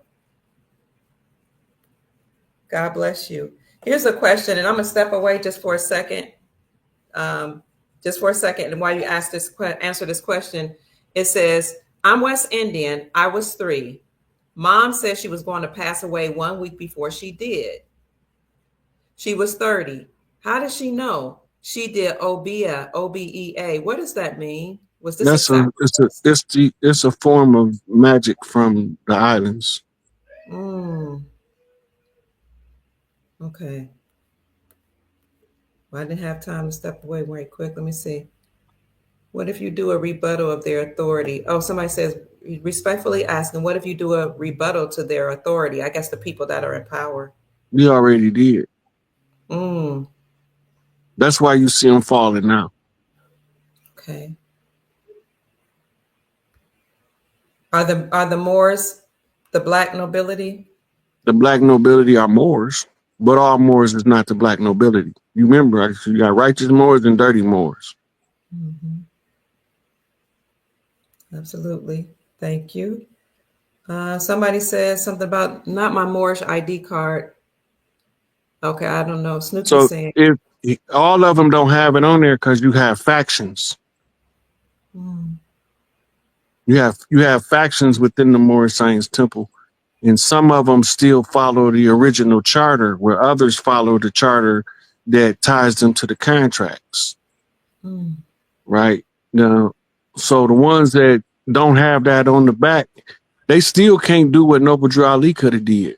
God bless you. Here's a question, and I'm gonna step away just for a second. Just for a second, and while you answer this question, it says, "I'm West Indian. I was 3. Mom said she was going to pass away 1 week before she did. She was 30. How does she know? She did OBEA, OBEA. What does that mean? Was this a sacrifice?" It's a form of magic from the islands. Okay. Well, I didn't have time to step away right quick. Let me see. What if you do a rebuttal of their authority? Oh, somebody says, respectfully asking, what if you do a rebuttal to their authority? I guess the people that are in power. We already did. Mm. That's why you see them falling now. Okay. Are the Moors the black nobility? The black nobility are Moors, but all Moors is not the black nobility. You remember, you got righteous Moors and dirty Moors. Mm-hmm. Absolutely. Thank you. Somebody says something about not my Moorish ID card. Okay, I don't know. Snooky's So saying. if all of them don't have it on there because you have factions. You have factions within the Moorish Science Temple, and some of them still follow the original charter, where others follow the charter that ties them to the contracts. Right now, so the ones that don't have that on the back, they still can't do what Noble Drew Ali could have did,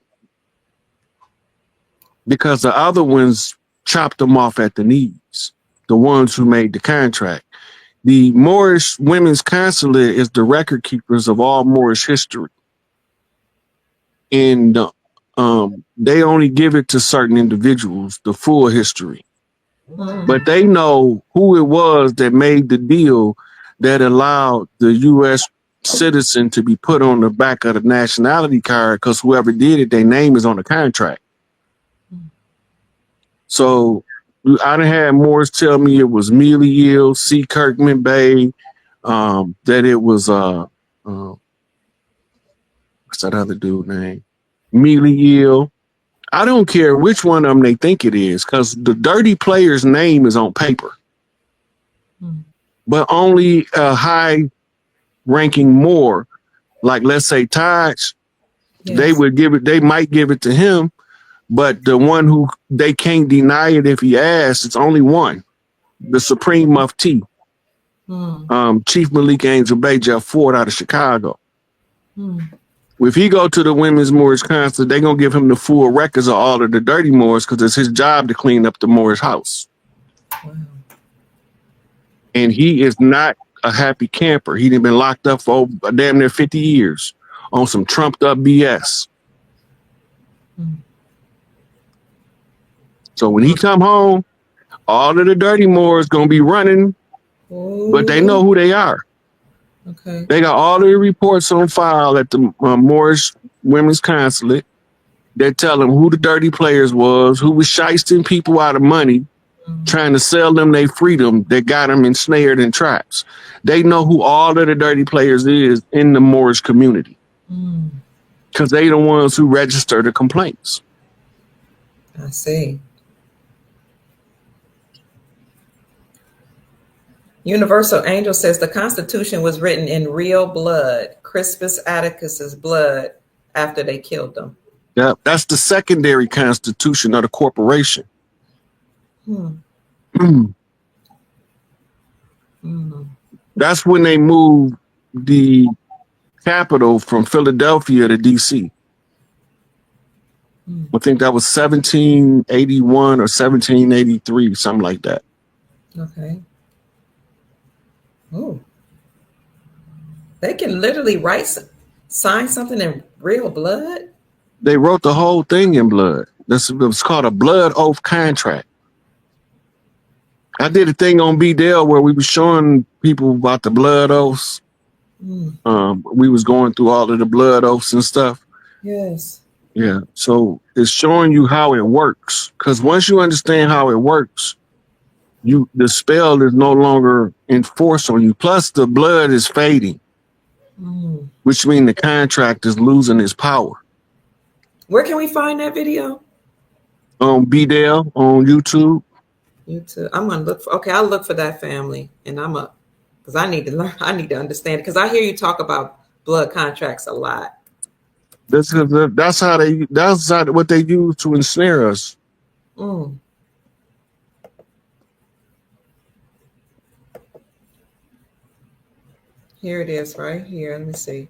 because the other ones chopped them off at the knees. The ones who made the contract. The Moorish Women's Consulate is the record keepers of all Moorish history, and they only give it to certain individuals, the full history. But they know who it was that made the deal that allowed the U.S. citizen to be put on the back of the nationality card, because whoever did it, their name is on the contract. So I done had Moors tell me it was Mealy Eel, C. Kirkman Bay, that it was what's that other dude name? Mealy Eel. I don't care which one of them they think it is, because the dirty player's name is on paper. But only a high-ranking Moor, like let's say Taj, they might give it to him, but the one who they can't deny it if he asks, it's only one, the Supreme Mufti, Chief Malik Angel Bey Jeff Ford out of Chicago. If he go to the Women's Moorish Consulate, they're going to give him the full records of all of the dirty Moors, because it's his job to clean up the Moorish house. Wow. And he is not a happy camper. He'd been locked up for damn near 50 years on some trumped up BS. So when he come home, all of the dirty Moors going to be running, but they know who they are. Okay. They got all the reports on file at the Moorish Women's Consulate that tell them who the dirty players was, who was shysting people out of money, trying to sell them their freedom, that got them ensnared in traps. They know who all of the dirty players is in the Moorish community, because they the ones who register the complaints. I see. Universal Angel says the Constitution was written in real blood, Crispus Attucus's blood, after they killed them. Yeah, that's the secondary constitution of the corporation. That's when they moved the capital from Philadelphia to DC. I think that was 1781 or 1783, something like that. Okay. Oh, they can literally sign something in real blood? They wrote the whole thing in blood. It was called a blood oath contract. I did a thing on B-Dell where we were showing people about the blood oaths. We was going through all of the blood oaths and stuff. Yes. Yeah. So it's showing you how it works. Because once you understand how it works, the spell is no longer enforced on you. Plus, the blood is fading, which means the contract is losing its power. Where can we find that video? on BDL on YouTube. YouTube. I'm gonna look for. Okay, I'll look for that family, and because I need to learn. I need to understand it because I hear you talk about blood contracts a lot. That's what they use to ensnare us. Mm. Here it is, right here. Let me see.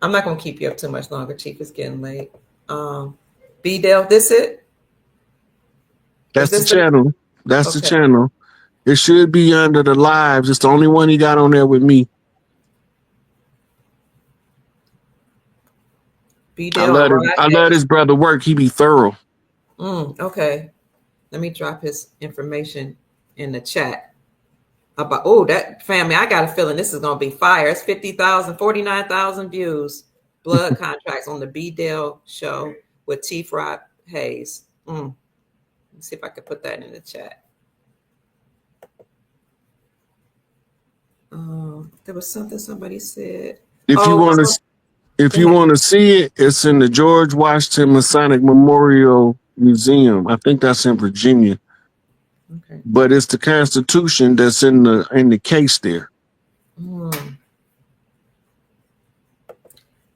I'm not gonna keep you up too much longer, Chief. It's getting late. B-Dale, this it? That's the This channel. That's the okay. channel. It should be under the lives. It's the only one he got on there with me. B-Dale, I love his brother work. He be thorough. Okay. Let me drop his information in the chat. About that family, I got a feeling this is gonna be fire. It's 50,000, 49,000 views. Blood contracts on the B-Dale show with Chief Rod Hayes. Let's see if I could put that in the chat. There was something somebody said. If you want to see it, it's in the George Washington Masonic Memorial Museum. I think that's in Virginia. Okay. But it's the Constitution that's in the case there.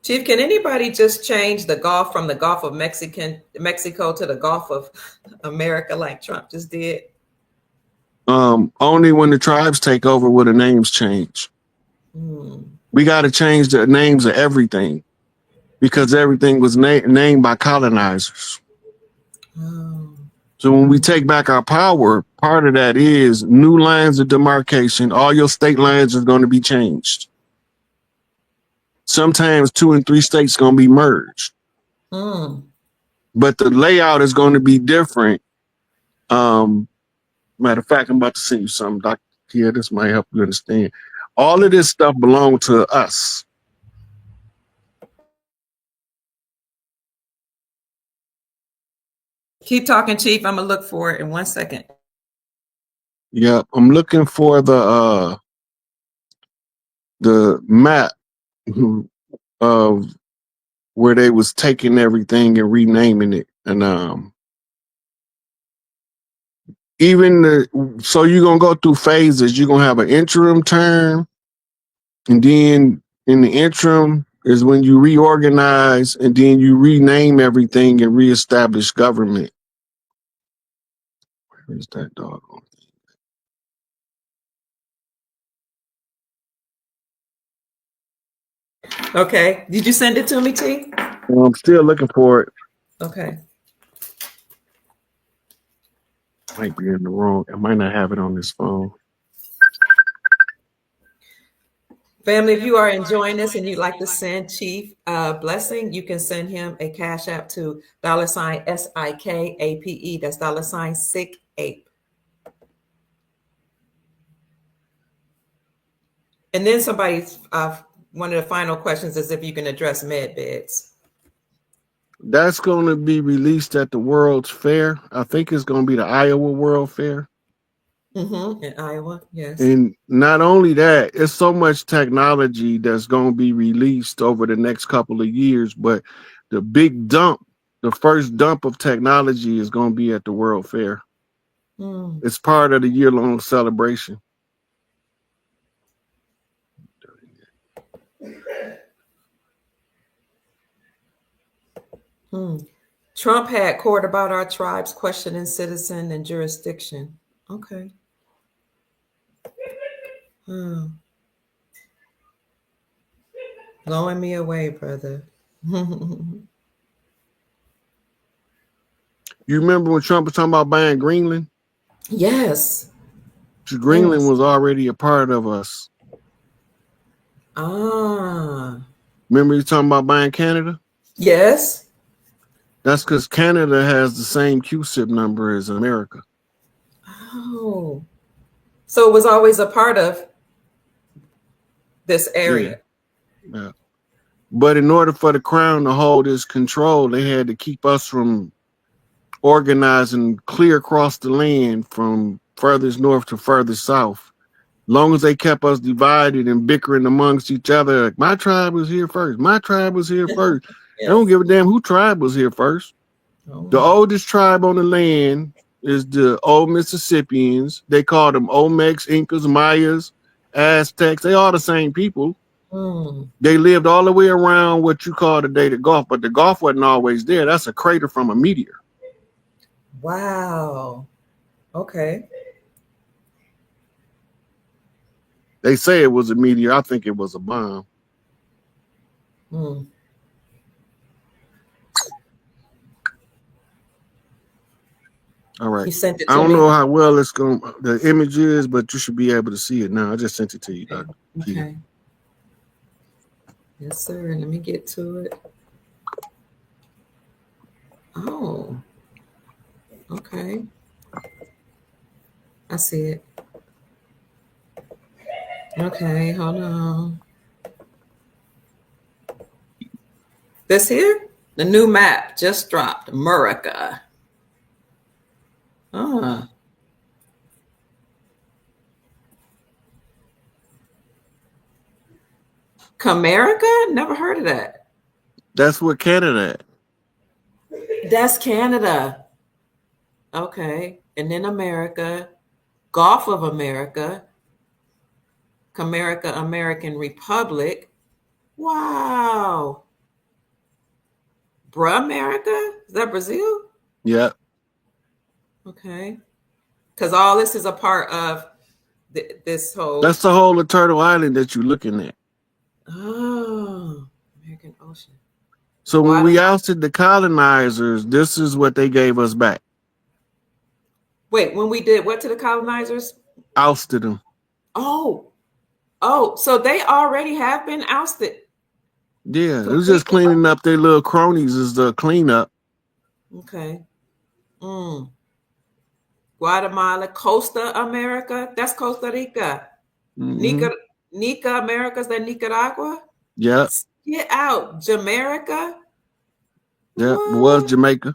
Chief, can anybody just change the Gulf from the Gulf of Mexico to the Gulf of America like Trump just did? Only when the tribes take over will the names change. We got to change the names of everything because everything was named by colonizers. So when we take back our power, part of that is new lines of demarcation. All your state lines are going to be changed. Sometimes 2 and 3 states going to be merged. But the layout is going to be different. Matter of fact, I'm about to send you something, Dr. Kia. This might help you understand. All of this stuff belongs to us. Keep talking, Chief. I'm gonna look for it in 1 second. Yeah, I'm looking for the map of where they was taking everything and renaming it, and so you're gonna go through phases. You're gonna have an interim term, and then in the interim is when you reorganize, and then you rename everything and reestablish government. Where is that dog? Okay. Did you send it to me, T? Well, I'm still looking for it. Okay. Might be in the wrong. I might not have it on this phone. Family, if you are enjoying this and you'd like to send Chief a blessing, you can send him a cash app to $SIKAPE. That's $SIK8. And then somebody's one of the final questions is if you can address med beds. That's going to be released at the World's Fair. I think it's going to be the Iowa World Fair. In Iowa, yes. And not only that, it's so much technology that's going to be released over the next couple of years, but the big dump, the first dump of technology is going to be at the World Fair. It's part of the year-long celebration. Trump had court about our tribes questioning citizen and jurisdiction. Okay. Blowing me away, brother. You remember when Trump was talking about buying Greenland? Yes. Greenland was already a part of us. Remember you talking about buying Canada? Yes. That's because Canada has the same QSIP number as America. Oh. So it was always a part of this area. Yeah. But in order for the crown to hold its control, they had to keep us from organizing clear across the land from furthest north to furthest south. Long as they kept us divided and bickering amongst each other, like, my tribe was here first. My tribe was here first. Yes. They don't give a damn who tribe was here first. Oh. The oldest tribe on the land is the old Mississippians. They call them Olmecs, Incas, Mayas, Aztecs. They all the same people. Mm. They lived all the way around what you call today the Gulf, but the Gulf wasn't always there. That's a crater from a meteor. Wow. Okay. They say it was a meteor. I think it was a bomb. Mm. All right. You sent it I to don't me? know how well it's going the image is, but you should be able to see it now. I just sent it to you, Dr. Kia. Okay. Yes, sir. Let me get to it. Oh. Okay. I see it. Okay, hold on. This here? The new map just dropped. America. Ah. Comerica? Never heard of that. That's what Canada at. That's Canada. Okay. And then America. Gulf of America. Comerica, American Republic. Wow. America? Is that Brazil? Yeah. Okay. Because all this is a part of this whole. That's the whole of Turtle Island that you're looking at. Oh, American Ocean. So when we ousted the colonizers, this is what they gave us back. Wait, when we did what to the colonizers? Ousted them. Oh, so they already have been ousted. Yeah, it was just cleaning up their little cronies is the cleanup. Okay. Guatemala, Costa America. That's Costa Rica. Mm-hmm. Nica America, is that Nicaragua? Yeah. Get out. Jamaica. Yeah, it was Jamaica.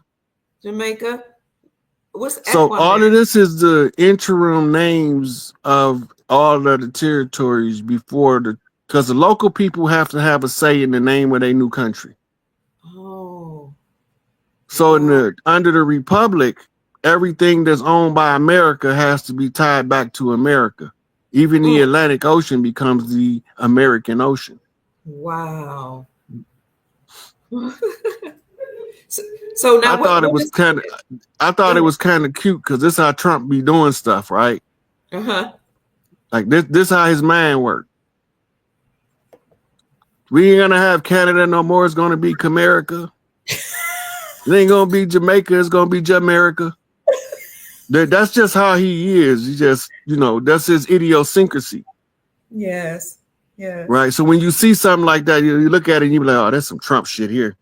Jamaica. What's so all of this is the interim names of all of the territories before because the local people have to have a say in the name of their new country. Oh. So under the Republic, everything that's owned by America has to be tied back to America. Even the Atlantic Ocean becomes the American Ocean. Wow. So now I thought it was kind of cute because this is how Trump be doing stuff, right? Uh-huh. Like this how his mind works. We ain't gonna have Canada no more. It's gonna be Comerica. It ain't gonna be Jamaica. It's gonna be Jamaica. That's just how he is. He just, that's his idiosyncrasy. Yes. Yeah. Right. So when you see something like that, you look at it and you be like, oh, that's some Trump shit here.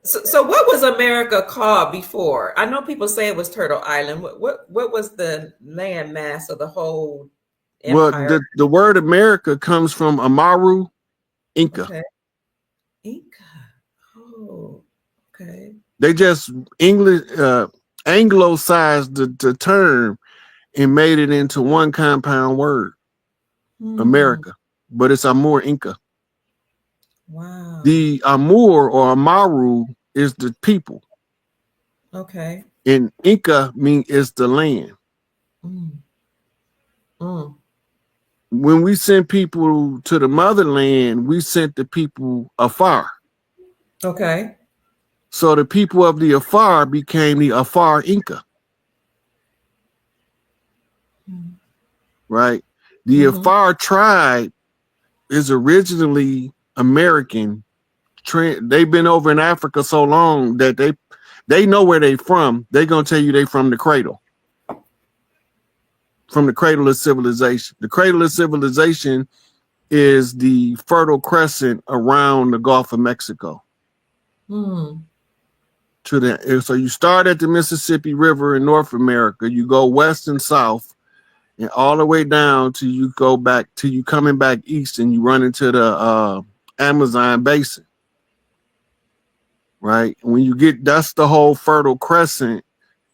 So what was America called before? I know people say it was Turtle Island. What was the land mass of the whole empire? Well, the word America comes from Amaru, Inca. Okay. Inca. Oh, okay. They just anglicized the term and made it into one compound word, America. But it's Amur Inca. Wow. The Amur or Amaru is the people. Okay. And Inca is the land. When we sent people to the motherland, we sent the people afar. Okay. So the people of the afar became the Afar Inca. Right? The Afar tribe is originally American. They've been over in Africa so long that they know where they from. They're going to tell you they from the cradle. From the cradle of civilization. The cradle of civilization is the Fertile Crescent around the Gulf of Mexico. So you start at the Mississippi River in North America, you go west and south, and all the way down till you go back till you coming back east and you run into the Amazon basin. Right? When you get, that's the whole Fertile Crescent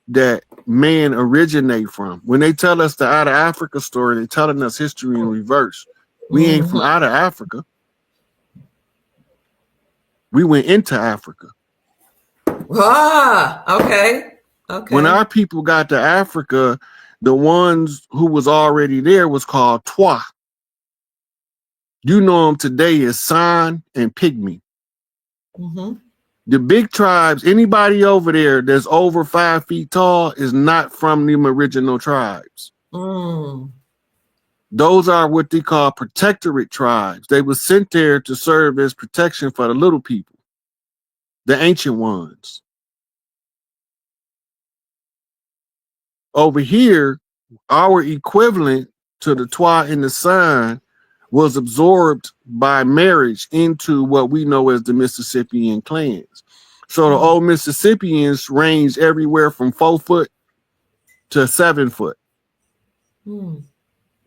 that man originate from. When they tell us the Out of Africa story, they're telling us history in reverse. We ain't from out of Africa. We went into Africa. Okay. When our people got to Africa, the ones who was already there was called Twa. You know them today as San and Pygmy. Mm-hmm. The big tribes, anybody over there that's over 5 feet tall is not from them original tribes. Mm. Those are what they call protectorate tribes. They were sent there to serve as protection for the little people, the ancient ones. Over here, our equivalent to the Twa and the San was absorbed by marriage into what we know as the Mississippian clans. So the old Mississippians ranged everywhere from 4 foot to 7 foot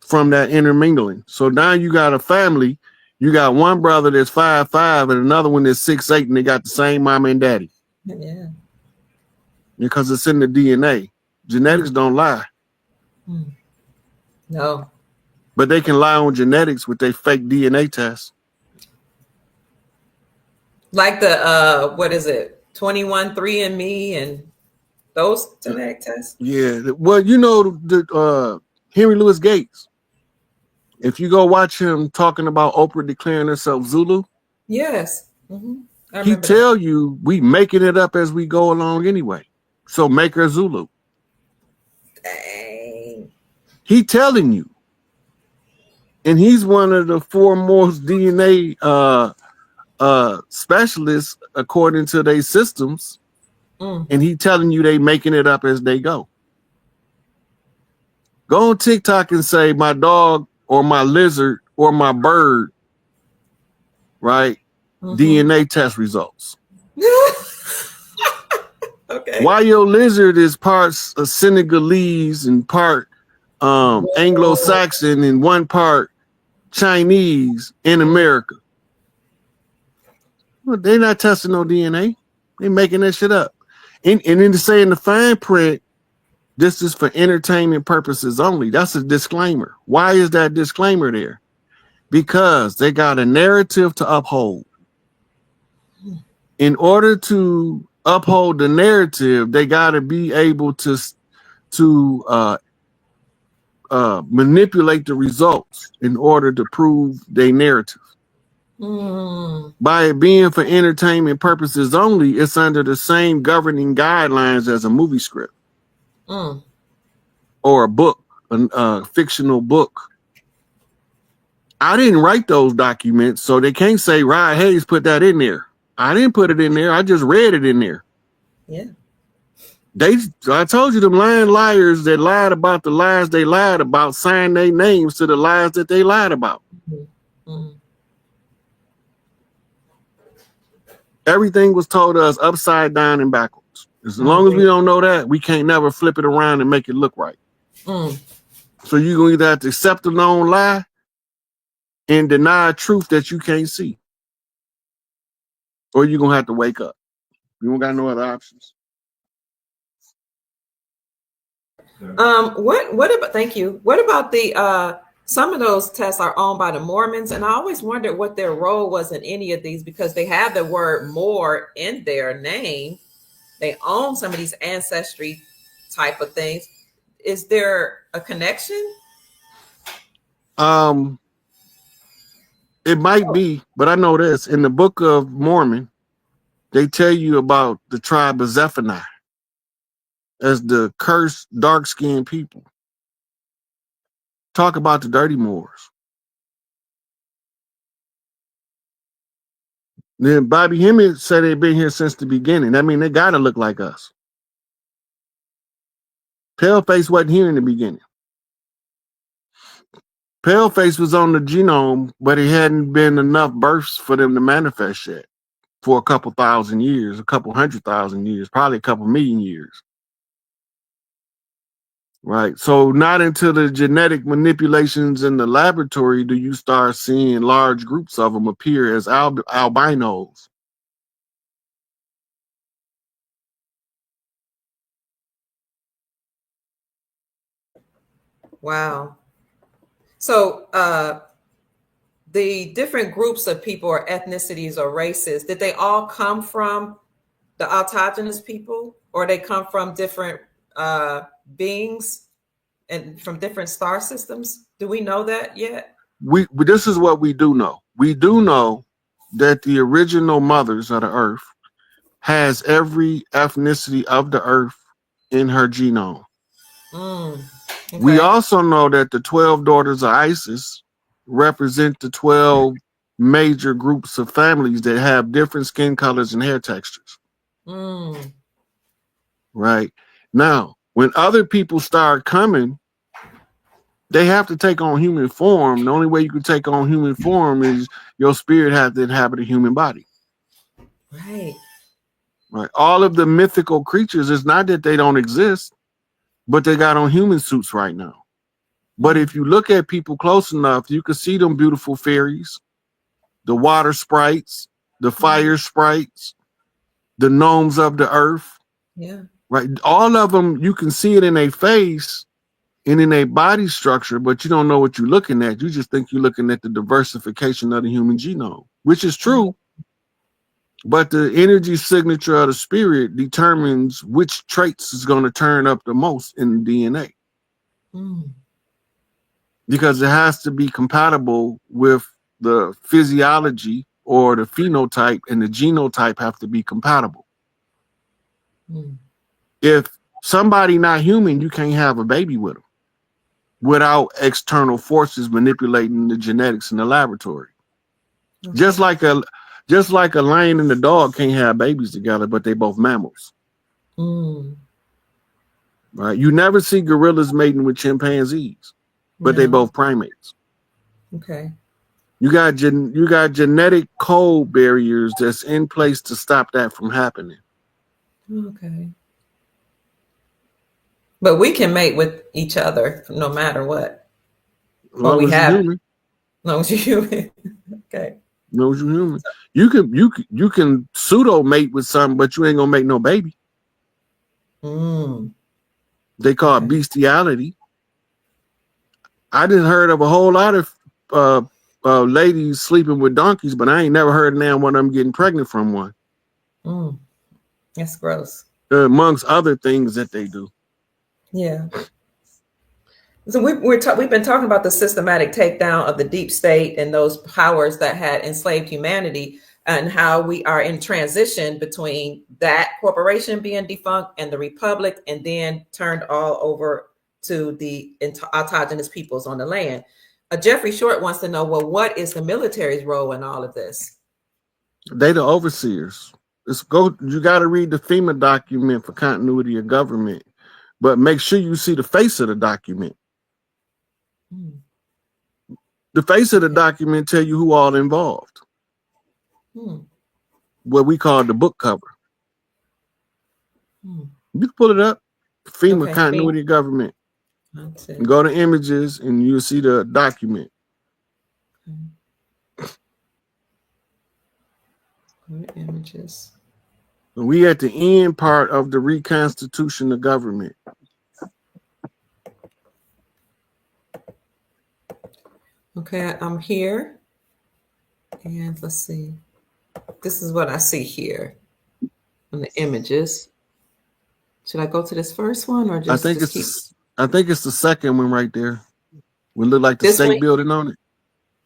from that intermingling. So now you got a family, you got one brother that's 5'5" and another one that's 6'8", and they got the same mama and daddy. Yeah. Because it's in the DNA. Genetics don't lie. No. But they can lie on genetics with their fake DNA tests. Like the what is it? 21-3andMe and those genetic tests? Yeah. Well, you know the Henry Louis Gates. If you go watch him talking about Oprah declaring herself Zulu, yes. Mm-hmm. He tell you we making it up as we go along anyway. So make her Zulu. Dang. He telling you. And he's one of the foremost DNA specialists according to their systems. And he telling you they making it up as they go. Go on TikTok and say my dog or my lizard or my bird, right? DNA test results. Okay. Why your lizard is part Senegalese and part Anglo-Saxon and one part Chinese in America. Well, they're not testing no DNA. They're making that shit up. And then to say in the fine print, this is for entertainment purposes only. That's a disclaimer. Why is that disclaimer there? Because they got a narrative to uphold. In order to uphold the narrative, they got to be able to manipulate the results in order to prove their narrative. By it being for entertainment purposes only, it's under the same governing guidelines as a movie script or a book, a fictional book. I didn't write those documents, so they can't say Rod Hayes put that in there. I didn't put it in there. I just read it in there. Yeah. I told you them lying liars that lied about the lies they lied about signed their names to the lies that they lied about. Everything was told us upside down and backwards. As long as we don't know that, we can't never flip it around and make it look right. So you're going to either have to accept a known lie and deny a truth that you can't see. Or you're going to have to wake up. You don't got no other options. What about, thank you. What about the some of those tests are owned by the Mormons, and I always wondered what their role was in any of these because they have the word more in their name. They own some of these ancestry type of things. Is there a connection? It might be, but I know this. In the Book of Mormon, they tell you about the tribe of Zephaniah as the cursed, dark-skinned people. Talk about the dirty Moors. Then Bobby Hemmett said they've been here since the beginning. That means they got to look like us. Paleface wasn't here in the beginning. Paleface was on the genome, but it hadn't been enough births for them to manifest yet for a couple thousand years, a couple 100,000 years, probably a couple million years. Right. So not until the genetic manipulations in the laboratory do you start seeing large groups of them appear as albinos. Wow. So the different groups of people or ethnicities or races, did they all come from the autogenous people, or they come from different beings and from different star systems? Do we know that yet? This is what we do know. We do know that the original mothers of the earth has every ethnicity of the earth in her genome. Okay. We also know that the 12 daughters of Isis represent the 12 major groups of families that have different skin colors and hair textures. Right? Now, when other people start coming, they have to take on human form. The only way you can take on human form is your spirit has to inhabit a human body. Right. Right. All of the mythical creatures, it's not that they don't exist, but they got on human suits right now. But if you look at people close enough, you can see them beautiful fairies, the water sprites, the fire sprites, the gnomes of the earth. Yeah. Right. All of them, you can see it in their face and in their body structure, but you don't know what you're looking at. You just think you're looking at the diversification of the human genome, which is true. But the energy signature of the spirit determines which traits is going to turn up the most in the DNA. Because it has to be compatible with the physiology or the phenotype, and the genotype have to be compatible. If somebody not human, you can't have a baby with them without external forces manipulating the genetics in the laboratory. Just like a lion and a dog can't have babies together, but they both mammals. Right? You never see gorillas mating with chimpanzees, but they both primates. Okay. You got genetic code barriers that's in place to stop that from happening. Okay. But we can mate with each other no matter what. As long as you're human. As long as you're human. Okay. As long as you're human. You can pseudo mate with something, but you ain't gonna make no baby. They call it bestiality. I didn't heard of a whole lot of ladies sleeping with donkeys, but I ain't never heard now one of them getting pregnant from one. That's gross. Amongst other things that they do. Yeah. So we've been talking about the systematic takedown of the deep state and those powers that had enslaved humanity, and how we are in transition between that corporation being defunct and the republic, and then turned all over to the autogenous peoples on the land. Jeffrey Short wants to know, well, what is the military's role in all of this? They the overseers. You got to read the FEMA document for continuity of government, but make sure you see the face of the document. The face of the document tell you who all involved. What we call the book cover. You can pull it up. FEMA continuity of government. Go to images and you'll see the document. Images. We at the end part of the reconstitution of government. Okay, I'm here. And let's see. This is what I see here on the images. Should I go to this first one or just I think it's the second one right there. We look like the state building on it.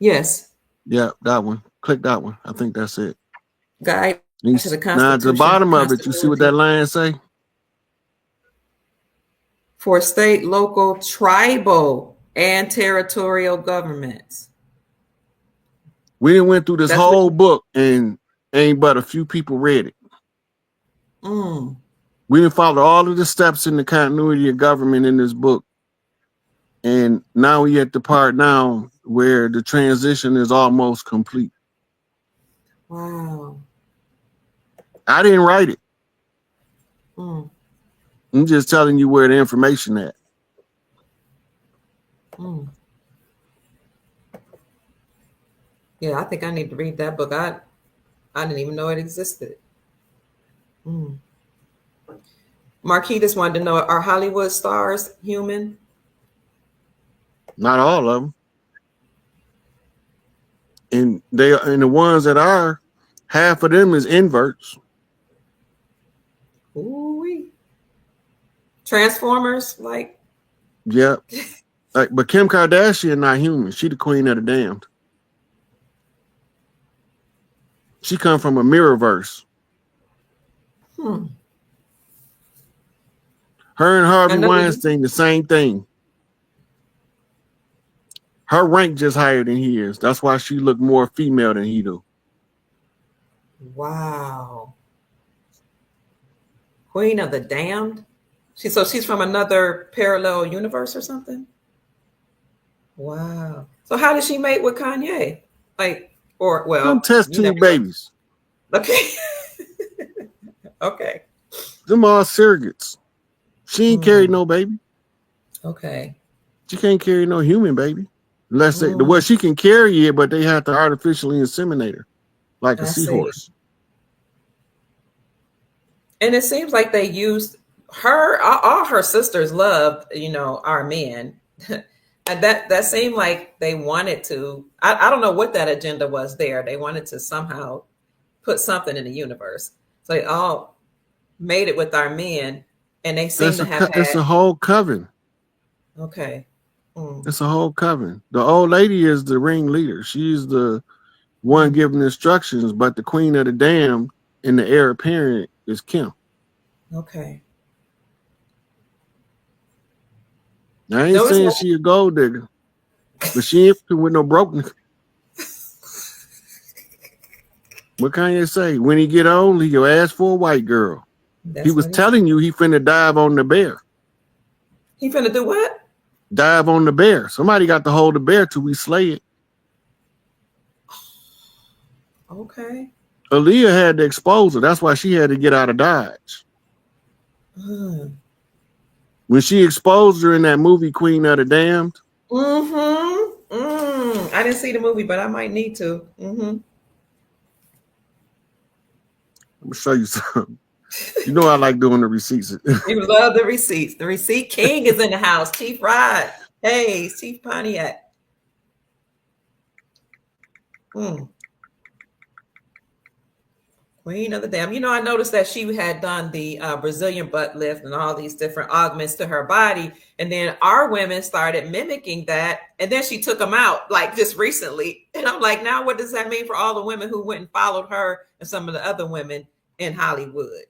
Yes. Yeah, that one. Click that one. I think that's it. Guide to the Constitution. Now at the bottom of it, you see what that line say? For state, local, tribal, and territorial governments. We done went through this whole book and ain't but a few people read it. We done followed all of the steps in the continuity of government in this book. And now we at the part now where the transition is almost complete. Wow. I didn't write it. I'm just telling you where the information at. Yeah, I think I need to read that book. I didn't even know it existed. Marquis wanted to know, are Hollywood stars human? Not all of them. And the ones that are, half of them is inverts. Ooh-wee. Transformers, like. Yep. But Kim Kardashian not human. She the queen of the damned. She come from a mirrorverse. Hmm. Her and Harvey I know Weinstein the same thing. Her rank just higher than he is. That's why she look more female than he do. Wow. Queen of the Damned? She's from another parallel universe or something? Wow. So how did she mate with Kanye? Them test you never tube know. babies. Okay. Okay. Them all surrogates. She ain't carried no baby. Okay. She can't carry no human baby. Unless she can carry it, but they have to artificially inseminate her. Like a I see. seahorse. And it seems like they used her, all her sisters loved, our men. And that seemed like they wanted to, I don't know what that agenda was there. They wanted to somehow put something in the universe. So they all made it with our men, and they seem to have It's had. a whole coven. Okay. It's a whole coven. The old lady is the ringleader. She's the one giving instructions, but the queen of the damned and the heir apparent is Kim. Okay. Now, I ain't saying she a gold digger, but she ain't with no broken. What can you say? When he get old, he'll ask for a white girl. He was telling you he finna dive on the bear. He finna do what? Dive on the bear. Somebody got to hold the bear till we slay it. Okay. Aaliyah had to expose her. That's why she had to get out of Dodge. When she exposed her in that movie Queen of the Damned. I didn't see the movie, but I might need to. I'm gonna show you something. You know I like doing the receipts. You love the receipts. The receipt king is in the house. Chief Rod. Hey, Chief Pontiac. Queen of the Damned. I noticed that she had done the Brazilian butt lift and all these different augments to her body. And then our women started mimicking that. And then she took them out like just recently. And I'm like, now what does that mean for all the women who went and followed her and some of the other women in Hollywood?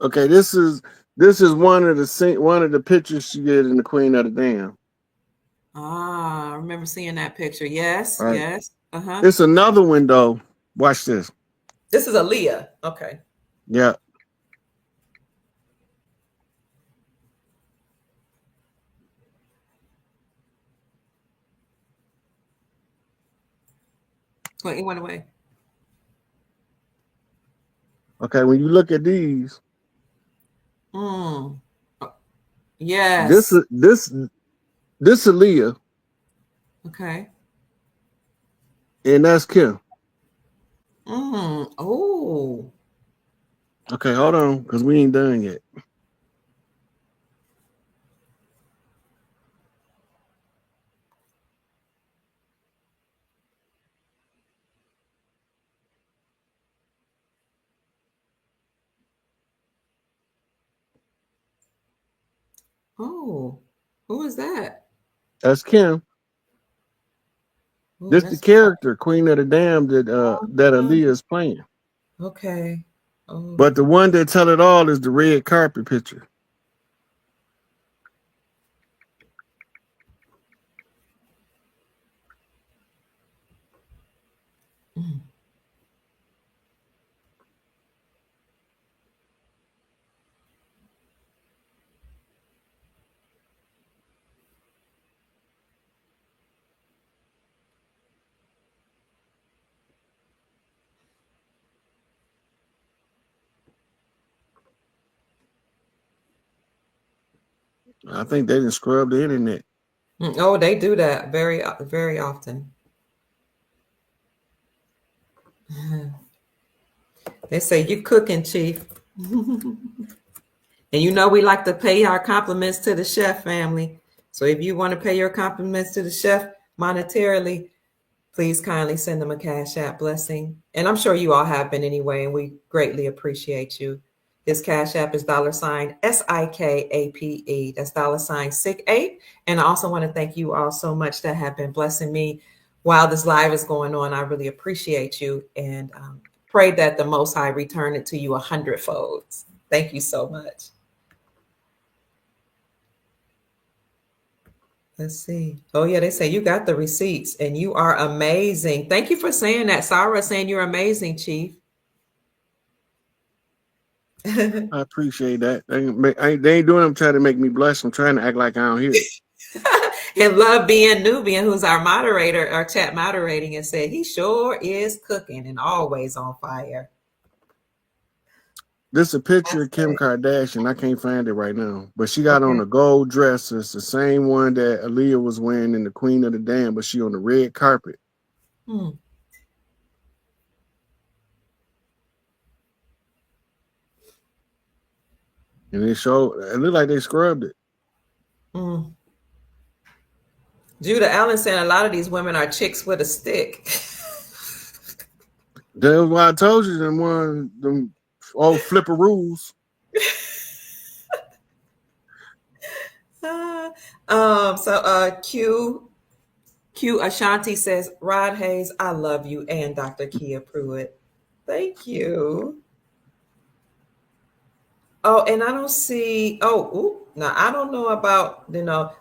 Okay, this is one of the pictures she did in the Queen of the Damned. I remember seeing that picture. Yes, right. Yes. It's another one though. Watch this. This is Aaliyah. Okay. Yeah. Wait, he went away. Okay, when you look at these. Yes. This Aaliyah. Okay. And that's Kim. Oh. Okay, hold on, because we ain't done yet. Oh, who is that? That's Kim. This the character, Queen of the Damned, that Aaliyah is playing. Okay. Oh. But the one that tell it all is the red carpet picture. I think they didn't scrub the internet. Oh, they do that very, very often. They say you cooking, Chief. And we like to pay our compliments to the chef family. So if you want to pay your compliments to the chef monetarily, Please kindly send them a Cash App blessing. And I'm sure you all have been anyway, and we greatly appreciate you. His Cash App is $SIKAPE. That's $SIK8. And I also want to thank you all so much that have been blessing me while this live is going on. I really appreciate you, and pray that the Most High return it to you 100-fold. Thank you so much. Let's see. Oh, yeah, they say you got the receipts and you are amazing. Thank you for saying that. Sarah saying you're amazing, Chief. I appreciate that. They ain't doing them trying to make me blush. I'm trying to act like I don't hear it. And Love Being Nubian, who's our moderator, our chat moderating, and said he sure is cooking and always on fire. This is a picture of Kim Kardashian. I can't find it right now, but she got on a gold dress. It's the same one that Aaliyah was wearing in the Queen of the Dam, but she on the red carpet. And it looked like they scrubbed it. Judah Allen saying a lot of these women are chicks with a stick. That's why I told you them old flipper rules. Q Ashanti says, Rod Hayes, I love you, and Dr. Kia Pruitt. Thank you. Oh, and I don't see, now I don't know about,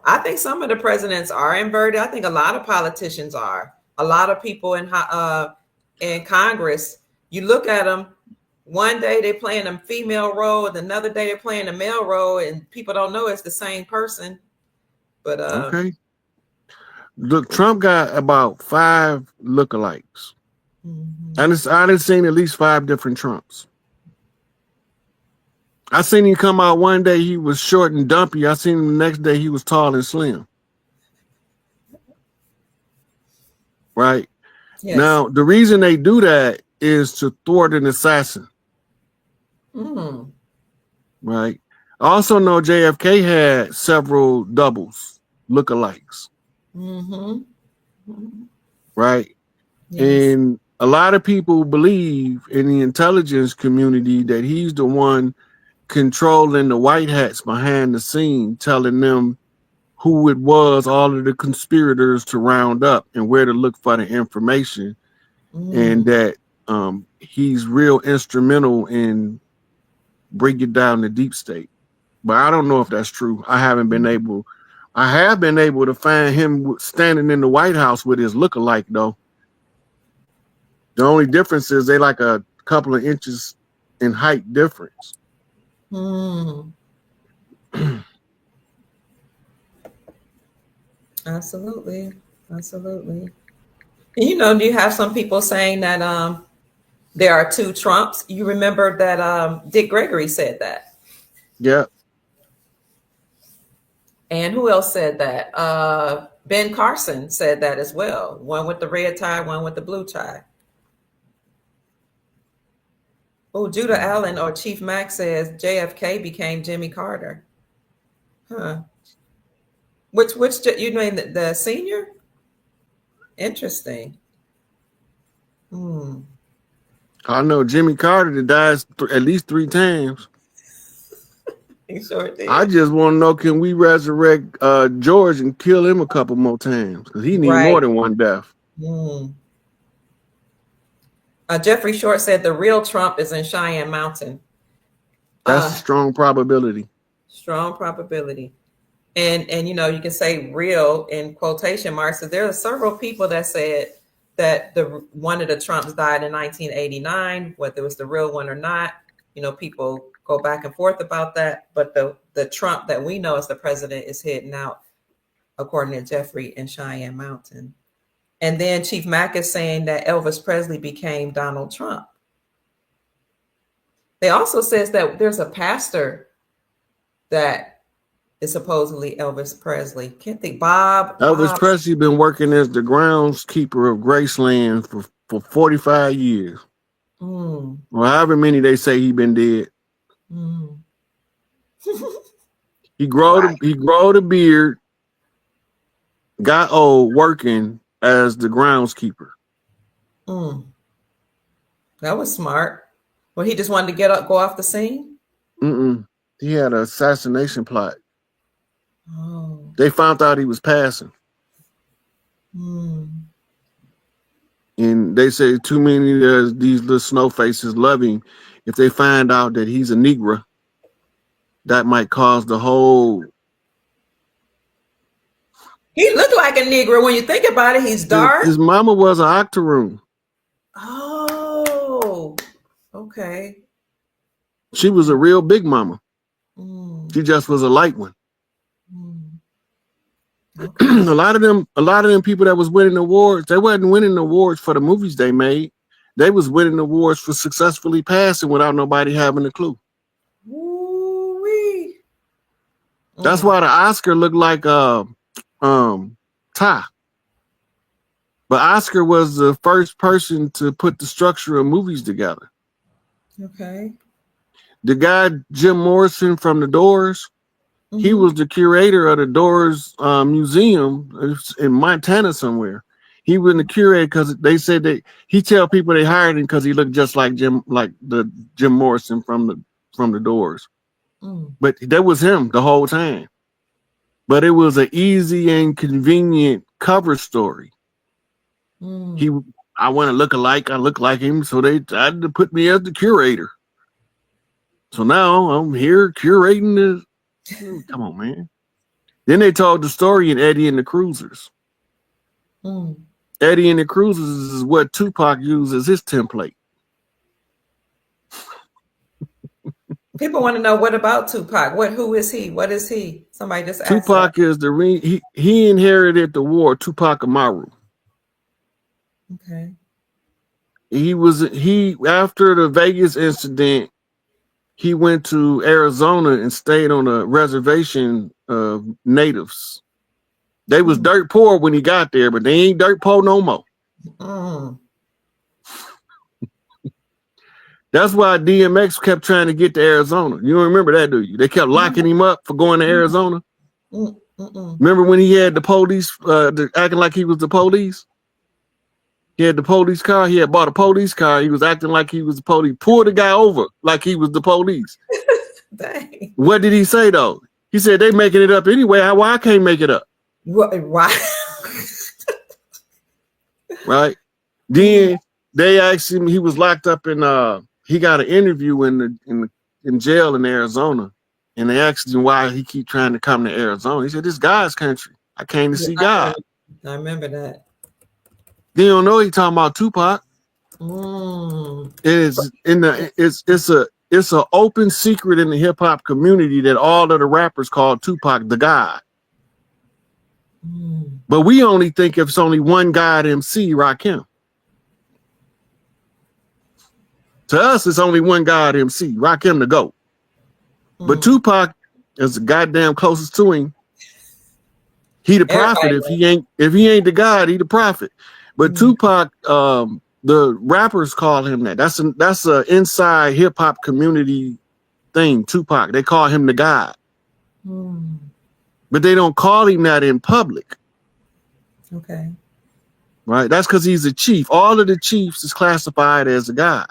I think some of the presidents are inverted. I think a lot of politicians are. A lot of people in Congress, you look at them, one day they're playing a female role, and another day they're playing a male role, and people don't know it's the same person. But okay. Look, Trump got about 5 lookalikes. I done seen at least 5 different Trumps. I seen him come out one day, he was short and dumpy. I seen him the next day, he was tall and slim. Right? Yes. Now, the reason they do that is to thwart an assassin. Right? I also know JFK had several doubles, lookalikes. Right? Yes. And a lot of people believe in the intelligence community that he's the one controlling the white hats behind the scene, telling them who it was, all of the conspirators to round up and where to look for the information, and that he's real instrumental in bringing down the deep state. But I don't know if that's true. I have been able to find him standing in the White House with his lookalike, though. The only difference is they like a couple of inches in height difference. Absolutely. And, do you have some people saying that there are 2 Trumps? You remember that Dick Gregory said that. Yeah. And who else said that? Ben Carson said that as well. One with the red tie, one with the blue tie. Oh, Judah Allen or Chief Mack says JFK became Jimmy Carter. Huh. Which you mean the senior? Interesting. I know Jimmy Carter died at least 3 times. He sure did. I just want to know, can we resurrect George and kill him a couple more times? Because he needs more than one death. Jeffrey Short said the real Trump is in Cheyenne Mountain. That's a strong probability. Strong probability. And you can say real in quotation marks. So there are several people that said that one of the Trumps died in 1989, whether it was the real one or not. People go back and forth about that. But the Trump that we know as the president is hidden out, according to Jeffrey, in Cheyenne Mountain. And then Chief Mack is saying that Elvis Presley became Donald Trump. They also says that there's a pastor that is supposedly Elvis Presley. Can't think. Elvis Presley been working as the groundskeeper of Graceland for 45 years. Or however many they say he been dead. He growed a beard, got old working as the groundskeeper. That was smart. Well, he just wanted to go off the scene? He had an assassination plot. Oh. They found out he was passing. And they say too many of these little snow faces love him. If they find out that he's a Negro, that might cause the whole... He looked like a Negro when you think about it. He's dark. His mama was an octoroon. Oh, okay. She was a real big mama. She just was a light one. Okay. a lot of them people that was winning awards, they wasn't winning awards for the movies they made. They was winning awards for successfully passing without nobody having a clue. Ooh-wee. That's why the Oscar looked like Ty. But Oscar was the first person to put the structure of movies together. Okay. The guy Jim Morrison from The Doors, he was the curator of the Doors museum in Montana somewhere. He was the curator because they said that he tell people they hired him because he looked just like Jim Morrison from the Doors. But that was him the whole time. But it was an easy and convenient cover story. I want to look alike. I look like him, so they tried to put me as the curator. So now I'm here curating this. Come on, man. Then they told the story in Eddie and the Cruisers. Eddie and the Cruisers is what Tupac used as his template. People want to know, what about Tupac? Who is he? What is he? Somebody just asked. Tupac is he inherited the war, Tupac Amaru. Okay. He after the Vegas incident, he went to Arizona and stayed on a reservation of natives. They was dirt poor when he got there, but they ain't dirt poor no more. That's why DMX kept trying to get to Arizona. You don't remember that, do you? They kept locking him up for going to Arizona. Remember when he had the police acting like he was the police? He had the police car. He had bought a police car. He was acting like he was the police. Pulled the guy over like he was the police. Dang. What did he say, though? He said, they making it up anyway. Why I can't make it up? Why? Right? Then they asked him, he was locked up in, he got an interview in jail in Arizona. And they asked him why he keep trying to come to Arizona. He said, this God's country. I came to see God. I remember that. They don't know he talking about Tupac. It's an open secret in the hip hop community that all of the rappers call Tupac the God. But we only think if it's only one God MC, Rakim. To us, it's only one God MC, Rakim the GOAT. But Tupac is the goddamn closest to him. He the prophet. If he ain't the God, he the prophet. But Tupac, the rappers call him that. That's a inside hip hop community thing. Tupac, they call him the God, but they don't call him that in public. Okay, right? That's because he's a chief. All of the chiefs is classified as a God.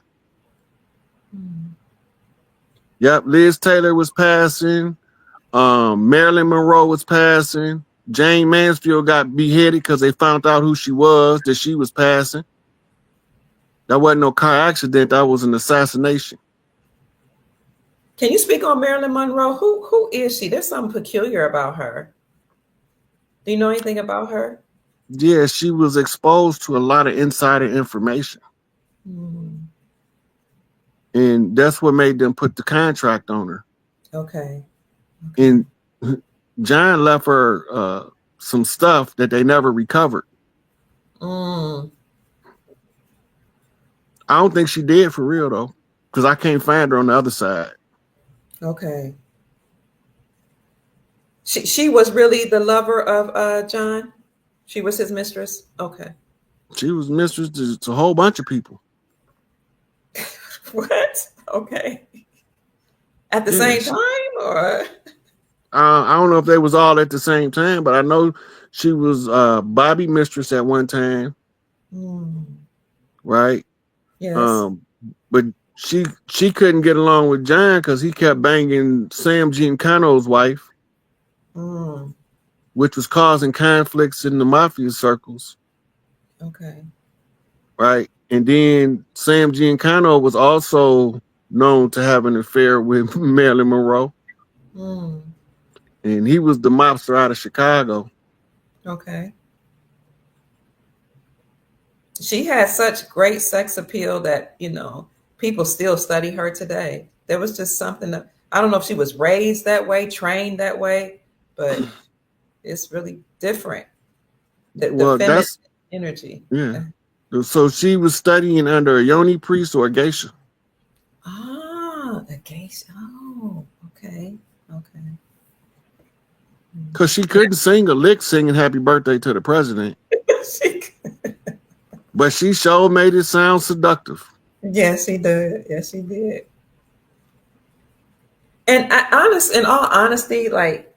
Yep, Liz Taylor was passing. Marilyn Monroe was passing. Jane Mansfield got beheaded because they found out who she was, that she was passing. That wasn't no car accident. That was an assassination. Can you speak on Marilyn Monroe? Who is she? There's something peculiar about her. Do you know anything about her? Yeah, she was exposed to a lot of insider information. And that's what made them put the contract on her. Okay. And John left her some stuff that they never recovered. I don't think she did for real, though, because I can't find her on the other side. Okay. She was really the lover of John? She was his mistress? Okay. She was mistress to a whole bunch of people. What? Okay. At the same time, or? I don't know if they was all at the same time, but I know She was Bobby mistress at one time, right? Yes. But she couldn't get along with John because he kept banging Sam Giancano's wife, which was causing conflicts in the mafia circles. Okay. Right. And then Sam Giancano was also known to have an affair with Marilyn Monroe. And he was the mobster out of Chicago. Okay. She had such great sex appeal that, people still study her today. There was just something that, I don't know if she was raised that way, trained that way, but it's really different. The feminine that's energy. Yeah. So she was studying under a yoni priest or a geisha. Ah, a geisha. Oh, okay. Okay. Because she couldn't sing a lick singing happy birthday to the president. But she sure made it sound seductive. Yes, she did. Yes, she did. And in all honesty, like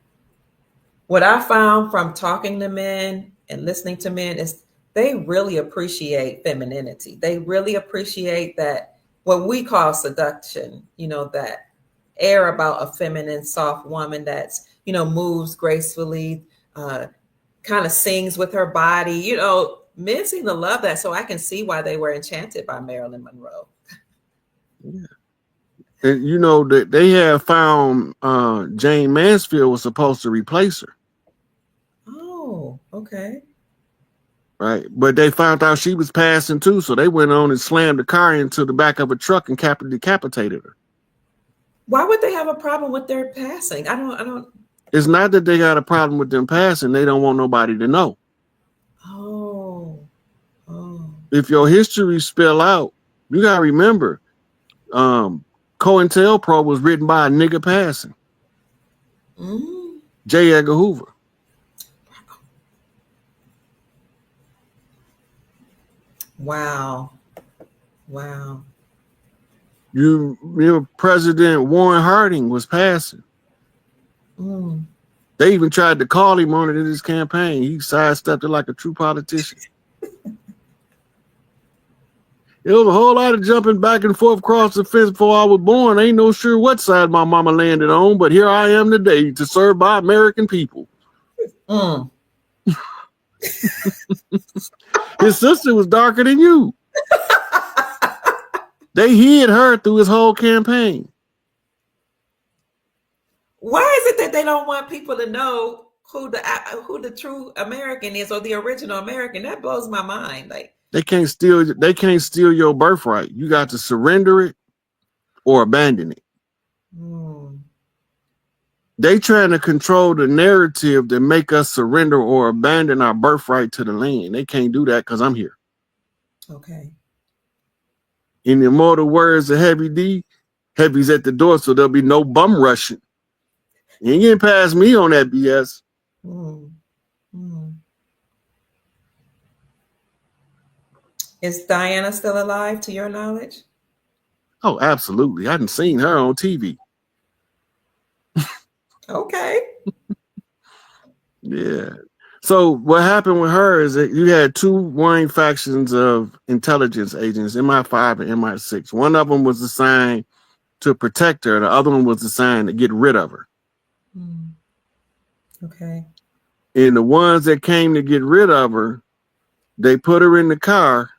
what I found from talking to men and listening to men is they really appreciate femininity. They really appreciate that what we call seduction, that air about a feminine, soft woman that's, moves gracefully, kind of sings with her body. Men seem to love that. So I can see why they were enchanted by Marilyn Monroe. Yeah. And that they have found Jane Mansfield was supposed to replace her. Oh, okay. Right. But they found out she was passing too. So they went on and slammed the car into the back of a truck and decapitated her. Why would they have a problem with their passing? I don't. It's not that they got a problem with them passing. They don't want nobody to know. Oh. If your history spill out, you got to remember, COINTELPRO was written by a nigga passing. J. Edgar Hoover. Wow. Your President Warren Harding was passing. They even tried to call him on it in his campaign. He sidestepped it like a true politician. There was a whole lot of jumping back and forth across the fence before I was born. I ain't no sure what side my mama landed on, but here I am today to serve my American people. His sister was darker than you. They hid her through his whole campaign. Why is it that they don't want people to know who the true American is or the original American? That blows my mind. Like they can't steal your birthright. You got to surrender it or abandon it. They trying to control the narrative to make us surrender or abandon our birthright to the land. They can't do that because I'm here. Okay. In the immortal words of Heavy D, Heavy's at the door, so there'll be no bum rushing. You ain't getting past me on that BS. Is Diana still alive to your knowledge? Oh, absolutely. I hadn't seen her on TV. Okay. Yeah. So what happened with her is that you had two warring factions of intelligence agents, MI5 and MI6. One of them was assigned to protect her. The other one was assigned to get rid of her. Okay. And the ones that came to get rid of her, they put her in the car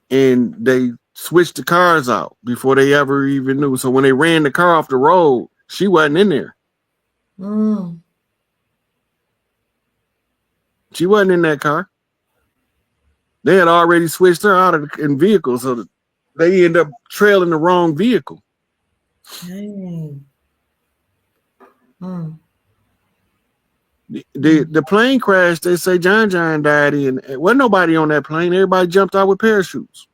and they switched the cars out before they ever even knew. So when they ran the car off the road, she wasn't in there. She wasn't in that car. They had already switched her out of the vehicle, so they end up trailing the wrong vehicle. Dang. The plane crash, they say John died in. Wasn't nobody on that plane. Everybody jumped out with parachutes.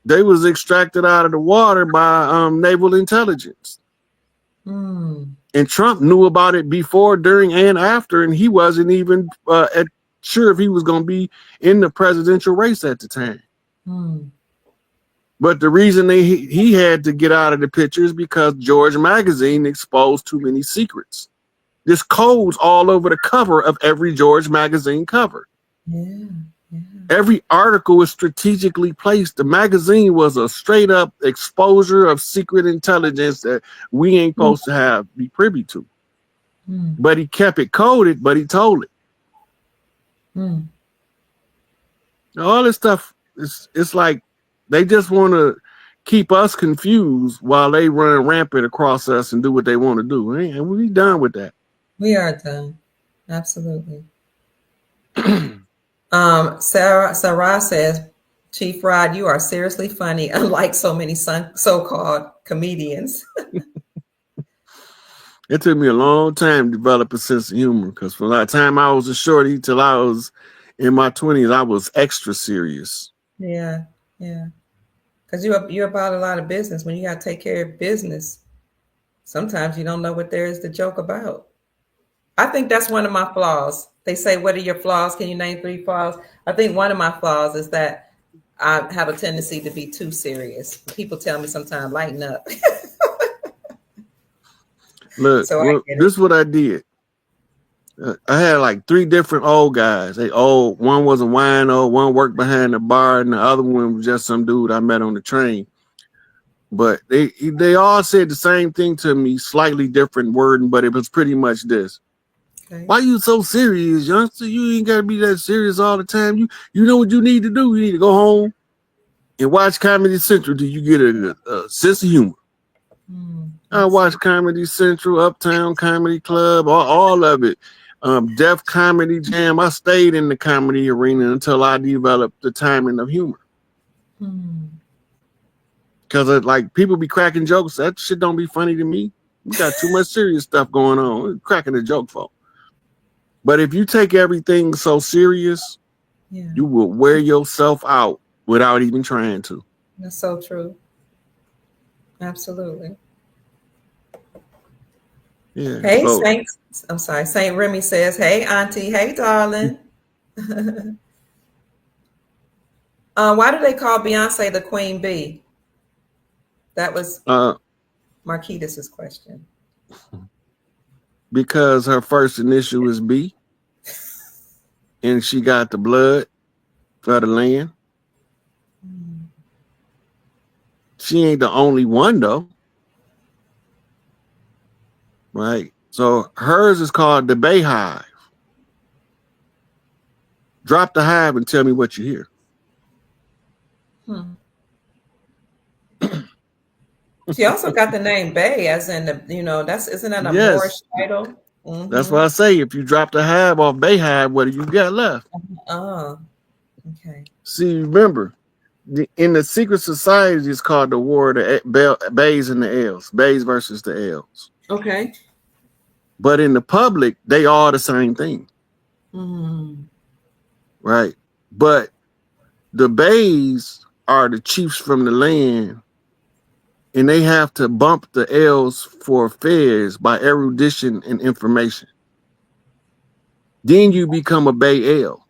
They was extracted out of the water by naval intelligence. And Trump knew about it before, during, and after, and he wasn't even sure if he was going to be in the presidential race at the time. But the reason he had to get out of the picture is because George Magazine exposed too many secrets. There's codes all over the cover of every George magazine cover. Yeah. Every article was strategically placed. The magazine was a straight up exposure of secret intelligence that we ain't supposed to be privy to. But he kept it coded, but he told it. All this stuff, it's like they just want to keep us confused while they run rampant across us and do what they want to do. And we done with that. We are done. Absolutely. Sarah says, Chief Rod, you are seriously funny, unlike so many so-called comedians. It took me a long time to develop a sense of humor, because from the time I was a shorty till I was in my 20s, I was extra serious. Yeah. Because you're about a lot of business. When you got to take care of business, sometimes you don't know what there is to joke about. I think that's one of my flaws. They say, what are your flaws? Can you name 3 flaws? I think one of my flaws is that I have a tendency to be too serious. People tell me sometimes, lighten up. Look, this is what I did. I had like 3 different old guys. They old. One was a wino, one worked behind the bar, and the other one was just some dude I met on the train. But they all said the same thing to me, slightly different wording, but it was pretty much this. Okay. Why you so serious, youngster? You ain't got to be that serious all the time. You know what you need to do? You need to go home and watch Comedy Central till you get a sense of humor. I watch Comedy Central, Uptown Comedy Club, all of it. Def Comedy Jam. I stayed in the comedy arena until I developed the timing of humor. Because like people be cracking jokes. That shit don't be funny to me. You got too much serious stuff going on. Cracking a joke for. But if you take everything so serious, you will wear yourself out without even trying to. That's so true. Absolutely. Yeah. Hey, Saint Remy says, hey, Auntie. Hey, darling. Why do they call Beyonce the Queen Bee? That was Marquitas's question. Because her first initial is B. And she got the blood for the land. She ain't the only one, though. Right? So hers is called the Bay Hive. Drop the hive and tell me what you hear. She also got the name Bay, as in isn't that a Moorish title? That's why I say if you drop the hive off Bay Hive, what do you got left? Oh, okay. See, remember, in the secret society, it's called the War of the Bays and the L's. Bays versus the L's. Okay. But in the public, they are the same thing. Right? But the Bays are the chiefs from the land, and they have to bump the L's for affairs by erudition and information. Then you become a Bay L.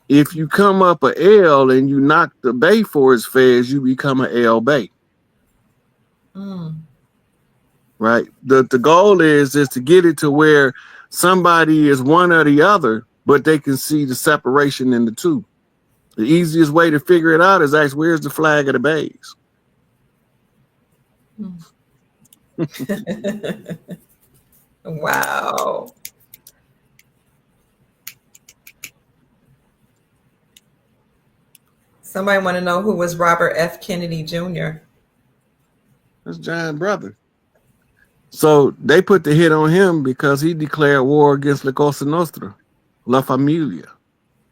If you come up a L and you knock the Bay for his fares, you become an L Bay. Right? The goal is to get it to where somebody is one or the other, but they can see the separation in the two. The easiest way to figure it out is ask, where's the flag of the Bays? Wow. Somebody want to know who was Robert F. Kennedy Jr. That's John's brother. So they put the hit on him because he declared war against La Cosa Nostra, La Familia.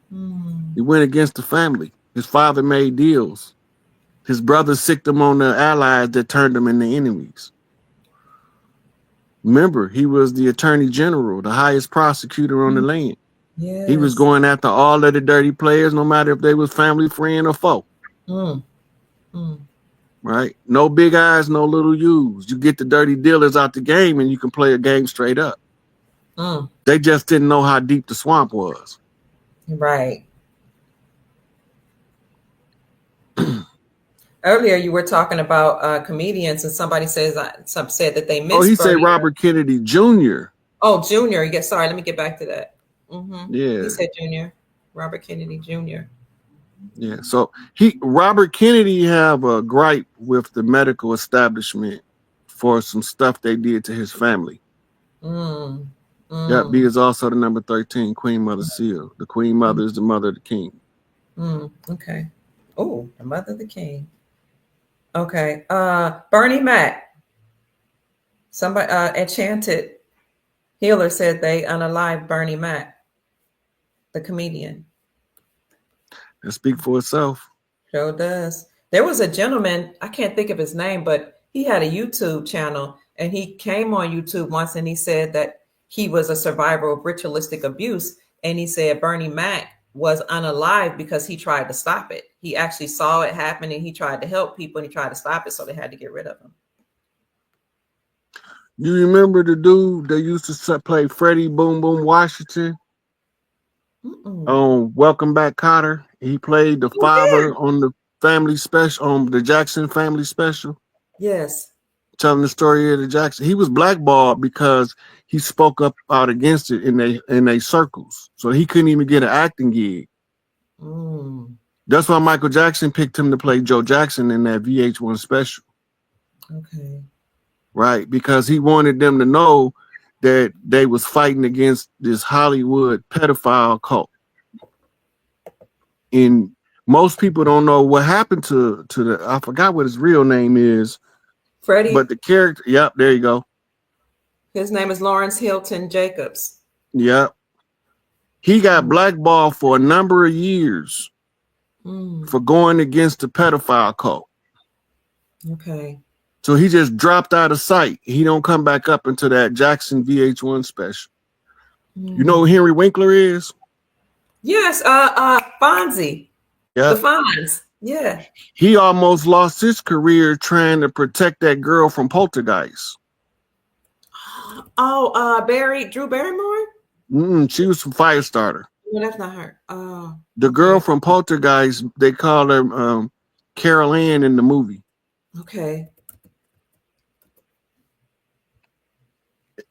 He went against the family. His father made deals. His brother sicked him on the allies that turned them into enemies. Remember, he was the attorney general, the highest prosecutor on the land. Yes. He was going after all of the dirty players, no matter if they was family, friend, or foe. Right? No big eyes, no little U's. You get the dirty dealers out the game and you can play a game straight up. They just didn't know how deep the swamp was. Right. Earlier, you were talking about comedians, and somebody said that they missed. Oh, he said Bernie. Robert Kennedy Jr. Oh, Junior. Yeah, sorry. Let me get back to that. Yeah, He said Junior. Robert Kennedy Jr. yeah. So Robert Kennedy have a gripe with the medical establishment for some stuff they did to his family. That B is also the number 13 Queen Mother seal. The Queen Mother is the mother of the king. Okay. Oh, the mother of the king. Okay. Bernie Mac. Somebody Enchanted Healer said they unalive Bernie Mac, the comedian. That speak for itself. Sure does. There was a gentleman, I can't think of his name, but he had a YouTube channel, and he came on YouTube once and he said that he was a survivor of ritualistic abuse. And he said Bernie Mac was unalive because he tried to stop it. He actually saw it happen and he tried to help people and he tried to stop it. So they had to get rid of him. You remember the dude that used to play Freddie Boom Boom Washington on Welcome Back, Kotter? He played the father on the family special, on the Jackson family special. Yes. Telling the story of the Jackson. He was blackballed because he spoke up out against it in they circles. So he couldn't even get an acting gig. That's why Michael Jackson picked him to play Joe Jackson in that VH1 special. Okay. Right, because he wanted them to know that they was fighting against this Hollywood pedophile cult. And most people don't know what happened to the, I forgot what his real name is. Freddie. But the character, yep, there you go. His name is Lawrence Hilton Jacobs. Yep. He got blackballed for a number of years for going against the pedophile cult. Okay. So he just dropped out of sight. He don't come back up into that Jackson VH1 special. You know who Henry Winkler is? Yes, Fonzie. Yeah. The Fonz. Yeah. He almost lost his career trying to protect that girl from Poltergeist. Oh, Drew Barrymore? She was from Firestarter. No, that's not her. The girl from Poltergeist, they call her Carol Ann in the movie. Okay.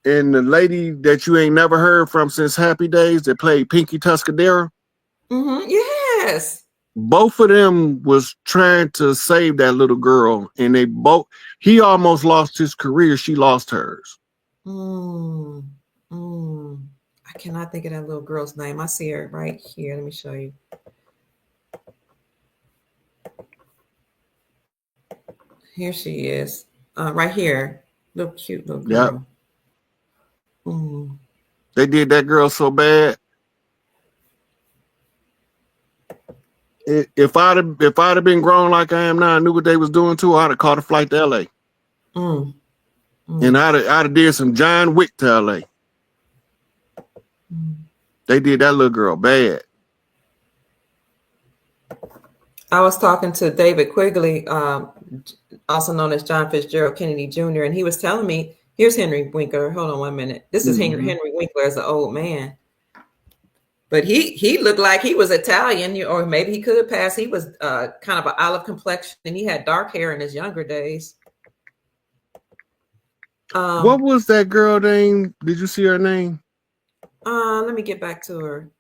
And the lady that you ain't never heard from since Happy Days that played Pinky Tuscadero. Yes. Both of them was trying to save that little girl, and he almost lost his career. She lost hers. I cannot think of that little girl's name. I see her right here. Let me show you. Here she is. Right here. Little cute little girl. Yep. They did that girl so bad. If I'd have been grown like I am now, I knew what they was doing to her, I'd have caught a flight to LA. And I'd have did some John Wick to LA. They did that little girl bad. I was talking to David Quigley, also known as John Fitzgerald Kennedy Jr., and he was telling me, here's Henry Winkler. Hold on 1 minute. This is Henry Winkler as an old man. But he looked like he was Italian, or maybe he could pass. He was kind of an olive complexion, and he had dark hair in his younger days. What was that girl name? Did you see her name? Let me get back to her.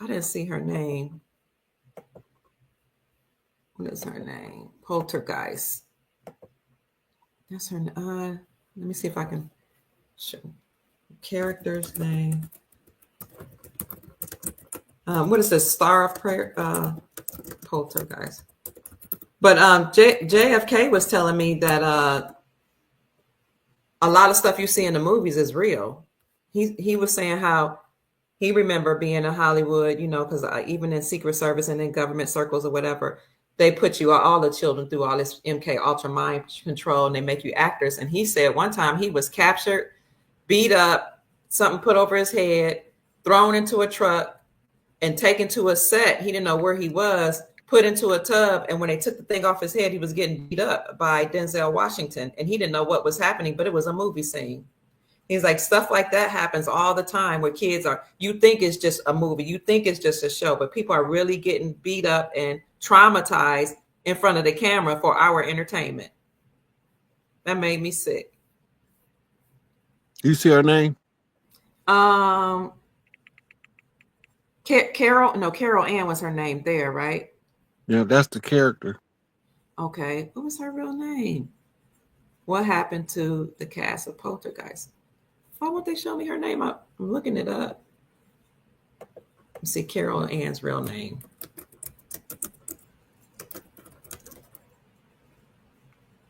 I didn't see her name. What is her name? Poltergeist. That's her. Let me see if I can show character's name. What is this? Star of Prayer? Poltergeist. But JFK was telling me that a lot of stuff you see in the movies is real. He was saying how he remember being in Hollywood, because even in Secret Service and in government circles or whatever, they put all the children through all this MK Ultra mind control, and they make you actors. And he said one time he was captured, beat up, something put over his head, thrown into a truck, and taken to a set. He didn't know where he was, put into a tub. And when they took the thing off his head, he was getting beat up by Denzel Washington. And he didn't know what was happening, but it was a movie scene. He's like, stuff like that happens all the time where kids you think it's just a movie. You think it's just a show, but people are really getting beat up and traumatized in front of the camera for our entertainment. That made me sick. You see her name? Carol Ann was her name there, right? Yeah, that's the character. Okay. What was her real name? What happened to the cast of Poltergeist? Why won't they show me her name? I'm looking it up. Let's see Carol Ann's real name.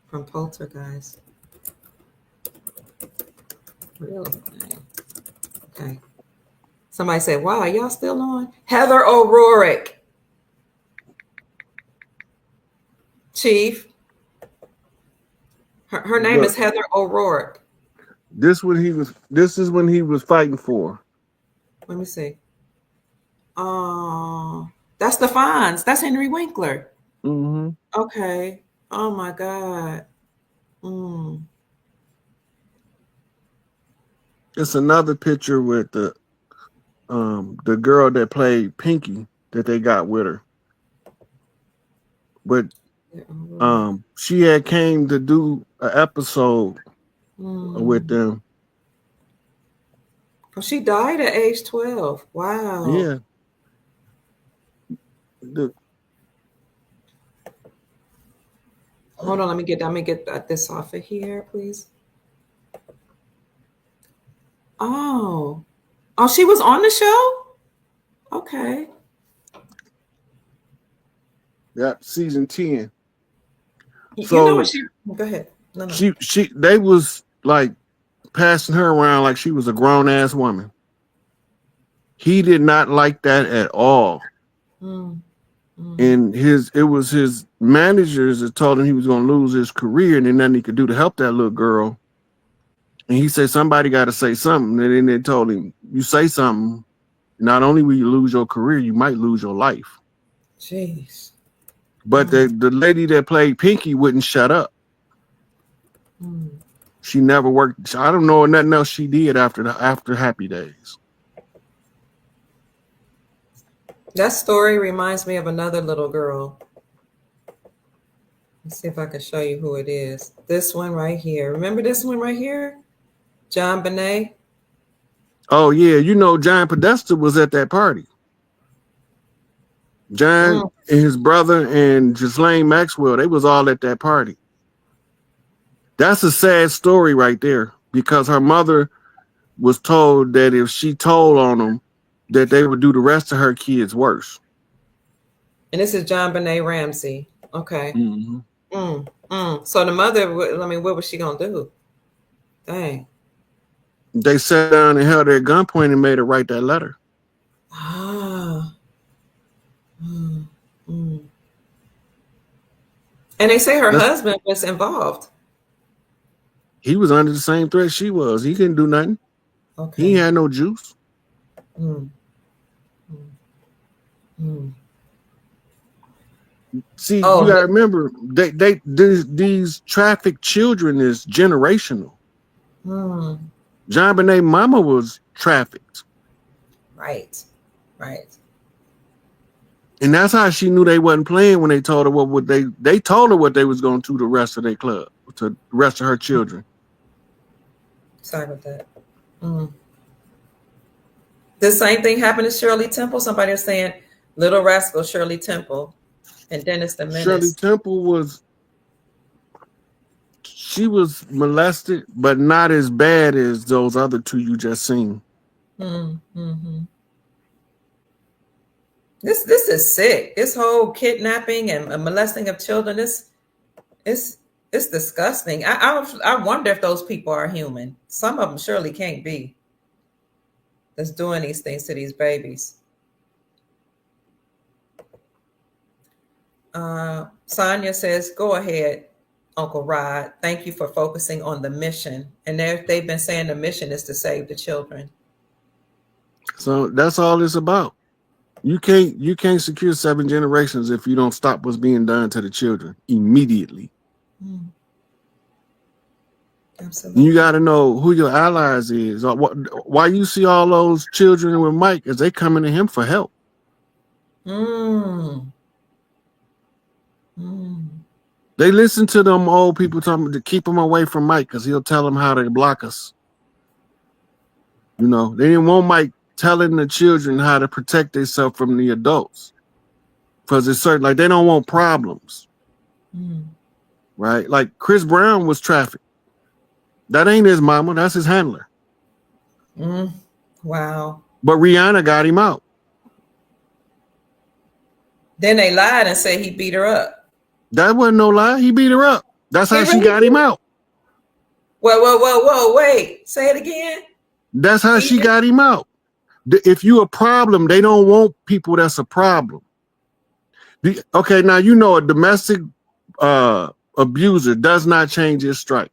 From Poltergeist. Real name. Okay. Somebody said, wow, are y'all still on? Heather O'Rourke. Chief. Her name is Heather O'Rourke. This is when he was fighting for. Let me see. That's the Fonz. That's Henry Winkler. Mm-hmm. Okay. Oh my God. It's another picture with the girl that played Pinky that they got with her. But she had came to do an episode with them. Oh, she died at age 12. Wow. Yeah. Hold on, let me get this off of here, please. Oh, she was on the show? Okay. Yeah, season 10. So, you know what go ahead. No. They was like passing her around like she was a grown ass woman. He did not like that at all. And it was his managers that told him he was going to lose his career and then nothing he could do to help that little girl. And he said, somebody got to say something. And then they told him, you say something, not only will you lose your career, you might lose your life. Jeez. But the lady that played Pinky wouldn't shut up. She never worked. I don't know nothing else she did after Happy Days. That story reminds me of another little girl. Let's see if I can show you who it is. This one right here. Remember this one right here? John Bonet. Oh, yeah. You know, John Podesta was at that party. John and his brother and Ghislaine Maxwell, they was all at that party. That's a sad story right there because her mother was told that if she told on them, that they would do the rest of her kids worse. And this is John Bonet Ramsey. Okay. So the mother, what was she going to do? Dang. They sat down and held her at gunpoint and made her write that letter. And they say her husband was involved. He was under the same threat she was. He couldn't do nothing. Okay. He had no juice. See, you gotta remember, these trafficked children is generational. John Bonet mama was trafficked. Right. And that's how she knew they wasn't playing when they told her they told her what they was going to do to the rest of their club, to the rest of her children. Sorry about that. The same thing happened to Shirley Temple. Somebody was saying Little Rascal Shirley Temple and Dennis the Menace. Shirley Temple was molested, but not as bad as those other two you just seen. This is sick. This whole kidnapping and molesting of children it's disgusting. I wonder if those people are human. Some of them surely can't be. That's doing these things to these babies. Sonia says, "Go ahead, Uncle Rod. Thank you for focusing on the mission." And they've been saying the mission is to save the children. So that's all it's about. You can't secure 7 generations if you don't stop what's being done to the children immediately. Absolutely. You got to know who your allies is. Why you see all those children with Mike is they coming to him for help. Mm. They listen to them old people talking to keep them away from Mike because he'll tell them how to block us. You know, they didn't want Mike telling the children how to protect themselves from the adults. Because it's certain, like, they don't want problems. Mm. Right? Like, Chris Brown was trafficked. That ain't his mama. That's his handler. Mm. Wow. But Rihanna got him out. Then they lied and said he beat her up. That wasn't no lie. He beat her up. That's how she got him out. Whoa. Wait. Say it again. That's how she got him out. If you a problem, they don't want people that's a problem. Okay, now you know a domestic abuser does not change his strike.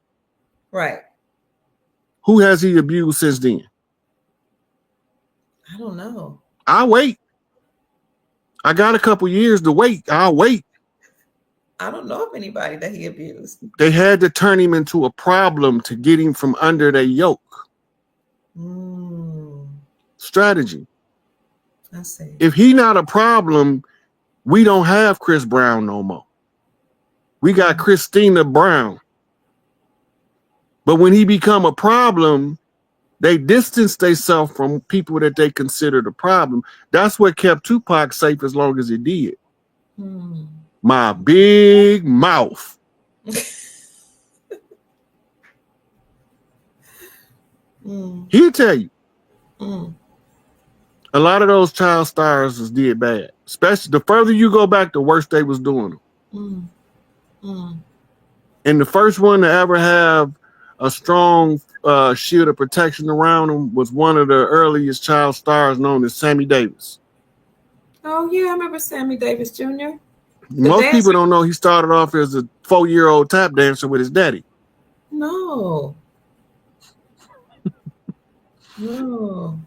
Right. Who has he abused since then? I don't know. I'll wait. I got a couple years to wait. I'll wait. I don't know of anybody that he abused. They had to turn him into a problem to get him from under their yoke. Strategy. I see. If he not a problem, we don't have Chris Brown no more. We got Christina Brown. But when he become a problem, they distance themselves from people that they consider the problem. That's what kept Tupac safe as long as it did. My big mouth. He'll tell you. A lot of those child stars did bad. Especially the further you go back, the worse they was doing them. And the first one to ever have a strong shield of protection around him was one of the earliest child stars known as Sammy Davis. Oh, yeah, I remember Sammy Davis Jr. Most people don't know he started off as a 4-year-old tap dancer with his daddy. No. No.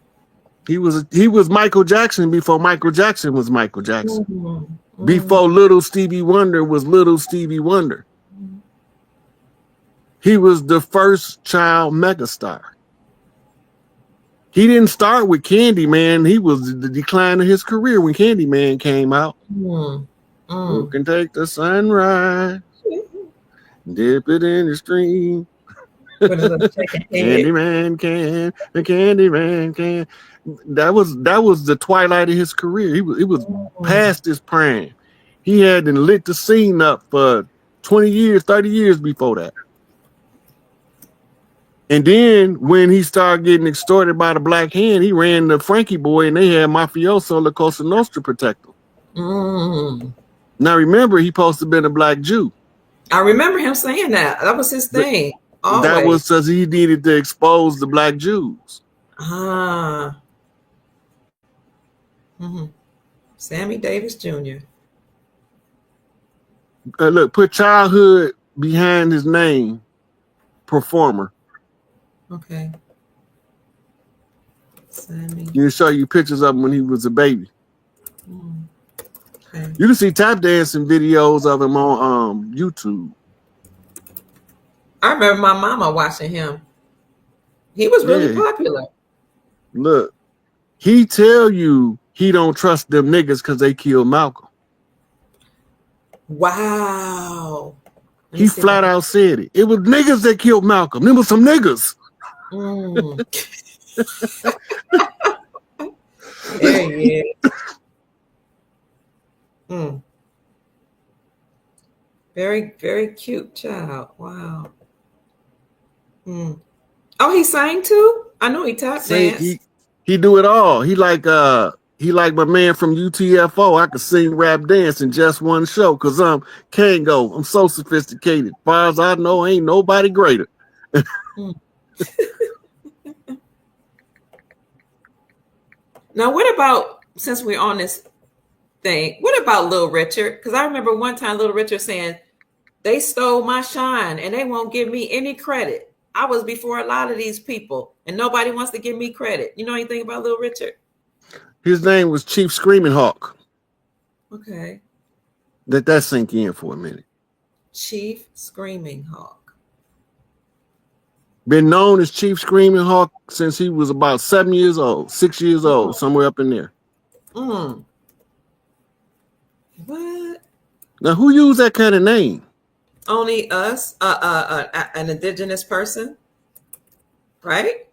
He was Michael Jackson before Michael Jackson was Michael Jackson. Before Little Stevie Wonder was Little Stevie Wonder. He was the first child megastar. He didn't start with Candyman. He was the decline of his career when Candyman came out. Who can take the sunrise, dip it in the stream? Candyman can, the Candyman can. That was the twilight of his career. It was past his prime. He had lit the scene up for 20 years, 30 years before that. And then when he started getting extorted by the Black Hand, he ran the Frankie Boy, and they had Mafioso La Cosa Nostra protect him. Now remember, he supposed to have been a black Jew. I remember him saying that. That was his thing. Always. That was because he needed to expose the black Jews. Sammy Davis Jr. Look, put childhood behind his name, performer. Okay. Sammy. You can show you pictures of him when he was a baby. Okay. You can see tap dancing videos of him on YouTube. I remember my mama watching him. He was really popular. Look, he tell you he don't trust them niggas because they killed Malcolm. Wow. He flat out said it. It was niggas that killed Malcolm. Them was some niggas. Very, very cute child. Wow. Oh, he sang too? I know he tap danced. He do it all. He like my man from UTFO. I could sing, rap, dance in just one show because can't go. I'm so sophisticated. As far as I know, ain't nobody greater. Now, what about, since we're on this thing, what about Little Richard? Because I remember one time Little Richard saying, they stole my shine and they won't give me any credit. I was before a lot of these people and nobody wants to give me credit. You know anything about Little Richard? His name was Chief Screaming Hawk. Okay. Let that sink in for a minute. Chief Screaming Hawk. Been known as Chief Screaming Hawk since he was about 7 years old, 6 years old, somewhere up in there. What? Now, who used that kind of name? Only us, an indigenous person, right?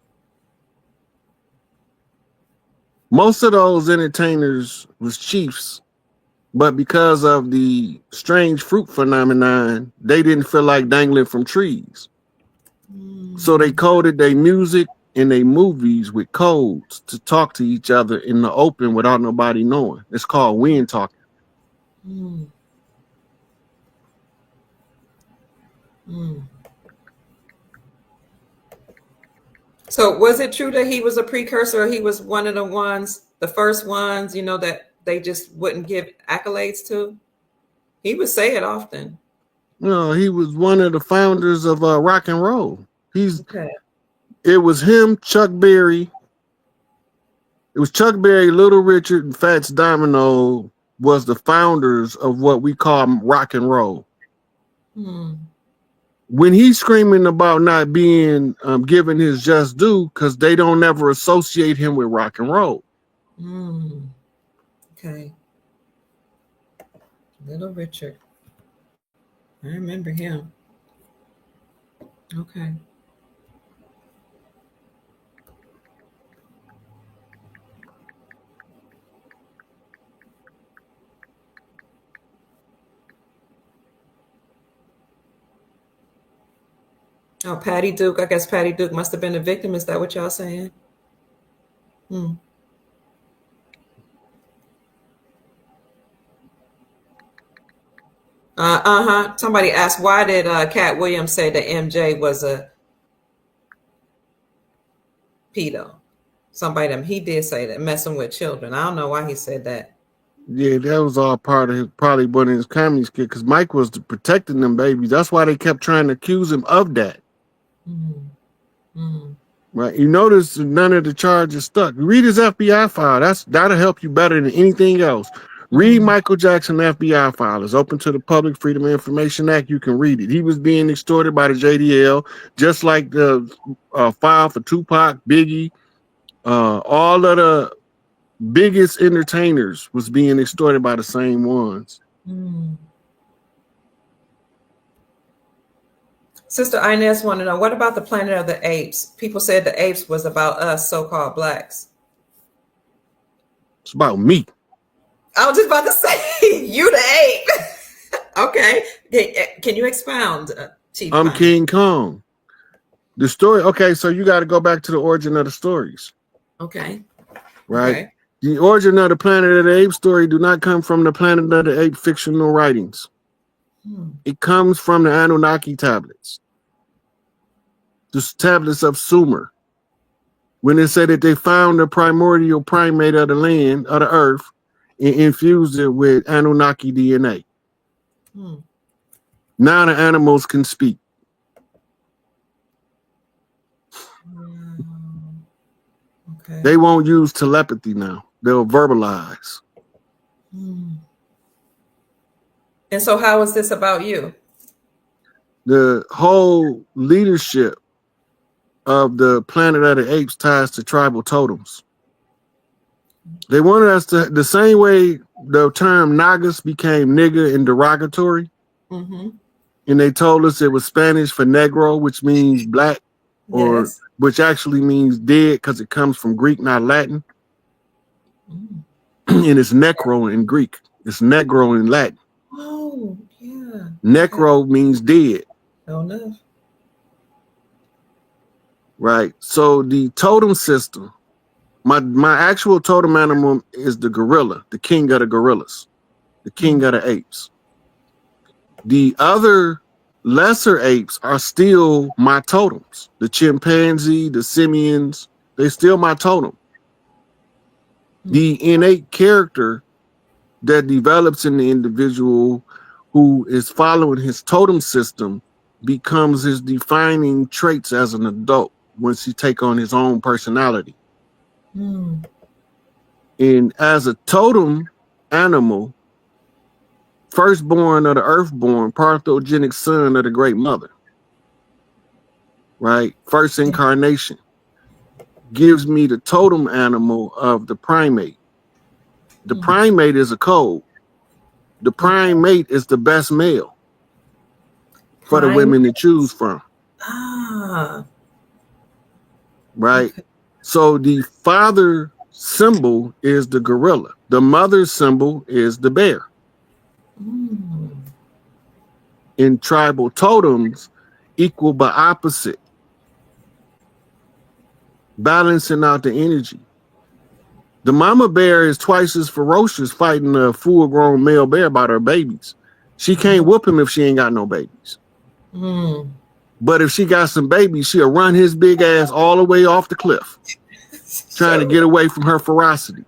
Most of those entertainers was chiefs, but because of the strange fruit phenomenon, they didn't feel like dangling from trees. So they coded their music and their movies with codes to talk to each other in the open without nobody knowing. It's called wind talking. Mm. Mm. So was it true that he was a precursor? Or he was one of the ones, the first ones, that they just wouldn't give accolades to? He would say it often. He was one of the founders of rock and roll. Okay. It was him, Chuck Berry. It was Chuck Berry, Little Richard, and Fats Domino was the founders of what we call rock and roll. Hmm. When he's screaming about not being given his just due, because they don't ever associate him with rock and roll. Okay. Little Richard. I remember him. Okay. Oh, Patty Duke. I guess Patty Duke must have been a victim. Is that what y'all saying? Hmm. Somebody asked, why did Cat Williams say that MJ was a pedo? He did say that, messing with children. I don't know why he said that. Yeah, that was all part of probably one of his comedy skit, because Mike was protecting them babies. That's why they kept trying to accuse him of that. Right? You notice none of the charges stuck. Read his FBI file. That'll help you better than anything else. Read Michael Jackson FBI file. It's open to the public, Freedom of Information Act. You can read it. He was being extorted by the JDL, just like the file for Tupac, Biggie, all of the biggest entertainers was being extorted by the same ones. Sister Inez wanted to know, what about the Planet of the Apes? People said the apes was about us, so-called blacks. It's about me. I was just about to say, you the ape. Okay. Can you expound, Chief? I'm King Kong. The story, okay, so you got to go back to the origin of the stories. Okay. Right? Okay. The origin of the Planet of the Apes story do not come from the Planet of the Apes fictional writings. It comes from the Anunnaki tablets. The tablets of Sumer. When they said that they found the primordial primate of the land, of the earth, and infused it with Anunnaki DNA. Now the animals can speak. Okay. They won't use telepathy now. They'll verbalize. And so how is this about you? The whole leadership of the Planet of the Apes ties to tribal totems. They wanted us to, the same way the term Nagas became nigger and derogatory, and they told us it was Spanish for negro, which means black, or which actually means dead because it comes from Greek, not Latin. And it's necro in Greek. It's negro in Latin. Oh, yeah. Necro means dead. Oh, no. Right. So the totem system, my actual totem animal is the gorilla, the king of the gorillas, the king of the apes. The other lesser apes are still my totems. The chimpanzee, the simians, they're still my totem. The innate character that develops in the individual who is following his totem system becomes his defining traits as an adult once he take on his own personality. And as a totem animal, firstborn of the earthborn, parthogenic son of the great mother, right? First incarnation gives me the totem animal of the primate. The primate is a code. The prime mate is the best male for the women to choose from. Ah. Right. Okay. So the father symbol is the gorilla. The mother symbol is the bear. In tribal totems, equal but opposite, balancing out the energy. The mama bear is twice as ferocious fighting a full-grown male bear about her babies. She can't whoop him if she ain't got no babies. But if she got some babies, she'll run his big ass all the way off the cliff, trying to get away from her ferocity.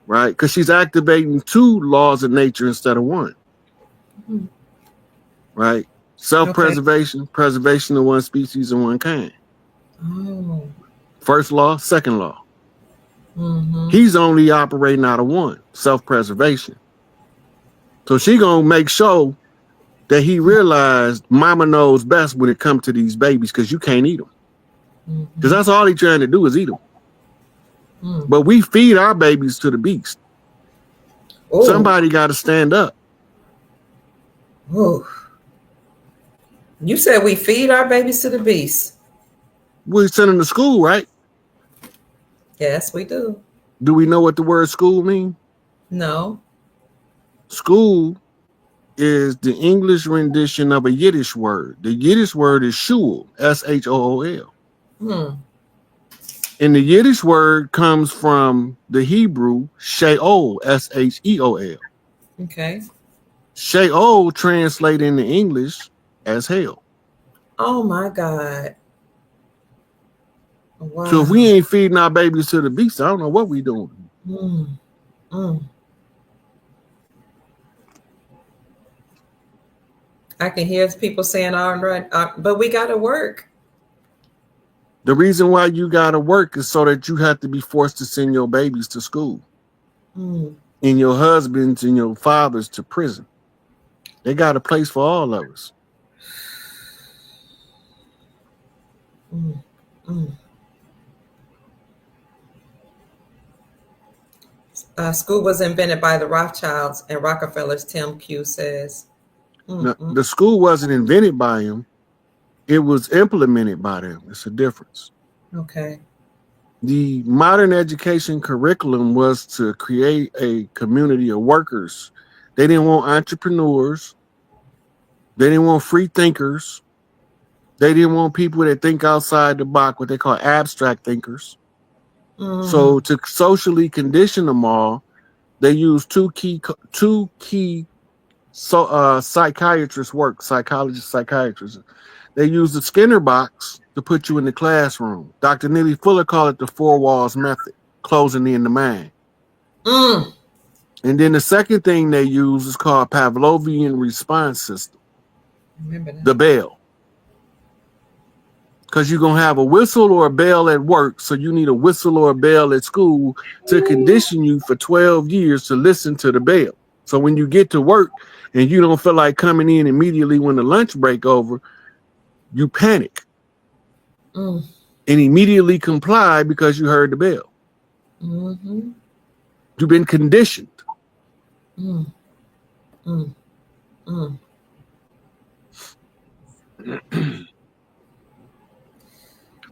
Right? Because she's activating 2 laws of nature instead of 1. Right? Self-preservation, preservation of one species and one kind. First law, second law. He's only operating out of 1, self-preservation. So she gonna make sure that he realized mama knows best when it comes to these babies, because you can't eat them. Because that's all he's trying to do is eat them. But we feed our babies to the beast. Ooh. Somebody got to stand up. Ooh. You said we feed our babies to the beast. We send them to school, right? Yes, we do. Do we know what the word school means? No. School is the English rendition of a Yiddish word. The Yiddish word is shul, S-H-O-O-L. And the Yiddish word comes from the Hebrew sheol, S-H-E-O-L. Okay. Sheol translated into English as hell. Oh my God. Wow. So if we ain't feeding our babies to the beast, I don't know what we doing. I can hear people saying, all right, but we got to work. The reason why you got to work is so that you have to be forced to send your babies to school. And your husbands and your fathers to prison. They got a place for all of us. School was invented by the Rothschilds and Rockefellers, Tim Q says. Now, the school wasn't invented by him. It was implemented by them. It's a difference. Okay. The modern education curriculum was to create a community of workers. They didn't want entrepreneurs. They didn't want free thinkers. They didn't want people that think outside the box, what they call abstract thinkers. So to socially condition them all, they used two key psychiatrists work, psychiatrists. They used the Skinner box to put you in the classroom. Dr. Neely Fuller called it the 4 walls method, closing in the mind. And then the second thing they use is called Pavlovian response system. Remember that. The bell. Because you're going to have a whistle or a bell at work, so you need a whistle or a bell at school to condition you for 12 years to listen to the bell. So when you get to work and you don't feel like coming in immediately when the lunch break over, you panic and immediately comply because you heard the bell. You've been conditioned.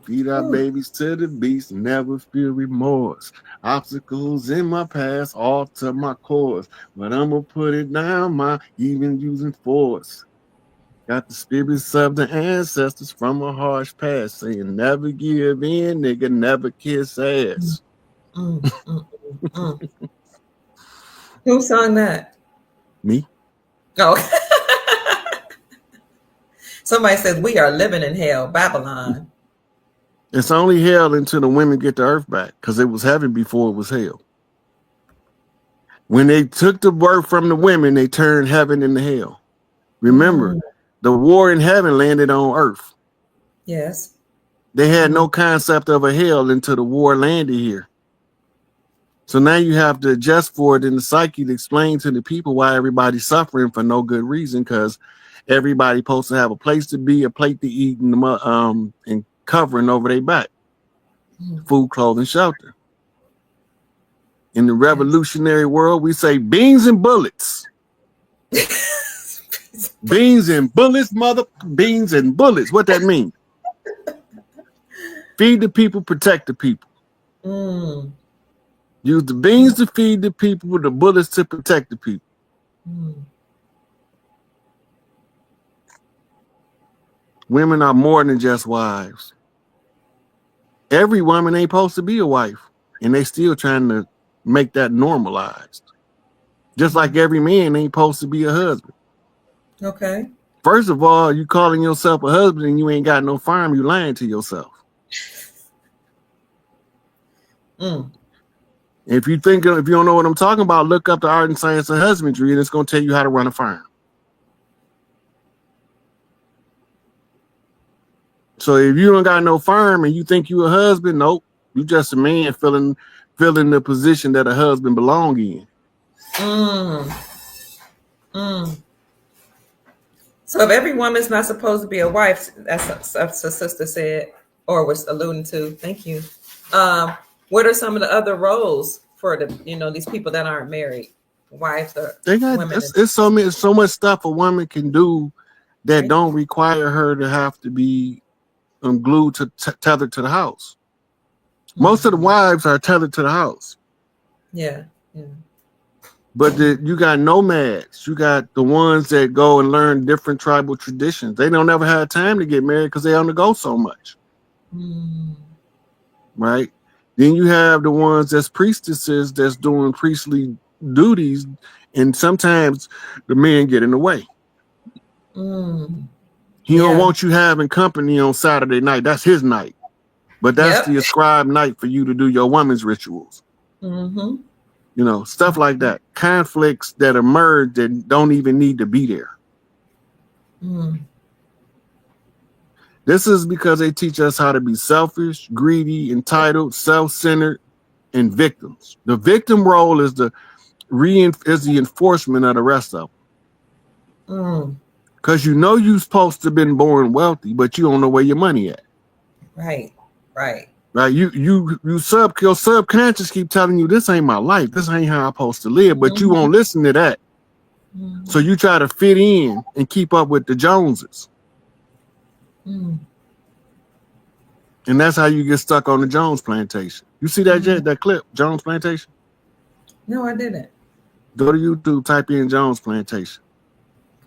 Feed our babies to the beast, never feel remorse. Obstacles in my past alter my course, but I'm gonna put it down, even using force. Got the spirits of the ancestors from a harsh past, saying never give in, nigga, never kiss ass. Who sung that? Me. Oh. Somebody says we are living in hell, Babylon. It's only hell until the women get the earth back, because it was heaven before it was hell. When they took the word from the women, they turned heaven into hell. Remember, the war in heaven landed on earth. Yes. They had no concept of a hell until the war landed here. So now you have to adjust for it in the psyche to explain to the people why everybody's suffering for no good reason, because everybody's supposed to have a place to be, a plate to eat, and covering over their back. Food, clothing, shelter. In the revolutionary world, we say beans and bullets. Beans and bullets, beans and bullets. What that mean? Feed the people, protect the people. Mm. Use the beans to feed the people, the bullets to protect the people. Mm. Women are more than just wives. Every woman ain't supposed to be a wife, and they still trying to make that normalized. Just like every man ain't supposed to be a husband. Okay. First of all, you calling yourself a husband and you ain't got no farm, you lying to yourself. Mm. If you don't know what I'm talking about, look up the art and science of husbandry, and it's going to tell you how to run a farm. So if you don't got no farm and you think you a husband, nope, you just a man filling the position that a husband belong in. Mm. Mm. So if every woman's not supposed to be a wife, that's a sister said or was alluding to. Thank you. What are some of the other roles for these people that aren't married, wives or women? It's so much stuff a woman can do that don't require her to have to be glued to tethered to the house. Mm-hmm. Most of the wives are tethered to the house. Yeah. But you got nomads. You got the ones that go and learn different tribal traditions. They don't ever have time to get married because they on the go so much. Mm. Right? Then you have the ones that's priestesses that's doing priestly duties, and sometimes the men get in the way. Mm. He don't want you having company on Saturday night. That's his night. But that's the ascribed night for you to do your woman's rituals. Mm-hmm. Stuff like that. Conflicts that emerge that don't even need to be there. Mm. This is because they teach us how to be selfish, greedy, entitled, self-centered, and victims. The victim role is the enforcement of the rest of them. Because you're supposed to have been born wealthy, but you don't know where your money at. Right. Your subconscious keep telling you this ain't my life. This ain't how I'm supposed to live, but you won't listen to that. Mm-hmm. So you try to fit in and keep up with the Joneses. Mm. And that's how you get stuck on the Jones plantation. You see that that clip, Jones plantation? No, I didn't. Go to YouTube, type in Jones plantation.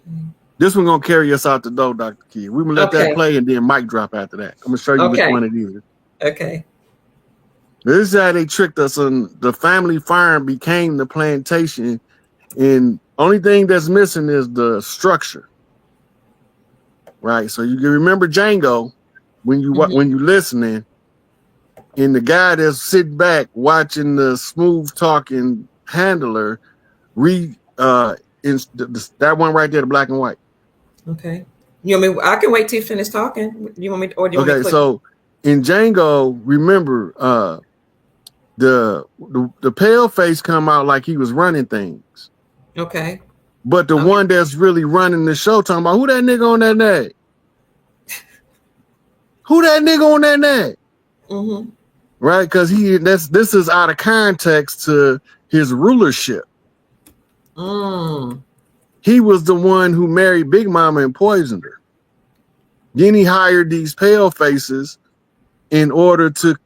Okay. This one gonna carry us out the door, Dr. Key. We're gonna let that play and then mic drop after that. I'm gonna show you which one it is. Okay. This is how they tricked us on the family farm became the plantation, and only thing that's missing is the structure. Right. So you can remember Django when you listening, and the guy that's sitting back watching the smooth talking handler read that one right there, the black and white. Okay. You want me? I can wait till you finish talking. You want me, or do you want me to click? So in Django, remember the pale face come out like he was running things. Okay. But the one that's really running the show talking about who that nigga on that neck? Who that nigga on that neck? Mm-hmm. Right? Because this is out of context to his rulership. Mm. He was the one who married Big Mama and poisoned her. Then he hired these pale faces in order to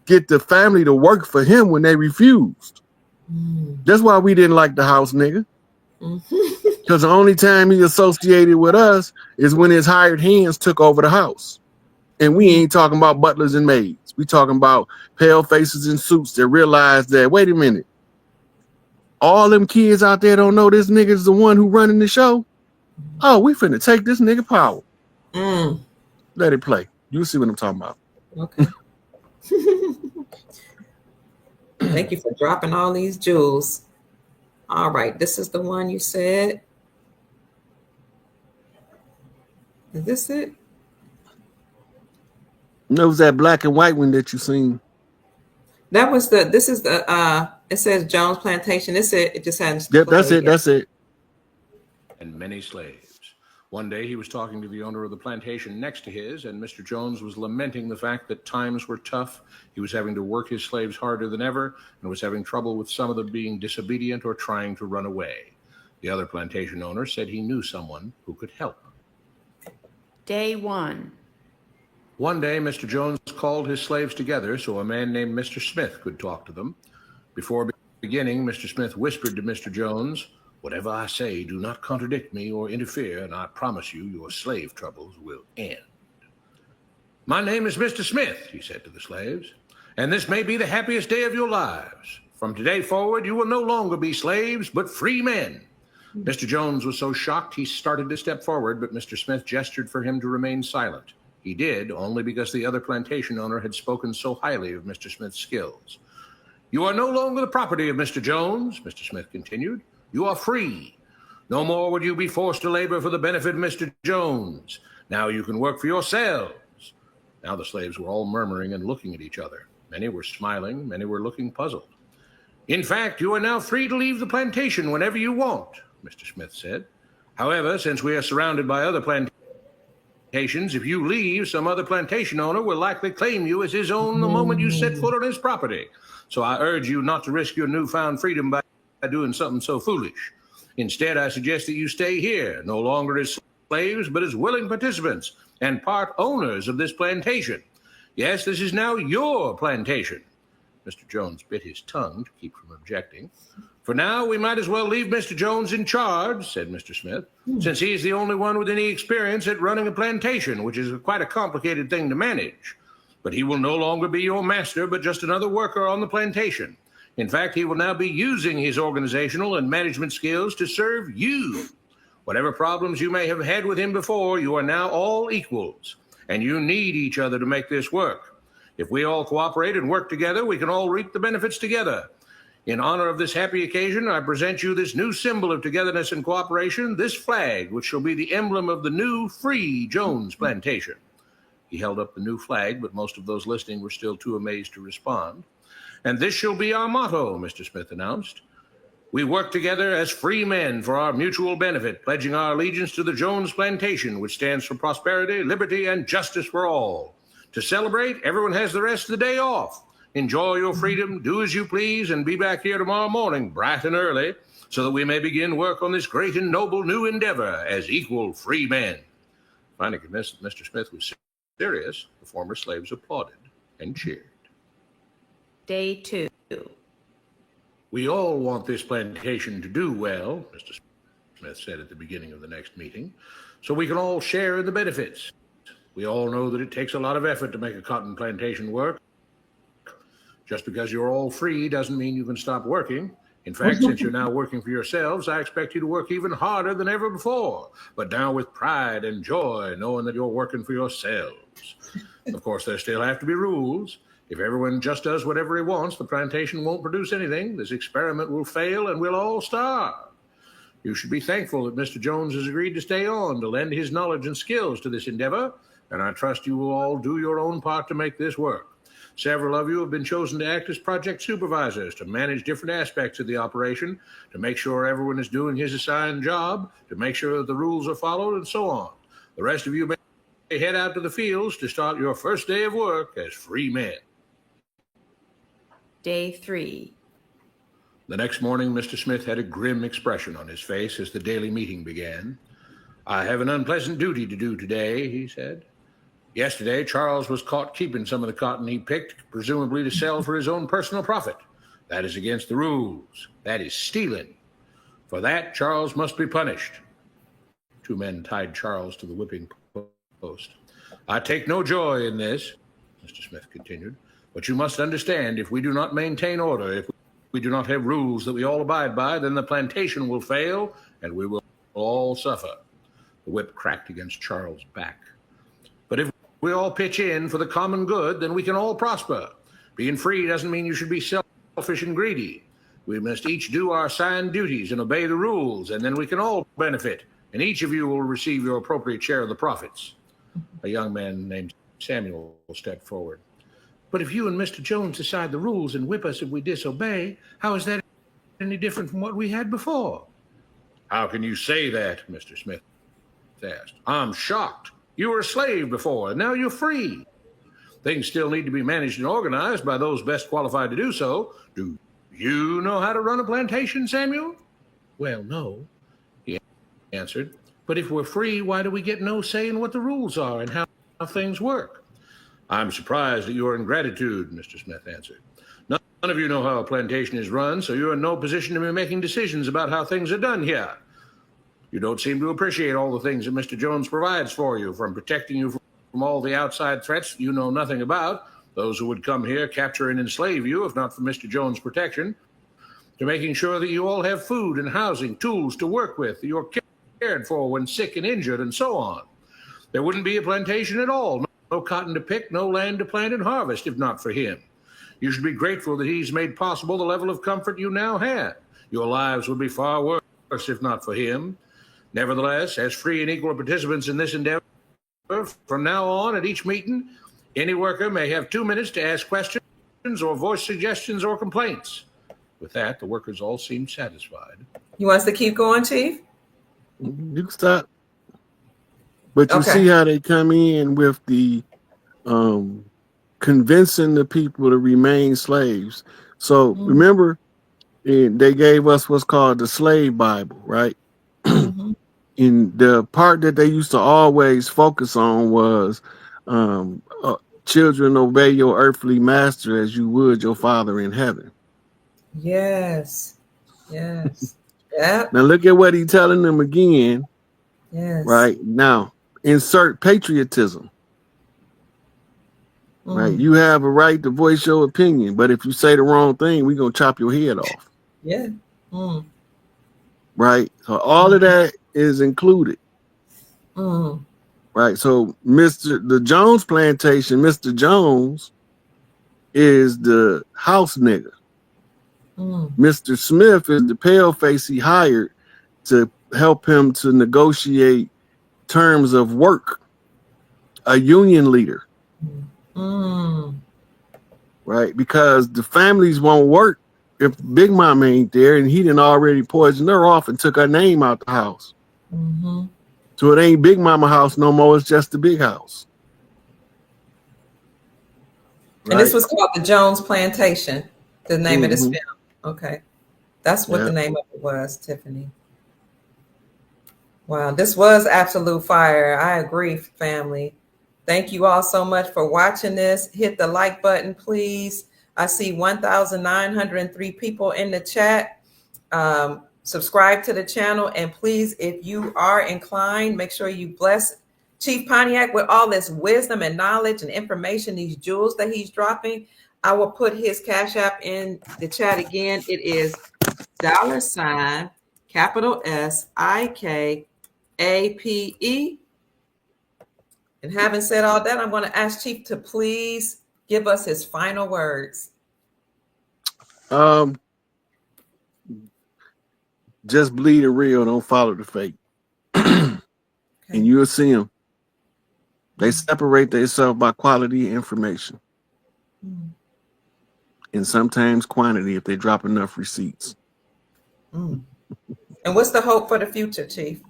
get the family to work for him when they refused. Mm. That's why we didn't like the house nigga. Because the only time he associated with us is when his hired hands took over the house. And we ain't talking about butlers and maids. We talking about pale faces in suits that realize that, wait a minute, all them kids out there don't know this nigga's the one who running the show. Oh, we finna take this nigga power. Mm. Let it play. You'll see what I'm talking about. Okay. Thank you for dropping all these jewels. All right, this is the one you said. Is this it? It was that black and white one that you seen. That was this is the it says Jones Plantation. It just has Yep, that's it. And many slaves One day he was talking to the owner of the plantation next to his, and Mr. Jones was lamenting the fact that times were tough. He was having to work his slaves harder than ever and was having trouble with some of them being disobedient or trying to run away. The other plantation owner said he knew someone who could help. Day 1. One day, Mr. Jones called his slaves together so a man named Mr. Smith could talk to them. Before beginning, Mr. Smith whispered to Mr. Jones, "Whatever I say, do not contradict me or interfere, and I promise you your slave troubles will end." "My name is Mr. Smith," he said to the slaves, "and this may be the happiest day of your lives. From today forward, you will no longer be slaves, but free men." Mr. Jones was so shocked he started to step forward, but Mr. Smith gestured for him to remain silent. He did, only because the other plantation owner had spoken so highly of Mr. Smith's skills. "You are no longer the property of Mr. Jones," Mr. Smith continued. "You are free. No more would you be forced to labor for the benefit of Mr. Jones. Now you can work for yourselves." Now the slaves were all murmuring and looking at each other. Many were smiling, many were looking puzzled. "In fact, you are now free to leave the plantation whenever you want," Mr. Smith said. "However, since we are surrounded by other plantations, if you leave, some other plantation owner will likely claim you as his own the moment you set foot on his property. So I urge you not to risk your newfound freedom by doing something so foolish. Instead, I suggest that you stay here, no longer as slaves, but as willing participants and part owners of this plantation. Yes, this is now your plantation." Mr. Jones bit his tongue to keep from objecting. "For now, we might as well leave Mr. Jones in charge," said Mr. Smith, "since he is the only one with any experience at running a plantation, which is quite a complicated thing to manage. But he will no longer be your master, but just another worker on the plantation. In fact, he will now be using his organizational and management skills to serve you. Whatever problems you may have had with him before, you are now all equals, and you need each other to make this work. If we all cooperate and work together, we can all reap the benefits together. In honor of this happy occasion, I present you this new symbol of togetherness and cooperation, this flag, which shall be the emblem of the new free Jones plantation." He held up the new flag, but most of those listening were still too amazed to respond. "And this shall be our motto," Mr. Smith announced. "We work together as free men for our mutual benefit, pledging our allegiance to the Jones plantation, which stands for prosperity, liberty, and justice for all. To celebrate, everyone has the rest of the day off. Enjoy your freedom, do as you please, and be back here tomorrow morning, bright and early, so that we may begin work on this great and noble new endeavor as equal free men." Finding convinced that Mr. Smith was serious, the former slaves applauded and cheered. Day 2. "We all want this plantation to do well," Mr. Smith said at the beginning of the next meeting, "so we can all share in the benefits. We all know that it takes a lot of effort to make a cotton plantation work. Just because you're all free doesn't mean you can stop working. In fact, since you're now working for yourselves, I expect you to work even harder than ever before, but now with pride and joy, knowing that you're working for yourselves. Of course, there still have to be rules. If everyone just does whatever he wants, the plantation won't produce anything. This experiment will fail and we'll all starve. You should be thankful that Mr. Jones has agreed to stay on to lend his knowledge and skills to this endeavor, and I trust you will all do your own part to make this work. Several of you have been chosen to act as project supervisors to manage different aspects of the operation, to make sure everyone is doing his assigned job, to make sure that the rules are followed, and so on. The rest of you may head out to the fields to start your first day of work as free men." Day 3. The next morning, Mr. Smith had a grim expression on his face as the daily meeting began. "I have an unpleasant duty to do today," he said. "Yesterday, Charles was caught keeping some of the cotton he picked, presumably to sell for his own personal profit. That is against the rules. That is stealing. For that, Charles must be punished." Two men tied Charles to the whipping post. "I take no joy in this," Mr. Smith continued, "but you must understand, if we do not maintain order, if we do not have rules that we all abide by, then the plantation will fail and we will all suffer." The whip cracked against Charles' back. "But if we all pitch in for the common good, then we can all prosper. Being free doesn't mean you should be selfish and greedy. We must each do our assigned duties and obey the rules, and then we can all benefit, and each of you will receive your appropriate share of the profits." A young man named Samuel stepped forward. "But if you and Mr. Jones decide the rules and whip us if we disobey, how is that any different from what we had before?" "How can you say that?" Mr. Smith asked. I'm shocked. You were a slave before, and now you're free. Things still need to be managed and organized by those best qualified to do so. Do you know how to run a plantation, Samuel? Well, no, he answered. But if we're free, why do we get no say in what the rules are and how things work? I'm surprised at your ingratitude, Mr. Smith answered. None of you know how a plantation is run, so you're in no position to be making decisions about how things are done here. You don't seem to appreciate all the things that Mr. Jones provides for you, from protecting you from all the outside threats you know nothing about, those who would come here, capture and enslave you if not for Mr. Jones' protection, to making sure that you all have food and housing, tools to work with, you're cared for when sick and injured, and so on. There wouldn't be a plantation at all, no cotton to pick, no land to plant and harvest if not for him. You should be grateful that he's made possible the level of comfort you now have. Your lives would be far worse if not for him. Nevertheless, as free and equal participants in this endeavor, from now on at each meeting, any worker may have 2 minutes to ask questions or voice suggestions or complaints. With that, the workers all seemed satisfied. You want us to keep going, Chief? You can stop. But you see how they come in with the convincing the people to remain slaves. So remember, they gave us what's called the slave Bible, right? And the part that they used to always focus on was children, obey your earthly master as you would your Father in heaven. Yes. Yes. Yeah. Now look at what he's telling them again. Yes. Right now, insert patriotism. Right. You have a right to voice your opinion, but if you say the wrong thing, we're gonna chop your head off. Yeah. Right. So all of that is included. Right. So the Jones plantation, Mr. Jones is the house nigga. Mr. Smith is the pale face he hired to help him to negotiate terms of work, a union leader. Right, because the families won't work if Big Mama ain't there, and he done already poisoned her off and took her name out the house. So it ain't Big Mama house no more, it's just the big house. Right? And this was called the Jones Plantation, the name of this film. Okay. That's what the name of it was, Tiffany. Wow, this was absolute fire. I agree, family. Thank you all so much for watching this. Hit the like button, please. I see 1,903 people in the chat. Subscribe to the channel. And please, if you are inclined, make sure you bless Chief Pontiac with all this wisdom and knowledge and information, these jewels that he's dropping. I will put his Cash App in the chat again. It is $SIKAPE. And having said all that, I'm going to ask Chief to please give us his final words. Just believe the real, don't follow the fake. And you'll see them. They separate themselves by quality information. And sometimes quantity if they drop enough receipts. And what's the hope for the future, Chief?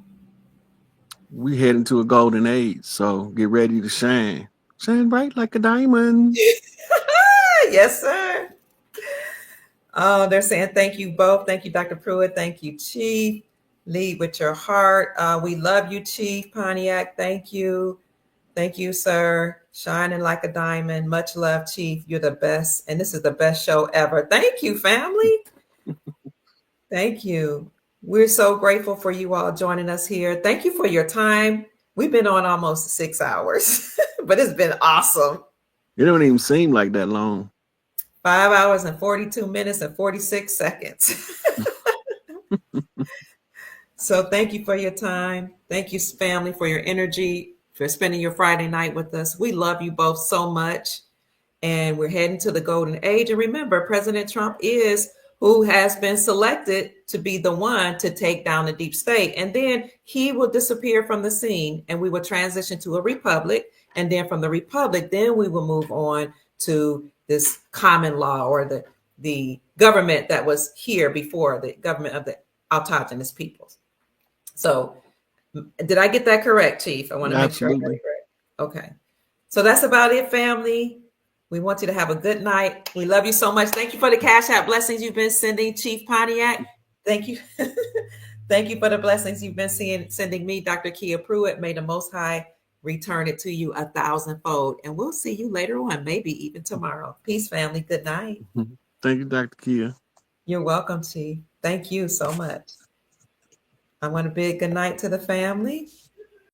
We head into a golden age, so get ready to shine. Shine bright like a diamond. Yes, sir. Oh, they're saying thank you both. Thank you, Dr. Pruitt. Thank you, Chief. Lead with your heart. We love you, Chief Pontiac. Thank you. Thank you, sir. Shining like a diamond. Much love, Chief. You're the best. And this is the best show ever. Thank you, family. Thank you. We're so grateful for you all joining us here. Thank you for your time. We've been on almost 6 hours, but it's been awesome. It don't even seem like that long. 5 hours and 42 minutes and 46 seconds. So thank you for your time. Thank you, family, for your energy, for spending your Friday night with us. We love you both so much. And we're heading to the golden age. And remember, President Trump is who has been selected to be the one to take down the deep state. And then he will disappear from the scene and we will transition to a republic. And then from the republic, then we will move on to this common law or the government that was here before, the government of the autonomous peoples. So Did I get that correct, Chief? I want to make sure I got Absolutely. it correct. Okay. So that's about it, family. We want you to have a good night. We love you so much. Thank you for the Cash App blessings you've been sending, Chief Pontiac. Thank you. Thank you for the blessings you've been sending me, Dr. Kia Pruitt. May the Most High return it to you 1,000-fold. And we'll see you later on, maybe even tomorrow. Peace, family. Good night. Thank you, Dr. Kia. You're welcome, Chief. Thank you so much. I want to bid good night to the family.